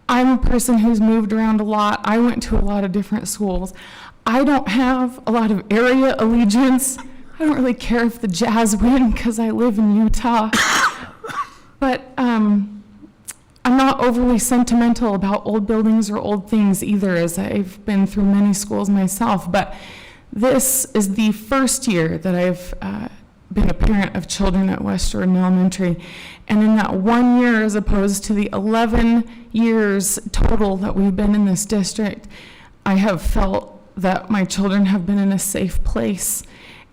I'm a person who's moved around a lot. I went to a lot of different schools. I don't have a lot of area allegiance. I don't really care if the Jazz win because I live in Utah. But I'm not overly sentimental about old buildings or old things either, as I've been through many schools myself. But this is the first year that I've been a parent of children at West Jordan Elementary. And in that 1 year, as opposed to the 11 years total that we've been in this district, I have felt that my children have been in a safe place,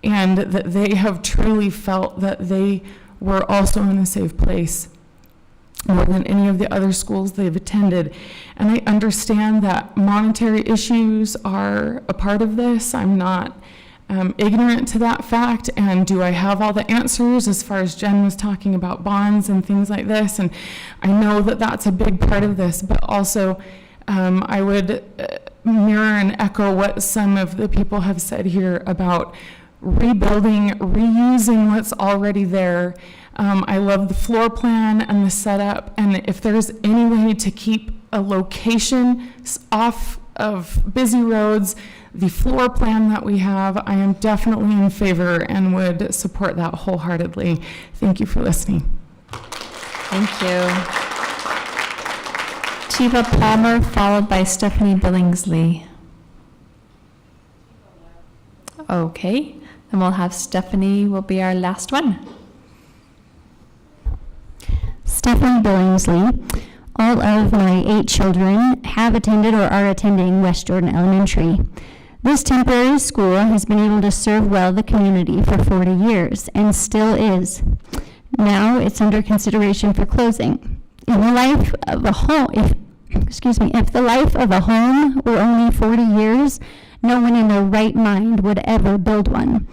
and that they have truly felt that they were also in a safe place more than any of the other schools they've attended. And I understand that monetary issues are a part of this. I'm not ignorant to that fact, and do I have all the answers as far as Jen was talking about bonds and things like this, and I know that that's a big part of this, but also I would mirror and echo what some of the people have said here about rebuilding, reusing what's already there. I love the floor plan and the setup, and if there's any way to keep a location off of busy roads, the floor plan that we have, I am definitely in favor and would support that wholeheartedly. Thank you for listening. Thank you. Tiva Palmer, followed by Stephanie Billingsley. Okay, then we'll have Stephanie will be our last one. Stephanie Billingsley. All of my 8 children have attended or are attending West Jordan Elementary. This temporary school has been able to serve well the community for 40 years and still is. Now it's under consideration for closing. In the life of a home, if the life of a home were only 40 years, no one in their right mind would ever build one.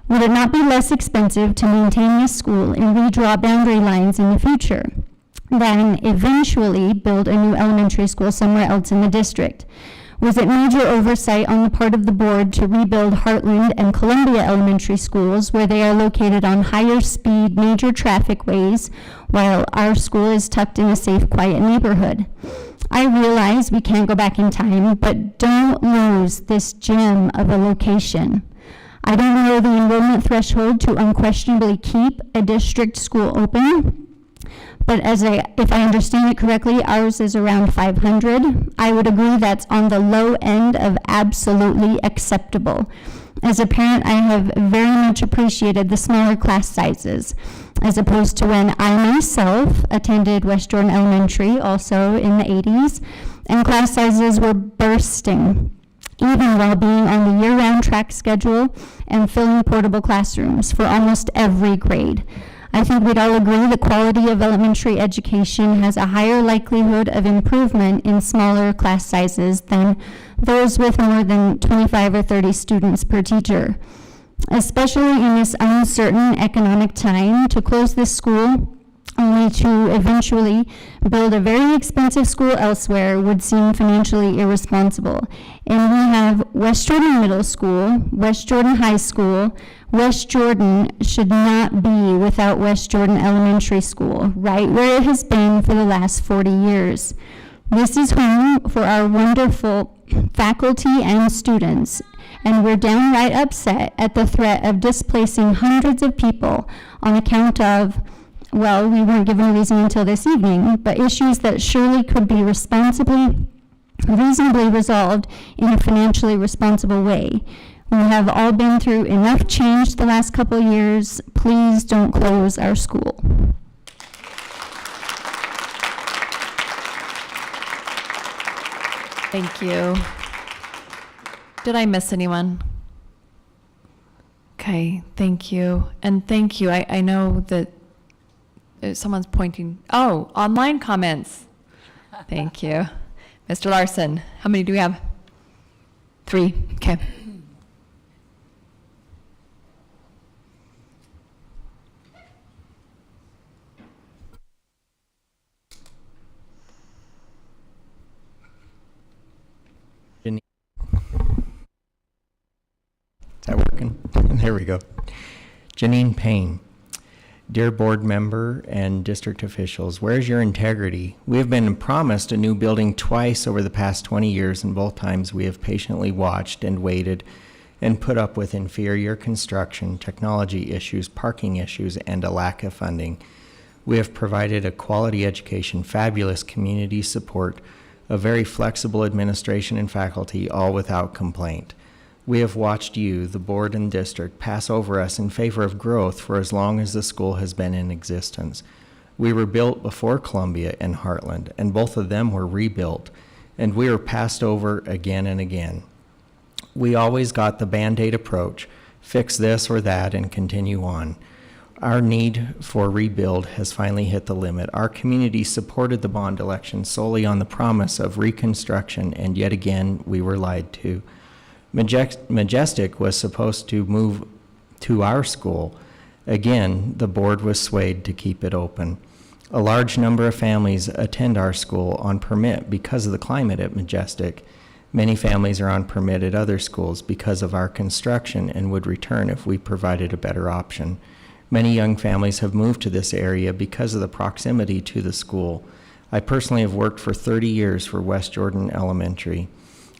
Would it not be less expensive to maintain this school and redraw boundary lines in the future than eventually build a new elementary school somewhere else in the district? Was it major oversight on the part of the board to rebuild Heartland and Columbia elementary schools where they are located on higher speed major traffic ways while our school is tucked in a safe, quiet neighborhood? I realize we can't go back in time, but don't lose this gem of a location. I don't know the enrollment threshold to unquestionably keep a district school open, but if I understand it correctly, ours is around 500. I would agree that's on the low end of absolutely acceptable. As a parent, I have very much appreciated the smaller class sizes, as opposed to when I myself attended West Jordan Elementary, also in the 80s, and class sizes were bursting, even while being on the year-round track schedule and filling portable classrooms for almost every grade. I think we'd all agree the quality of elementary education has a higher likelihood of improvement in smaller class sizes than those with more than 25 or 30 students per teacher. Especially in this uncertain economic time, to close this school only to eventually build a very expensive school elsewhere would seem financially irresponsible. And we have West Jordan Middle School, West Jordan High School. West Jordan should not be without West Jordan Elementary School, right where it has been for the last 40 years. This is home for our wonderful faculty and students, and we're downright upset at the threat of displacing hundreds of people on account of, well, we weren't given a reason until this evening, but issues that surely could be reasonably resolved in a financially responsible way. We have all been through enough change the last couple of years. Please don't close our school. Thank you. Did I miss anyone? Okay, thank you. And thank you. I know that someone's pointing. Oh, online comments. Thank you. Mr. Larson, how many do we have? 3. Okay. Is that working? There we go. Janine Payne. Dear board member and district officials, where's your integrity? We have been promised a new building twice over the past 20 years, and both times we have patiently watched and waited and put up with inferior construction, technology issues, parking issues, and a lack of funding. We have provided a quality education, fabulous community support, a very flexible administration and faculty, all without complaint. We have watched you, the board and district, pass over us in favor of growth for as long as the school has been in existence. We were built before Columbia and Heartland, and both of them were rebuilt, and we were passed over again and again. We always got the Band-Aid approach, fix this or that and continue on. Our need for rebuild has finally hit the limit. Our community supported the bond election solely on the promise of reconstruction, and yet again we were lied to. Majestic was supposed to move to our school. Again, the board was swayed to keep it open. A large number of families attend our school on permit because of the climate at Majestic. Many families are on permit at other schools because of our construction and would return if we provided a better option. Many young families have moved to this area because of the proximity to the school. I personally have worked for 30 years for West Jordan Elementary.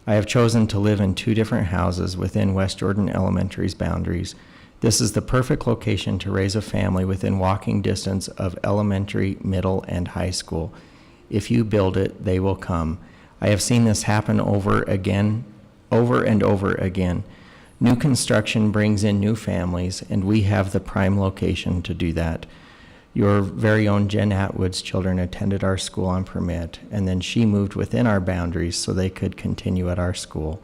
I have chosen to live in 2 different houses within West Jordan Elementary's boundaries. This is the perfect location to raise a family within walking distance of elementary, middle, and high school. If you build it, they will come. I have seen this happen over and over again. New construction brings in new families, and we have the prime location to do that. Your very own Jen Atwood's children attended our school on permit, and then she moved within our boundaries so they could continue at our school.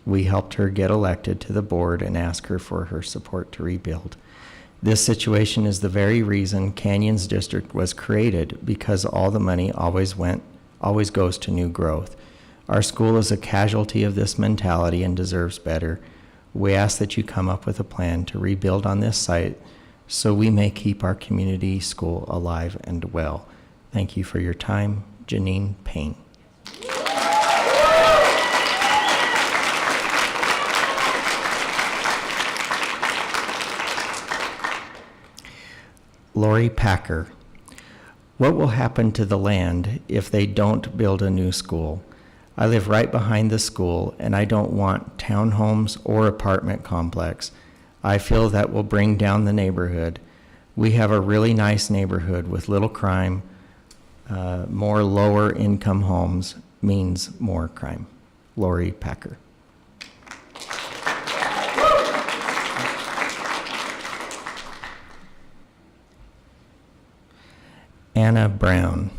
We helped her get elected to the board and asked her for her support to rebuild. This situation is the very reason Canyons District was created, because all the money always goes to new growth. Our school is a casualty of this mentality and deserves better. We ask that you come up with a plan to rebuild on this site so we may keep our community school alive and well. Thank you for your time. Janine Payne. Lori Packer. What will happen to the land if they don't build a new school? I live right behind the school, and I don't want townhomes or apartment complex. I feel that will bring down the neighborhood. We have a really nice neighborhood with little crime. More lower income homes means more crime. Lori Packer. Anna Brown.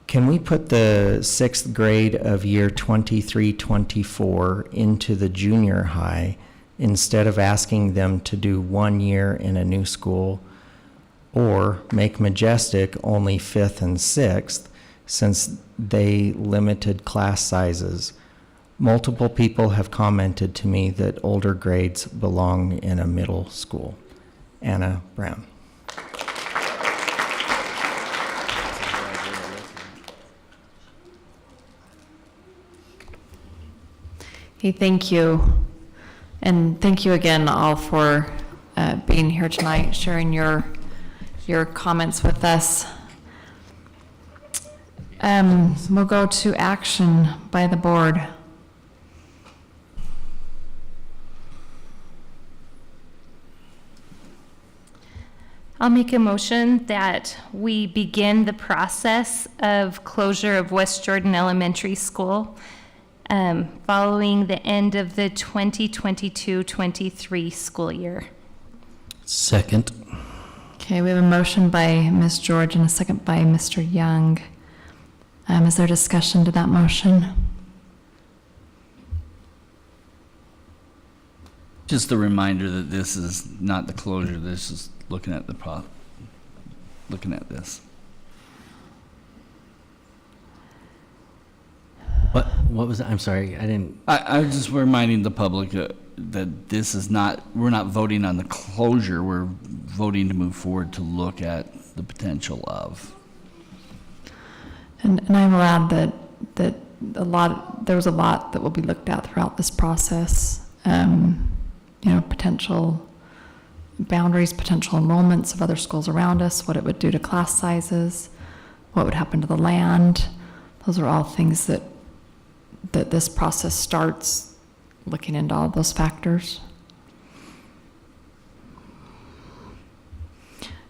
Can we put the 6th grade of year 23-24 into the junior high instead of asking them to do 1 year in a new school? Or make Majestic only 5th and 6th since they limited class sizes? Multiple people have commented to me that older grades belong in a middle school. Anna Brown. Hey, thank you. And thank you again all for being here tonight, sharing your comments with us. We'll go to action by the board. I'll make a motion that we begin the process of closure of West Jordan Elementary School following the end of the 2022-23 school year. Second. Okay, we have a motion by Ms. George and a second by Mr. Young. Is there discussion to that motion? Just a reminder that this is not the closure. This is looking at looking at this. What was it? I'm sorry, I didn't. I was just reminding the public that this is not, we're not voting on the closure. We're voting to move forward to look at the potential of. And I will add that there was a lot that will be looked at throughout this process. Potential boundaries, potential enrollments of other schools around us, what it would do to class sizes, what would happen to the land. Those are all things that this process starts looking into all those factors.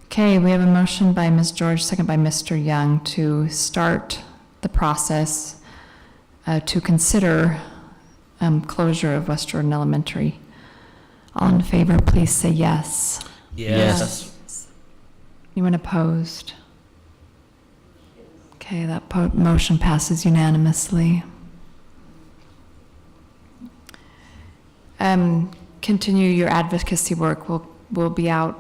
Okay, we have a motion by Ms. George, second by Mr. Young to start the process to consider closure of West Jordan Elementary. All in favor, please say yes. Yes. Anyone opposed? Okay, that motion passes unanimously. Continue your advocacy work. We'll be out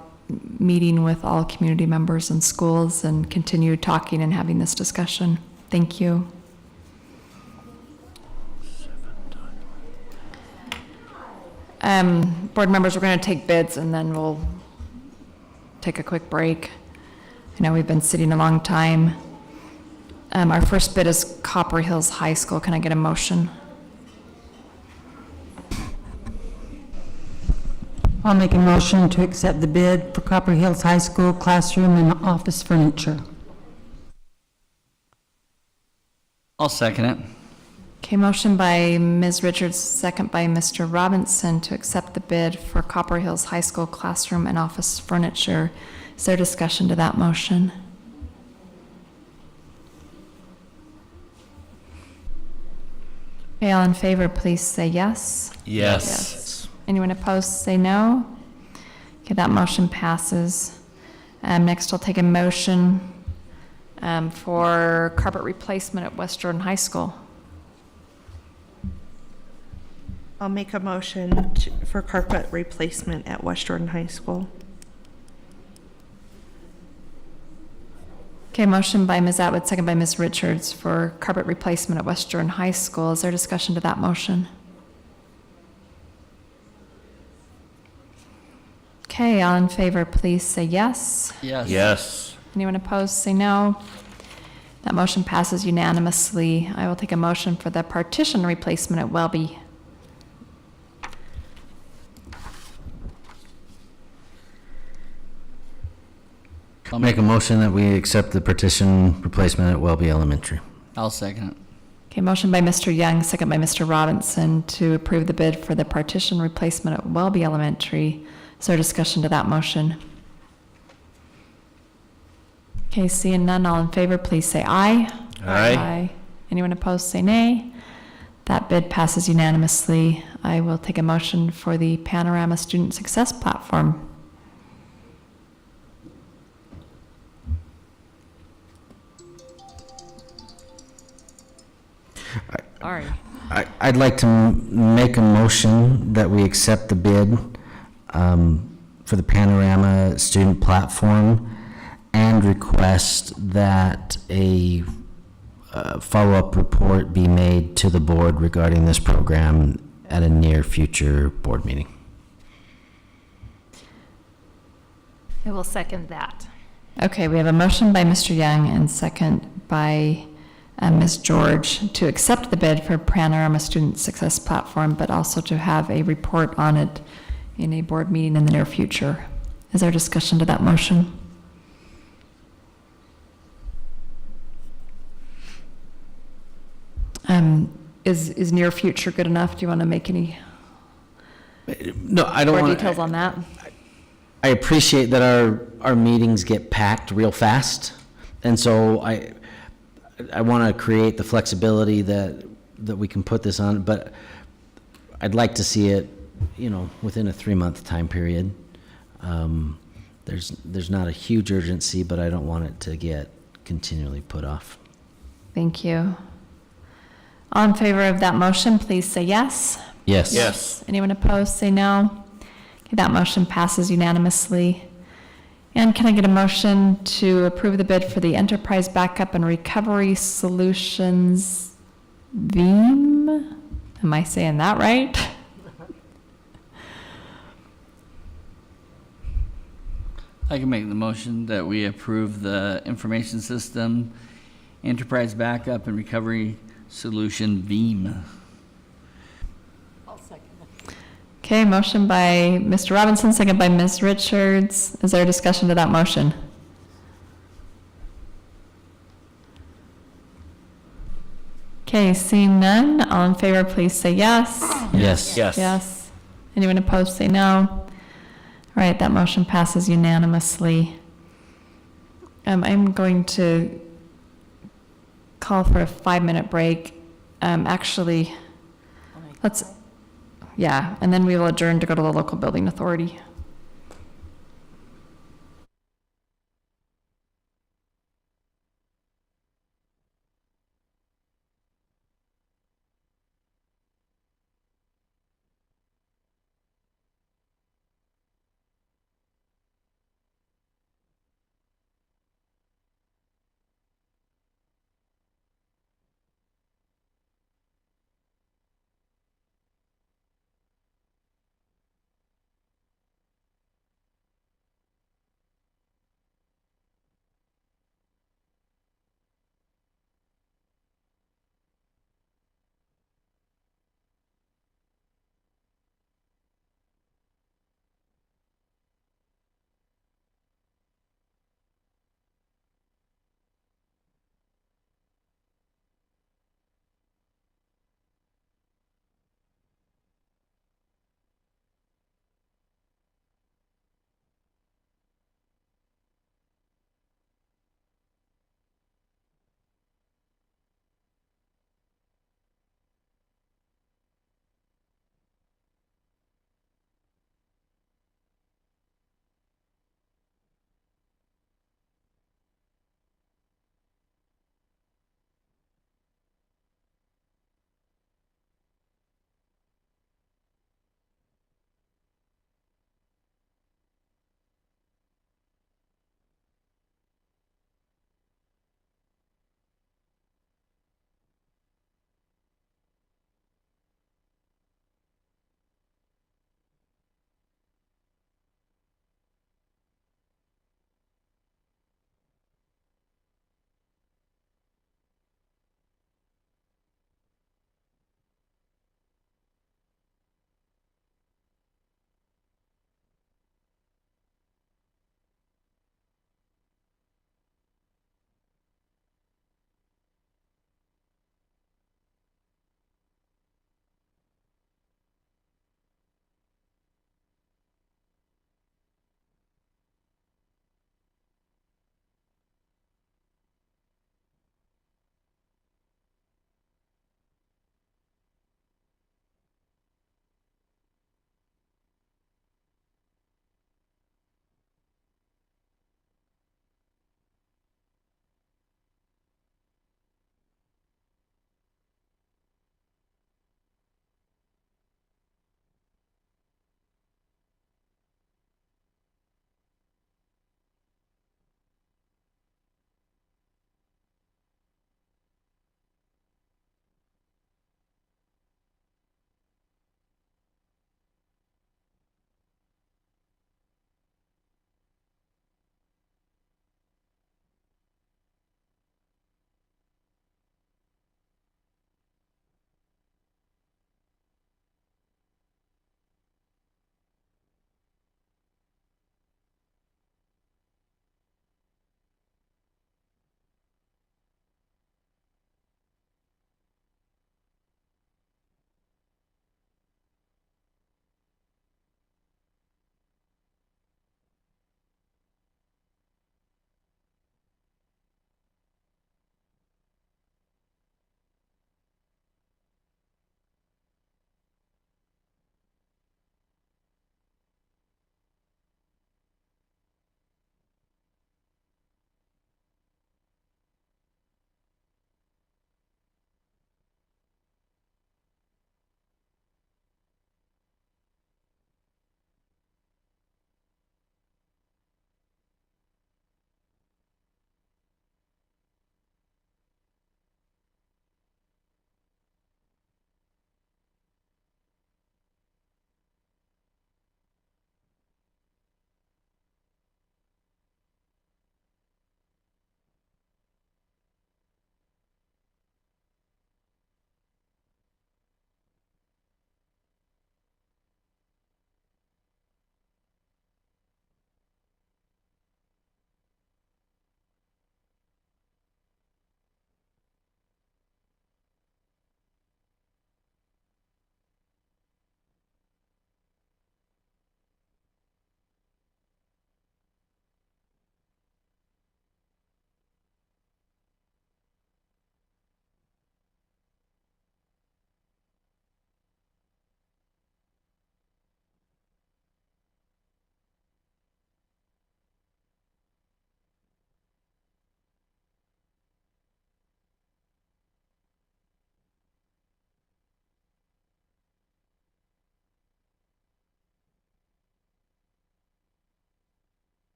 meeting with all community members and schools and continue talking and having this discussion. Thank you. Board members, we're going to take bids and then we'll take a quick break. I know we've been sitting a long time. Our first bid is Copper Hills High School. Can I get a motion? I'll make a motion to accept the bid for Copper Hills High School classroom and office furniture. I'll second it. Okay, motion by Ms. Richards, second by Mr. Robinson to accept the bid for Copper Hills High School classroom and office furniture. Is there discussion to that motion? Okay, all in favor, please say yes. Yes. Anyone opposed, say no. Okay, that motion passes. Next, I'll take a motion for carpet replacement at West Jordan High School. I'll make a motion for carpet replacement at West Jordan High School. Okay, motion by Ms. Atwood, second by Ms. Richards for carpet replacement at West Jordan High School. Is there discussion to that motion? Okay, all in favor, please say yes. Yes. Yes. Anyone opposed, say no. That motion passes unanimously. I will take a motion for the partition replacement at Welby. I'll make a motion that we accept the partition replacement at Welby Elementary. I'll second it. Okay, motion by Mr. Young, second by Mr. Robinson to approve the bid for the partition replacement at Welby Elementary. Is there discussion to that motion? Okay, seeing none, all in favor, please say aye. Aye. Anyone opposed, say nay. That bid passes unanimously. I will take a motion for the Panorama Student Success Platform. Sorry. I'd like to make a motion that we accept the bid for the Panorama Student Platform and request that a follow-up report be made to the board regarding this program at a near future board meeting. I will second that. Okay, we have a motion by Mr. Young and second by Ms. George to accept the bid for Panorama Student Success Platform, but also to have a report on it in a board meeting in the near future. Is there discussion to that motion? Is near future good enough? Do you want to make any No, I don't more want details on that? I appreciate that our meetings get packed real fast, and so I want to create the flexibility that we can put this on, but I'd like to see it, within a 3-month time period. There's not a huge urgency, but I don't want it to get continually put off. Thank you. All in favor of that motion, please say yes. Yes. Yes. Anyone opposed, say no. Okay, that motion passes unanimously. And can I get a motion to approve the bid for the Enterprise Backup and Recovery Solutions VEAM? Am I saying that right? I can make the motion that we approve the information system enterprise backup and recovery solution VEAM. Okay, motion by Mr. Robinson, second by Ms. Richards. Is there a discussion to that motion? Okay, seeing none, all in favor, please say yes. Yes. Yes. Yes. Anyone opposed, say no. All right, that motion passes unanimously. I'm going to call for a 5-minute break. Actually, and then we will adjourn to go to the local building authority.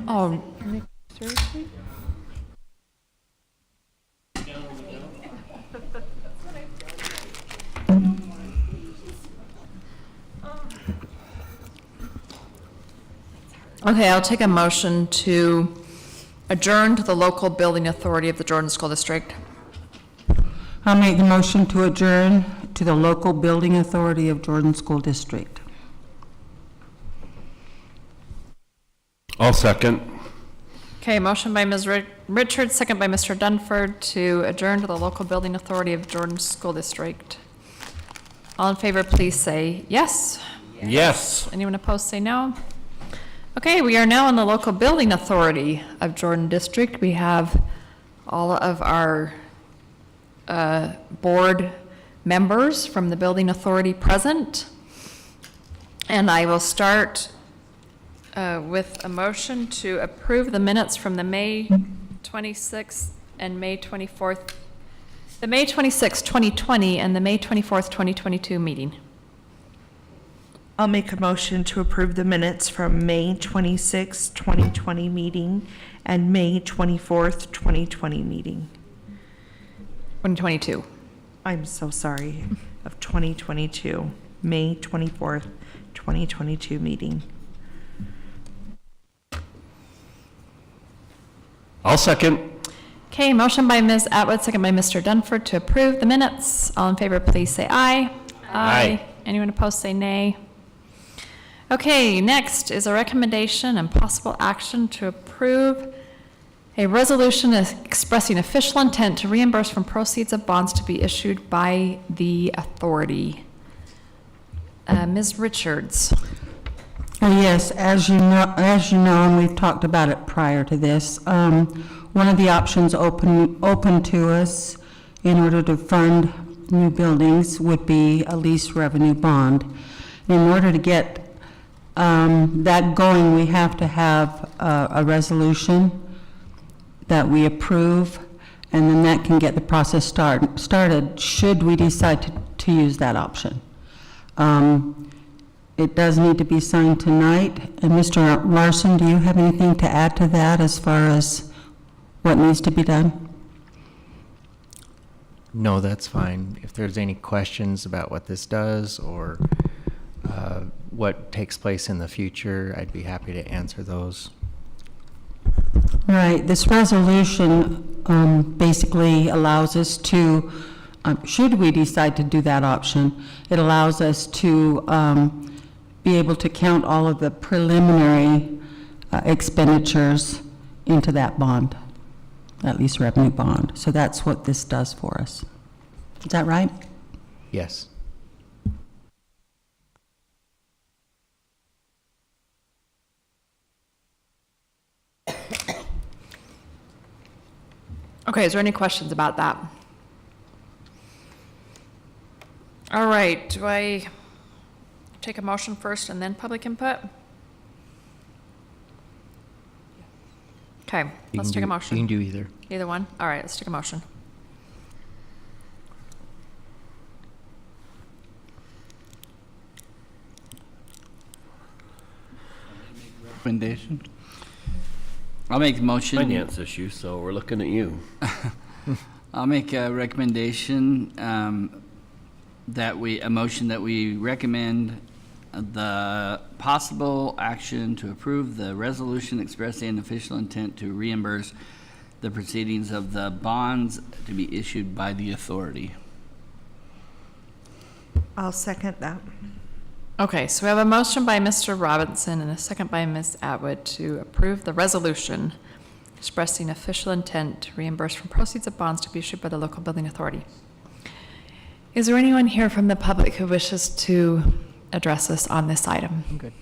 Oh, okay, I'll take a motion to adjourn to the local building authority of the Jordan School District. I'll make the motion to adjourn to the local building authority of Jordan School District. I'll second. Okay, motion by Ms. Richards, second by Mr. Dunford to adjourn to the local building authority of Jordan School District. All in favor, please say yes. Yes. Anyone opposed, say no. Okay, we are now in the local building authority of Jordan District. We have all of our board members from the building authority present. And I will start with a motion to approve the minutes from the May 26th and May 24th, the May 26th, 2020 and the May 24th, 2022 meeting. I'll make a motion to approve the minutes from May 26, 2020 meeting and May 24th, 2020 meeting. 2022. I'm so sorry, of 2022, May 24th, 2022 meeting. I'll second. Okay, motion by Ms. Atwood, second by Mr. Dunford to approve the minutes. All in favor, please say aye. Aye. Anyone opposed, say nay. Okay, next is a recommendation and possible action to approve a resolution expressing official intent to reimburse from proceeds of bonds to be issued by the authority. Ms. Richards. Yes, as you know, and we've talked about it prior to this, one of the options open to us in order to fund new buildings would be a lease revenue bond. In order to get that going, we have to have a resolution that we approve, and then that can get the process started should we decide to use that option. It does need to be signed tonight. And Mr. Larson, do you have anything to add to that as far as what needs to be done? No, that's fine. If there's any questions about what this does or what takes place in the future, I'd be happy to answer those. Right. This resolution basically allows us to, should we decide to do that option, it allows us to be able to count all of the preliminary expenditures into that bond, at least revenue bond. So that's what this does for us. Is that right? Yes. Okay, is there any questions about that? All right, do I take a motion first and then public input? Okay, let's take a motion. You can do either. Either one? All right, let's take a motion. Recommendation? I'll make the motion. Finance issue, so we're looking at you. I'll make a recommendation a motion that we recommend the possible action to approve the resolution expressing an official intent to reimburse the proceedings of the bonds to be issued by the authority. I'll second that. Okay, so we have a motion by Mr. Robinson and a second by Ms. Atwood to approve the resolution expressing official intent to reimburse from proceeds of bonds to be issued by the local building authority. Is there anyone here from the public who wishes to address us on this item? I'm good.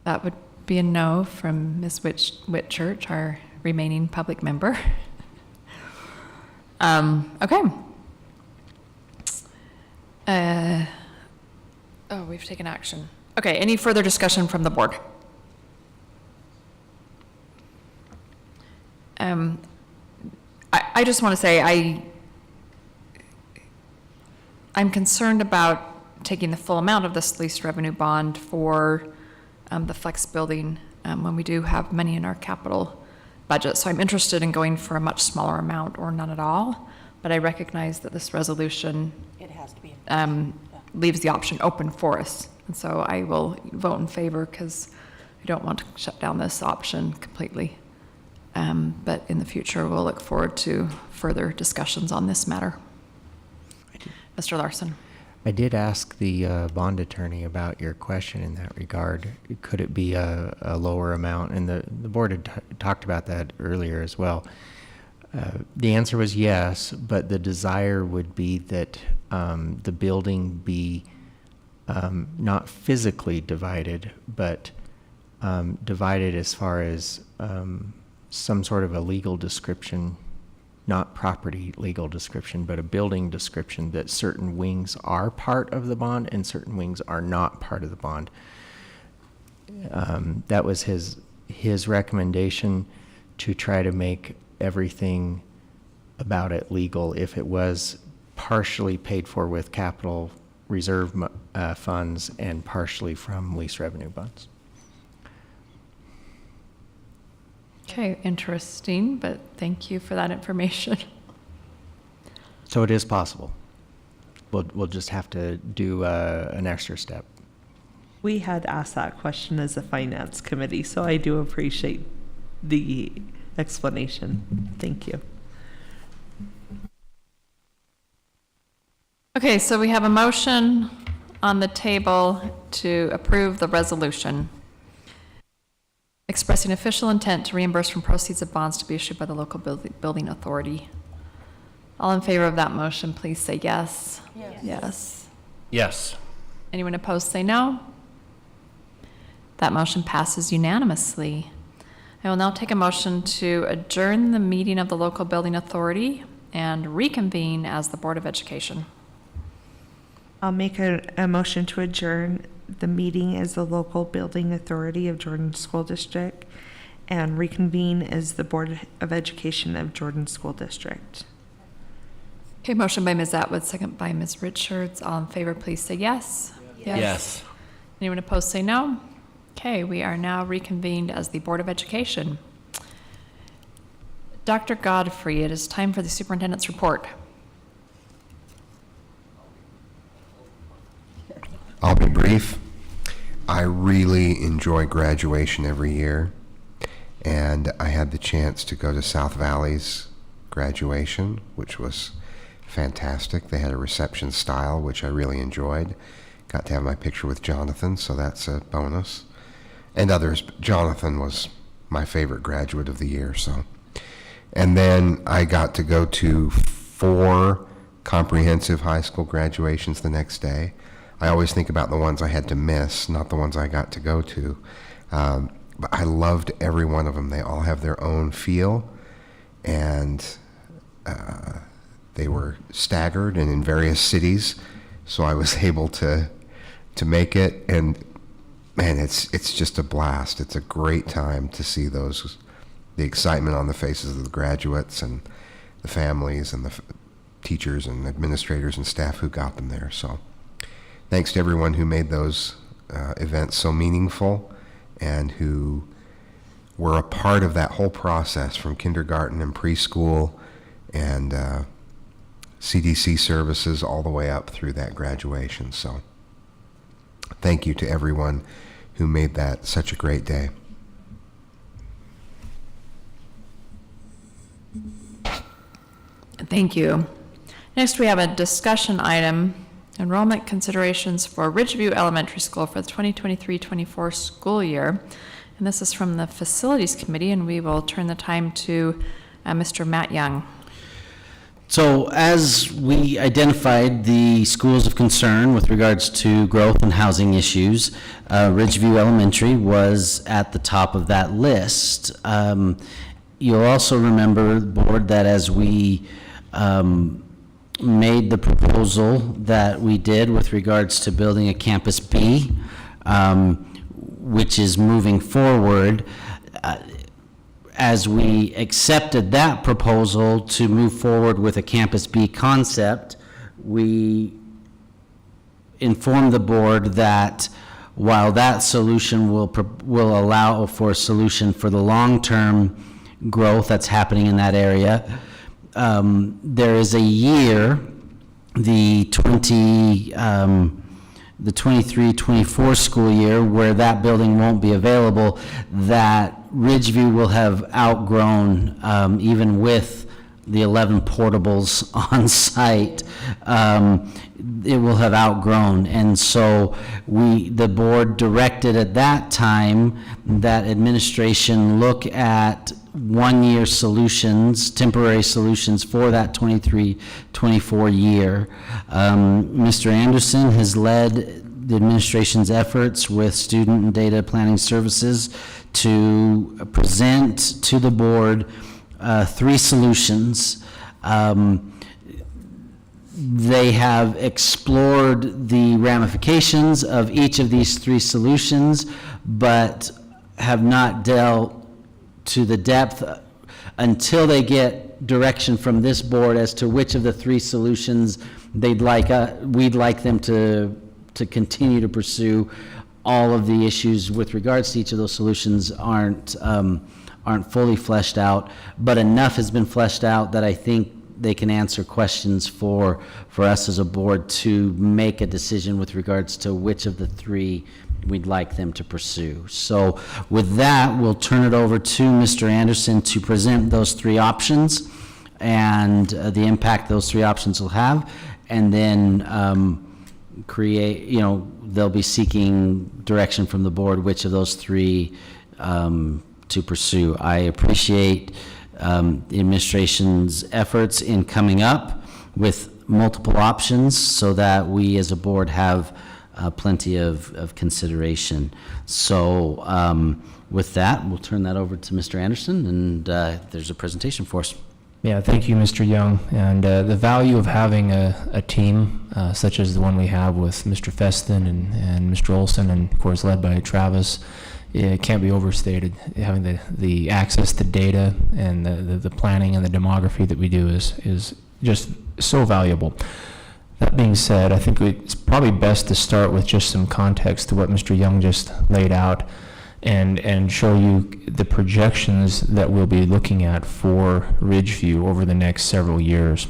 That would be a no from Ms. Whitchurch, our remaining public member. Okay. Oh, we've taken action. Okay, any further discussion from the board? I just want to say I'm concerned about taking the full amount of this lease revenue bond for the flex building when we do have money in our capital budget. So I'm interested in going for a much smaller amount or none at all, but I recognize that this resolution leaves the option open for us. And so I will vote in favor because I don't want to shut down this option completely. But in the future, we'll look forward to further discussions on this matter. Mr. Larson. I did ask the bond attorney about your question in that regard. Could it be a lower amount? And the board had talked about that earlier as well. The answer was yes, but the desire would be that the building be not physically divided, but divided as far as some sort of a legal description, not property legal description, but a building description that certain wings are part of the bond and certain wings are not part of the bond. That was his recommendation, to try to make everything about it legal if it was partially paid for with capital reserve funds and partially from lease revenue funds. Okay, interesting, but thank you for that information. So it is possible. We'll just have to do an extra step. We had asked that question as a finance committee, so I do appreciate the explanation. Thank you. Okay, so we have a motion on the table to approve the resolution expressing official intent to reimburse from proceeds of bonds to be issued by the local building authority. All in favor of that motion, please say yes. Yes. Yes. Yes. Anyone opposed, say no. That motion passes unanimously. I will now take a motion to adjourn the meeting of the local building authority and reconvene as the Board of Education. I'll make a motion to adjourn the meeting as the local building authority of Jordan School District and reconvene as the Board of Education of Jordan School District. Okay, motion by Ms. Atwood, second by Ms. Richards. All in favor, please say yes. Yes. Yes. Anyone opposed, say no. Okay, we are now reconvened as the Board of Education. Dr. Godfrey, it is time for the superintendent's report. I'll be brief. I really enjoy graduation every year, and I had the chance to go to South Valley's graduation, which was fantastic. They had a reception style, which I really enjoyed. Got to have my picture with Jonathan, so that's a bonus. And others. Jonathan was my favorite graduate of the year, so. And then I got to go to 4 comprehensive high school graduations the next day. I always think about the ones I had to miss, not the ones I got to go to. But I loved every one of them. They all have their own feel, and they were staggered and in various cities, so I was able to make it. And man, it's just a blast. It's a great time to see the excitement on the faces of the graduates and the families and the teachers and administrators and staff who got them there. So thanks to everyone who made those events so meaningful and who were a part of that whole process, from kindergarten and preschool and CDC services all the way up through that graduation. So thank you to everyone who made that such a great day. Thank you. Next, we have a discussion item, enrollment considerations for Ridgeview Elementary School for the 2023-24 school year. And this is from the Facilities Committee, and we will turn the time to Mr. Matt Young. So as we identified the schools of concern with regards to growth and housing issues, Ridgeview Elementary was at the top of that list. You'll also remember, Board, that as we made the proposal that we did with regards to building a Campus B, which is moving forward, as we accepted that proposal to move forward with a Campus B concept, we informed the board that while that solution will allow for a solution for the long-term growth that's happening in that area, there is a year, the 23-24 school year, where that building won't be available, that Ridgeview will have outgrown, even with the 11 portables on site, it will have outgrown. And so the board directed at that time that administration look at one-year solutions, temporary solutions for that 23-24 year. Mr. Anderson has led the administration's efforts with student and data planning services to present to the board 3 solutions. They have explored the ramifications of each of these 3 solutions, but have not dealt to the depth until they get direction from this board as to which of the 3 solutions we'd like them to continue to pursue. All of the issues with regards to each of those solutions aren't fully fleshed out, but enough has been fleshed out that I think they can answer questions for us as a board to make a decision with regards to which of the 3 we'd like them to pursue. So with that, we'll turn it over to Mr. Anderson to present those 3 options and the impact those 3 options will have, and then they'll be seeking direction from the board which of those 3 to pursue. I appreciate the administration's efforts in coming up with multiple options so that we as a board have plenty of consideration. So with that, we'll turn that over to Mr. Anderson, and there's a presentation for us. Yeah, thank you, Mr. Young. And the value of having a team such as the one we have with Mr. Feston and Mr. Olson, and of course led by Travis, it can't be overstated. Having the access to data and the planning and the demography that we do is just so valuable. That being said, I think it's probably best to start with just some context to what Mr. Young just laid out and show you the projections that we'll be looking at for Ridgeview over the next several years.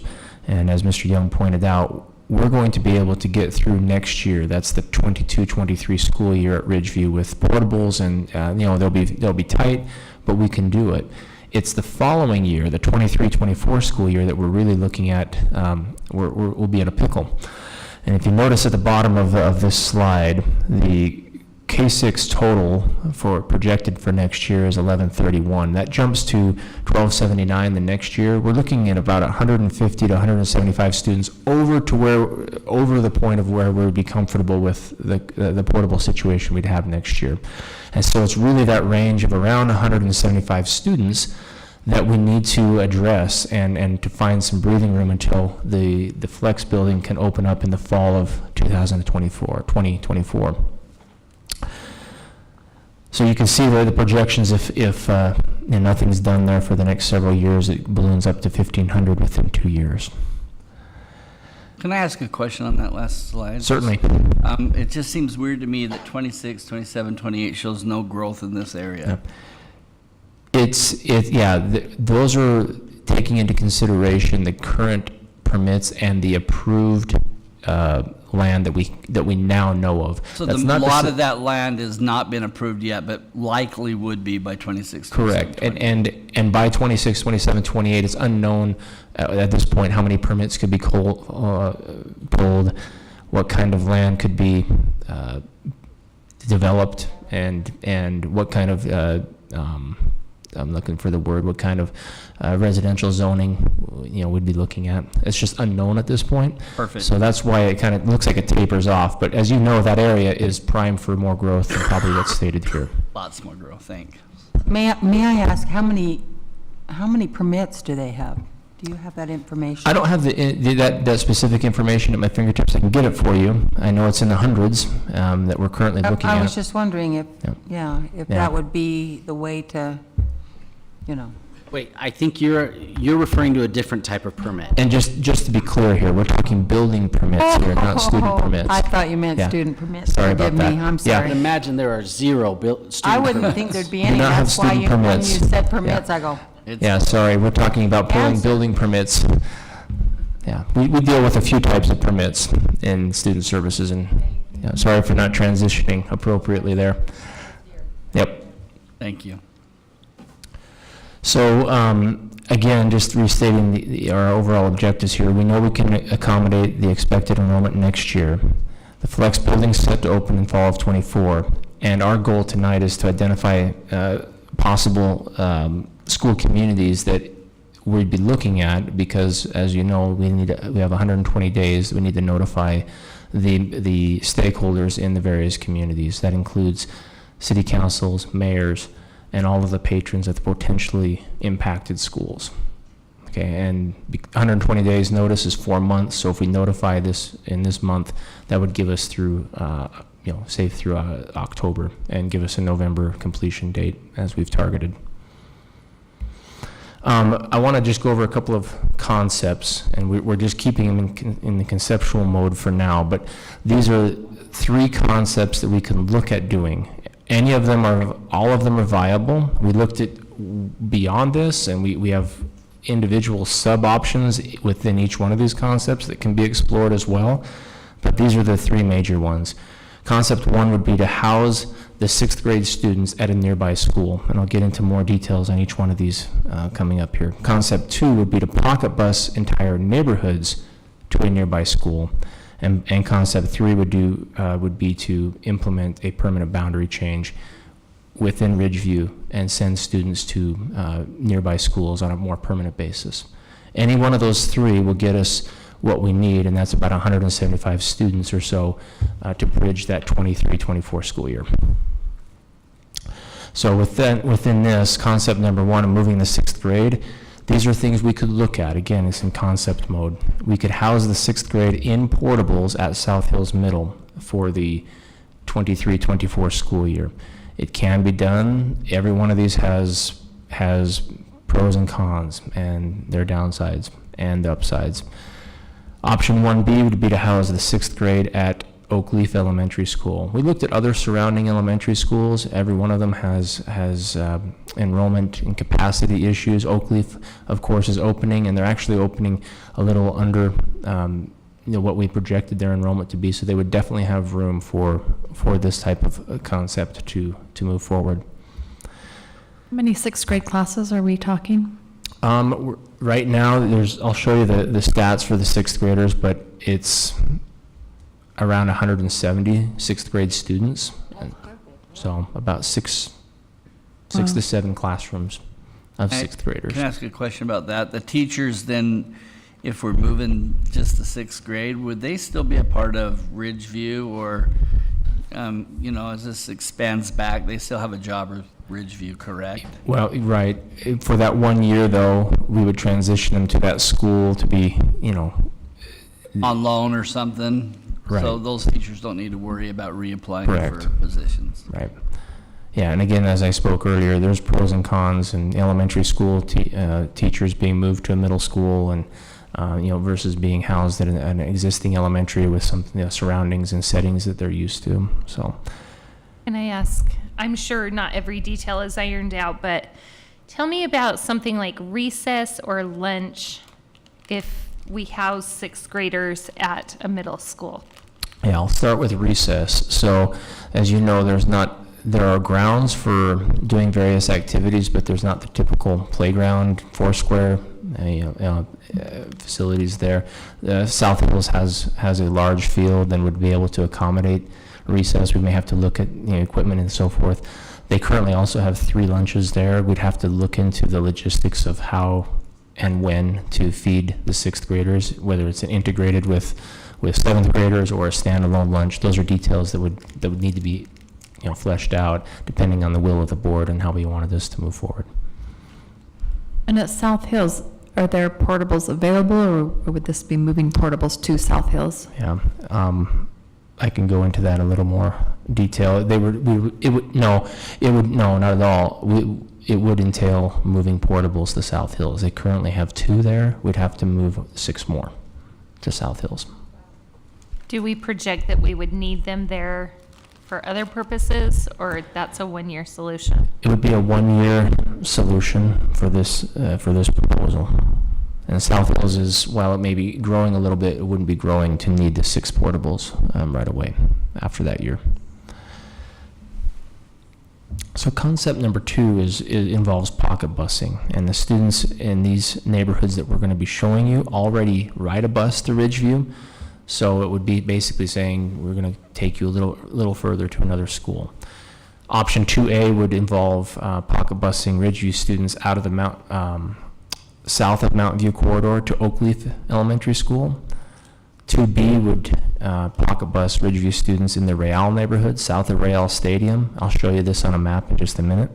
And as Mr. Young pointed out, we're going to be able to get through next year. That's the 22-23 school year at Ridgeview with portables, and they'll be tight, but we can do it. It's the following year, the 23-24 school year, that we're really looking at. We'll be in a pickle. And if you notice at the bottom of this slide, the K-6 total projected for next year is 1131. That jumps to 1279 the next year. We're looking at about 150 to 175 students over the point of where we would be comfortable with the portable situation we'd have next year. And so it's really that range of around 175 students that we need to address and to find some breathing room until the flex building can open up in the fall of 2024. So you can see there the projections, if nothing's done there for the next several years, it balloons up to 1,500 within 2 years. Can I ask a question on that last slide? Certainly. It just seems weird to me that 26, 27, 28 shows no growth in this area. Those are taking into consideration the current permits and the approved land that we now know of. So a lot of that land has not been approved yet, but likely would be by 26. Correct. And by 26, 27, 28, it's unknown at this point how many permits could be pulled, what kind of land could be developed, and what kind of I'm looking for the word, what kind of residential zoning, we'd be looking at. It's just unknown at this point. Perfect. So that's why it kind of looks like it tapers off. But as you know, that area is primed for more growth than probably what's stated here. Lots more growth, thank you. May I ask, how many permits do they have? Do you have that information? I don't have that specific information at my fingertips. I can get it for you. I know it's in the hundreds that we're currently looking at. I was just wondering if that would be the way to, Wait, I think you're referring to a different type of permit. And just to be clear here, we're talking building permits here, not student permits. I thought you meant Yeah. student permits. Sorry about Forgive me, that. I'm Yeah. sorry. But imagine there are zero student I wouldn't permits. think there'd be Do any. not have That's why student when you permits. said permits, I go, Yeah, sorry, we're talking about pulling Answer. building permits. Yeah, we deal with a few types of permits in student services, and yeah, sorry for not transitioning appropriately there. Yep. Thank you. So, again, just restating our overall objectives here, we know we can accommodate the expected enrollment next year. The flex building's set to open in fall of '24, and our goal tonight is to identify possible school communities that we'd be looking at, because, as you know, we have 120 days. We need to notify the stakeholders in the various communities. That includes city councils, mayors, and all of the patrons of the potentially impacted schools. Okay, and 120 days notice is 4 months, so if we notify this in this month, that would give us through, say through October, and give us a November completion date as we've targeted. I want to just go over a couple of concepts, and we're just keeping them in the conceptual mode for now, but these are 3 concepts that we can look at doing. All of them are viable. We looked at beyond this, and we have individual sub-options within each one of these concepts that can be explored as well, but these are the 3 major ones. Concept 1 would be to house the 6th grade students at a nearby school, and I'll get into more details on each one of these coming up here. Concept 2 would be to pocket bus entire neighborhoods to a nearby school, and concept 3 would be to implement a permanent boundary change within Ridgeview and send students to nearby schools on a more permanent basis. Any one of those 3 will get us what we need, and that's about 175 students or so to bridge that 23-24 school year. So within this, concept number 1 of moving the 6th grade, these are things we could look at. Again, it's in concept mode. We could house the 6th grade in portables at South Hills Middle for the 23-24 school year. It can be done. Every one of these has pros and cons, and their downsides and the upsides. Option 1B would be to house the 6th grade at Oakleaf Elementary School. We looked at other surrounding elementary schools. Every one of them has enrollment and capacity issues. Oakleaf, of course, is opening, and they're actually opening a little under what we projected their enrollment to be, so they would definitely have room for this type of concept to move forward. How many 6th grade classes are we talking? Right now, I'll show you the stats for the 6th graders, but it's around 170 6th grade students. So about six to 7 classrooms of 6th graders. Can I ask a question about that? The teachers then, if we're moving just the 6th grade, would they still be a part of Ridgeview, or, as this expands back, they still have a job with Ridgeview, correct? Well, right. For that 1 year, though, we would transition them to that school to be, On loan or something? Right. So those teachers don't need to worry about reapplying Correct. for positions? Right. Yeah, and again, as I spoke earlier, there's pros and cons, and elementary school teachers being moved to a middle school, and versus being housed at an existing elementary with some surroundings and settings that they're used to. So, Can I ask, I'm sure not every detail is ironed out, but tell me about something like recess or lunch if we house 6th graders at a middle school. yeah, I'll start with recess. So, as you know, there are grounds for doing various activities, but there's not the typical playground, foursquare facilities there. South Hills has a large field and would be able to accommodate recess. We may have to look at equipment and so forth. They currently also have 3 lunches there. We'd have to look into the logistics of how and when to feed the 6th graders, whether it's integrated with 7th graders or a standalone lunch. Those are details that would need to be fleshed out depending on the will of the board and how we wanted this to move forward. And at South Hills, are there portables available, or would this be moving portables to South Hills? Yeah, I can go into that a little more detail. No, not at all. it would entail moving portables to South Hills. They currently have 2 there. We'd have to move 6 more to South Hills. Do we project that we would need them there for other purposes, or that's a one-year solution? It would be a 1-year solution for this proposal. And South Hills is, while it may be growing a little bit, it wouldn't be growing to need the 6 portables right away after that year. So concept number 2 involves pocket busing, and the students in these neighborhoods that we're going to be showing you already ride a bus to Ridgeview. So it would be basically saying we're going to take you a little further to another school. Option 2A would involve pocket busing Ridgeview students out of the south of Mountain View corridor to Oakleaf Elementary School. 2B would pocket bus Ridgeview students in the Real neighborhood, south of Real Stadium. I'll show you this on a map in just a minute.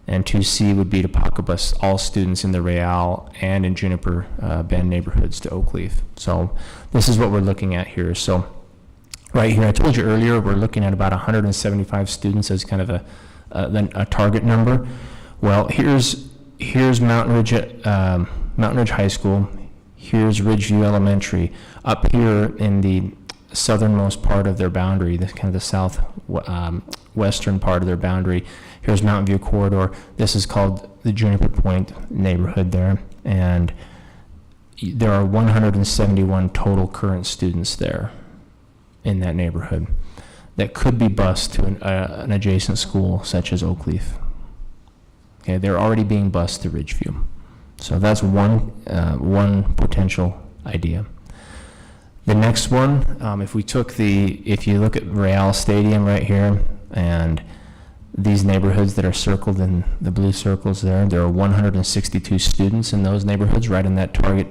And 2C would be to pocket bus all students in the Real and in Juniper Bend neighborhoods to Oakleaf. So this is what we're looking at here. So right here, I told you earlier, we're looking at about 175 students as kind of a target number. Well, here's Mountain Ridge High School. Here's Ridgeview Elementary. Up here in the southernmost part of their boundary, the kind of the south western part of their boundary, here's Mountain View corridor. This is called the Juniper Point neighborhood there, and there are 171 total current students there in that neighborhood that could be bused to an adjacent school such as Oakleaf. Okay, they're already being bused to Ridgeview. So that's one potential idea. The next one, if you look at Real Stadium right here, and these neighborhoods that are circled in the blue circles there are 162 students in those neighborhoods, right in that target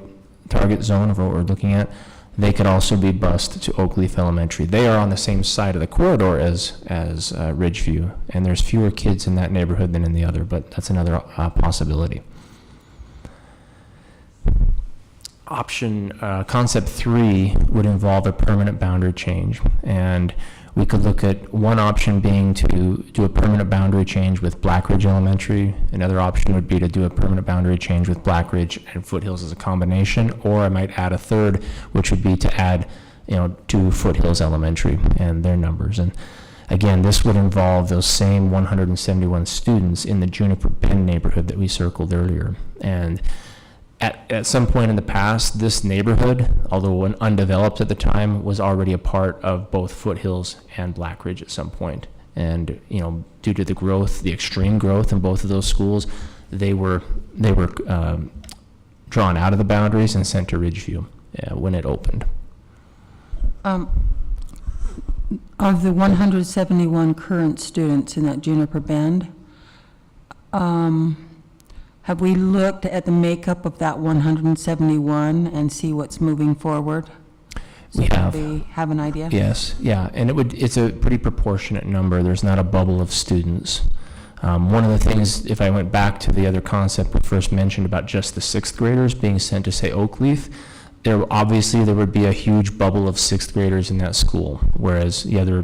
zone of what we're looking at. They could also be bused to Oakleaf Elementary. They are on the same side of the corridor as Ridgeview, and there's fewer kids in that neighborhood than in the other, but that's another possibility. Concept 3 would involve a permanent boundary change, and we could look at one option being to do a permanent boundary change with Blackridge Elementary. Another option would be to do a permanent boundary change with Blackridge and Foothills as a combination, or I might add a third, which would be to add, to Foothills Elementary and their numbers. And again, this would involve those same 171 students in the Juniper Bend neighborhood that we circled earlier. And at some point in the past, this neighborhood, although undeveloped at the time, was already a part of both Foothills and Blackridge at some point. And due to the extreme growth in both of those schools, they were drawn out of the boundaries and sent to Ridgeview when it opened. Of the 171 current students in that Juniper Bend, have we looked at the makeup of that 171 and see what's moving forward? We have. We have an idea? Yes, yeah, and it's a pretty proportionate number. There's not a bubble of students. One of the things, if I went back to the other concept we first mentioned about just the 6th graders being sent to, say, Oakleaf, there would be a huge bubble of 6th graders in that school, whereas the other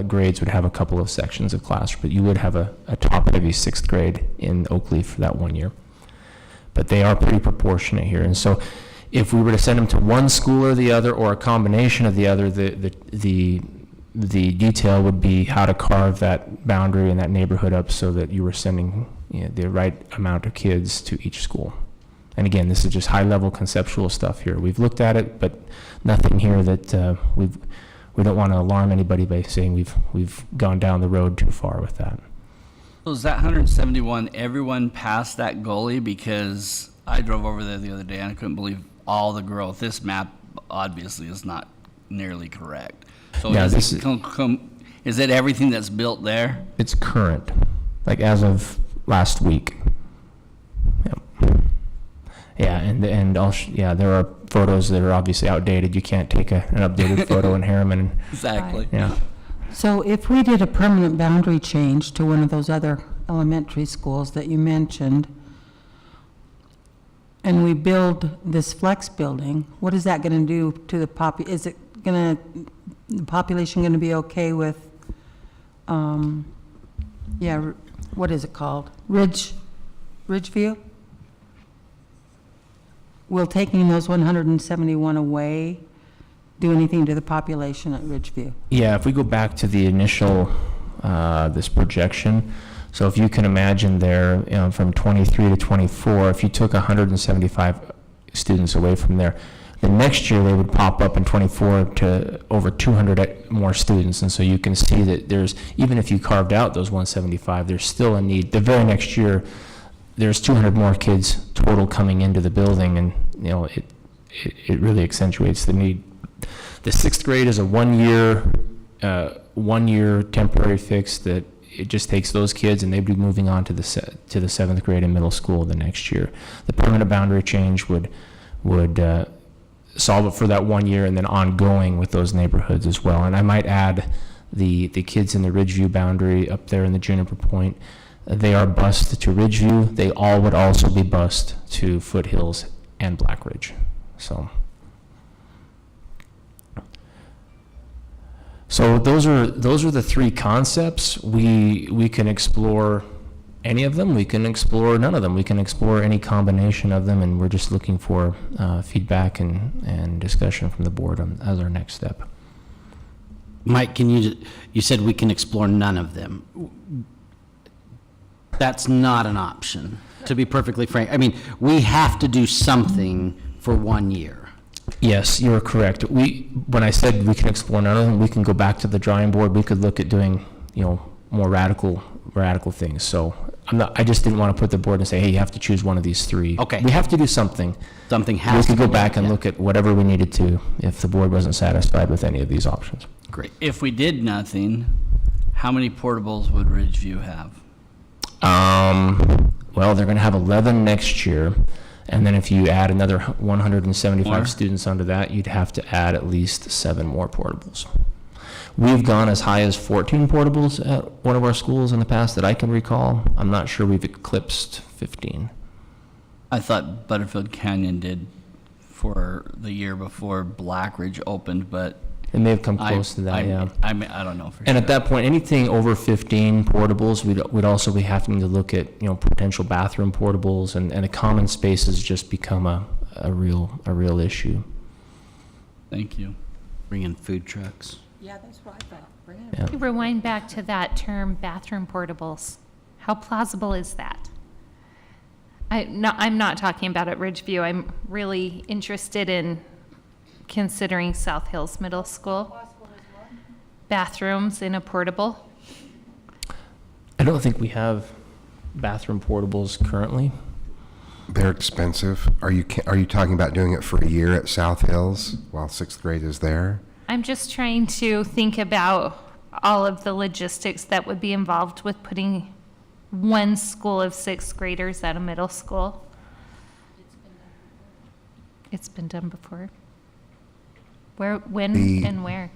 grades would have a couple of sections of class, but you would have a top-heavy 6th grade in Oakleaf for that 1 year. But they are pretty proportionate here, and so if we were to send them to one school or the other, or a combination of the other, the detail would be how to carve that boundary and that neighborhood up so that you were sending the right amount of kids to each school. And again, this is just high-level conceptual stuff here. We've looked at it, but nothing here that we don't want to alarm anybody by saying we've gone down the road too far with that. So is that 171 everyone past that goalie? Because I drove over there the other day and I couldn't believe all the growth. This map obviously is not nearly correct. So yeah, is it everything that's built there? It's current, like as of last week. Yep. Yeah, and there are photos that are obviously outdated. You can't take an updated photo in Harriman. Exactly. Yeah. So if we did a permanent boundary change to one of those other elementary schools that you mentioned, and we build this flex building, what is that going to do to the the population going to be okay with, what is it called? Ridgeview? Will taking those 171 away do anything to the population at Ridgeview? Yeah, if we go back to the initial, this projection, so if you can imagine there, from 23 to 24, if you took 175 students away from there, the next year they would pop up in 24 to over 200 more students. And so you can see that there's, even if you carved out those 175, there's still a need. The very next year, there's 200 more kids total coming into the building, and it really accentuates the need. The 6th grade is a one year temporary fix that it just takes those kids and they'd be moving on to the 7th grade and middle school the next year. The permanent boundary change would solve it for that 1 year and then ongoing with those neighborhoods as well. And I might add the kids in the Ridgeview boundary up there in the Juniper Point, they are bused to Ridgeview. They all would also be bused to Foothills and Black Ridge. So those are the three concepts. We can explore any of them. We can explore none of them. We can explore any combination of them, and we're just looking for feedback and discussion from the board as our next step. Mike, you said we can explore none of them. That's not an option, to be perfectly frank. I mean, we have to do something for 1 year. Yes, you're correct. When I said we can explore none of them, we can go back to the drawing board. We could look at doing, more radical things. So I just didn't want to put the board and say, hey, you have to choose one of these three. Okay. We have to do something. Something has to We could go back and look at whatever we needed to if the board wasn't satisfied with any of these options. Great. If we did nothing, how many portables would Ridgeview have? Well, they're going to have 11 next year. And then if you add another 175 More? students onto that, you'd have to add at least 7 more portables. We've gone as high as 14 portables at one of our schools in the past that I can recall. I'm not sure we've eclipsed 15. I thought Butterfield Canyon did for the year before Black Ridge opened, but It may have come close to that, yeah. I don't know for And sure. at that point, anything over 15 portables, we'd also be having to look at, potential bathroom portables, and the common spaces just become a real issue. Thank you. Bring in food trucks. Yeah, that's what I thought. Bring it. Yeah. Rewind back to that term, bathroom portables. How plausible is that? I'm not talking about at Ridgeview. I'm really interested in considering South Hills Middle School. Bathrooms in a portable. I don't think we have bathroom portables currently. They're expensive. Are you talking about doing it for a year at South Hills while 6th grade is there? I'm just trying to think about all of the logistics that would be involved with putting one school of 6th graders at a middle school. It's been done before. When and where?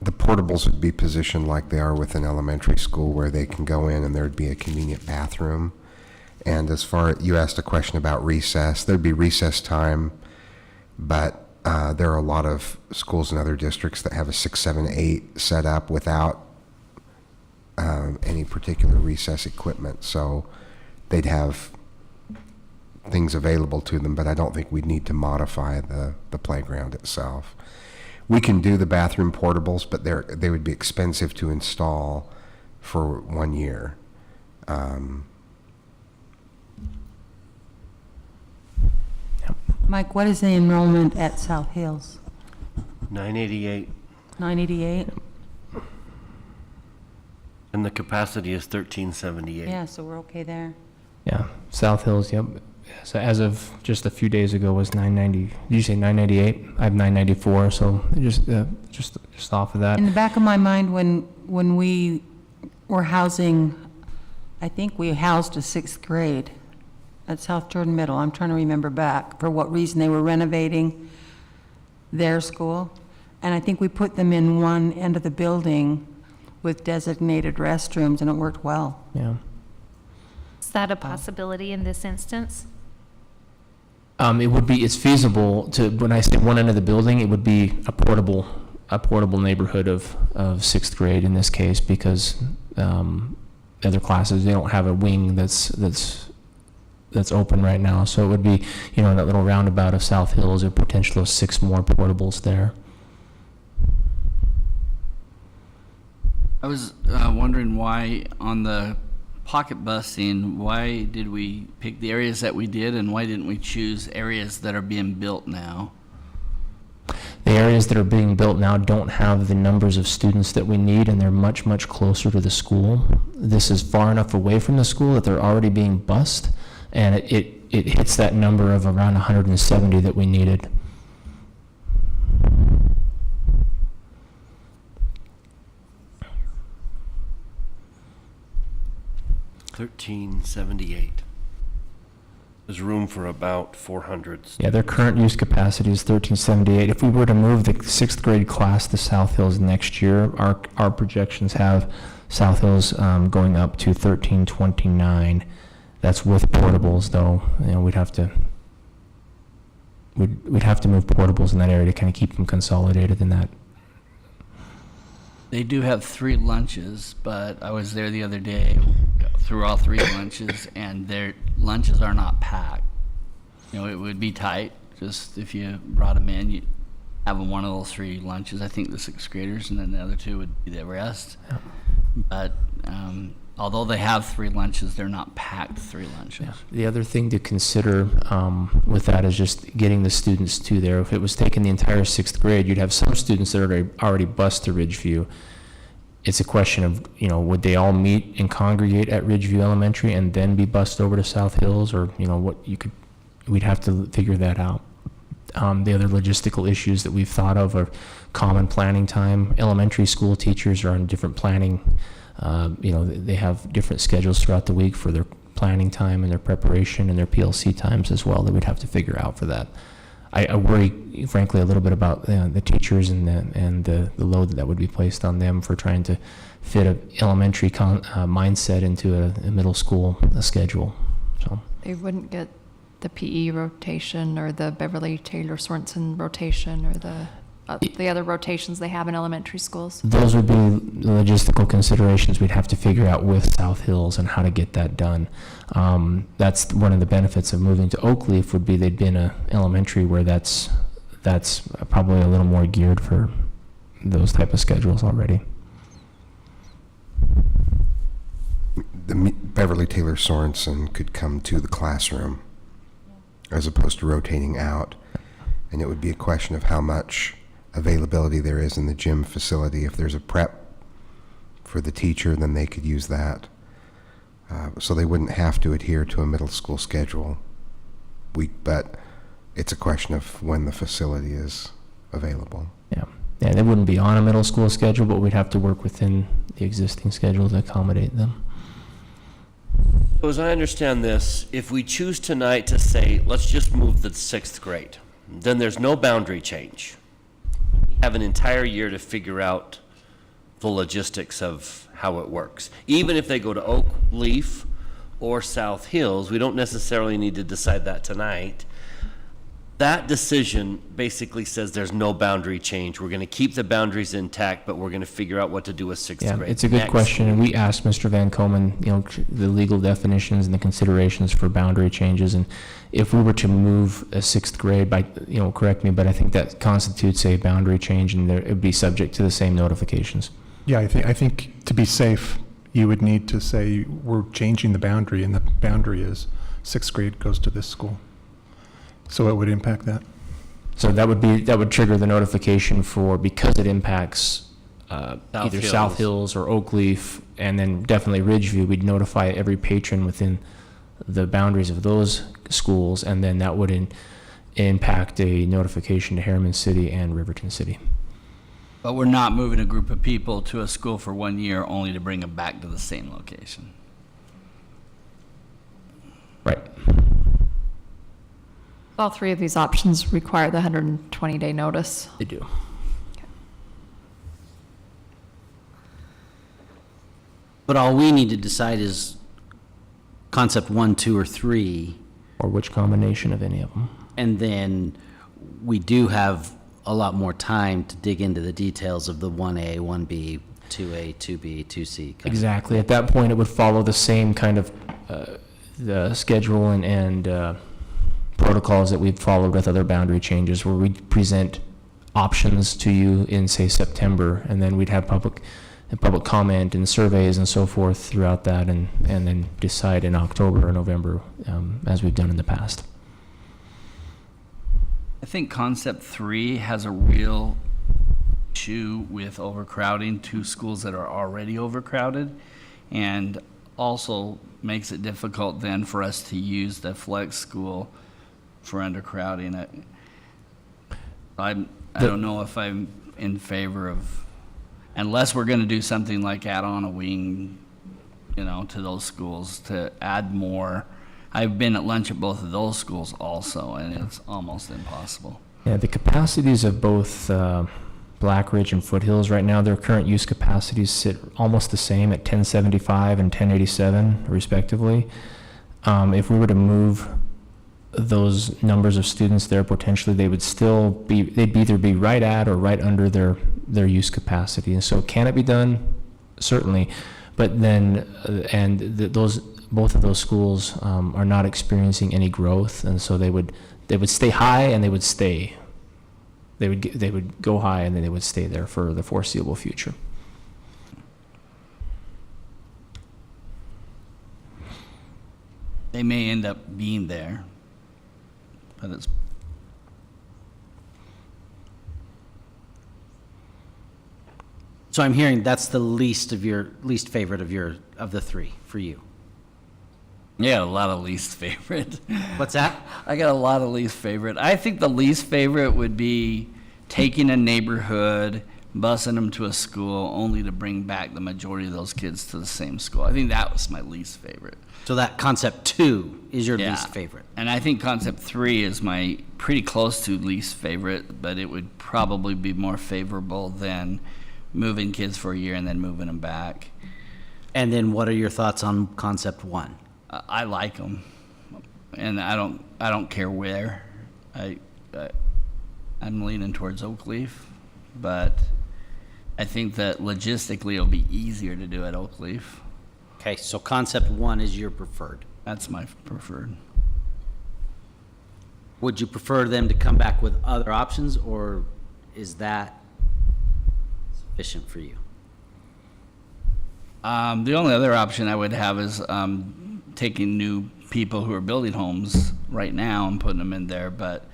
The portables would be positioned like they are with an elementary school, where they can go in and there'd be a convenient bathroom. And as far, you asked a question about recess, there'd be recess time, but there are a lot of schools in other districts that have a 6, 7, 8 set up without any particular recess equipment. So they'd have things available to them, but I don't think we'd need to modify the playground itself. We can do the bathroom portables, but they would be expensive to install for 1 year. Mike, what is the enrollment at South Hills? 988, 988? and the capacity is 1378. Yeah, so we're okay there. Yeah, South Hills, yep. So as of just a few days ago was 990. Did you say 998? I have 994, so just off of that. In the back of my mind, when we were housing, I think we housed a 6th grade at South Jordan Middle. I'm trying to remember back for what reason they were renovating their school. And I think we put them in one end of the building with designated restrooms, and it worked well. Yeah. Is that a possibility in this instance? It's feasible to, when I say one end of the building, it would be a portable a portable neighborhood of sixth grade in this case, because other classes, they don't have a wing that's open right now. So it would be, you know, that little roundabout of South Hills, a potential of 6 more portables there. I was wondering why on the pocket busing, why did we pick the areas that we did, and why didn't we choose areas that are being built now? The areas that are being built now don't have the numbers of students that we need, and they're much, much closer to the school. This is far enough away from the school that they're already being bused, and it hits that number of around 170 that we needed. $1,378. There's room for about 400. Yeah, their current use capacity is 1,378. If we were to move the 6th grade class to South Hills next year, our projections have South Hills going up to 1,329. That's with portables, though. You know, we'd have to move portables in that area to kind of keep them consolidated in that. They do have 3 lunches, but I was there the other day, through all 3 lunches, and their lunches are not packed. You know, it would be tight, just if you brought them in, you'd have one of those 3 lunches. I think the 6th graders, and then the other 2 would be the rest. Yeah. But although they have 3 lunches, they're not packed 3 lunches. Yeah. The other thing to consider with that is just getting the students to there. If it was taking the entire 6th grade, you'd have some students that are already bused to Ridgeview. It's a question of, you know, would they all meet and congregate at Ridgeview Elementary and then be bused over to South Hills, or, you know, we'd have to figure that out. The other logistical issues that we've thought of are common planning time. Elementary school teachers are on different planning. You know, they have different schedules throughout the week for their planning time and their preparation and their PLC times as well that we'd have to figure out for that. I worry, frankly, a little bit about the teachers and the load that would be placed on them for trying to fit an elementary mindset into a middle school schedule. So They wouldn't get the PE rotation or the Beverly Taylor Sorensen rotation or the other rotations they have in elementary schools. Those would be logistical considerations we'd have to figure out with South Hills and how to get that done. That's one of the benefits of moving to Oakleaf, would be they'd be in an elementary where that's probably a little more geared for those type of schedules already. The Beverly Taylor Sorensen could come to the classroom as opposed to rotating out, and it would be a question of how much availability there is in the gym facility. If there's a prep for the teacher, then they could use that. So they wouldn't have to adhere to a middle school schedule. But it's a question of when the facility is available. Yeah, they wouldn't be on a middle school schedule, but we'd have to work within the existing schedule to accommodate them. So as I understand this, if we choose tonight to say, let's just move the 6th grade, then there's no boundary change. We have an entire year to figure out the logistics of how it works. Even if they go to Oakleaf or South Hills, we don't necessarily need to decide that tonight. That decision basically says there's no boundary change. We're going to keep the boundaries intact, but we're going to figure out what to do with 6th grade. It's a good question, and we asked Mr. Van Komen, you know, the legal definitions and the considerations for boundary changes, and if we were to move a 6th grade, by, you know, correct me, but I think that constitutes a boundary change, and it would be subject to the same notifications. Yeah, I think to be safe, you would need to say we're changing the boundary, and the boundary is 6th grade goes to this school. So it would impact that. So that would trigger the notification for, because it impacts either South Hills or Oakleaf, and then definitely Ridgeview. We'd notify every patron within the boundaries of those schools, and then that would impact a notification to Harriman City and Riverton City. But we're not moving a group of people to a school for 1 year only to bring them back to the same location. Right. All 3 of these options require the 120-day notice. They do. Okay. But all we need to decide is concept 1, 2, or 3. Or which combination of any of them. And then we do have a lot more time to dig into the details of the 1A, 1B, 2A, 2B, 2C. Exactly. At that point, it would follow the same kind of the schedule and protocols that we've followed with other boundary changes, where we'd present options to you in, say, September, and then we'd have public comment and surveys and so forth throughout that, and then decide in October or November, as we've done in the past. I think concept 3 has a real issue with overcrowding, 2 schools that are already overcrowded, and also makes it difficult then for us to use the flex school for undercrowding. I don't know if I'm in favor of, unless we're going to do something like add on a wing, to those schools to add more. I've been at lunch at both of those schools also, and it's almost impossible. Yeah, the capacities of both Black Ridge and Foothills right now, their current use capacities sit almost the same at 1075 and 1087 respectively. If we were to move those numbers of students there, potentially they'd either be right at or right under their use capacity. And so can it be done? Certainly. But then, both of those schools are not experiencing any growth, and so they would stay high and they would stay. They would go high and then they would stay there for the foreseeable future. They may end up being there, but it's. So I'm hearing that's the least favorite of the 3 for you. Yeah, a lot of least favorite. What's that? I got a lot of least favorite. I think the least favorite would be taking a neighborhood, busing them to a school, only to bring back the majority of those kids to the same school. I think that was my least favorite. So that concept 2 is your least favorite. And I think concept 3 is my pretty close to least favorite, but it would probably be more favorable than moving kids for a year and then moving them back. And then what are your thoughts on concept 1? I like them, and I don't care where. I'm leaning towards Oakleaf, but I think that logistically it'll be easier to do at Oakleaf. Okay, so concept 1 is your preferred. That's my preferred. Would you prefer them to come back with other options, or is that sufficient for you? The only other option I would have is taking new people who are building homes right now and putting them in there, but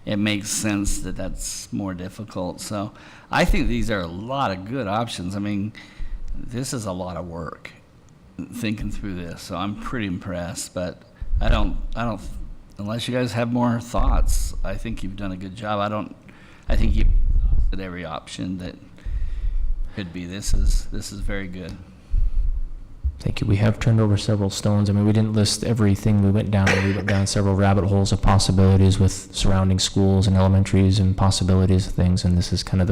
it makes sense that that's more difficult. So I think these are a lot of good options. I mean, this is a lot of work thinking through this, so I'm pretty impressed, but I don't, unless you guys have more thoughts, I think you've done a good job. I think you've exhausted every option that could be. This is very good. Thank you. We have turned over several stones. I mean, we didn't list everything we went down. We went down several rabbit holes of possibilities with surrounding schools and elementaries and possibilities of things, and this is kind of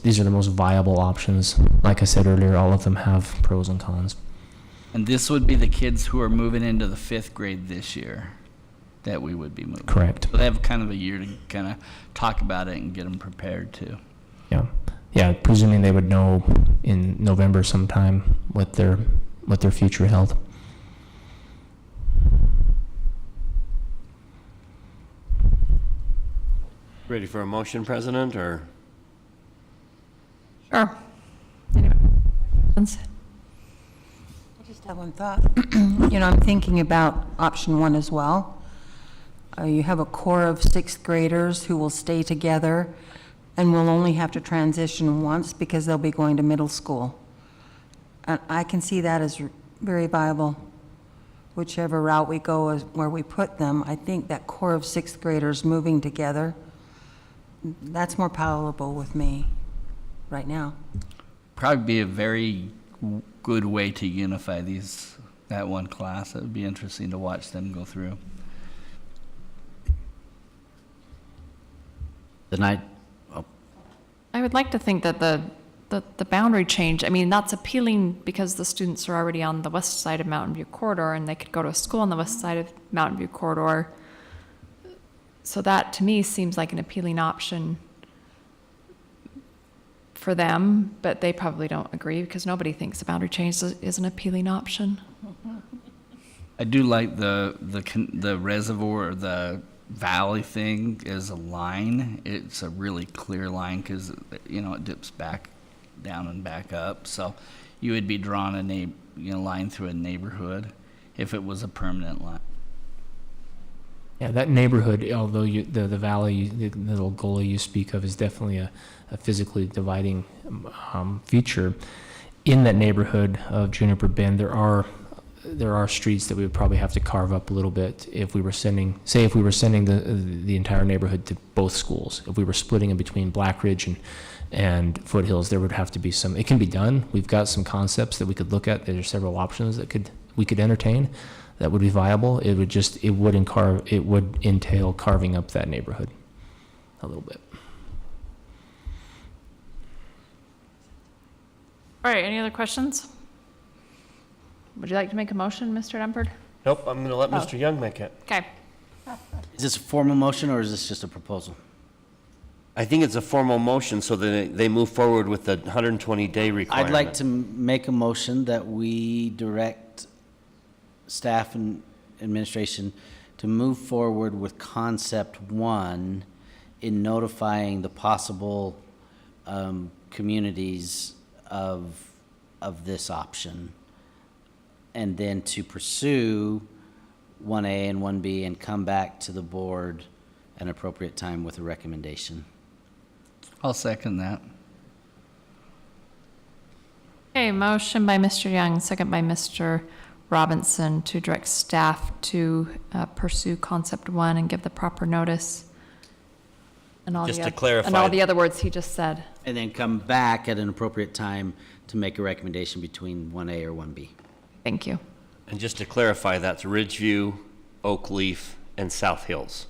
these are the most viable options. Like I said earlier, all of them have pros and cons. And this would be the kids who are moving into the 5th grade this year that we would be moving. Correct. So they have kind of a year to kind of talk about it and get them prepared too. Yeah, presuming they would know in November sometime what their future held. Ready for a motion, President, or? Sure. I just have one thought. I'm thinking about option 1 as well. You have a core of 6th graders who will stay together and will only have to transition once because they'll be going to middle school. And I can see that as very viable. Whichever route we go is where we put them, I think that core of 6th graders moving together, that's more palatable with me right now. Probably be a very good way to unify that one class. It would be interesting to watch them go through. I would like to think that the boundary change, I mean, that's appealing because the students are already on the west side of Mountain View Corridor and they could go to school on the west side of Mountain View Corridor. So that to me seems like an appealing option for them, but they probably don't agree because nobody thinks a boundary change is an appealing option. I do like the reservoir, the valley thing is a line. It's a really clear line because, you know, it dips back down and back up. So you would be drawing a line through a neighborhood if it was a permanent line. Yeah, that neighborhood, although the valley, the little gully you speak of, is definitely a physically dividing feature. In that neighborhood of Juniper Bend, there are streets that we would probably have to carve up a little bit if we were sending the entire neighborhood to both schools. If we were splitting it between Black Ridge and Foothills, there would have to be some. It can be done. We've got some concepts that we could look at. There are several options that we could entertain that would be viable. It would entail carving up that neighborhood a little bit. All right, any other questions? Would you like to make a motion, Mr. Dumpert? Nope, I'm going to let Mr. Young make it. Okay. Is this a formal motion or is this just a proposal? I think it's a formal motion so that they move forward with the 120-day requirement. I'd like to make a motion that we direct staff and administration to move forward with concept 1 in notifying the possible communities of this option, and then to pursue 1A and 1B and come back to the board at an appropriate time with a recommendation. I'll second that. Okay, motion by Mr. Young, second by Mr. Robinson to direct staff to pursue concept 1 and give the proper notice. And all Just the to clarify. And all the other words he just said. And then come back at an appropriate time to make a recommendation between 1A or 1B. Thank you. And just to clarify, that's Ridgeview, Oak Leaf, and South Hills.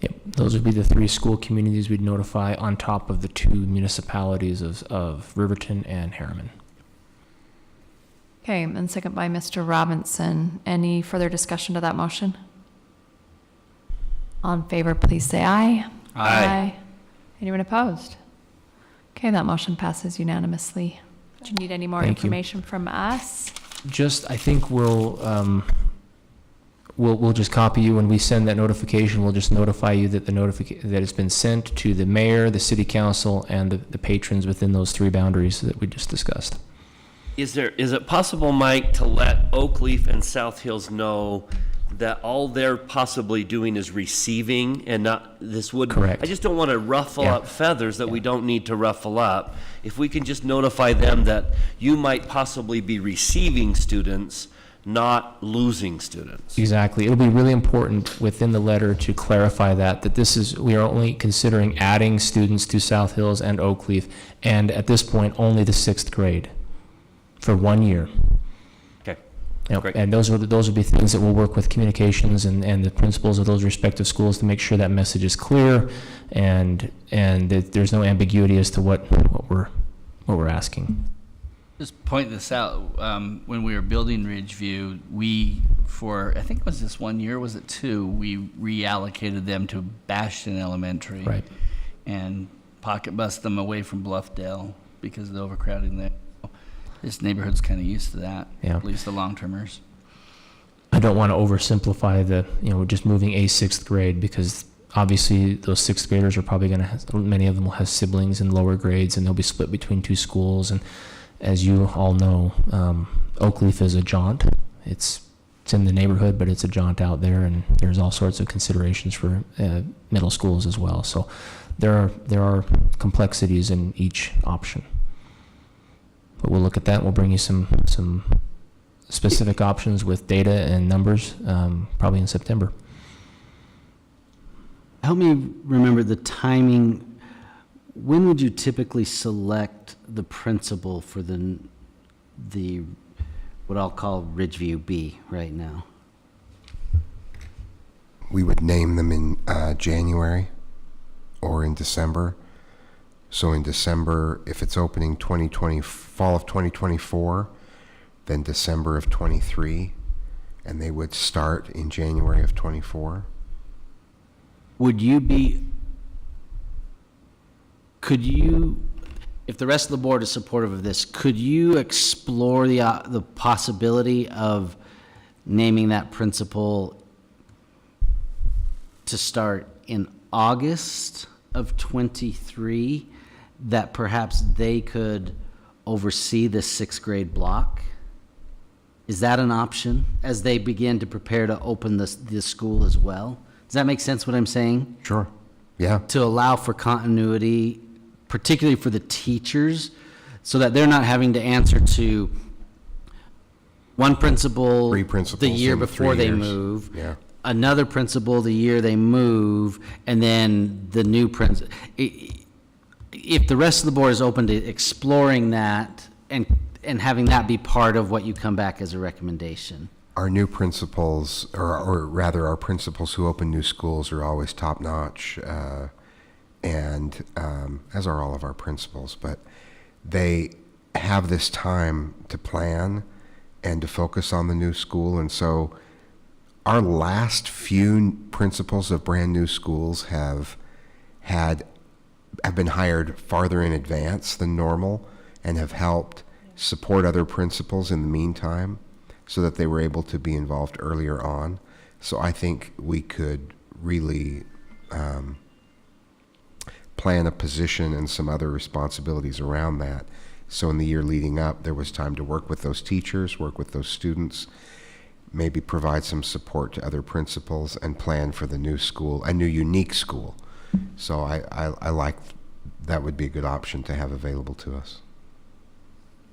Yep, those would be the 3 school communities we'd notify on top of the 2 municipalities of Riverton and Harriman. Okay, and second by Mr. Robinson. Any further discussion to that motion? All in favor, please say aye. Aye. Anyone opposed? Okay, that motion passes unanimously. Do you need any more Thank you. information from us? I think we'll just copy you when we send that notification. We'll just notify you that that it's been sent to the mayor, the city council, and the patrons within those 3 boundaries that we just discussed. Is it possible, Mike, to let Oak Leaf and South Hills know that all they're possibly doing is receiving and not this would? Correct. I just don't want to ruffle Yeah. up feathers that we don't need to ruffle up. If we can just notify them that you might possibly be receiving students, not losing students. Exactly. It'll be really important within the letter to clarify that we are only considering adding students to South Hills and Oak Leaf, and at this point, only the 6th grade for 1 year. Okay. Yep. Great. And those would be things that we'll work with communications and the principals of those respective schools to make sure that message is clear and that there's no ambiguity as to what we're asking. Just point this out, when we were building Ridgeview, I think it was this 1 year, was it 2, we reallocated them to Bastion Elementary. Right. And pocket bused them away from Bluffdale because of the overcrowding there. This neighborhood's kind of used to that, Yeah. at least the long-termers. I don't want to oversimplify just moving a 6th grade, because obviously those 6th graders are probably going to many of them will have siblings in lower grades, and they'll be split between 2 schools. And as you all know, Oak Leaf is a jaunt. It's in the neighborhood, but it's a jaunt out there, and there's all sorts of considerations for middle schools as well. So there are complexities in each option. But we'll look at that, and we'll bring you some specific options with data and numbers probably in September. Help me remember the timing. When would you typically select the principal for the what I'll call Ridgeview B right now? We would name them in January or in December. So in December, if it's opening fall of 2024, then December of 23, and they would start in January of 24. Could you if the rest of the board is supportive of this, could you explore the possibility of naming that principal to start in August of '23, that perhaps they could oversee the 6th grade block? Is that an option as they begin to prepare to open the school as well? Does that make sense what I'm saying? Sure. Yeah. To allow for continuity, particularly for the teachers, so that they're not having to answer to one principal Three principals the year in before 3 they years. move, Yeah. another principal the year they move, and then the new principal. If the rest of the board is open to exploring that and having that be part of what you come back as a recommendation. Our new principals, or rather our principals who open new schools, are always top-notch, and as are all of our principals, but they have this time to plan and to focus on the new school. And so our last few principals of brand new schools have been hired farther in advance than normal and have helped support other principals in the meantime, so that they were able to be involved earlier on. So I think we could really plan a position and some other responsibilities around that. So in the year leading up, there was time to work with those teachers, work with those students, maybe provide some support to other principals, and plan for the new school, a new unique school. So I like, that would be a good option to have available to us.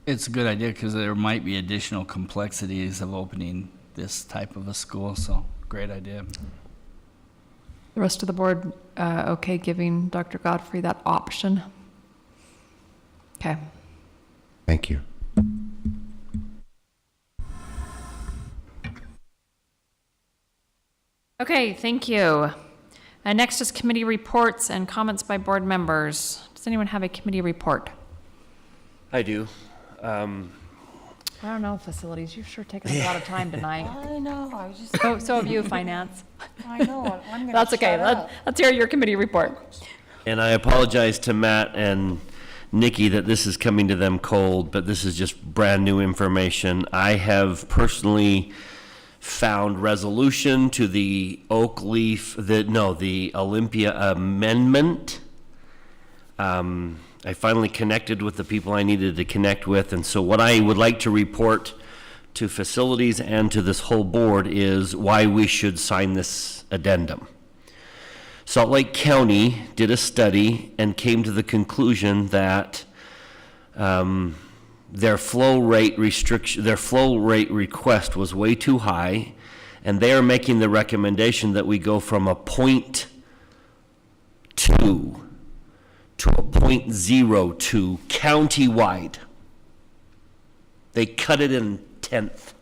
It's a good idea because there might be additional complexities of opening this type of a school, so great idea. The rest of the board, okay, giving Dr. Godfrey that option? Okay. Thank you. Okay, thank you. Next is committee reports and comments by board members. Does anyone have a committee report? I do. I don't know, facilities, you've sure taken a lot of time tonight. I know, I was just. So have you, finance. I know, I'm gonna That's okay, shut up. let's hear your committee report. And I apologize to Matt and Nikki that this is coming to them cold, but this is just brand new information. I have personally found resolution to the the Olympia amendment. I finally connected with the people I needed to connect with, and so what I would like to report to facilities and to this whole board is why we should sign this addendum. Salt Lake County did a study and came to the conclusion that their flow rate request was way too high, and they are making the recommendation that we go from a 0.2 to a 0.02 countywide. They cut it in 1/10.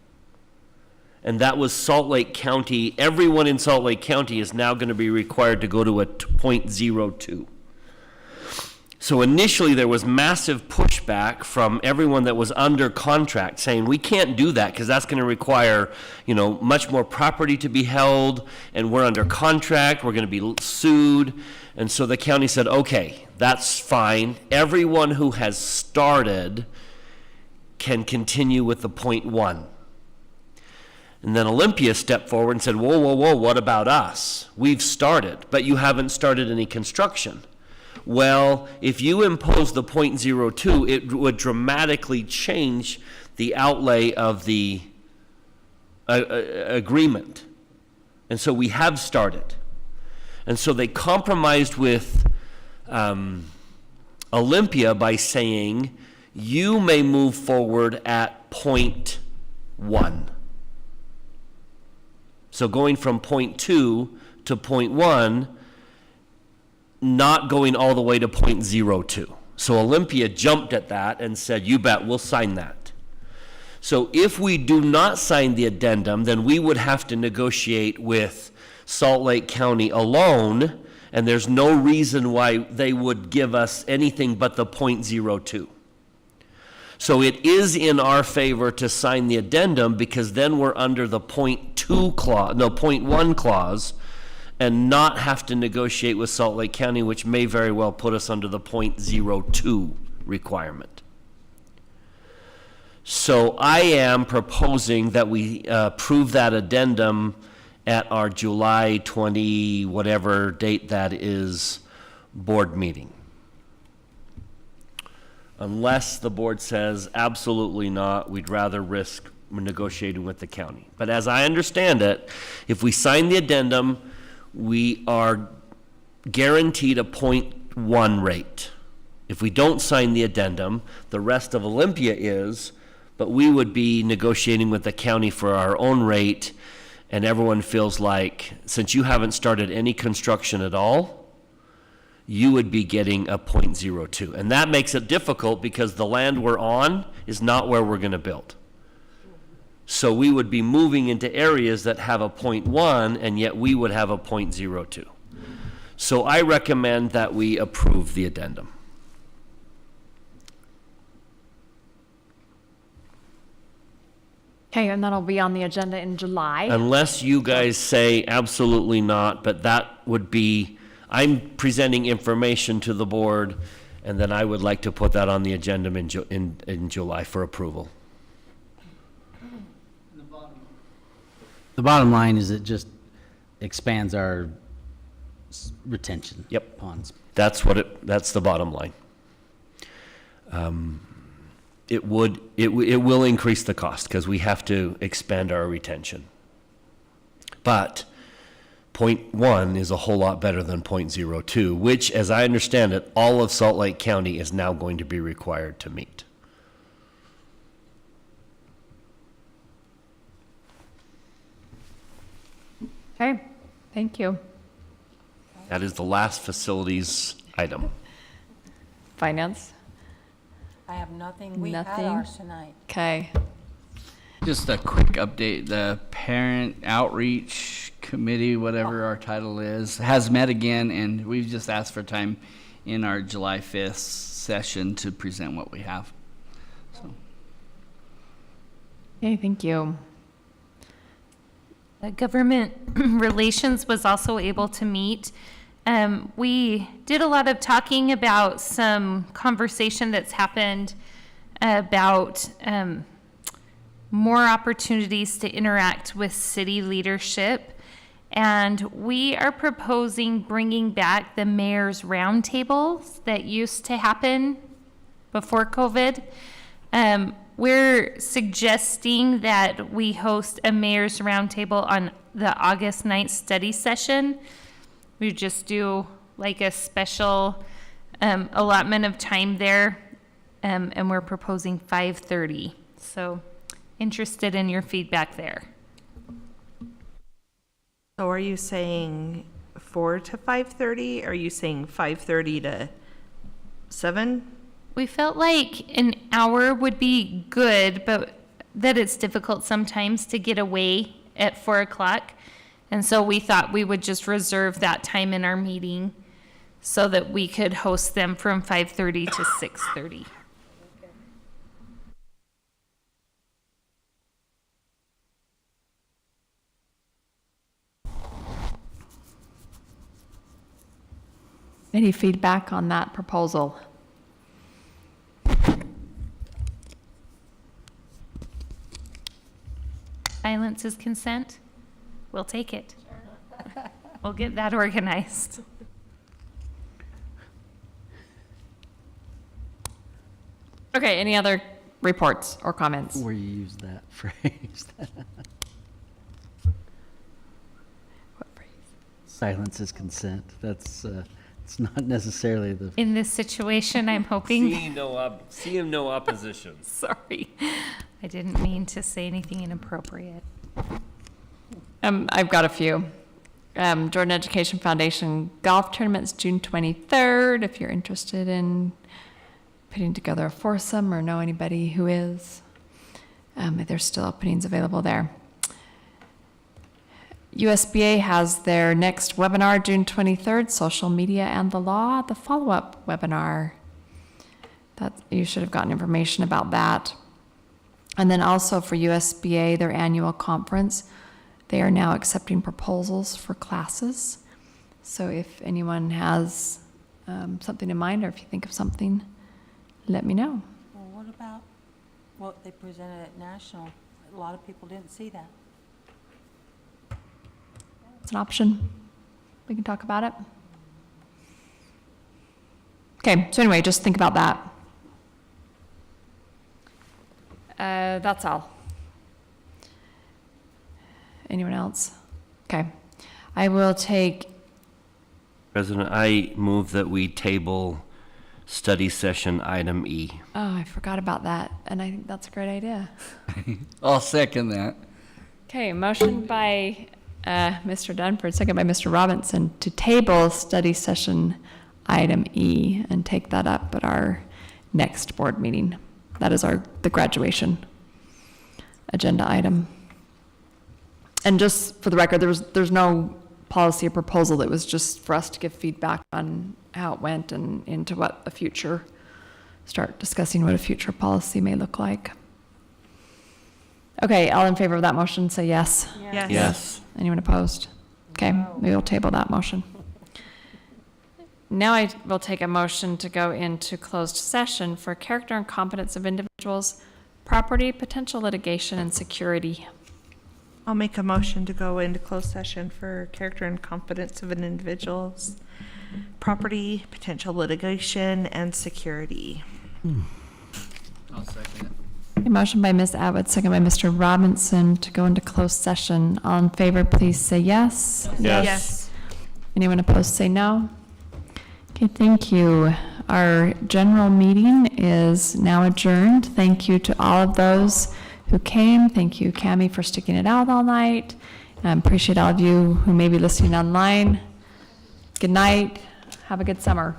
And that was Salt Lake County. Everyone in Salt Lake County is now going to be required to go to a 0.02. So initially there was massive pushback from everyone that was under contract saying, we can't do that because that's going to require, much more property to be held, and we're under contract, we're going to be sued. And so the county said, okay, that's fine. Everyone who has started can continue with the 0.1. And then Olympia stepped forward and said, whoa, what about us? We've started, but you haven't started any construction. Well, if you impose the 0.02, it would dramatically change the outlay of the agreement. And so we have started. And so they compromised with Olympia by saying, you may move forward at 0.1. So going from 0.2 to 0.1, not going all the way to 0.02. So Olympia jumped at that and said, you bet, we'll sign that. So if we do not sign the addendum, then we would have to negotiate with Salt Lake County alone, and there's no reason why they would give us anything but the 0.02. So it is in our favor to sign the addendum, because then we're under the 0.1 clause, and not have to negotiate with Salt Lake County, which may very well put us under the 0.02 requirement. So I am proposing that we approve that addendum at our July 20, whatever date that is, board meeting. Unless the board says absolutely not, we'd rather risk negotiating with the county. But as I understand it, if we sign the addendum, we are guaranteed a 0.1 rate. If we don't sign the addendum, the rest of Olympia is, but we would be negotiating with the county for our own rate, and everyone feels like, since you haven't started any construction at all, you would be getting a 0.02. And that makes it difficult because the land we're on is not where we're going to build. So we would be moving into areas that have a 0.1, and yet we would have a 0.02. So I recommend that we approve the addendum. Okay, and that'll be on the agenda in July. Unless you guys say absolutely not, but that would be, I'm presenting information to the board, and then I would like to put that on the agenda in July for approval. The bottom line is it just expands our retention ponds. That's the bottom line. It will increase the cost because we have to expand our retention. But 0.1 is a whole lot better than 0.02, which, as I understand it, all of Salt Lake County is now going to be required to meet. Okay, thank you. That is the last facilities item. Finance? I have nothing. We had Nothing? ours tonight. Okay. Just a quick update. The Parent Outreach Committee, whatever our title is, has met again, and we've just asked for time in our July 5th session to present what we have. So. Okay, thank you. Government Relations was also able to meet. We did a lot of talking about some conversation that's happened about more opportunities to interact with city leadership. And we are proposing bringing back the mayor's roundtables that used to happen before COVID. We're suggesting that we host a mayor's roundtable on the August 9th study session. We just do like a special allotment of time there, and we're proposing 5:30. So interested in your feedback there. So are you saying 4 to 5:30? Are you saying 5:30 to 7? We felt like an hour would be good, but that it's difficult sometimes to get away at 4 o'clock. And so we thought we would just reserve that time in our meeting so that we could host them from 5:30 to 6:30. Any feedback on that proposal? Silence is consent. We'll take it. We'll get that organized. Okay, any other reports or comments? Where you use that phrase. What phrase? Silence is consent. That's, it's not necessarily the. In this situation, I'm hoping. Seeing no opposition. Sorry. I didn't mean to say anything inappropriate. I've got a few. Jordan Education Foundation golf tournament's June 23rd. If you're interested in putting together a foursome or know anybody who is, there's still openings available there. USBA has their next webinar June 23rd, Social Media and the Law, the follow-up webinar. That you should have gotten information about that. And then also for USBA, their annual conference, they are now accepting proposals for classes. So if anyone has something in mind, or if you think of something, let me know. Well, what about what they presented at National? A lot of people didn't see that. It's an option. We can talk about it. Okay, so anyway, just think about that. That's all. Anyone else? Okay. I will take, President, I move that we table study session item E. oh, I forgot about that, and I think that's a great idea. I'll second that. Okay, motion by Mr. Dunford, second by Mr. Robinson to table study session item E and take that up at our next board meeting. That is the graduation agenda item. And just for the record, there's no policy or proposal. That was just for us to give feedback on how it went and into what start discussing what a future policy may look like. Okay, all in favor of that motion, say yes. Yes. Yes. Anyone opposed? Okay, we will table that motion. Now I will take a motion to go into closed session for character and competence of individuals, property, potential litigation, and security. I'll make a motion to go into closed session for character and competence of an individual's property, potential litigation, and security. I'll second A motion by Ms. Abbott, second by Mr. Robinson to go into closed session. All in favor, please say yes. Yes. Anyone opposed, say no. Okay, thank you. Our general meeting is now adjourned. Thank you to all of those who came. Thank you, Cammie, for sticking it out all night. Appreciate all of you who may be listening online. Good night. Have a good summer.